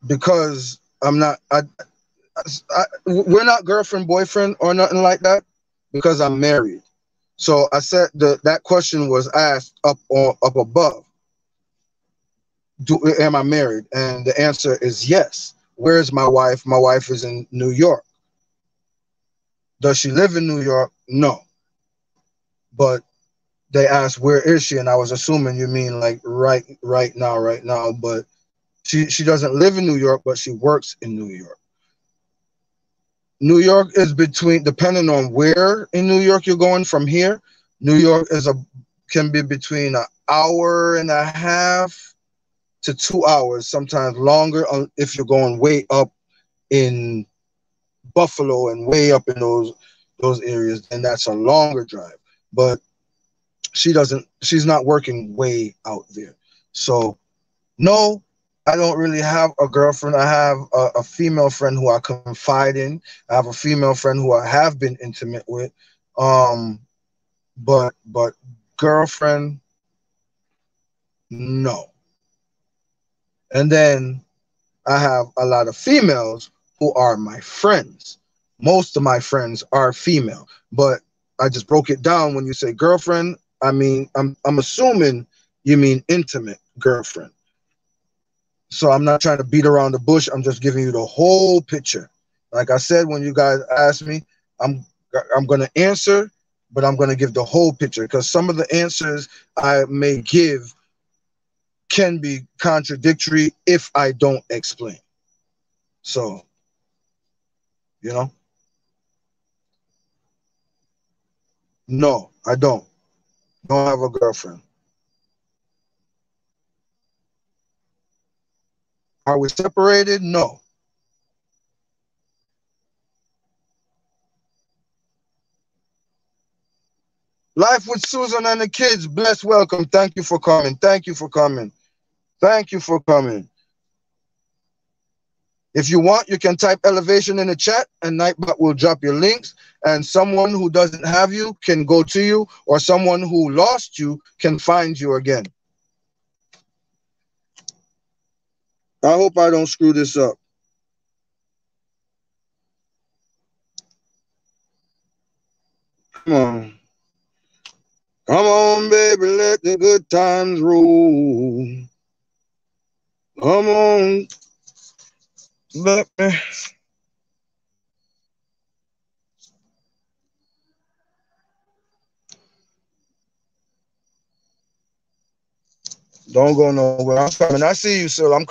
because I'm not. We're not girlfriend, boyfriend, or nothing like that because I'm married. So I said that question was asked up above. Am I married? And the answer is yes. Where is my wife? My wife is in New York. Does she live in New York? No. But they asked where is she, and I was assuming you mean like right now. But she doesn't live in New York, but she works in New York. New York is between, depending on where in New York you're going from here. New York can be between an hour and a half to 2 hours, sometimes longer if you're going way up in Buffalo and way up in those areas, and that's a longer drive. But she's not working way out there. So no, I don't really have a girlfriend. I have a female friend who I confide in. I have a female friend who I have been intimate with. But girlfriend, no. And then I have a lot of females who are my friends. Most of my friends are female, but I just broke it down. When you say girlfriend, I mean, I'm assuming you mean intimate girlfriend. So I'm not trying to beat around the bush. I'm just giving you the whole picture. Like I said, when you guys ask me, I'm going to answer, but I'm going to give the whole picture, because some of the answers I may give can be contradictory if I don't explain. So, you know, no, I don't have a girlfriend. Are we separated? No. Life with Susan and the kids. Bless, welcome. Thank you for coming. Thank you for coming. Thank you for coming. If you want, you can type elevation in the chat, and Nightbot will drop your links, and someone who doesn't have you can go to you, or someone who lost you can find you again. I hope I don't screw this up. Come on. Come on, baby, let the good times roll. Come on, baby. Don't go nowhere. I'm coming. I see you, sir. I'm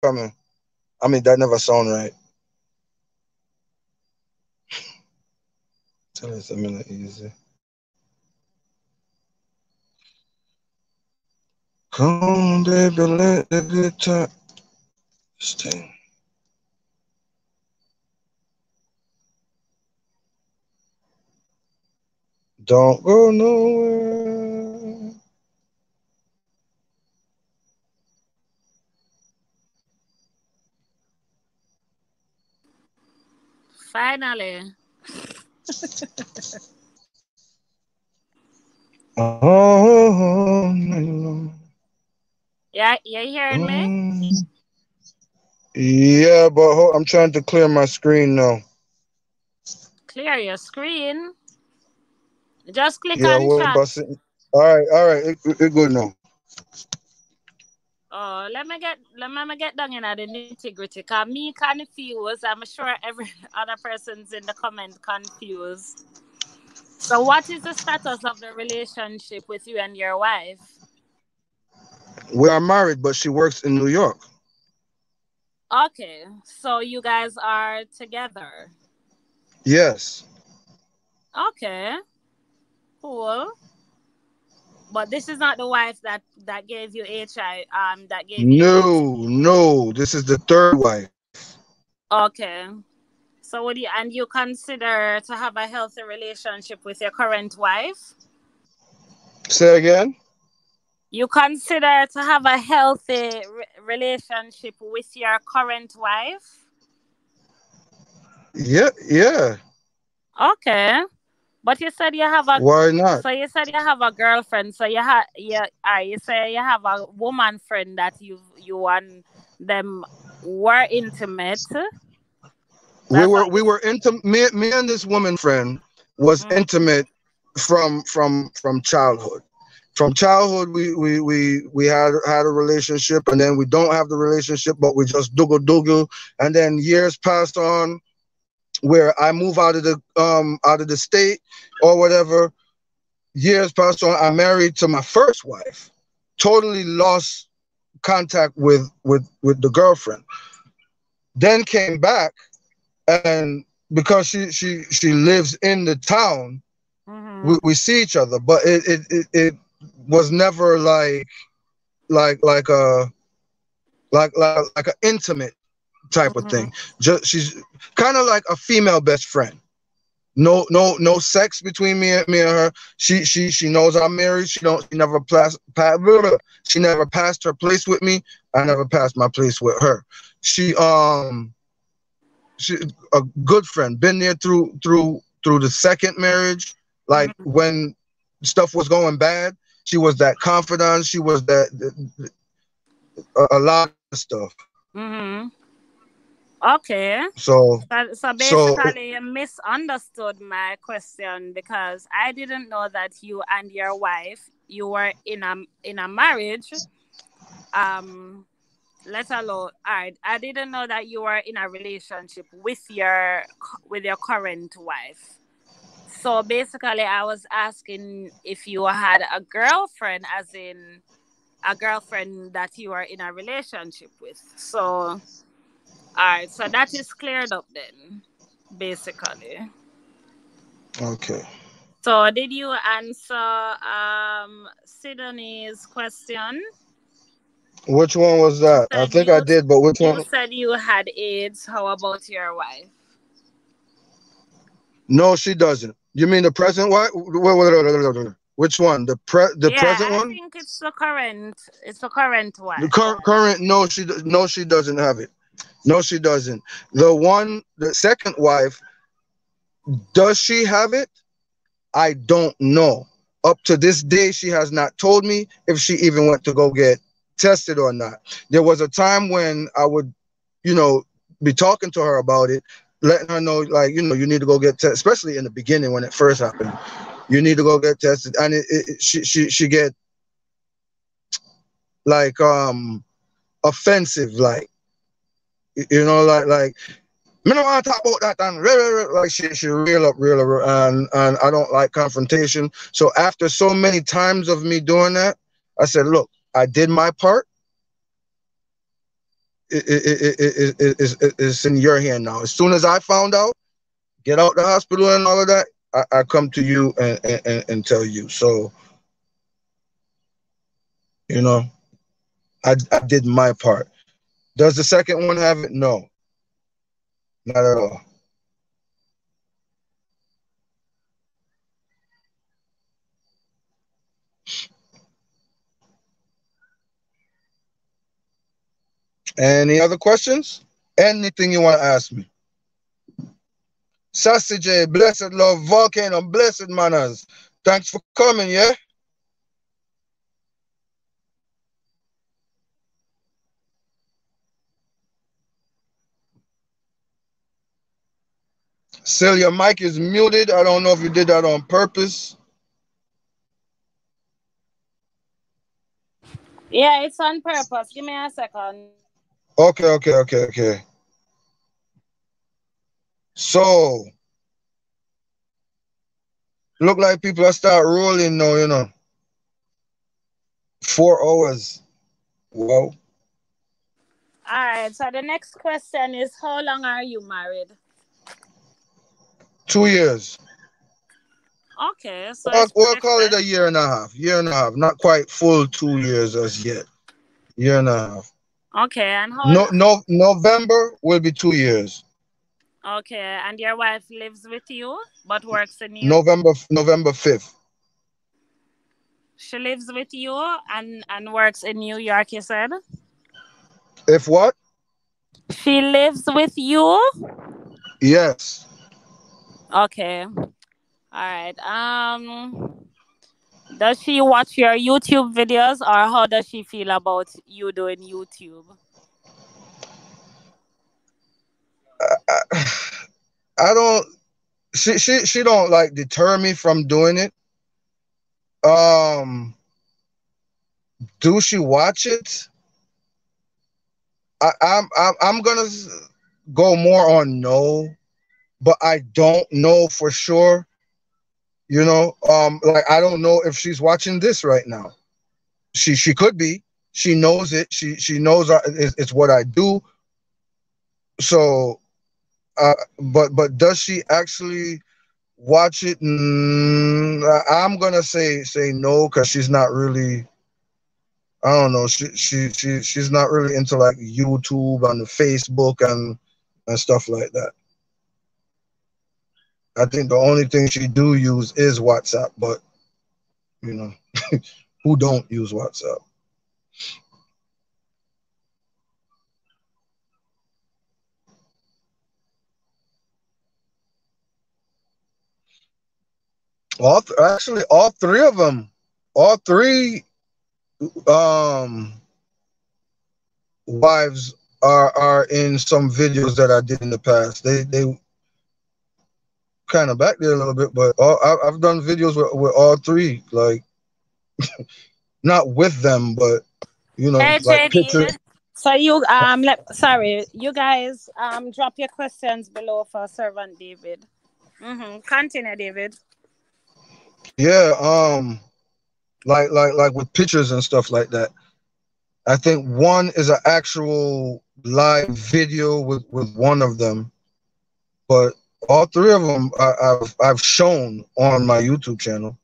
coming. I mean, that never sound right. Tell us a minute easy. Come on, baby, let the good time stay. Don't go nowhere. Finally. Oh, no. Yeah, you hearing me? Yeah, but I'm trying to clear my screen now. Clear your screen. Just click Yeah, on chat. All right, it good now. Oh, let me get down in the nitty-gritty, because me confused. I'm sure every other person's in the comment confused. So what is the status of the relationship with you and your wife? We are married, but she works in New York. Okay, so you guys are together? Yes. Okay, cool. But this is not the wife that gave you HIV. That gave you. No, this is the third wife. Okay, so you consider to have a healthy relationship with your current wife? Say again. You consider to have a healthy relationship with your current wife? Yeah. Okay. But you said you have a. Why not? So you said you have a girlfriend. So you say you have a woman friend that you and them were intimate. We were intimate. Me and this woman friend was intimate from childhood. From childhood, we had a relationship, and then we don't have the relationship, but we just duggle, and then years passed on, where I move out of the state or whatever. Years passed on. I'm married to my first wife. Totally lost contact with the girlfriend. Then came back, and because she lives in the town, we see each other, but it was never like an intimate type of thing. Just she's kind of like a female best friend. No sex between me and her. She knows I'm married. She never passed her place with me. I never passed my place with her. She a good friend. Been there through the second marriage. Like when stuff was going bad, she was that confidant. She was a lot of stuff. Okay. So basically, you misunderstood my question, because I didn't know that you and your wife, you were in a marriage. Let alone, I didn't know that you were in a relationship with your current wife. So basically, I was asking if you had a girlfriend, as in a girlfriend that you are in a relationship with. So. All right, so that is cleared up then, basically. Okay. So did you answer Sydney's question? Which one was that? I think I did, but which one? You said you had AIDS. How about your wife? No, she doesn't. You mean the present wife? Which one? The present one? I think it's the current. It's the current one. The current? No, she doesn't have it. No, she doesn't. The second wife, does she have it? I don't know. Up to this day, she has not told me if she even went to go get tested or not. There was a time when I would, be talking to her about it, letting her know, like, you need to go get tested, especially in the beginning when it first happened. You need to go get tested. And she get like offensive, like, like me don't want to talk about that, and like she reel up, and I don't like confrontation. So after so many times of me doing that, I said, look, I did my part. It's in your hand now. As soon as I found out, get out the hospital and all of that, I come to you and tell you. So, I did my part. Does the second one have it? No. Not at all. Any other questions? Anything you want to ask me? Sassy J, blessed love, Volcano, blessed manners. Thanks for coming, yeah? Sil, your mic is muted. I don't know if you did that on purpose. Yeah, it's on purpose. Give me a second. Okay. So, look like people are start rolling now, 4 hours. Wow. All right, so the next question is, how long are you married? 2 years. Okay, so we'll call it a year and a half. Not quite full 2 years as yet. Year and a half. Okay, and how November will be 2 years. Okay, and your wife lives with you but works in New November 5th. She lives with you and works in New York, you said? If what? She lives with you? Yes. Okay. All right. Does she watch your YouTube videos, or how does she feel about you doing YouTube? I don't. She don't like deter me from doing it. Do she watch it? I'm gonna go more on no, but I don't know for sure. You know, like I don't know if she's watching this right now. She could be. She knows it. She knows it's what I do. So, but does she actually watch it? I'm gonna say no because she's not really. I don't know. She's not really into like YouTube and Facebook and stuff like that. I think the only thing she do use is WhatsApp, but you know, who don't use WhatsApp? Actually, all three of them, all three wives are in some videos that I did in the past. They kind of back there a little bit, but I've done videos with all three, like not with them, but you know, Hey, like JD. pictures. So you sorry, you guys drop your questions below for Servant David. Continue, David. Yeah, like with pictures and stuff like that. I think one is an actual live video with one of them, but all three of them I've shown on my YouTube channel.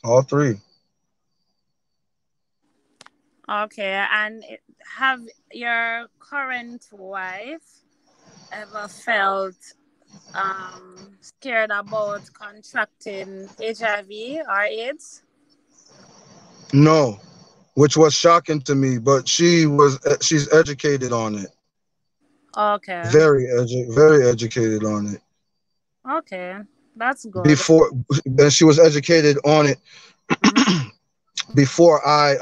All three. Okay, and have your current wife ever felt scared about contracting HIV or AIDS? No, which was shocking to me, but she's educated on it. Okay. Very educated on it. Okay, that's good. Before, and she was educated on it before I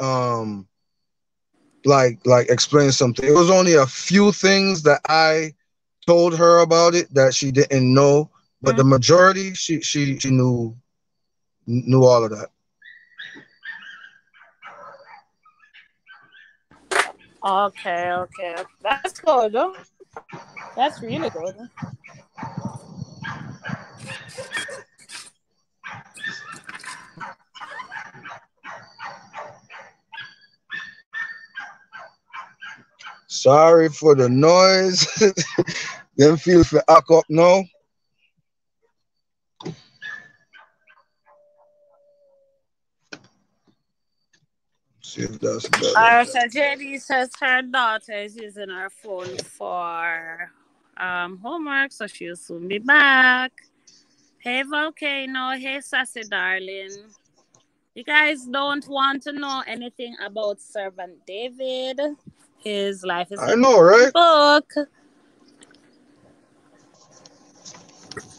like explained something. It was only a few things that I told her about it that she didn't know, but the majority she knew all of that. Okay, that's good. That's really good. Sorry for the noise. Them feel for act up now. See if that's better. So JD says her daughter is using her phone for homework, so she'll soon be back. Hey Volcano, hey Sassy darling. You guys don't want to know anything about Servant David. His life is I know, right? Book.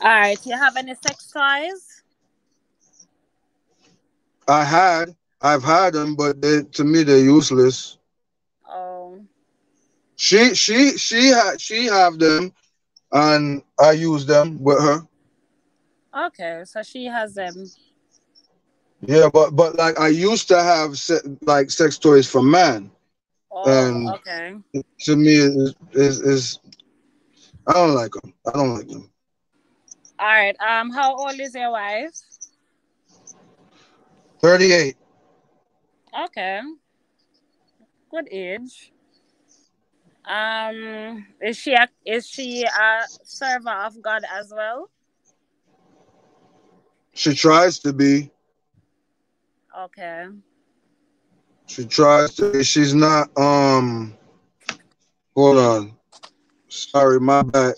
Alright, you have any sex toys? I've had them, but to me they're useless. Oh. She have them, and I use them with her. Okay, so she has them. Yeah, but like I used to have sex toys for man. Oh, and okay. To me is I don't like them. All right. How old is your wife? 38. Okay. Good age. Is she a server of God as well? She tries to be. Okay. She tries to be. She's not. Hold on. Sorry, my bad.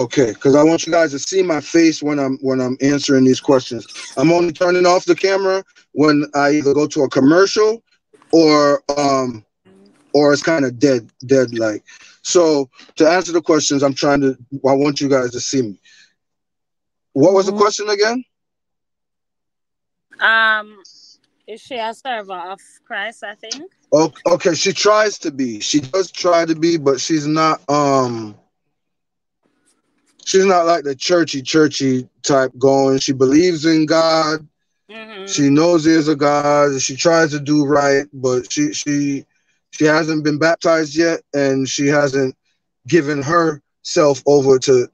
Okay, because I want you guys to see my face when I'm answering these questions. I'm only turning off the camera when I either go to a commercial or it's kind of dead like. So to answer the questions, I want you guys to see me. What was the question again? Is she a server of Christ, I think? Okay, she tries to be. She does try to be, but she's not she's not like the churchy type going. She believes in God. She knows there's a God. She tries to do right, but she hasn't been baptized yet, and she hasn't given herself over to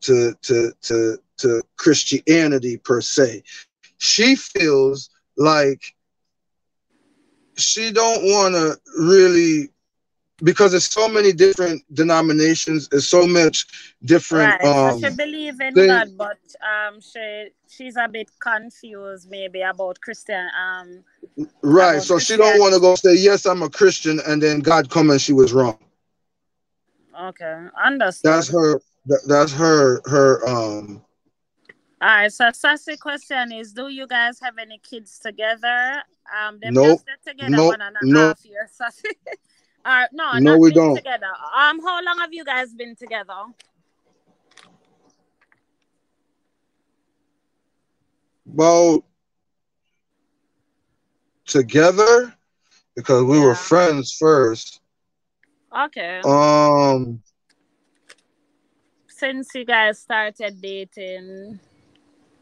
Christianity per se. She feels like she don't want to really, because there's so many different denominations, there's so much different Right. So she believes in God, but she's a bit confused maybe about Christian right. about So she don't want to go say, yes, I'm a Christian, and then God come and she was wrong. Okay, understood. That's her All right, so Sassy question is, do you guys have any kids together? Them nope, just get together nope, 1.5 years, Sassy. No, no, not we been don't. together. How long have you guys been together? Well, together, because we were friends first. Okay. Since you guys started dating,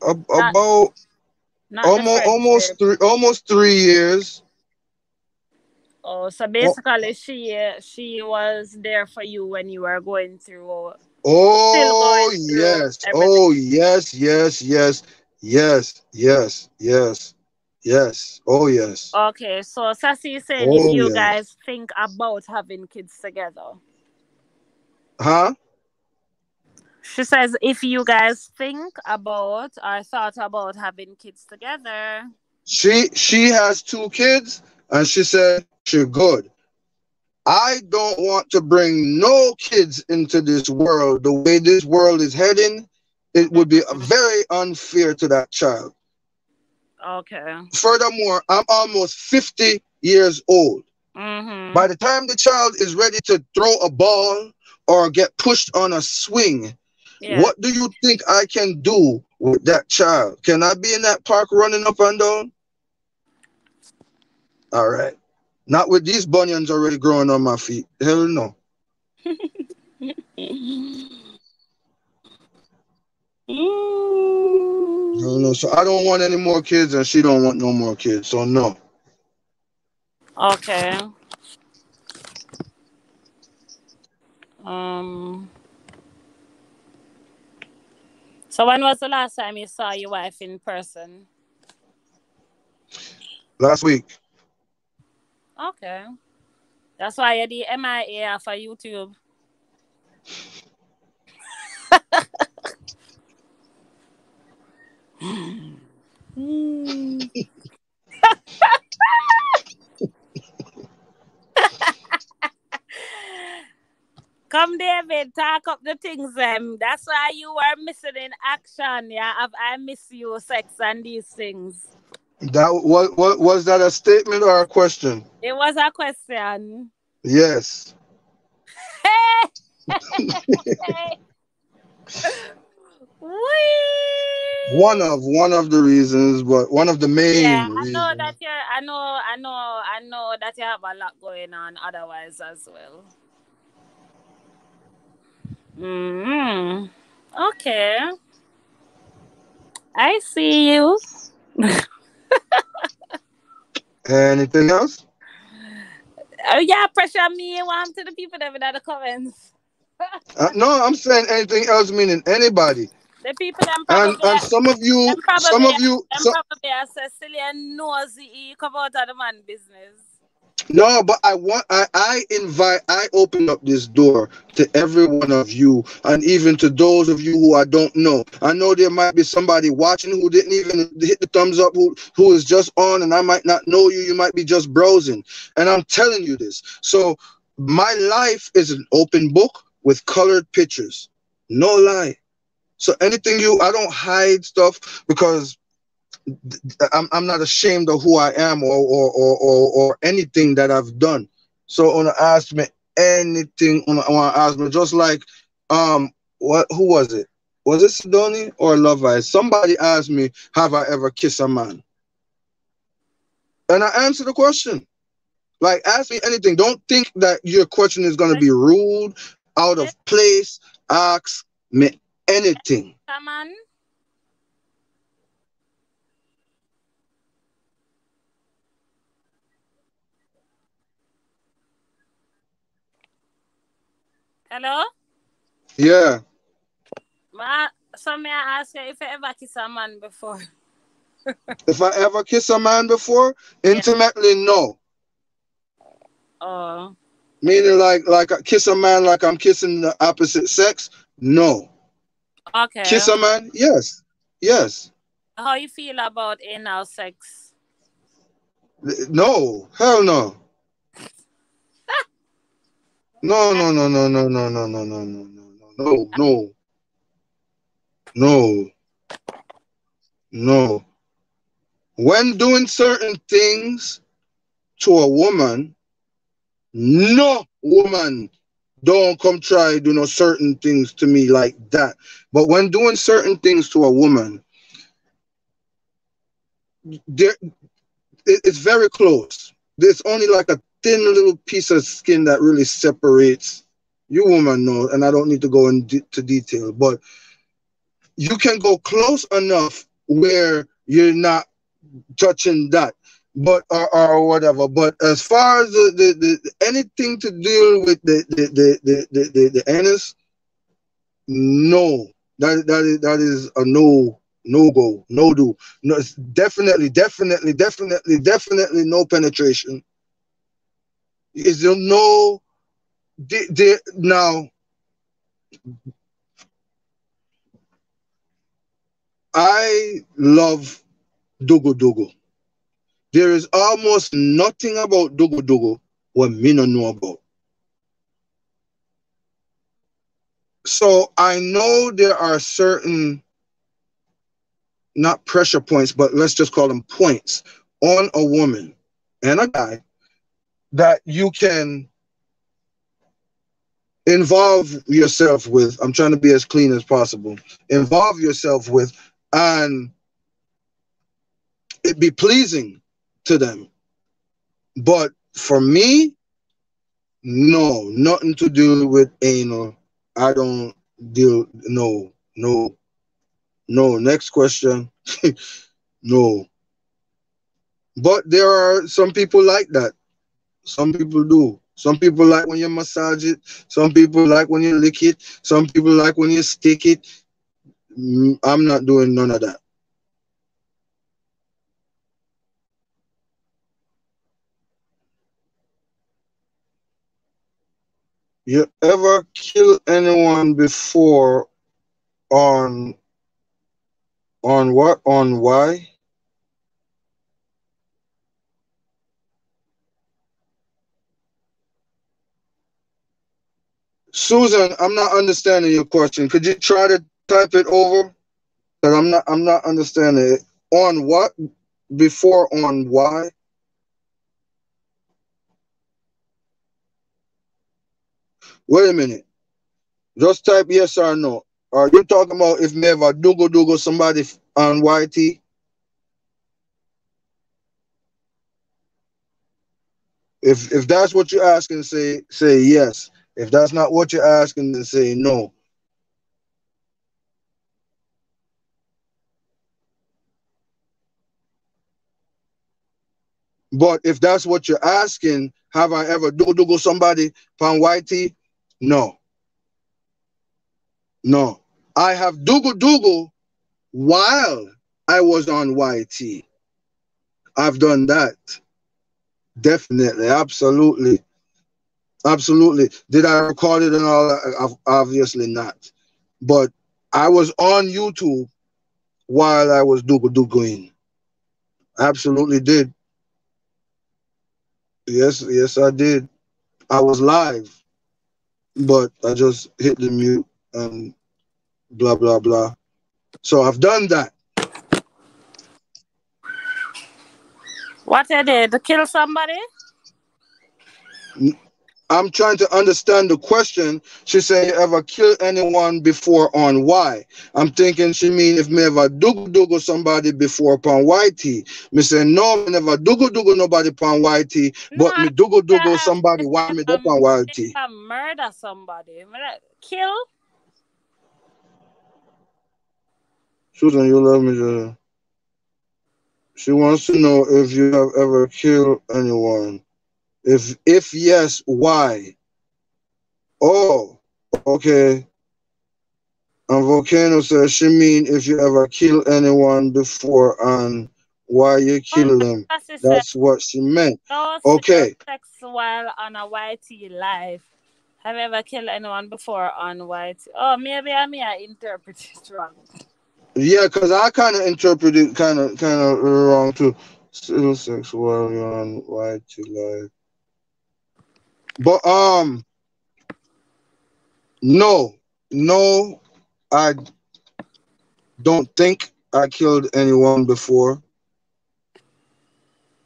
about almost 3 years. Oh, so basically she was there for you when you were going through. Oh yes. Oh yes. Oh yes. Okay, so Sassy is saying if you guys think about having kids together. Huh? She says if you guys think about or thought about having kids together. She has 2 kids and she said she's good. I don't want to bring no kids into this world. The way this world is heading, it would be very unfair to that child. Okay. Furthermore, I'm almost 50 years old. By the time the child is ready to throw a ball or get pushed on a swing, what do you think I can do with that child? Can I be in that park running up and down? All right. Not with these bunions already growing on my feet. Hell no. No. So I don't want any more kids and she don't want no more kids. So no. Okay. So when was the last time you saw your wife in person? Last week. Okay. That's why you're the MIA for YouTube. Come, David, talk up the things. That's why you were missing in action. Yeah, I miss you, sex and these things. That what was that a statement or a question? It was a question. Yes. One of the reasons, but one of the main reasons. I know that you have a lot going on otherwise as well. Okay. I see you. Anything else? Yeah, pressure me one to the people that in the comments. No, I'm saying anything else, meaning anybody. The people them probably and some of you probably are Sicilian nosy come out of the man business. No, but I open up this door to every one of you, and even to those of you who I don't know. I know there might be somebody watching who didn't even hit the thumbs up, who is just on, and I might not know you. You might be just browsing, and I'm telling you this. So my life is an open book with colored pictures, no lie. So anything I don't hide stuff because I'm not ashamed of who I am or anything that I've done. So wanna ask me anything, wanna ask me just like who was it? Was it Sidoni or Love Eyes? Somebody asked me, have I ever kissed a man? And I answered the question. Like, ask me anything. Don't think that your question is gonna be rude, out of place. Ask me anything. Come on. Hello? Yeah. So may I ask you if you ever kiss a man before? If I ever kiss a man before, intimately, no. Oh. Meaning like I kiss a man like I'm kissing the opposite sex? No. Okay. Kiss a man? Yes. Yes. How you feel about anal sex? No. Hell no. No, no, no, no, no, no, no, no, no, no, no, no, no, no. When doing certain things to a woman, no woman don't come try do no certain things to me like that. But when doing certain things to a woman, it's very close. There's only like a thin little piece of skin that really separates. You woman know, and I don't need to go into detail, but you can go close enough where you're not touching that, but or whatever. But as far as the anything to deal with the anus, no, that is a no go, no do. No, it's definitely no penetration. Is there no now? I love Dogo Dogo. There is almost nothing about Dogo Dogo what me don't know about. So I know there are certain, not pressure points, but let's just call them points on a woman and a guy that you can involve yourself with. I'm trying to be as clean as possible. Involve yourself with, and it be pleasing to them. But for me, no, nothing to do with anal. I don't deal, no. Next question. No. But there are some people like that. Some people do. Some people like when you massage it. Some people like when you lick it. Some people like when you stick it. I'm not doing none of that. You ever kill anyone before on what? On why? Susan, I'm not understanding your question. Could you try to type it over? Because I'm not understanding it. On what? Before on why? Wait a minute. Just type yes or no. Are you talking about if me ever do somebody on YT? If that's what you're asking, say yes. If that's not what you're asking, then say no. But if that's what you're asking, have I ever do somebody on YT? No. No. I have do while I was on YT. I've done that. Definitely. Absolutely. Absolutely. Did I record it and all that? Obviously not. But I was on YouTube while I was doing. Absolutely did. Yes, I did. I was live, but I just hit the mute and blah, blah, blah. So I've done that. What you did? To kill somebody? I'm trying to understand the question. She said, you ever kill anyone before on why? I'm thinking she mean if me ever do somebody before upon YT. Me say, no, me never do nobody upon YT, but me do somebody why me upon YT. Murder somebody. Kill? Susan, you love me, Jada. She wants to know if you have ever killed anyone. If yes, why? Oh, okay. And Volcano says she mean if you ever kill anyone before and why you kill them. That's what she meant. No Okay. sex while on a YT live. Have you ever killed anyone before on YT? Oh, maybe I interpret it wrong. Yeah, because I kind of interpret it kind of wrong too. Still sex while you're on YT live. But no, I don't think I killed anyone before.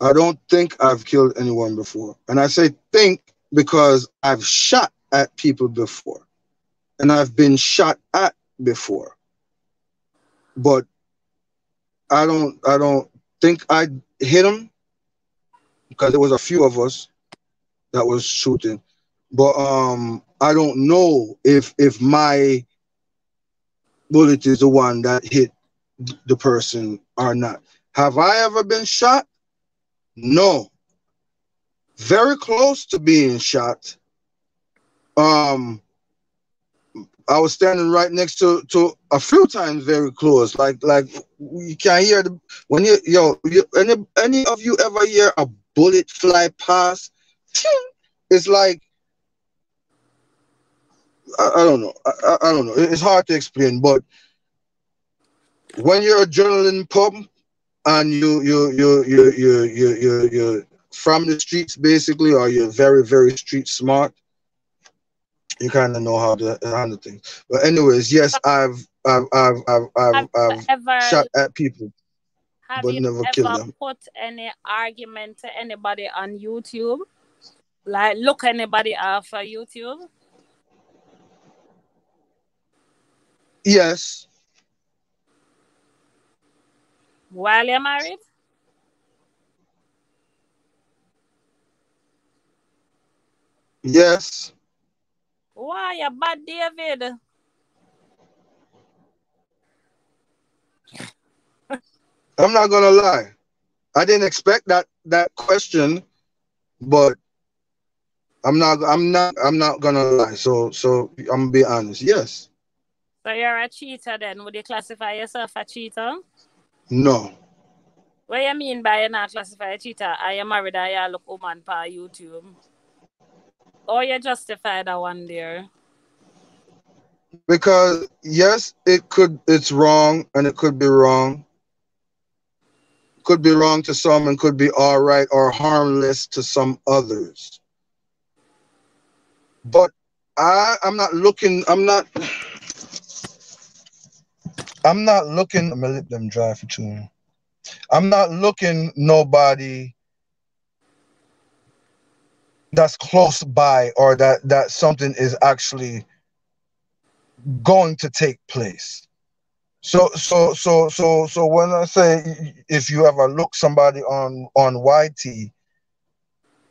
I don't think I've killed anyone before. And I say think because I've shot at people before. And I've been shot at before. But I don't think I hit him because there was a few of us that was shooting. But I don't know if my bullet is the one that hit the person or not. Have I ever been shot? No. Very close to being shot. I was standing right next to a few times very close. Like you can hear when any of you ever hear a bullet fly past? It's like I don't know. I don't know. It's hard to explain, but when you're adrenaline pump and you from the streets basically, or you're very, very street smart, you kind of know how to handle things. But anyways, yes, I've shot at people, but never killed them. Put any argument to anybody on YouTube? Like look anybody up for YouTube? Yes. While you're married? Yes. Why you bad, David? I'm not gonna lie. I didn't expect that question, but I'm not gonna lie. So I'm gonna be honest. Yes. So you're a cheater then? Would you classify yourself a cheater? No. What do you mean by you not classify a cheater? Are you married and you look woman per YouTube? Or you justify that one there? Because yes, it's wrong and it could be wrong. Could be wrong to some and could be all right or harmless to some others. But I'm not looking. I'm not looking. I'm gonna let them drive for 2 minutes. I'm not looking nobody that's close by or that something is actually going to take place. So when I say if you ever look somebody on YT,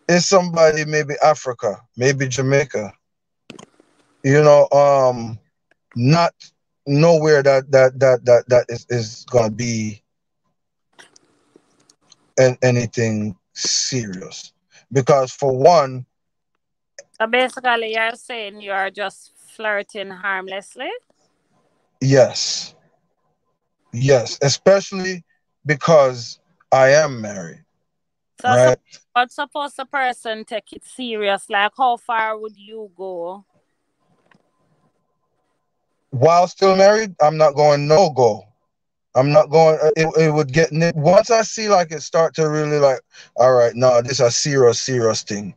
it's somebody maybe Africa, maybe Jamaica. You know, not nowhere that is gonna be anything serious. Because for one, so basically you're saying you're just flirting harmlessly? Yes. Yes, especially because I am married. So, right? But suppose a person take it serious, like how far would you go? While still married, I'm not going no-go. I'm not going, it would get, once I see like it start to really like, all right, no, this is a serious thing.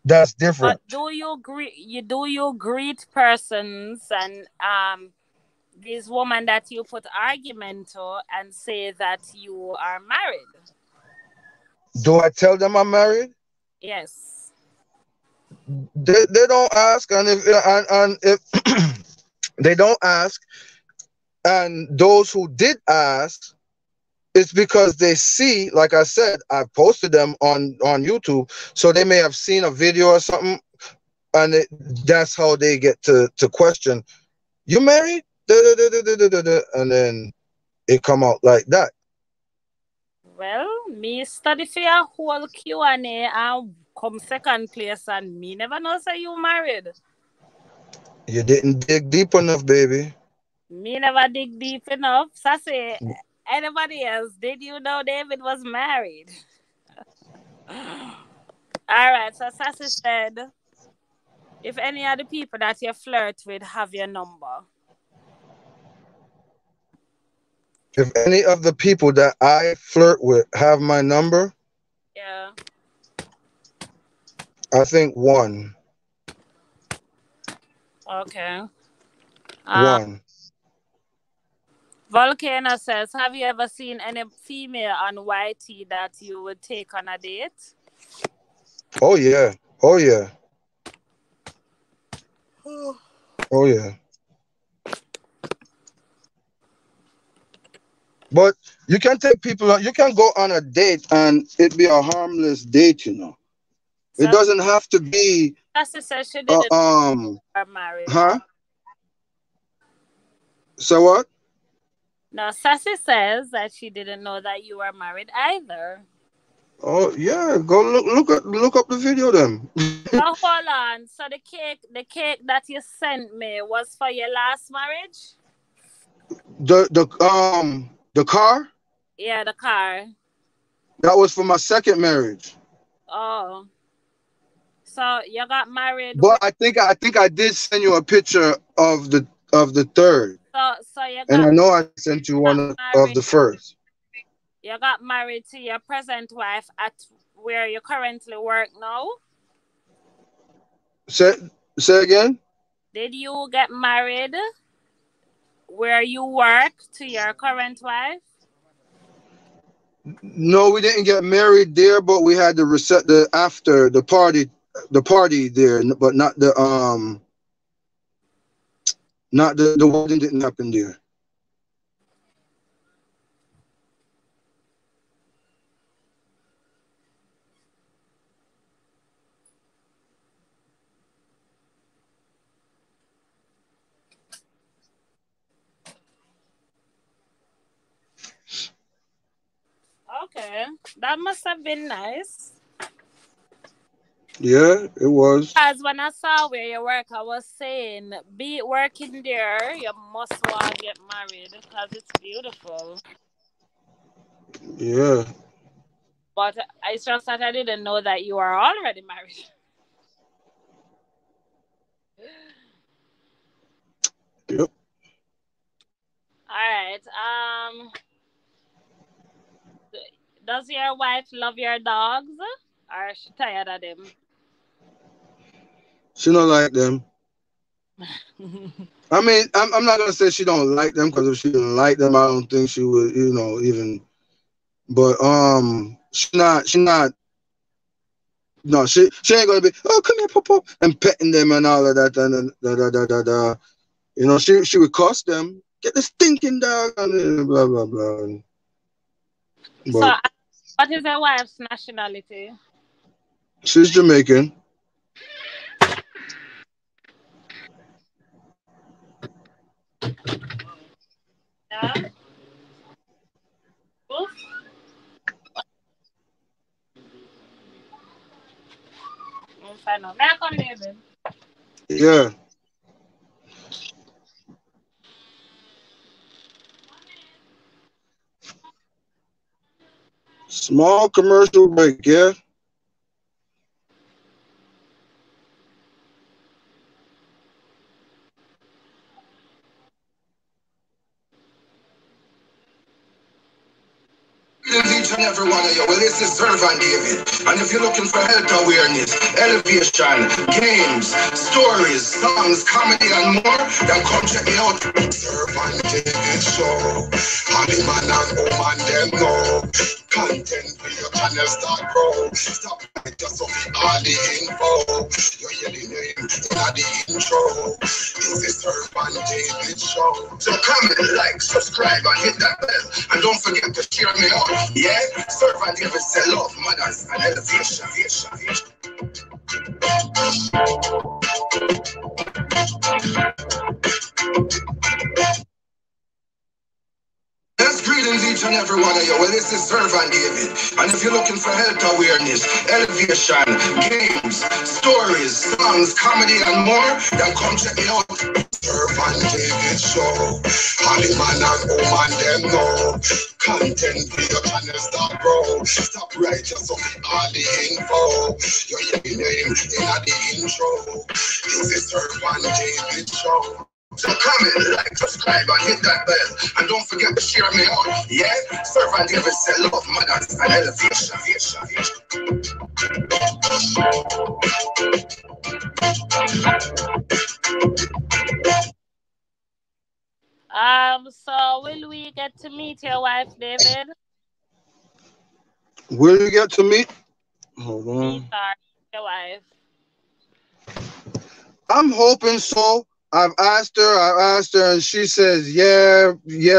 That's different. But do you greet persons and this woman that you put argument to and say that you are married? Do I tell them I'm married? Yes. They don't ask, and if they don't ask, and those who did ask, it's because they see, like I said, I posted them on YouTube, so they may have seen a video or something, and that's how they get to question. You married? and then it come out like that. Well, me study for a whole Q&A and come second place, and me never know say you married. You didn't dig deep enough, baby. Me never dig deep enough. Sassy, anybody else, did you know David was married? All right, so Sassy said, if any of the people that you flirt with have your number. If any of the people that I flirt with have my number, Yeah. I think one. Okay. One. Volcano says, have you ever seen any female on YT that you would take on a date? Oh yeah. Oh yeah. Oh yeah. But you can take people on, you can go on a date and it be a harmless date, you know. It doesn't have to be Sassy says she didn't are married. Huh? So what? No, Sassy says that she didn't know that you were married either. Oh yeah, go look up the video then. Oh, hold on. So the cake that you sent me was for your last marriage? The car? Yeah, the car. That was for my second marriage. Oh. So you got married. But I think I did send you a picture of the third. So you got, and I know I sent you one of the first. You got married to your present wife at where you currently work now? Say again? Did you get married where you work to your current wife? No, we didn't get married there, but we had the party there, but not the wedding didn't happen there. Okay, that must have been nice. Yeah, it was. Because when I saw where you work, I was saying, be working there, you must want to get married because it's beautiful. Yeah. But it's just that I didn't know that you are already married. Yep. All right. Does your wife love your dogs, or is she tired of them? She don't like them. I mean, I'm not gonna say she don't like them, because if she didn't like them, I don't think she would, even. But she not. No, she ain't gonna be. Oh, come here, pop, and petting them and all of that and she would cuss them. Get the stinking dog and blah blah blah. But so, what is your wife's nationality? She's Jamaican. Yeah. Oof. May I come here, babe? Yeah. Small commercial break, yeah. Each and every one of you. Well, this is Servant David. And if you're looking for health awareness, elevation, games, stories, songs, comedy, and more, then come check me out. Servant David Show. Honey man and woman, them know. Content for your channel start grow. Stop right just so all the info. You hear the name in the intro. This is Servant David Show. So comment, like, subscribe, and hit that bell. And don't forget to share me out. Yeah, Servant David say love, manners, and elevation. and every one of you. Well, this is Servant David. And if you're looking for health awareness, elevation, games, stories, songs, comedy, and more, then come check me out. Servant David Show. Holly man and woman them know. Content for your channel start grow. Stop right just so all the info. You hear the name in the intro. This is Servant David Show. So comment, like, subscribe, and hit that bell. And don't forget to share me out. Yeah? Servant David said love, manners, and elevation. So will we get to meet your wife, David? Will you get to meet? Hold on. Meet your wife. I'm hoping so. I've asked her, and she says, yeah,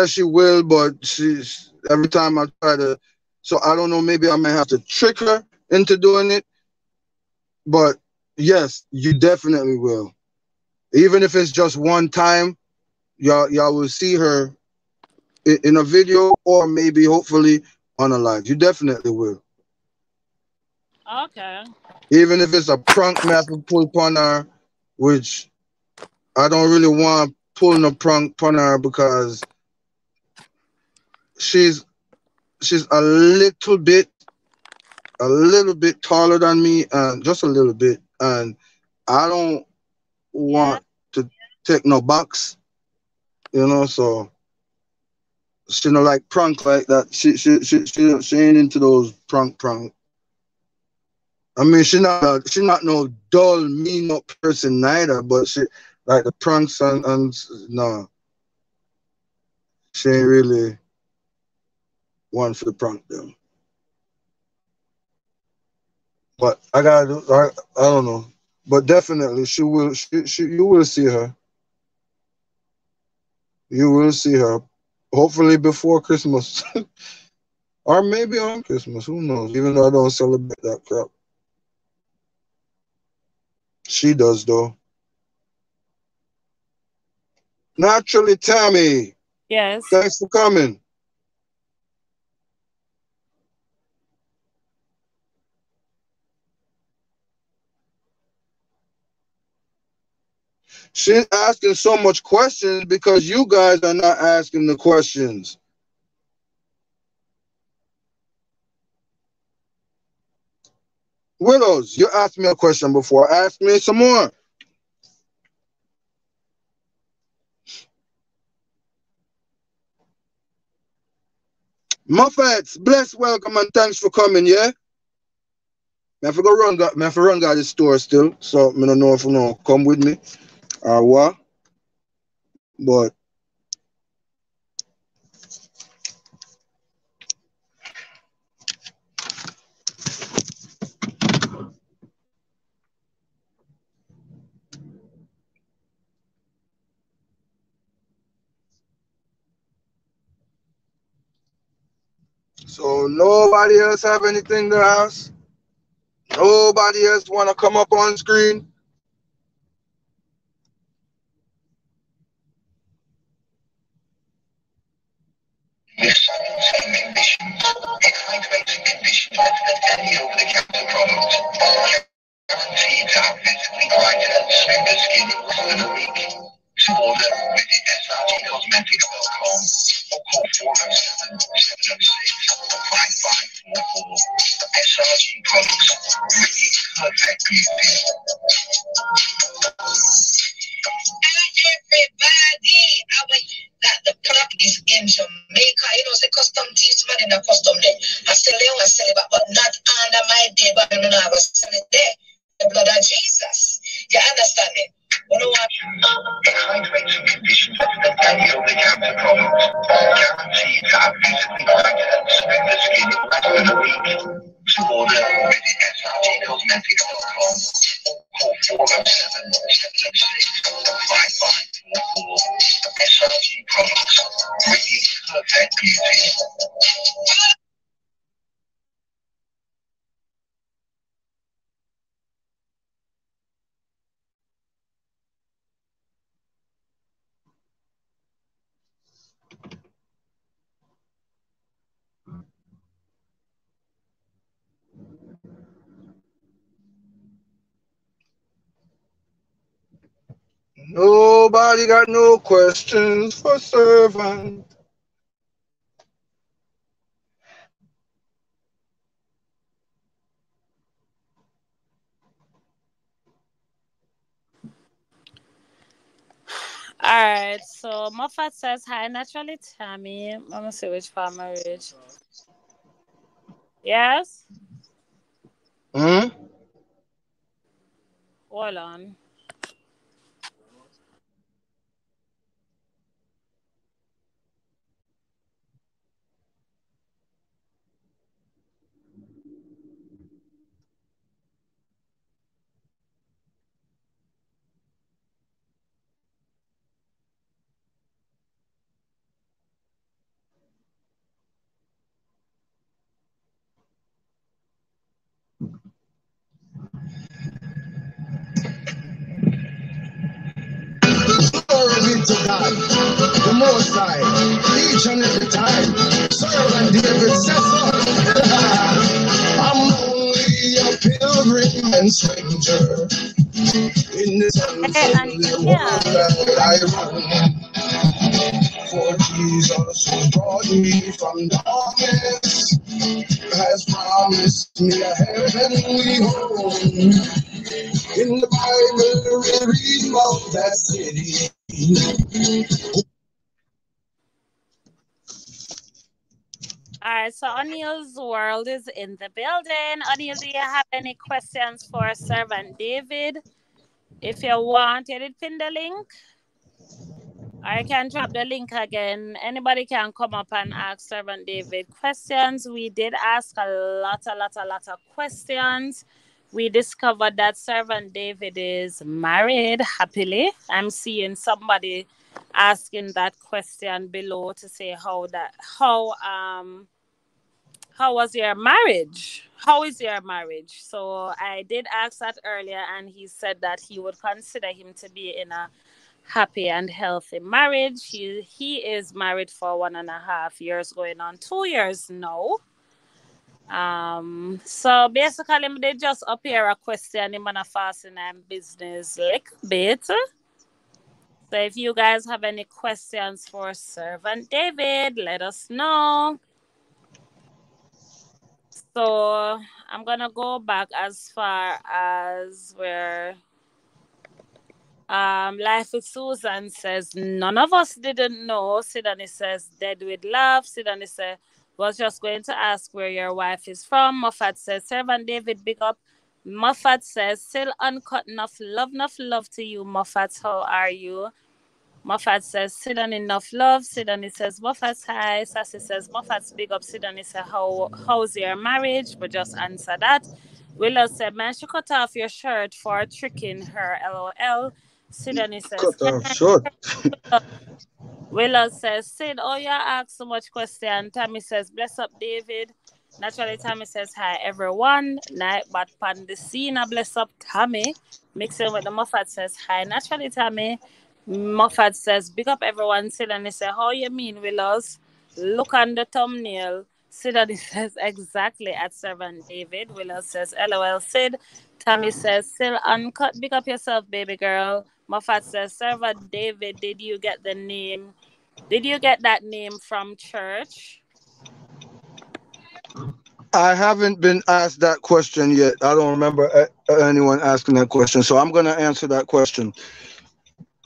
she will, but she's every time I try to, so I don't know, maybe I might have to trick her into doing it. But yes, you definitely will. Even if it's just one time, y'all will see her in a video or maybe hopefully on a live. You definitely will. Okay. Even if it's a prank me have to pull upon her, which I don't really want pulling a prank upon her because she's a little bit taller than me, and just a little bit, and I don't want to take no box, so she don't like prank like that. She ain't into those prank. I mean, she not no dull, mean up person neither, but she like the pranks and no. She ain't really one for the prank them. But I don't know. But definitely she will you will see her. You will see her. Hopefully before Christmas. Or maybe on Christmas. Who knows? Even though I don't celebrate that crap. She does though. Naturally, Tammy. Yes. Thanks for coming. She's asking so much questions because you guys are not asking the questions. Willows, you asked me a question before. Ask me some more. Muffets, bless, welcome, and thanks for coming, yeah? I have to run guy the store still, so I don't know if you know, come with me or what. But so nobody else have anything to ask? Nobody else want to come up on screen? With silent conditions, exciting conditions better than any over-the-counter product. Guaranteed to have visibly brighter and smoother skin in less than a week. To order, visit srgcosmetics.com or call 407 706 5544. SRG products, bringing perfect beauty. Everybody, that the product is in Jamaica. It's a custom teeth man in a custom day. I sell it, but not under my day, but I don't have a sell it there. The blood of Jesus. You understand me? Hydrating conditions better than any over-the-counter product. Guaranteed to have visibly brighter and smoother skin in less than a week. To order, visit srgcosmetics.com or call 407 706 5544. SRG products, bringing perfect beauty. Nobody got no questions for servant. All right, so Moffat says, hi, naturally, Tammy. Let me see which farmer is. Yes? Hmm? Hold on. Glory be to God, the Most High, each and every time. Servant David says so. I'm only a pilgrim and stranger in this unfriendly world that I run. For Jesus who brought me from darkness has promised me a heavenly home. In the Bible we read about that city. All right, so O'Neill's World is in the building. O'Neill, do you have any questions for Servant David? If you want, you did pin the link. I can drop the link again. Anybody can come up and ask Servant David questions. We did ask a lot of questions. We discovered that Servant David is married happily. I'm seeing somebody asking that question below to say how was your marriage? How is your marriage? So I did ask that earlier, and he said that he would consider him to be in a happy and healthy marriage. He is married for 1.5 years, going on 2 years now. So basically they just up here a question in a fasting and business like bit. So if you guys have any questions for Servant David, let us know. So I'm gonna go back as far as where Life with Susan says, none of us didn't know. Sidani says, dead with love. Sidani says, was just going to ask where your wife is from. Moffat says, Servant David, big up. Moffat says, still uncut, enough love to you, Moffat. How are you? Moffat says, Sidani, enough love. Sidani says, Moffat's hi. Sassy says, Moffat's big up. Sidani says, how's your marriage? But just answer that. Willow said, man, she cut off your shirt for tricking her, LOL. Sidani says, Cut off short. Willow says, Sid, oh, you ask so much question. Tammy says, bless up, David. Naturally, Tammy says, hi, everyone. Night, but Pandesina, bless up, Tammy. Mixing with the Moffat says, hi, naturally, Tammy. Moffat says, big up, everyone. Sidani says, how you mean, Willows? Look on the thumbnail. Sidani says, exactly, at Servant David. Willow says, LOL, Sid. Tammy says, still uncut. Big up yourself, baby girl. Moffat says, Servant David, did you get that name from church? I haven't been asked that question yet. I don't remember anyone asking that question, so I'm going to answer that question.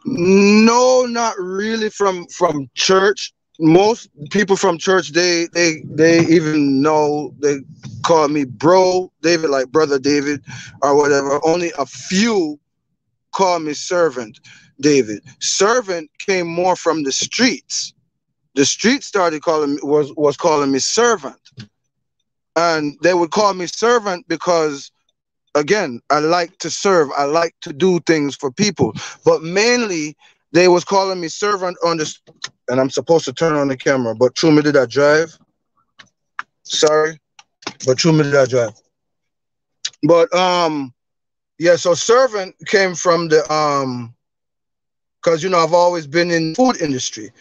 No, not really from church. Most people from church, they even know, they call me bro David, like brother David or whatever. Only a few call me Servant David. Servant came more from the streets. The streets started calling me was calling me Servant. And they would call me Servant because, again, I like to serve. I like to do things for people. But mainly, they was calling me Servant on the... And I'm supposed to turn on the camera, but true me did I drive? Sorry, but true me did I drive? But, yeah, so Servant came from the... Because, you know, I've always been in the food industry.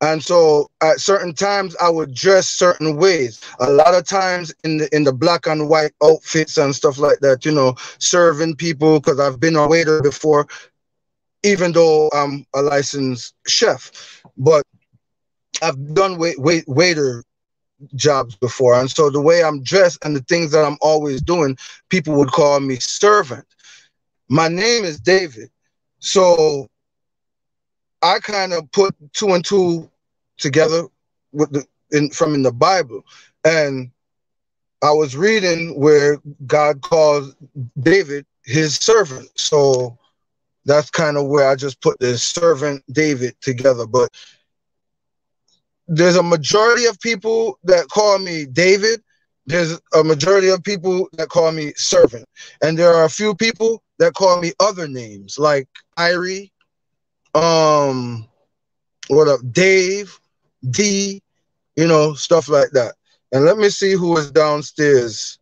And so at certain times I would dress certain ways. A lot of times in the black and white outfits and stuff like that, you know, serving people, because I've been a waiter before. even though I'm a licensed chef, but I've done waiter jobs before. And so the way I'm dressed and the things that I'm always doing, people would call me servant. My name is David. So I kind of put 2 and 2 together with from the Bible. And I was reading where God calls David his servant. So that's kind of where I just put the servant David together. But there's a majority of people that call me David. There's a majority of people that call me servant. And there are a few people that call me other names like Irie, what up, Dave, D, you know, stuff like that. And let me see who is downstairs.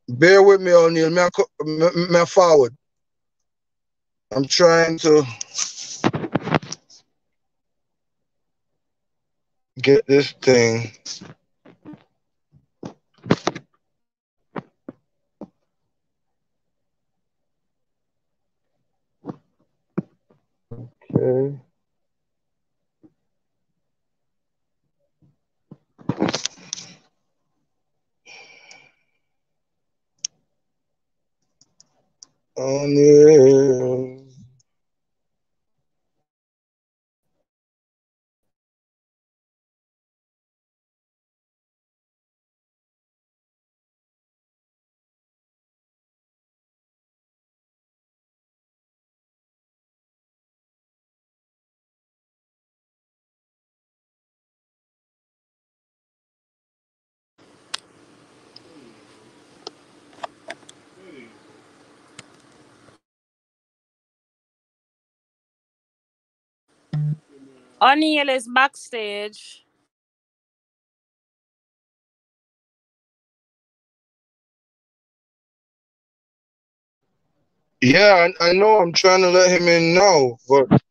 Bear with me, O'Neal. Me forward. I'm trying to get this thing. Okay. O'Neal. O'Neal is backstage. Yeah, I know. I'm trying to let him in now, but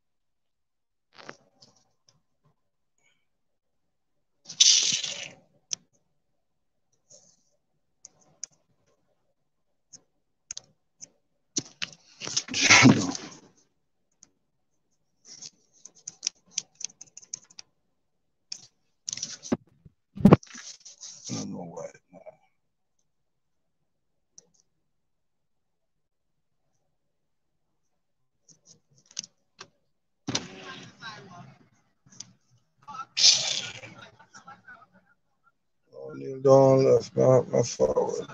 I don't know why. O'Neal down left, my forward.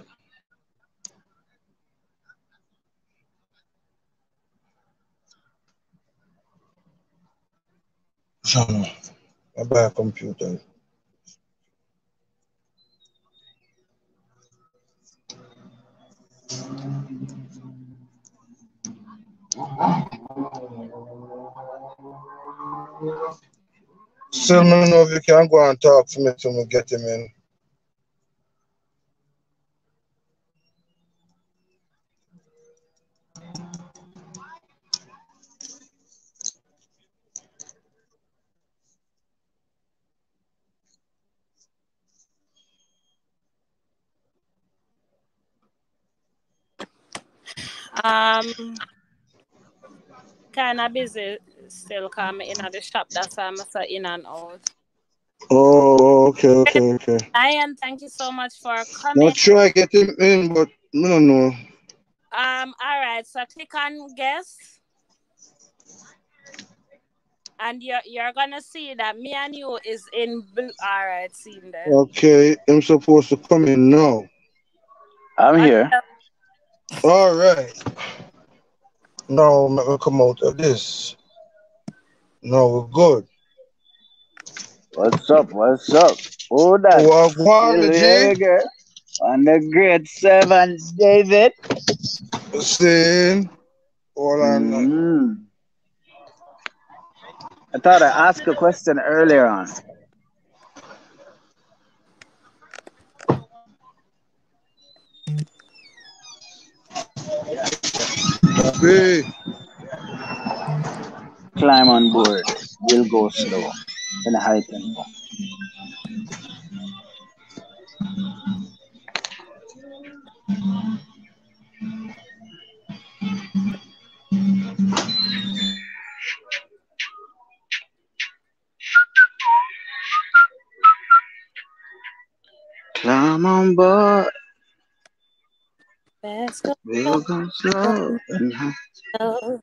My bad computer. Still, I don't know if you can go and talk to me till we get him in. Kind of busy still coming in at the shop. That's why I'm in and out. Oh, okay. Ian, thank you so much for coming. I'll try to get him in, but I don't know. All right, so click on guest. And you're gonna see that me and you is in blue. All right, seeing there. Okay, I'm supposed to come in now. I'm here. All right. Now I'm gonna come out of this. No, we're good. What's up? Who that? Wagwan, G. On the great servant David. Same. Hold on. I thought I asked a question earlier on. Hey. Climb on board. We'll go slow in a high tempo. on board. Let's go. We'll go slow.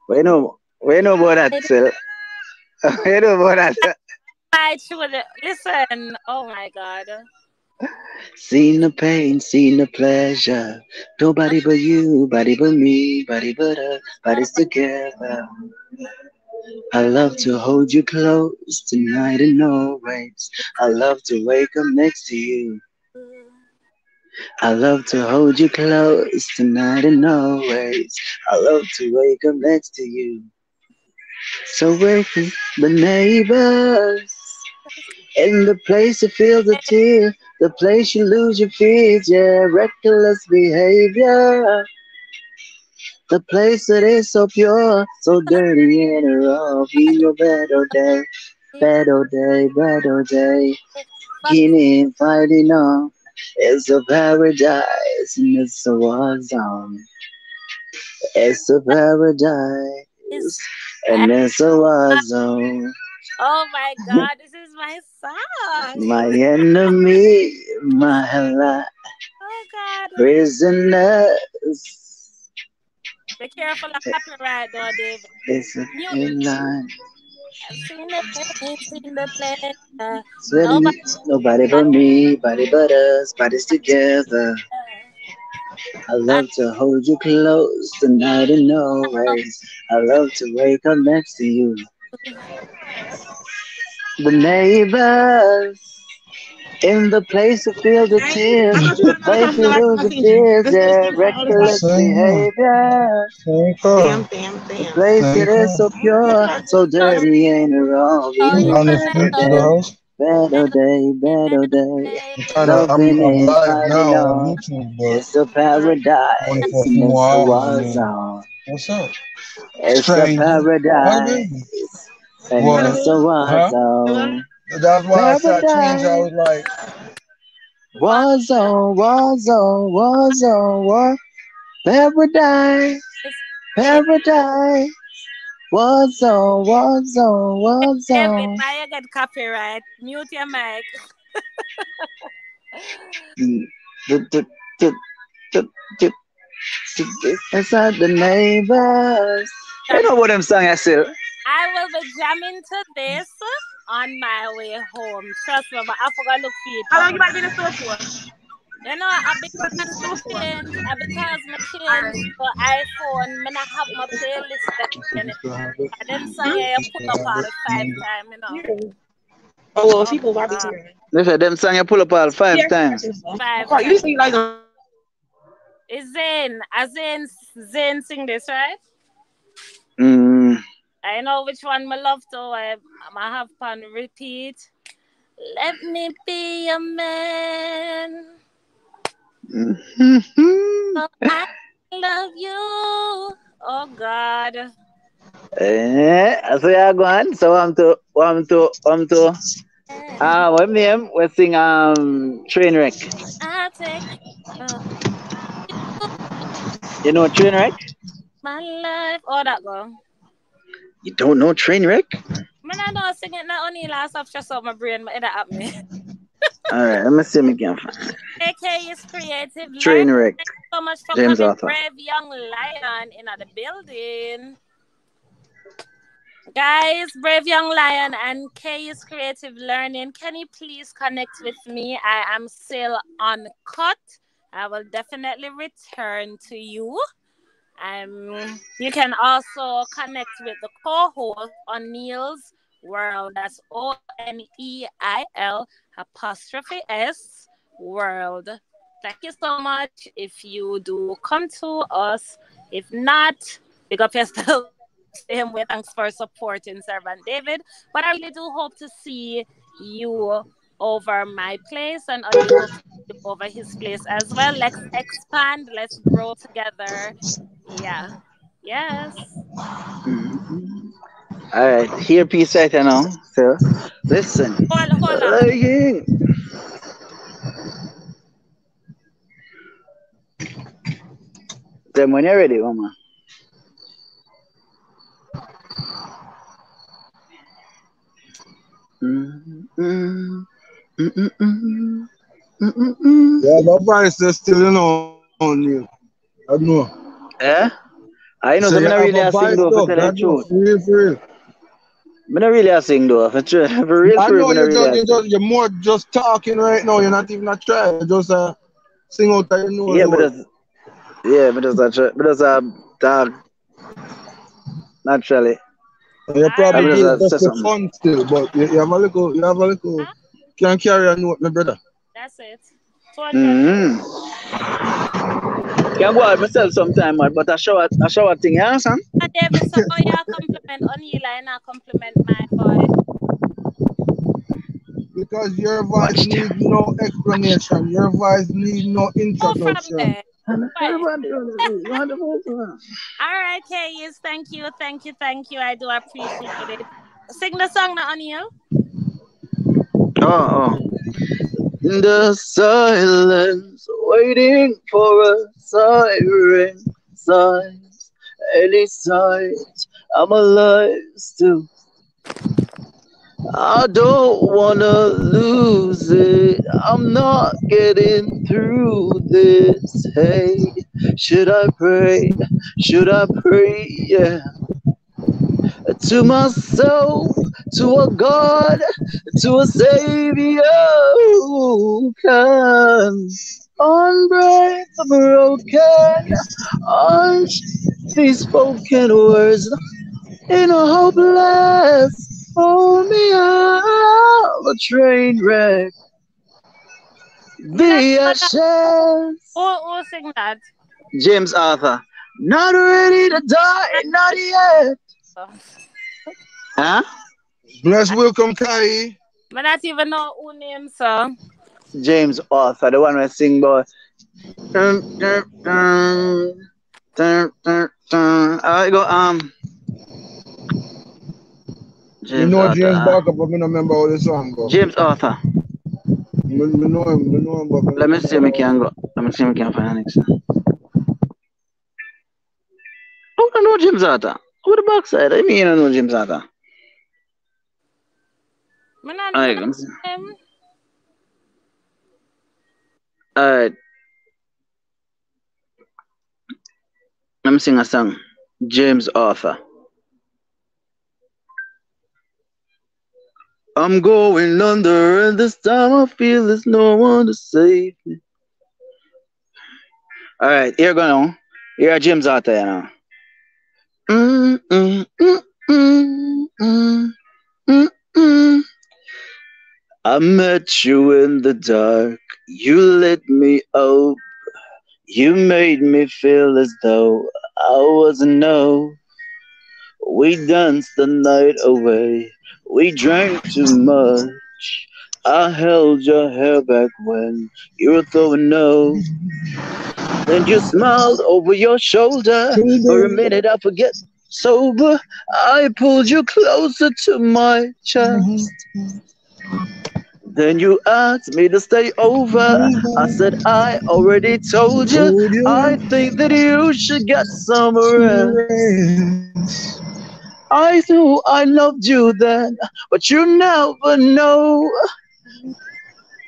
We know about that, sir. We know about that. I should listen. Oh my God. Seen the pain, seen the pleasure. Nobody but you, body but me, body but us, bodies together. I love to hold you close tonight and always. I love to wake up next to you. I love to hold you close tonight and always. I love to wake up next to you. So waking the neighbors in the place you feel the tear, the place you lose your fears, yeah, reckless behavior. The place that is so pure, so dirty and raw. Be your better day, better day, better day. Guinea fighting on. It's a paradise and it's a war zone. It's a paradise and it's a war zone. Oh my God, this is my song. My enemy, my ally. Oh God. Prisoners. Be careful of copyright though, David. It's a line. I've seen the pain, seen the pleasure. Nobody but me, body but us, bodies together. I love to hold you close tonight and always. I love to wake up next to you. The neighbors in the place to feel the tears, the place to lose the fears, yeah, reckless behavior. The place that is so pure, so dirty and raw. Better day, better day. Loving and fighting on. It's a paradise, and it's a war zone. What's up? It's a paradise, and it's a war zone. That's why I said change. I was like, war zone, war zone, war zone, war. Paradise, paradise. War zone, war zone, war zone. David, now you get copyright. Mute your mic. Inside the neighbors. You know what I'm saying, I said. I will be jamming to this on my way home. Trust me, but I forgot to look for it. How long you about to be in the store for? You know, because my change the iPhone, I not have my playlist in it. And then song you pull up all 5 times, you know. Oh, well, people barbecue. They said them song you pull up all 5 times. 5 times. You see like it's Zayn. Zayn sing this, right? I know which one I love to. I have on repeat. Let me be a man. Oh, I love you. Oh God. So you're going. So what name? We sing Trainwreck. I'll take you know Trainwreck? my life. Oh, that go. You don't know Trainwreck? Man, I know sing it not only last off just out my brain, but it at me. Alright, let me see me again. AK is creative. Trainwreck. Thank you so much for James coming. Arthur. Brave Young Lion in the building. Guys, Brave Young Lion and K is Creative Learning. Can you please connect with me? I am still uncut. I will definitely return to you. You can also connect with the co-host on Neil's World. That's ONEIL''S World. Thank you so much if you do come to us. If not, pick up yourself. Same way. Thanks for supporting Servant David. But I really do hope to see you over my place and I really hope to see you over his place as well. Let's expand. Let's grow together. Yeah. Yes. All right. Here, peace right now. So, listen. Hold on. Then when you're ready, Mama. Yeah, no Your voice is still, on you. I know. Eh? I know, So so I'm you not have really a a sing voice, though, for though. tell the God knows. truth. For real, for real. I'm not really a sing though, for real, I know I'm not really a sing. you're more just talking right now. You're not even a try. You just sing out of your nose. Yeah, but just talk naturally. You I probably mean, do it just just say for something. fun still, but you have a little, can carry a note, my brother. That's it. 200. Mm-hmm. Can go out myself sometime, man, but I show a thing, you understand? David, so how you compliment O'Neill and I compliment my voice? Because your voice Watch needs them. no explanation. Your voice needs no Oh, from introduction. there. Right. All right, Kayes. Thank you. I do appreciate it. Sing the song now, O'Neill. Oh. In the silence, waiting for a siren signs. Any signs I'm alive still. I don't wanna lose it. I'm not getting through this. Hey, should I pray? Should I pray? Yeah. To myself, to a God, to a Savior who can unbreak the broken, unspoken words in a hopeless, hold me out a train wreck. The ashes. Oh, sing that. James Arthur. Not ready to die, not yet. Huh? Bless welcome, Kai. I not even know who name, sir. James Arthur, the one I sing boy. I go You James know Arthur. James Barker, but I don't remember how the song go. James Arthur. I know him, but Let me see if I can go. Let me see if I can find the next one. Oh, I know James Arthur. Who the backside? I mean I know James Arthur. Alright, let me see. Alright. Let me sing a song. James Arthur. I'm going under, and this time I feel there's no one to save me. Alright, here go now. Here are James Arthur, you know. I met you in the dark. You lit me up. You made me feel as though I wasn't no. We danced the night away. We drank too much. I held your hair back when you were throwing no. Then you smiled over your shoulder. For a minute I forget sober. I pulled you closer to my chest. Then you asked me to stay over. I said I already told you. I think that you should get some rest. I knew I loved you then, but you never know.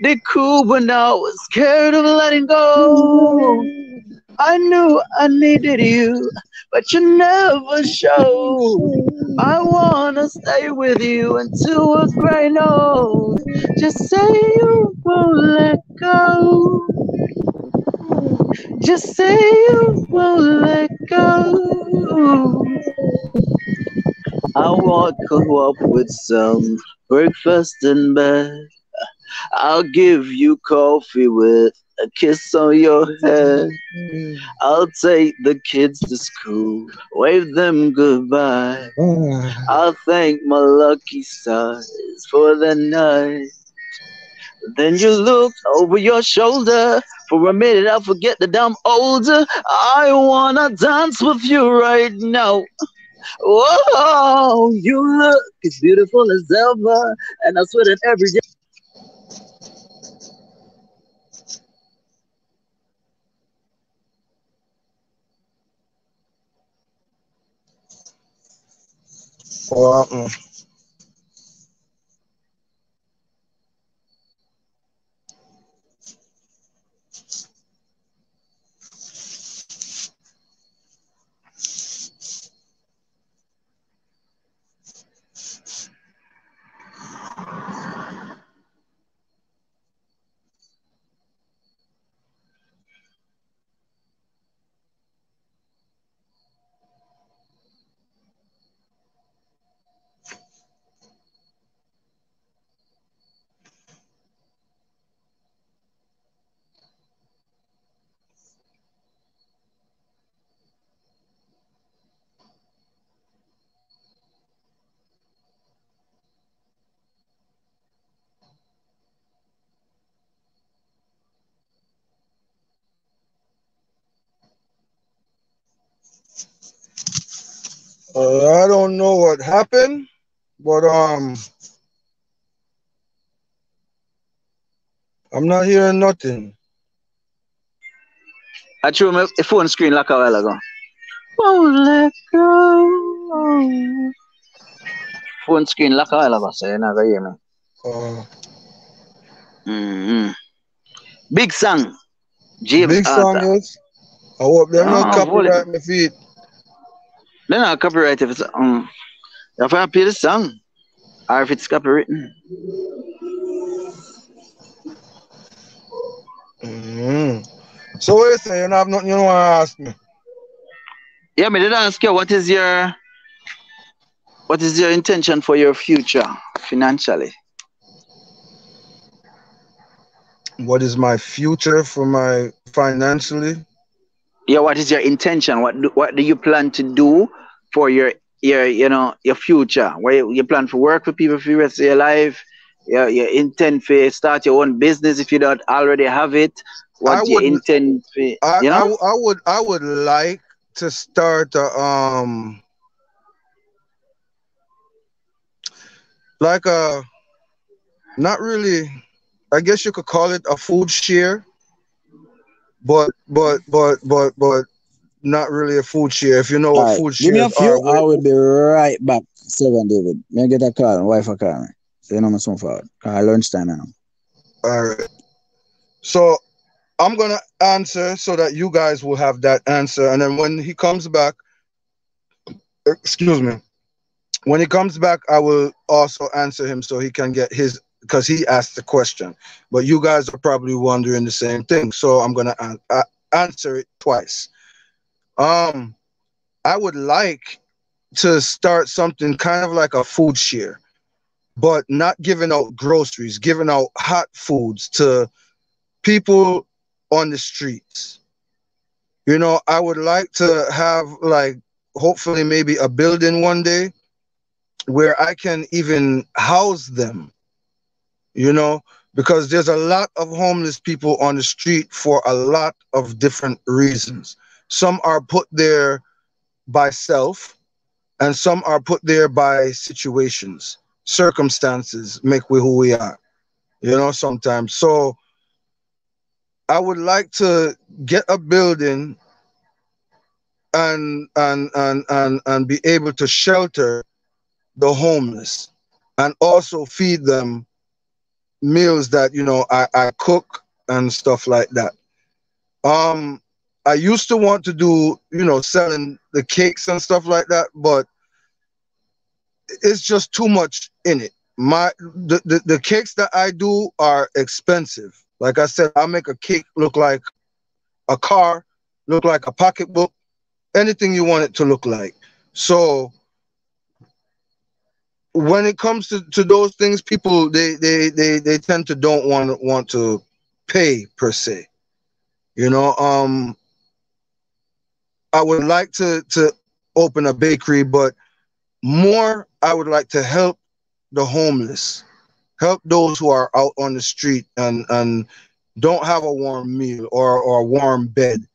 They cool when I was scared of letting go. I knew I needed you, but you never showed. I wanna stay with you until we're gray old. Just say you won't let go. Just say you won't let go. I walk up with some breakfast in bed. I'll give you coffee with a kiss on your head. I'll take the kids to school, wave them goodbye. I'll thank my lucky stars for the night. Then you looked over your shoulder. For a minute I forget that I'm older. I wanna dance with you right now. Whoa, you look as beautiful as ever. And I swear that every day. What I don't know what happened, but I'm not hearing nothing. I threw my phone screen like a while ago. Won't let go. Phone screen like a while ago, so you're not gonna hear me. Big song. James Big Arthur. song is. I hope them not copyright my feet. They're not copyright if it's you have to play the song. Or if it's copywritten. So what you say? You don't have nothing you want to ask me? Yeah, me did ask you what is your intention for your future financially? What is my future for my financially? Yeah, what is your intention? What do you plan to do for your future? Where you plan to work with people for the rest of your life? You intend to start your own business if you don't already have it. What do you intend to, I would like to start like a, not really, I guess you could call it a food share, but not really a food share. If you know what food Give me a shares few. are. I will be right back, Servant David. May I get a call? My wife will call me. So you know my son forward. Lunchtime now. All right. So I'm gonna answer so that you guys will have that answer, and then when he comes back, excuse me, when he comes back, I will also answer him so he can get his, because he asked the question. But you guys are probably wondering the same thing, so I'm gonna answer it twice. I would like to start something kind of like a food share, but not giving out groceries, giving out hot foods to people on the streets. You know, I would like to have, like, hopefully maybe a building one day where I can even house them, you know, because there's a lot of homeless people on the street for a lot of different reasons. Some are put there by self, and some are put there by situations. Circumstances make we who we are, you know, sometimes. So I would like to get a building and be able to shelter the homeless and also feed them meals that, you know, I cook and stuff like that. I used to want to do, you know, selling the cakes and stuff like that, but it's just too much in it. The cakes that I do are expensive. Like I said, I make a cake look like a car, look like a pocketbook, anything you want it to look like. So when it comes to those things, people they tend to don't want to pay per se. You know, I would like to open a bakery, but more I would like to help the homeless, help those who are out on the street and don't have a warm meal or a warm bed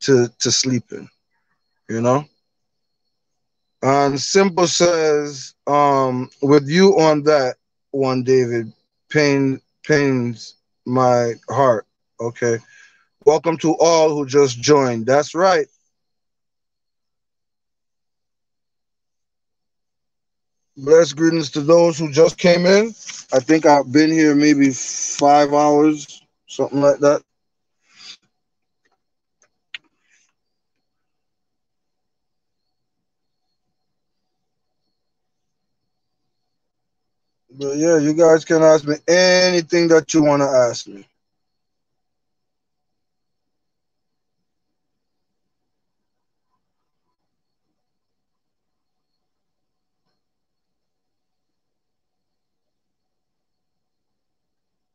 to sleep in, you know. And Simple says, with you on that one, David, pains my heart. Okay. Welcome to all who just joined. That's right. Blessed greetings to those who just came in. I think I've been here maybe 5 hours, something like that. But yeah, you guys can ask me anything that you want to ask me.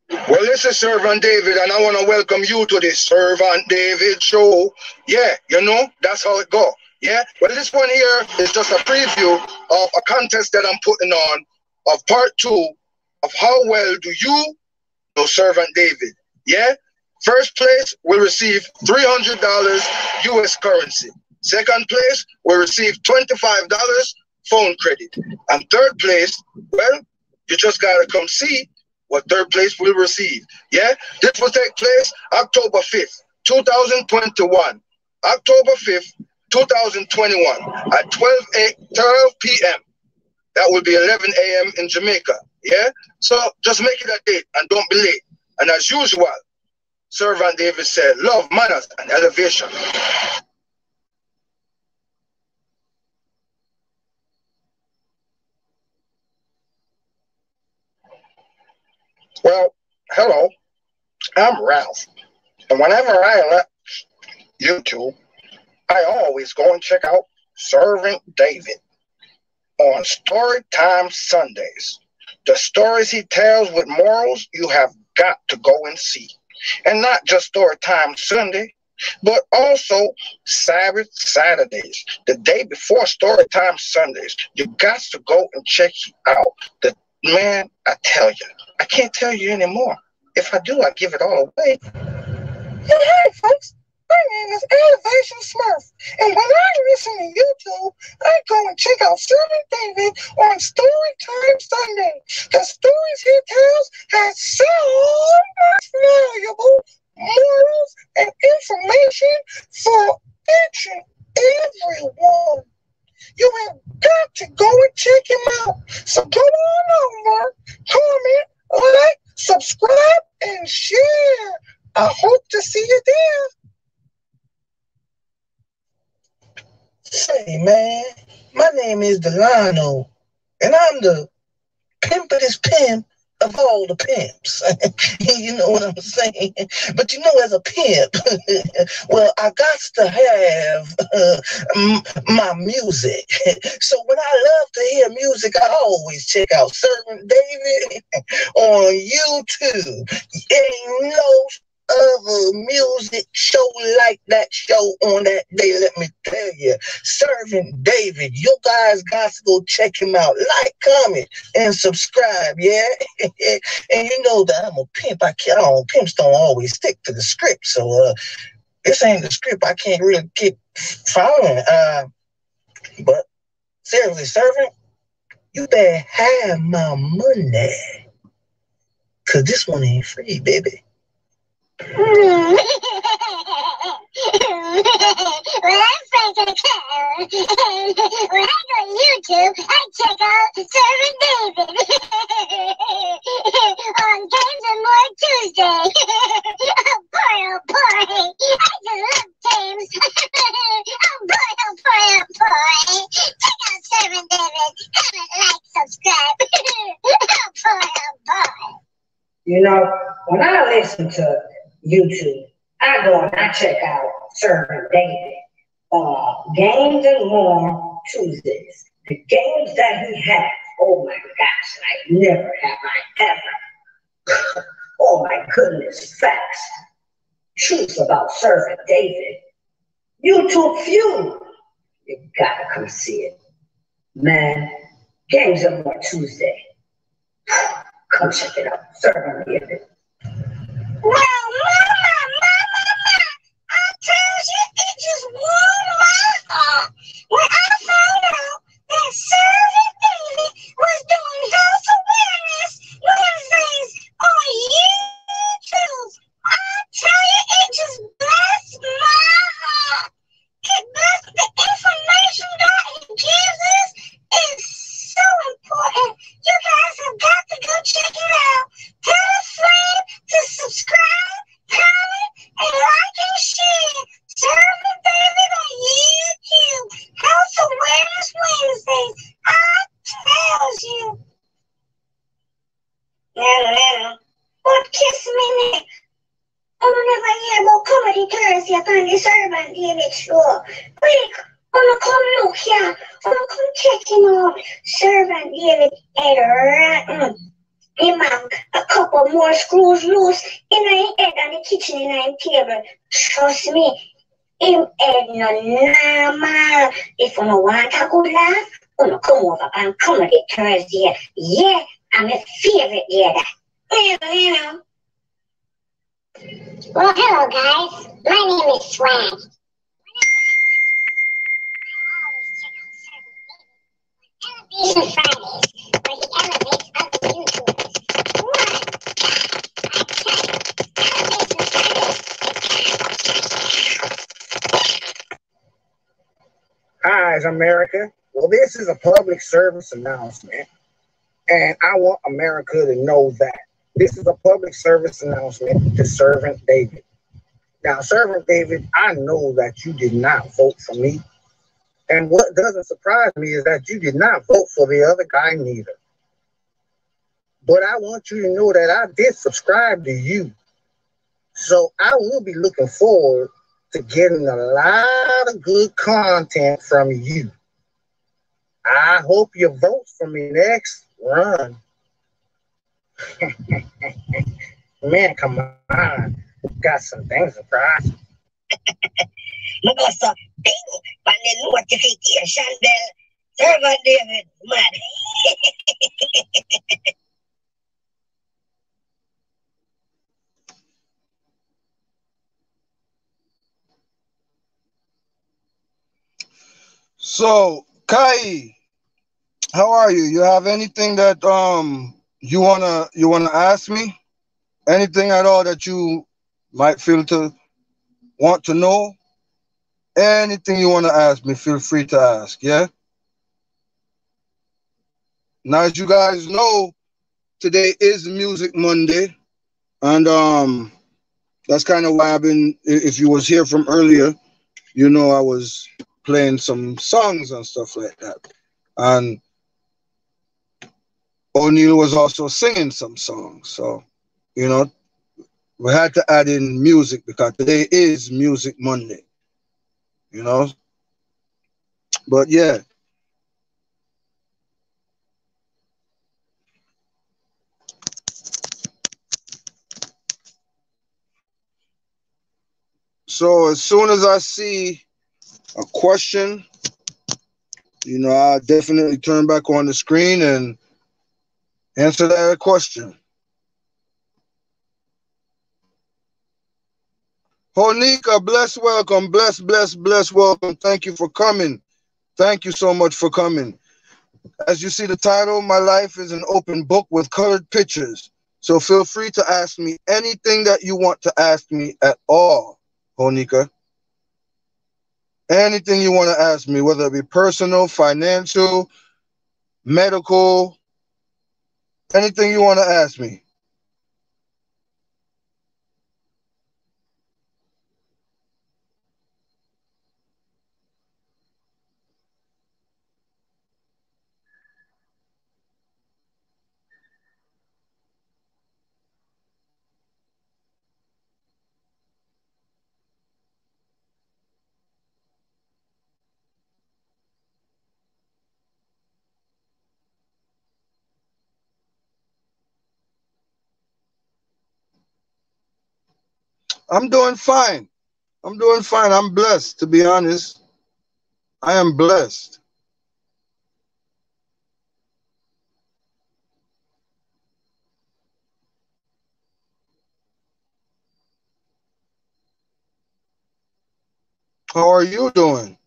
Well, this is Servant David, and I want to welcome you to the Servant David show. Yeah, you know, that's how it go. Yeah, well, this one here is just a preview of a contest that I'm putting on of part 2 of how well do you know Servant David. Yeah, first place will receive $300 US currency. Second place will receive $25 phone credit. And third place, well, you just got to come see what third place will receive. Yeah, this will take place October 5th, 2021. October 5th, 2021 at 12 p.m. That will be 11 a.m. in Jamaica. Yeah, so just make it a date and don't be late. And as usual, Servant David said, love, manners, and elevation. Well, hello, I'm Ralph. And whenever I left YouTube, I always go and check out Servant David on Storytime Sundays. The stories he tells with morals, you have got to go and see. And not just Storytime Sunday, but also Sabbath Saturdays, the day before Storytime Sundays. You got to go and check it out. Man, I tell you, I can't tell you anymore. If I do, I give it all away. Hey, folks. My name is Elevation Smurf, and when I listen to YouTube, I go and check out Servant David on Storytime Sunday. The stories he tells have so much valuable morals and information for each and every one. You have got to go and check him out. So go on over, comment, like, subscribe, and share. I hope to see you there. Say, man, my name is Delano, and I'm the pimpest pimp of all the pimps. You know what I'm saying? But you know, as a pimp, well, I got to have my music. So when I love to hear music, I always check out Servant David on YouTube. Ain't no other music show like that show on that day. Let me tell you, Servant David, you guys got to go check him out. Like, comment, and subscribe. Yeah. And you know that I'm a pimp. Pimps don't always stick to the script, so this ain't the script I can't really keep following. But seriously, Servant, you better have my money, cause this one ain't free, baby. Well, I'm Frank the Clown. When I go to YouTube, I check out Servant David on Games and More Tuesday. Oh boy, I just love games. Oh boy. Check out Servant David. Comment, like, subscribe. Oh boy. You know, when I listen to YouTube, I go and I check out Servant David Games and More Tuesdays. The games that he has, oh my gosh, like never have I ever. Oh my goodness, facts. Truth about Servant David. YouTube Feud. You gotta come see it. Man, Games and More Tuesday. Come check it out. Servant David. Well, Mama, I tell you, it just warmed my heart when I found out that Servant David was doing health awareness Wednesdays on YouTube. I tell you, it just blessed my heart. It blessed the information that he gives us is so important. You guys have got to go check it out. Tell a friend to subscribe, comment, and like and share. Servant David on YouTube. Health Awareness Wednesdays. I tells you. Now. What kiss me neck? I never hear about comedy Thursday upon the Servant David show. Quick, wanna come look here. Wanna come check him out. Servant David head rotten. Him have a couple more screws loose in his head on the kitchen in his table. Trust me, him head no normal. If you don't want a good laugh, you come over and Comedy Thursday. Yeah, I'm a favorite there. You know. Well, hello guys. My name is Swag. Elevation Fridays, where he elevates other YouTubers. One, Elevation Fridays. Hi, America. Well, this is a public service announcement, and I want America to know that this is a public service announcement to Servant David. Now, Servant David, I know that you did not vote for me. And what doesn't surprise me is that you did not vote for the other guy neither. But I want you to know that I did subscribe to you. So I will be looking forward to getting a lot of good content from you. I hope you vote for me next run. Man, come on. Got some things to prize. Magasa, bing, panin notification bell. Servant David, mad. So, Kai, how are you? You have anything that you wanna ask me? Anything at all that you might feel to want to know? Anything you want to ask me, feel free to ask. Yeah. Now, as you guys know, today is Music Monday, and that's kind of why I've been. If you was here from earlier, you know I was playing some songs and stuff like that, and O'Neal was also singing some songs. So, you know, we had to add in music because today is Music Monday. You know, but yeah. So as soon as I see a question, you know, I definitely turn back on the screen and answer that question. Honika, bless welcome, bless welcome. Thank you for coming. Thank you so much for coming. As you see the title, my life is an open book with colored pictures. So feel free to ask me anything that you want to ask me at all, Honika. Anything you want to ask me, whether it be personal, financial, medical, anything you want to ask me. I'm doing fine. I'm doing fine. I'm blessed, to be honest. I am blessed. How are you doing?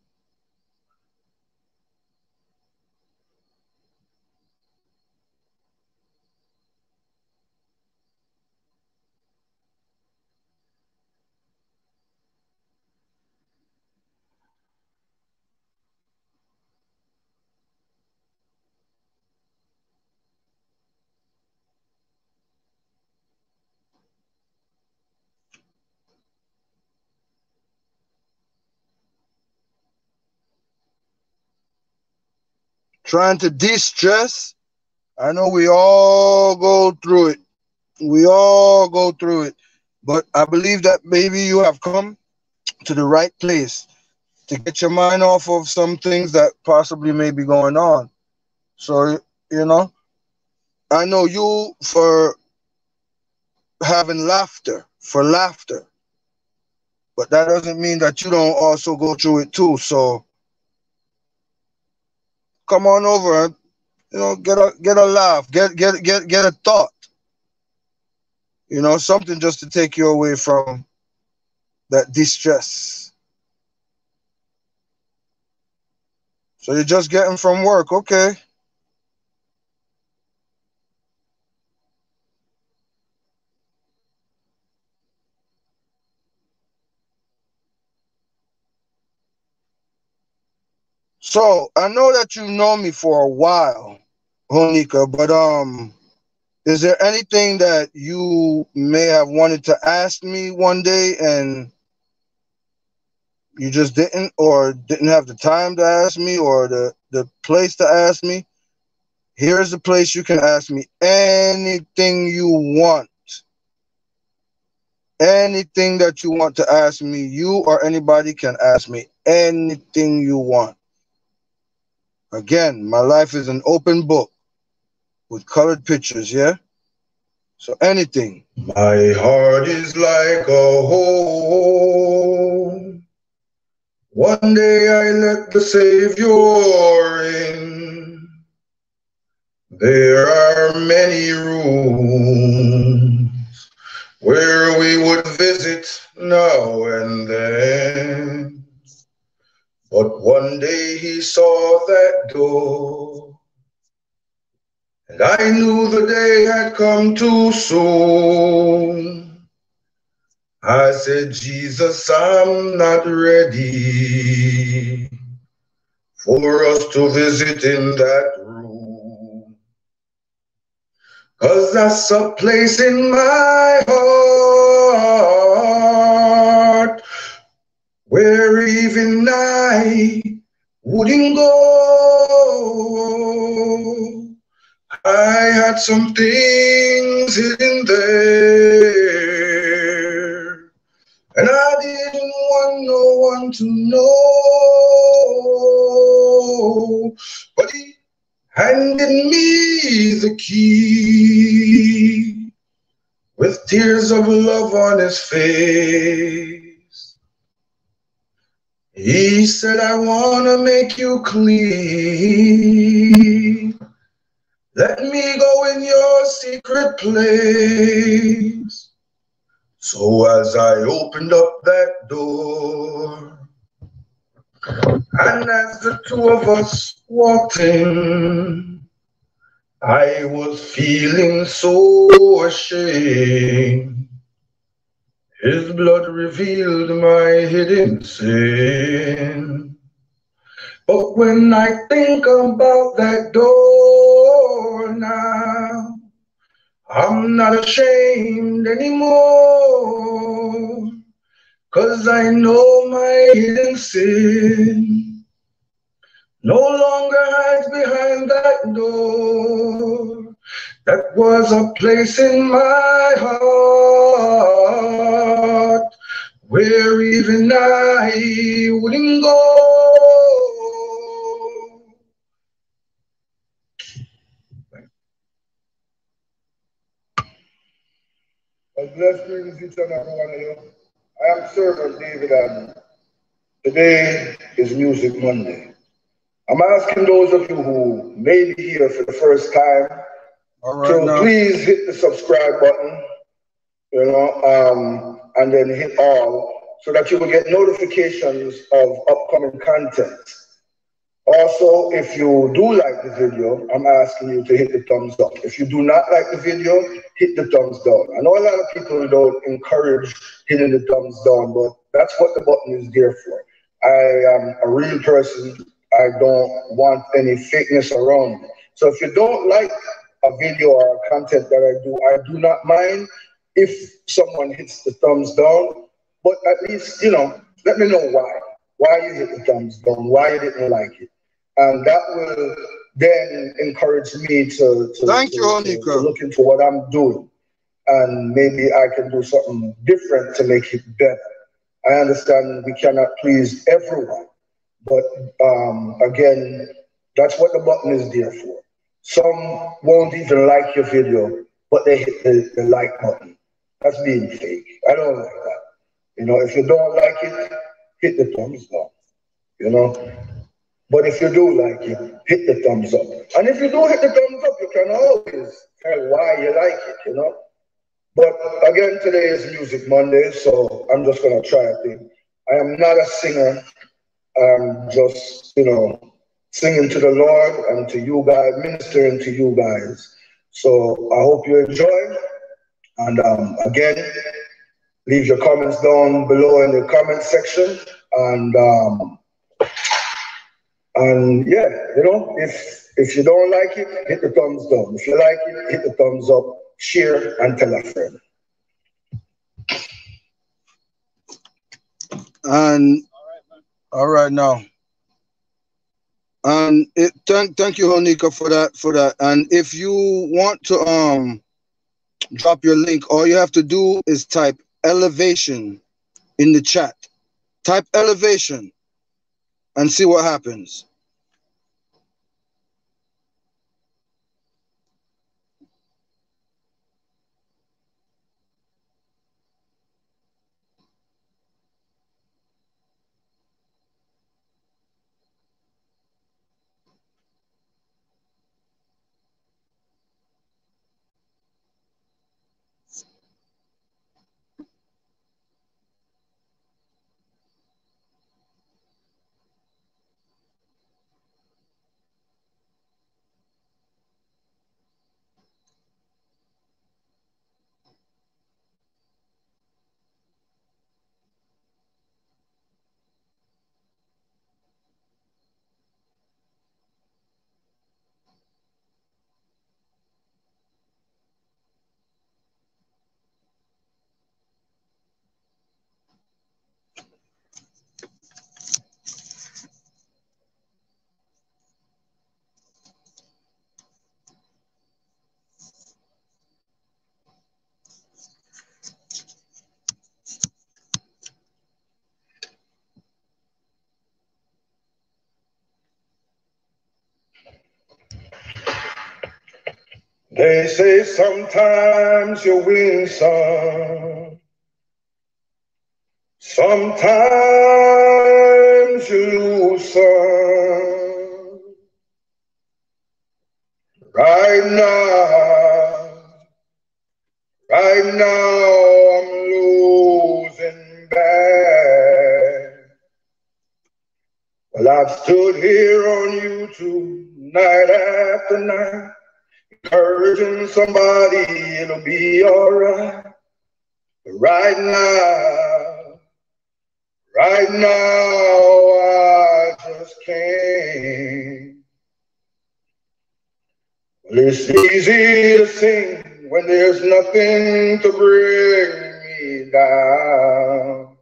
Trying to de-stress. I know we all go through it. We all go through it. But I believe that maybe you have come to the right place to get your mind off of some things that possibly may be going on. So, you know, I know you for having laughter, for laughter. But that doesn't mean that you don't also go through it too. So come on over and, you know, get a laugh, get a thought. You know, something just to take you away from that distress. So you're just getting from work, okay? So I know that you know me for a while, Honika, but is there anything that you may have wanted to ask me one day and you just didn't, or didn't have the time to ask me, or the place to ask me? Here's the place you can ask me anything you want. Anything that you want to ask me, you or anybody can ask me anything you want. Again, my life is an open book with colored pictures, yeah? So anything. My heart is like a home. One day I let the Savior in. There are many rooms where we would visit now and then. But one day he saw that door, and I knew the day had come too soon. I said, Jesus, I'm not ready for us to visit in that room, 'cause that's a place in my heart where even I wouldn't go. I had some things hidden there, and I didn't want no one to know. But he handed me the key with tears of love on his face. He said, I want to make you clean. Let me go in your secret place. So as I opened up that door, and as the two of us walked in, I was feeling so ashamed. His blood revealed my hidden sin. But when I think about that door now, I'm not ashamed anymore, 'cause I know my hidden sin no longer hides behind that door. That was a place in my heart where even I wouldn't go. Blessed greetings each and every one of you. I am Servant David, and today is Music Monday. I'm asking those of you who may be here for the first time to please hit the subscribe button, and then hit all so that you will get notifications of upcoming content. Also, if you do like the video, I'm asking you to hit the thumbs up. If you do not like the video, hit the thumbs down. I know a lot of people don't encourage hitting the thumbs down, but that's what the button is there for. I am a real person. I don't want any fakeness around me. So if you don't like a video or a content that I do not mind if someone hits the thumbs down, but at least, let me know why you hit the thumbs down, why you didn't like it. And that will then encourage me to look into what I'm doing. And maybe I can do something different to make it better. I understand we cannot please everyone. But again, that's what the button is there for. Some won't even like your video, but they hit the like button. That's being fake. I don't like that. If you don't like it, hit the thumbs down. But if you do like it, hit the thumbs up. And if you do hit the thumbs up, you can always tell why you like it, But again, today is Music Monday, so I'm just going to try a thing. I am not a singer. I'm just, singing to the Lord and to you guys, ministering to you guys. So I hope you enjoy. And again, leave your comments down below in the comment section. And And yeah, you know, if you don't like it, hit the thumbs down. If you like it, hit the thumbs up, share, and tell a friend. And all right now. And thank you, Honika, for that. And if you want to drop your link, all you have to do is type elevation in the chat. Type elevation and see what happens. They say sometimes you win some, sometimes you lose some. Right now I'm losing bad. Well, I've stood here on YouTube night after night, encouraging somebody it'll be alright. But right now I just can't. Well, it's easy to sing when there's nothing to bring me down.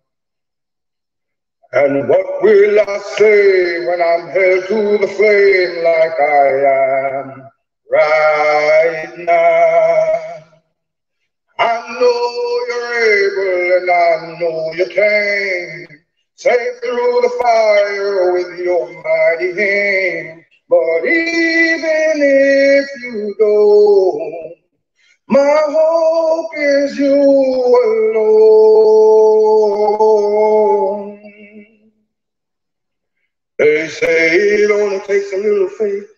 And what will I say when I'm held to the flame like I am right now? I know you're able and I know you can. Safe through the fire with your mighty hand. But even if you don't, my hope is you alone. They say it only takes a little faith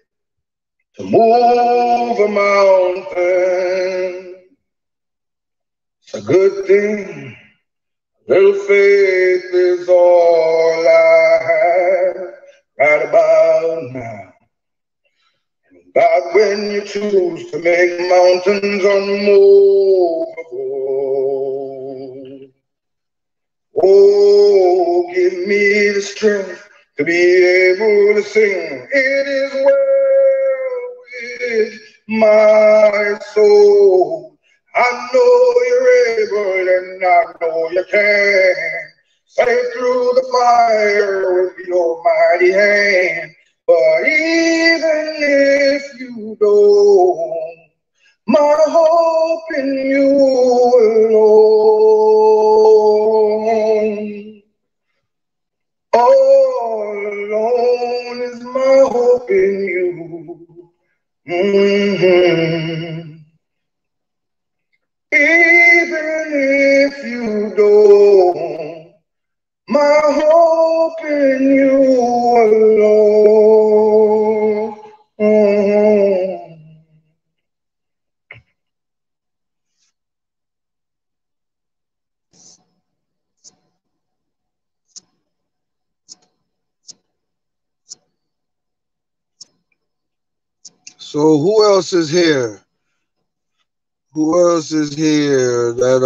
to move a mountain. It's a good thing. Little faith is all I have right about now. God, when you choose to make mountains unmovable, oh, give me the strength to be able to sing. It is well with my soul. I know you're able and I know you can. Safe through the fire with your mighty hand. But even if you don't, my hope in you alone. All alone is my hope in you. Even if you don't, my hope in you alone. So who else is here? Who else is here that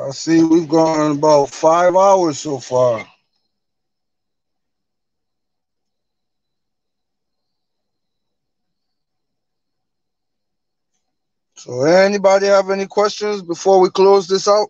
I see we've gone about 5 hours so far. So anybody have any questions before we close this out?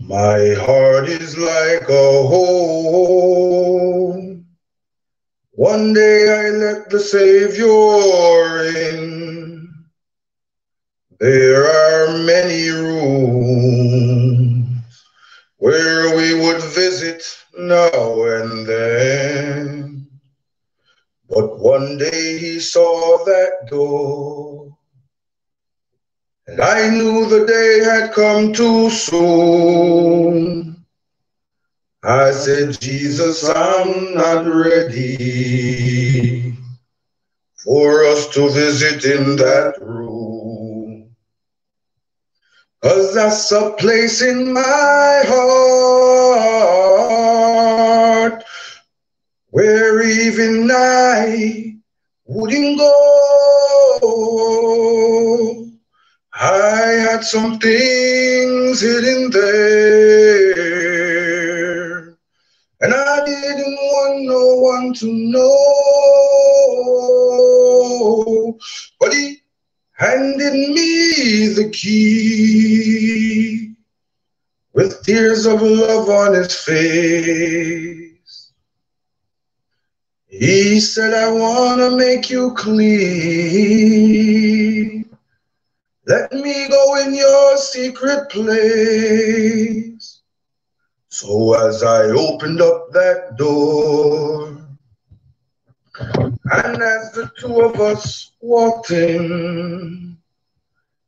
My heart is like a home. One day I let the Savior in. There are many rooms where we would visit now and then. But one day he saw that door, and I knew the day had come too soon. I said, Jesus, I'm not ready for us to visit in that room, 'cause that's a place in my heart where even I wouldn't go. I had some things hidden there, and I didn't want no one to know. But he handed me the key with tears of love on his face. He said, I want to make you clean. Let me go in your secret place. So as I opened up that door, and as the two of us walked in,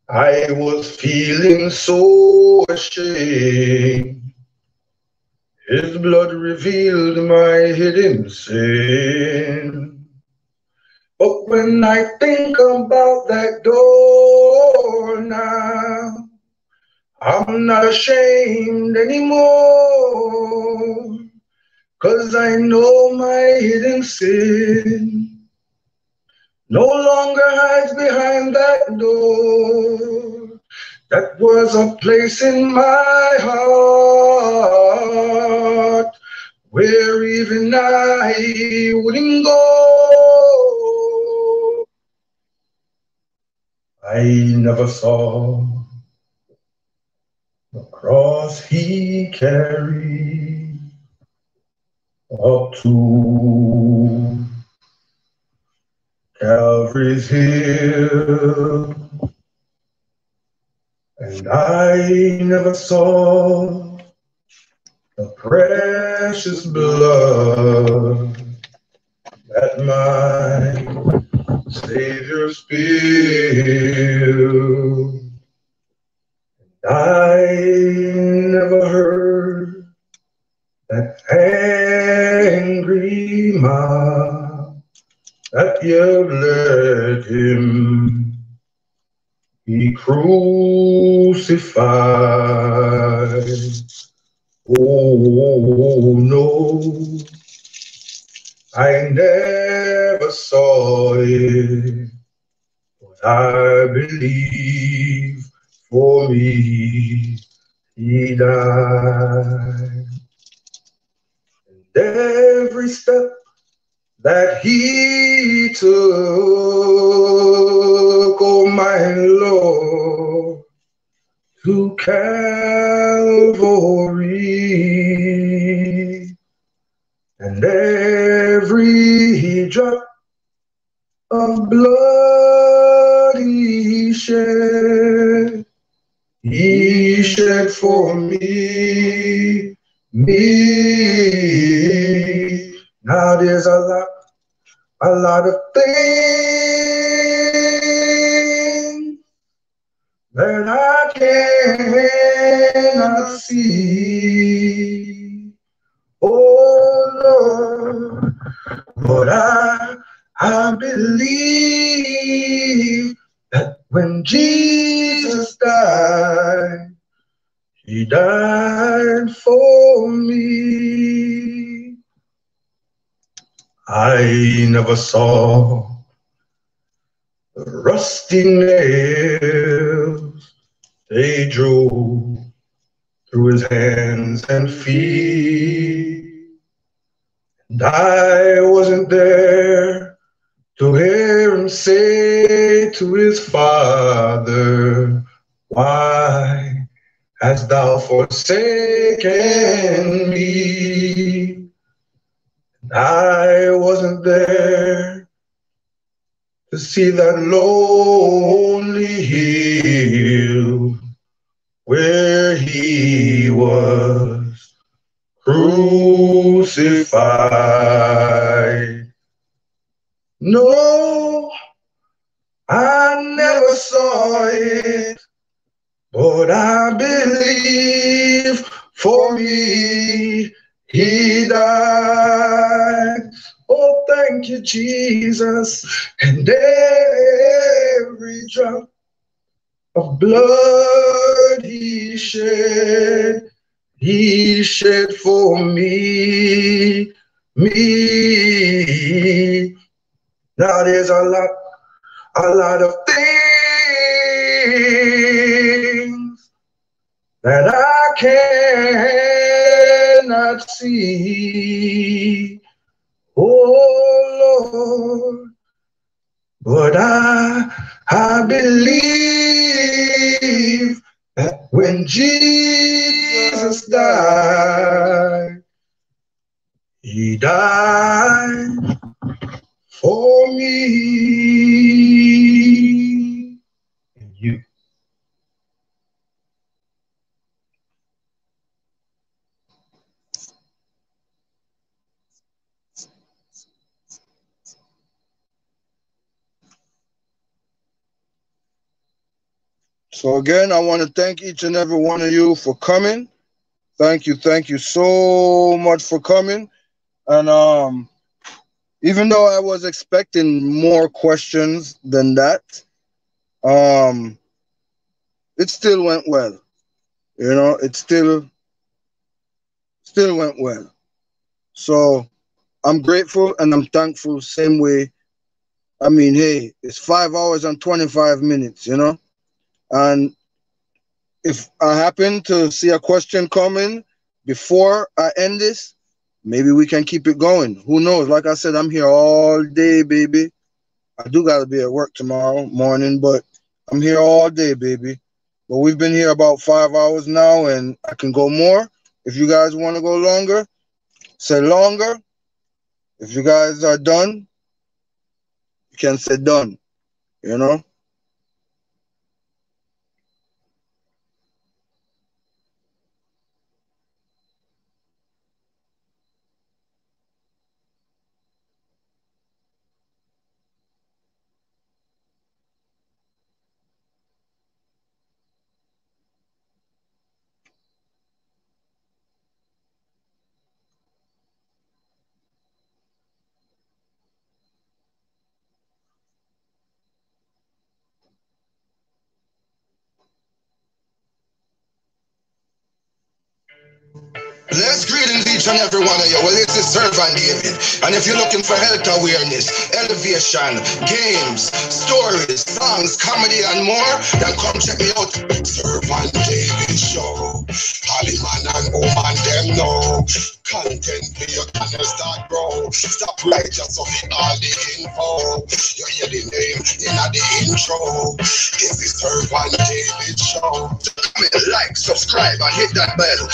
I was feeling so ashamed. His blood revealed my hidden sin. But when I think about that door now, I'm not ashamed anymore, 'cause I know my hidden sin no longer hides behind that door. That was a place in my heart where even I wouldn't go. I never saw the cross he carried up to Calvary's hill, and I never saw the precious blood that my Savior spilled. I never heard that angry mob that yelled, let him be crucified. Oh no, I never saw it, but I believe for me he died. And every step that he took, oh my Lord, to Calvary, and every drop of blood he shed for me. Now there's a lot of things that I cannot see. Oh Lord, but I believe that when Jesus died, he died for me. I never saw the rusty nails they drove through his hands and feet. And I wasn't there to hear him say to his father, why hast thou forsaken me? And I wasn't there to see that lonely hill where he was crucified. No, I never saw it, but I believe for me he died. Oh, thank you, Jesus. And every drop of blood he shed for me. Now there's a lot of things that I cannot see, oh Lord, but I believe that when Jesus died, he died for me and you. So again, I want to thank each and every one of you for coming. Thank you so much for coming. And even though I was expecting more questions than that, it still went well. You know, it still went well. So I'm grateful and I'm thankful same way. I mean, hey, it's 5 hours and 25 minutes, you know? And if I happen to see a question coming before I end this, maybe we can keep it going. Who knows? Like I said, I'm here all day, baby. I do got to be at work tomorrow morning, but I'm here all day, baby. But we've been here about 5 hours now, and I can go more. If you guys want to go longer, say longer. If you guys are done, you can say done, you know? Let's greetings each and every one of you. Well, this is Servant David. And if you're looking for health awareness, elevation, games, stories, songs, comedy, and more, then come check me out. Servant David Show. Hollyman and woman, them know. Content for your channel start grow. Stop right just off all the info. You hear the name in the intro. It's the Servant David Show. Like, subscribe, and hit that bell.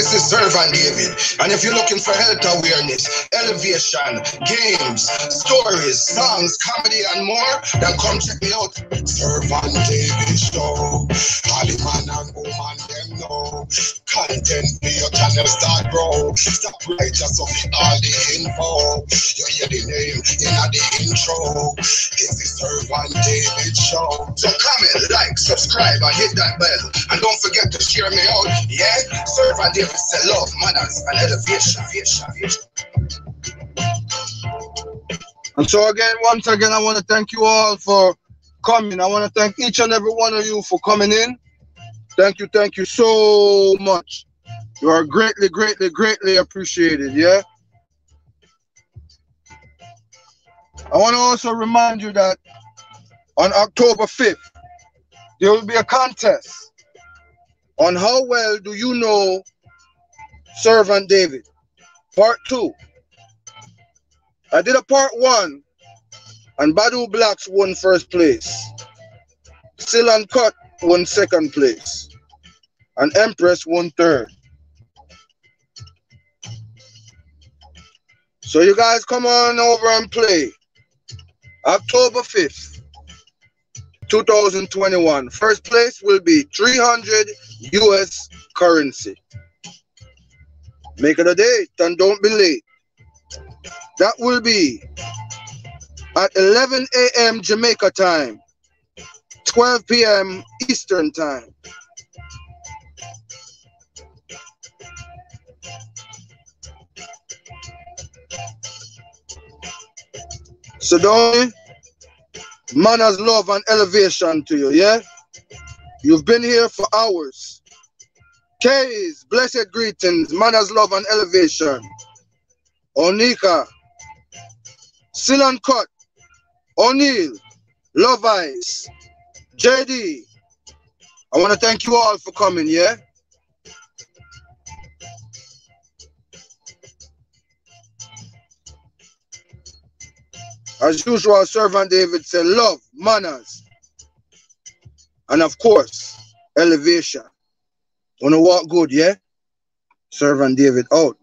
this is Servant David. And if you're looking for health awareness, elevation, games, stories, songs, comedy, and more, then come check me out. Servant David Show. All the man and woman them know. Content for your channel start grow. Stop right just off all the info. You hear the name in the intro. This is Servant David Show. So comment, like, subscribe, and hit that bell. And don't forget to share me out. Yeah? Servant David said love, manners, and elevation. And so again, once again, I want to thank you all for coming. I want to thank each and every one of you for coming in. Thank you so much. You are greatly appreciated, yeah? I want to also remind you that on October 5th, there will be a contest on how well do you know Servant David. Part 2. I did a part 1 and Badu Blacks won first place. Still Uncut won second place. And Empress won third. So you guys come on over and play. October 5th, 2021. First place will be 300 US currency. Make it a date and don't be late. That will be at 11 a.m. Jamaica time, 12 p.m. Eastern time. So don't manners, love, and elevation to you, yeah? You've been here for hours. K's, blessed greetings, manners, love, and elevation. Onika, Still Uncut, O'Neal, Love Eyes, JD. I want to thank you all for coming, yeah? As usual, Servant David said, love, manners, and of course, elevation. Wanna walk good, yeah? Servant David out.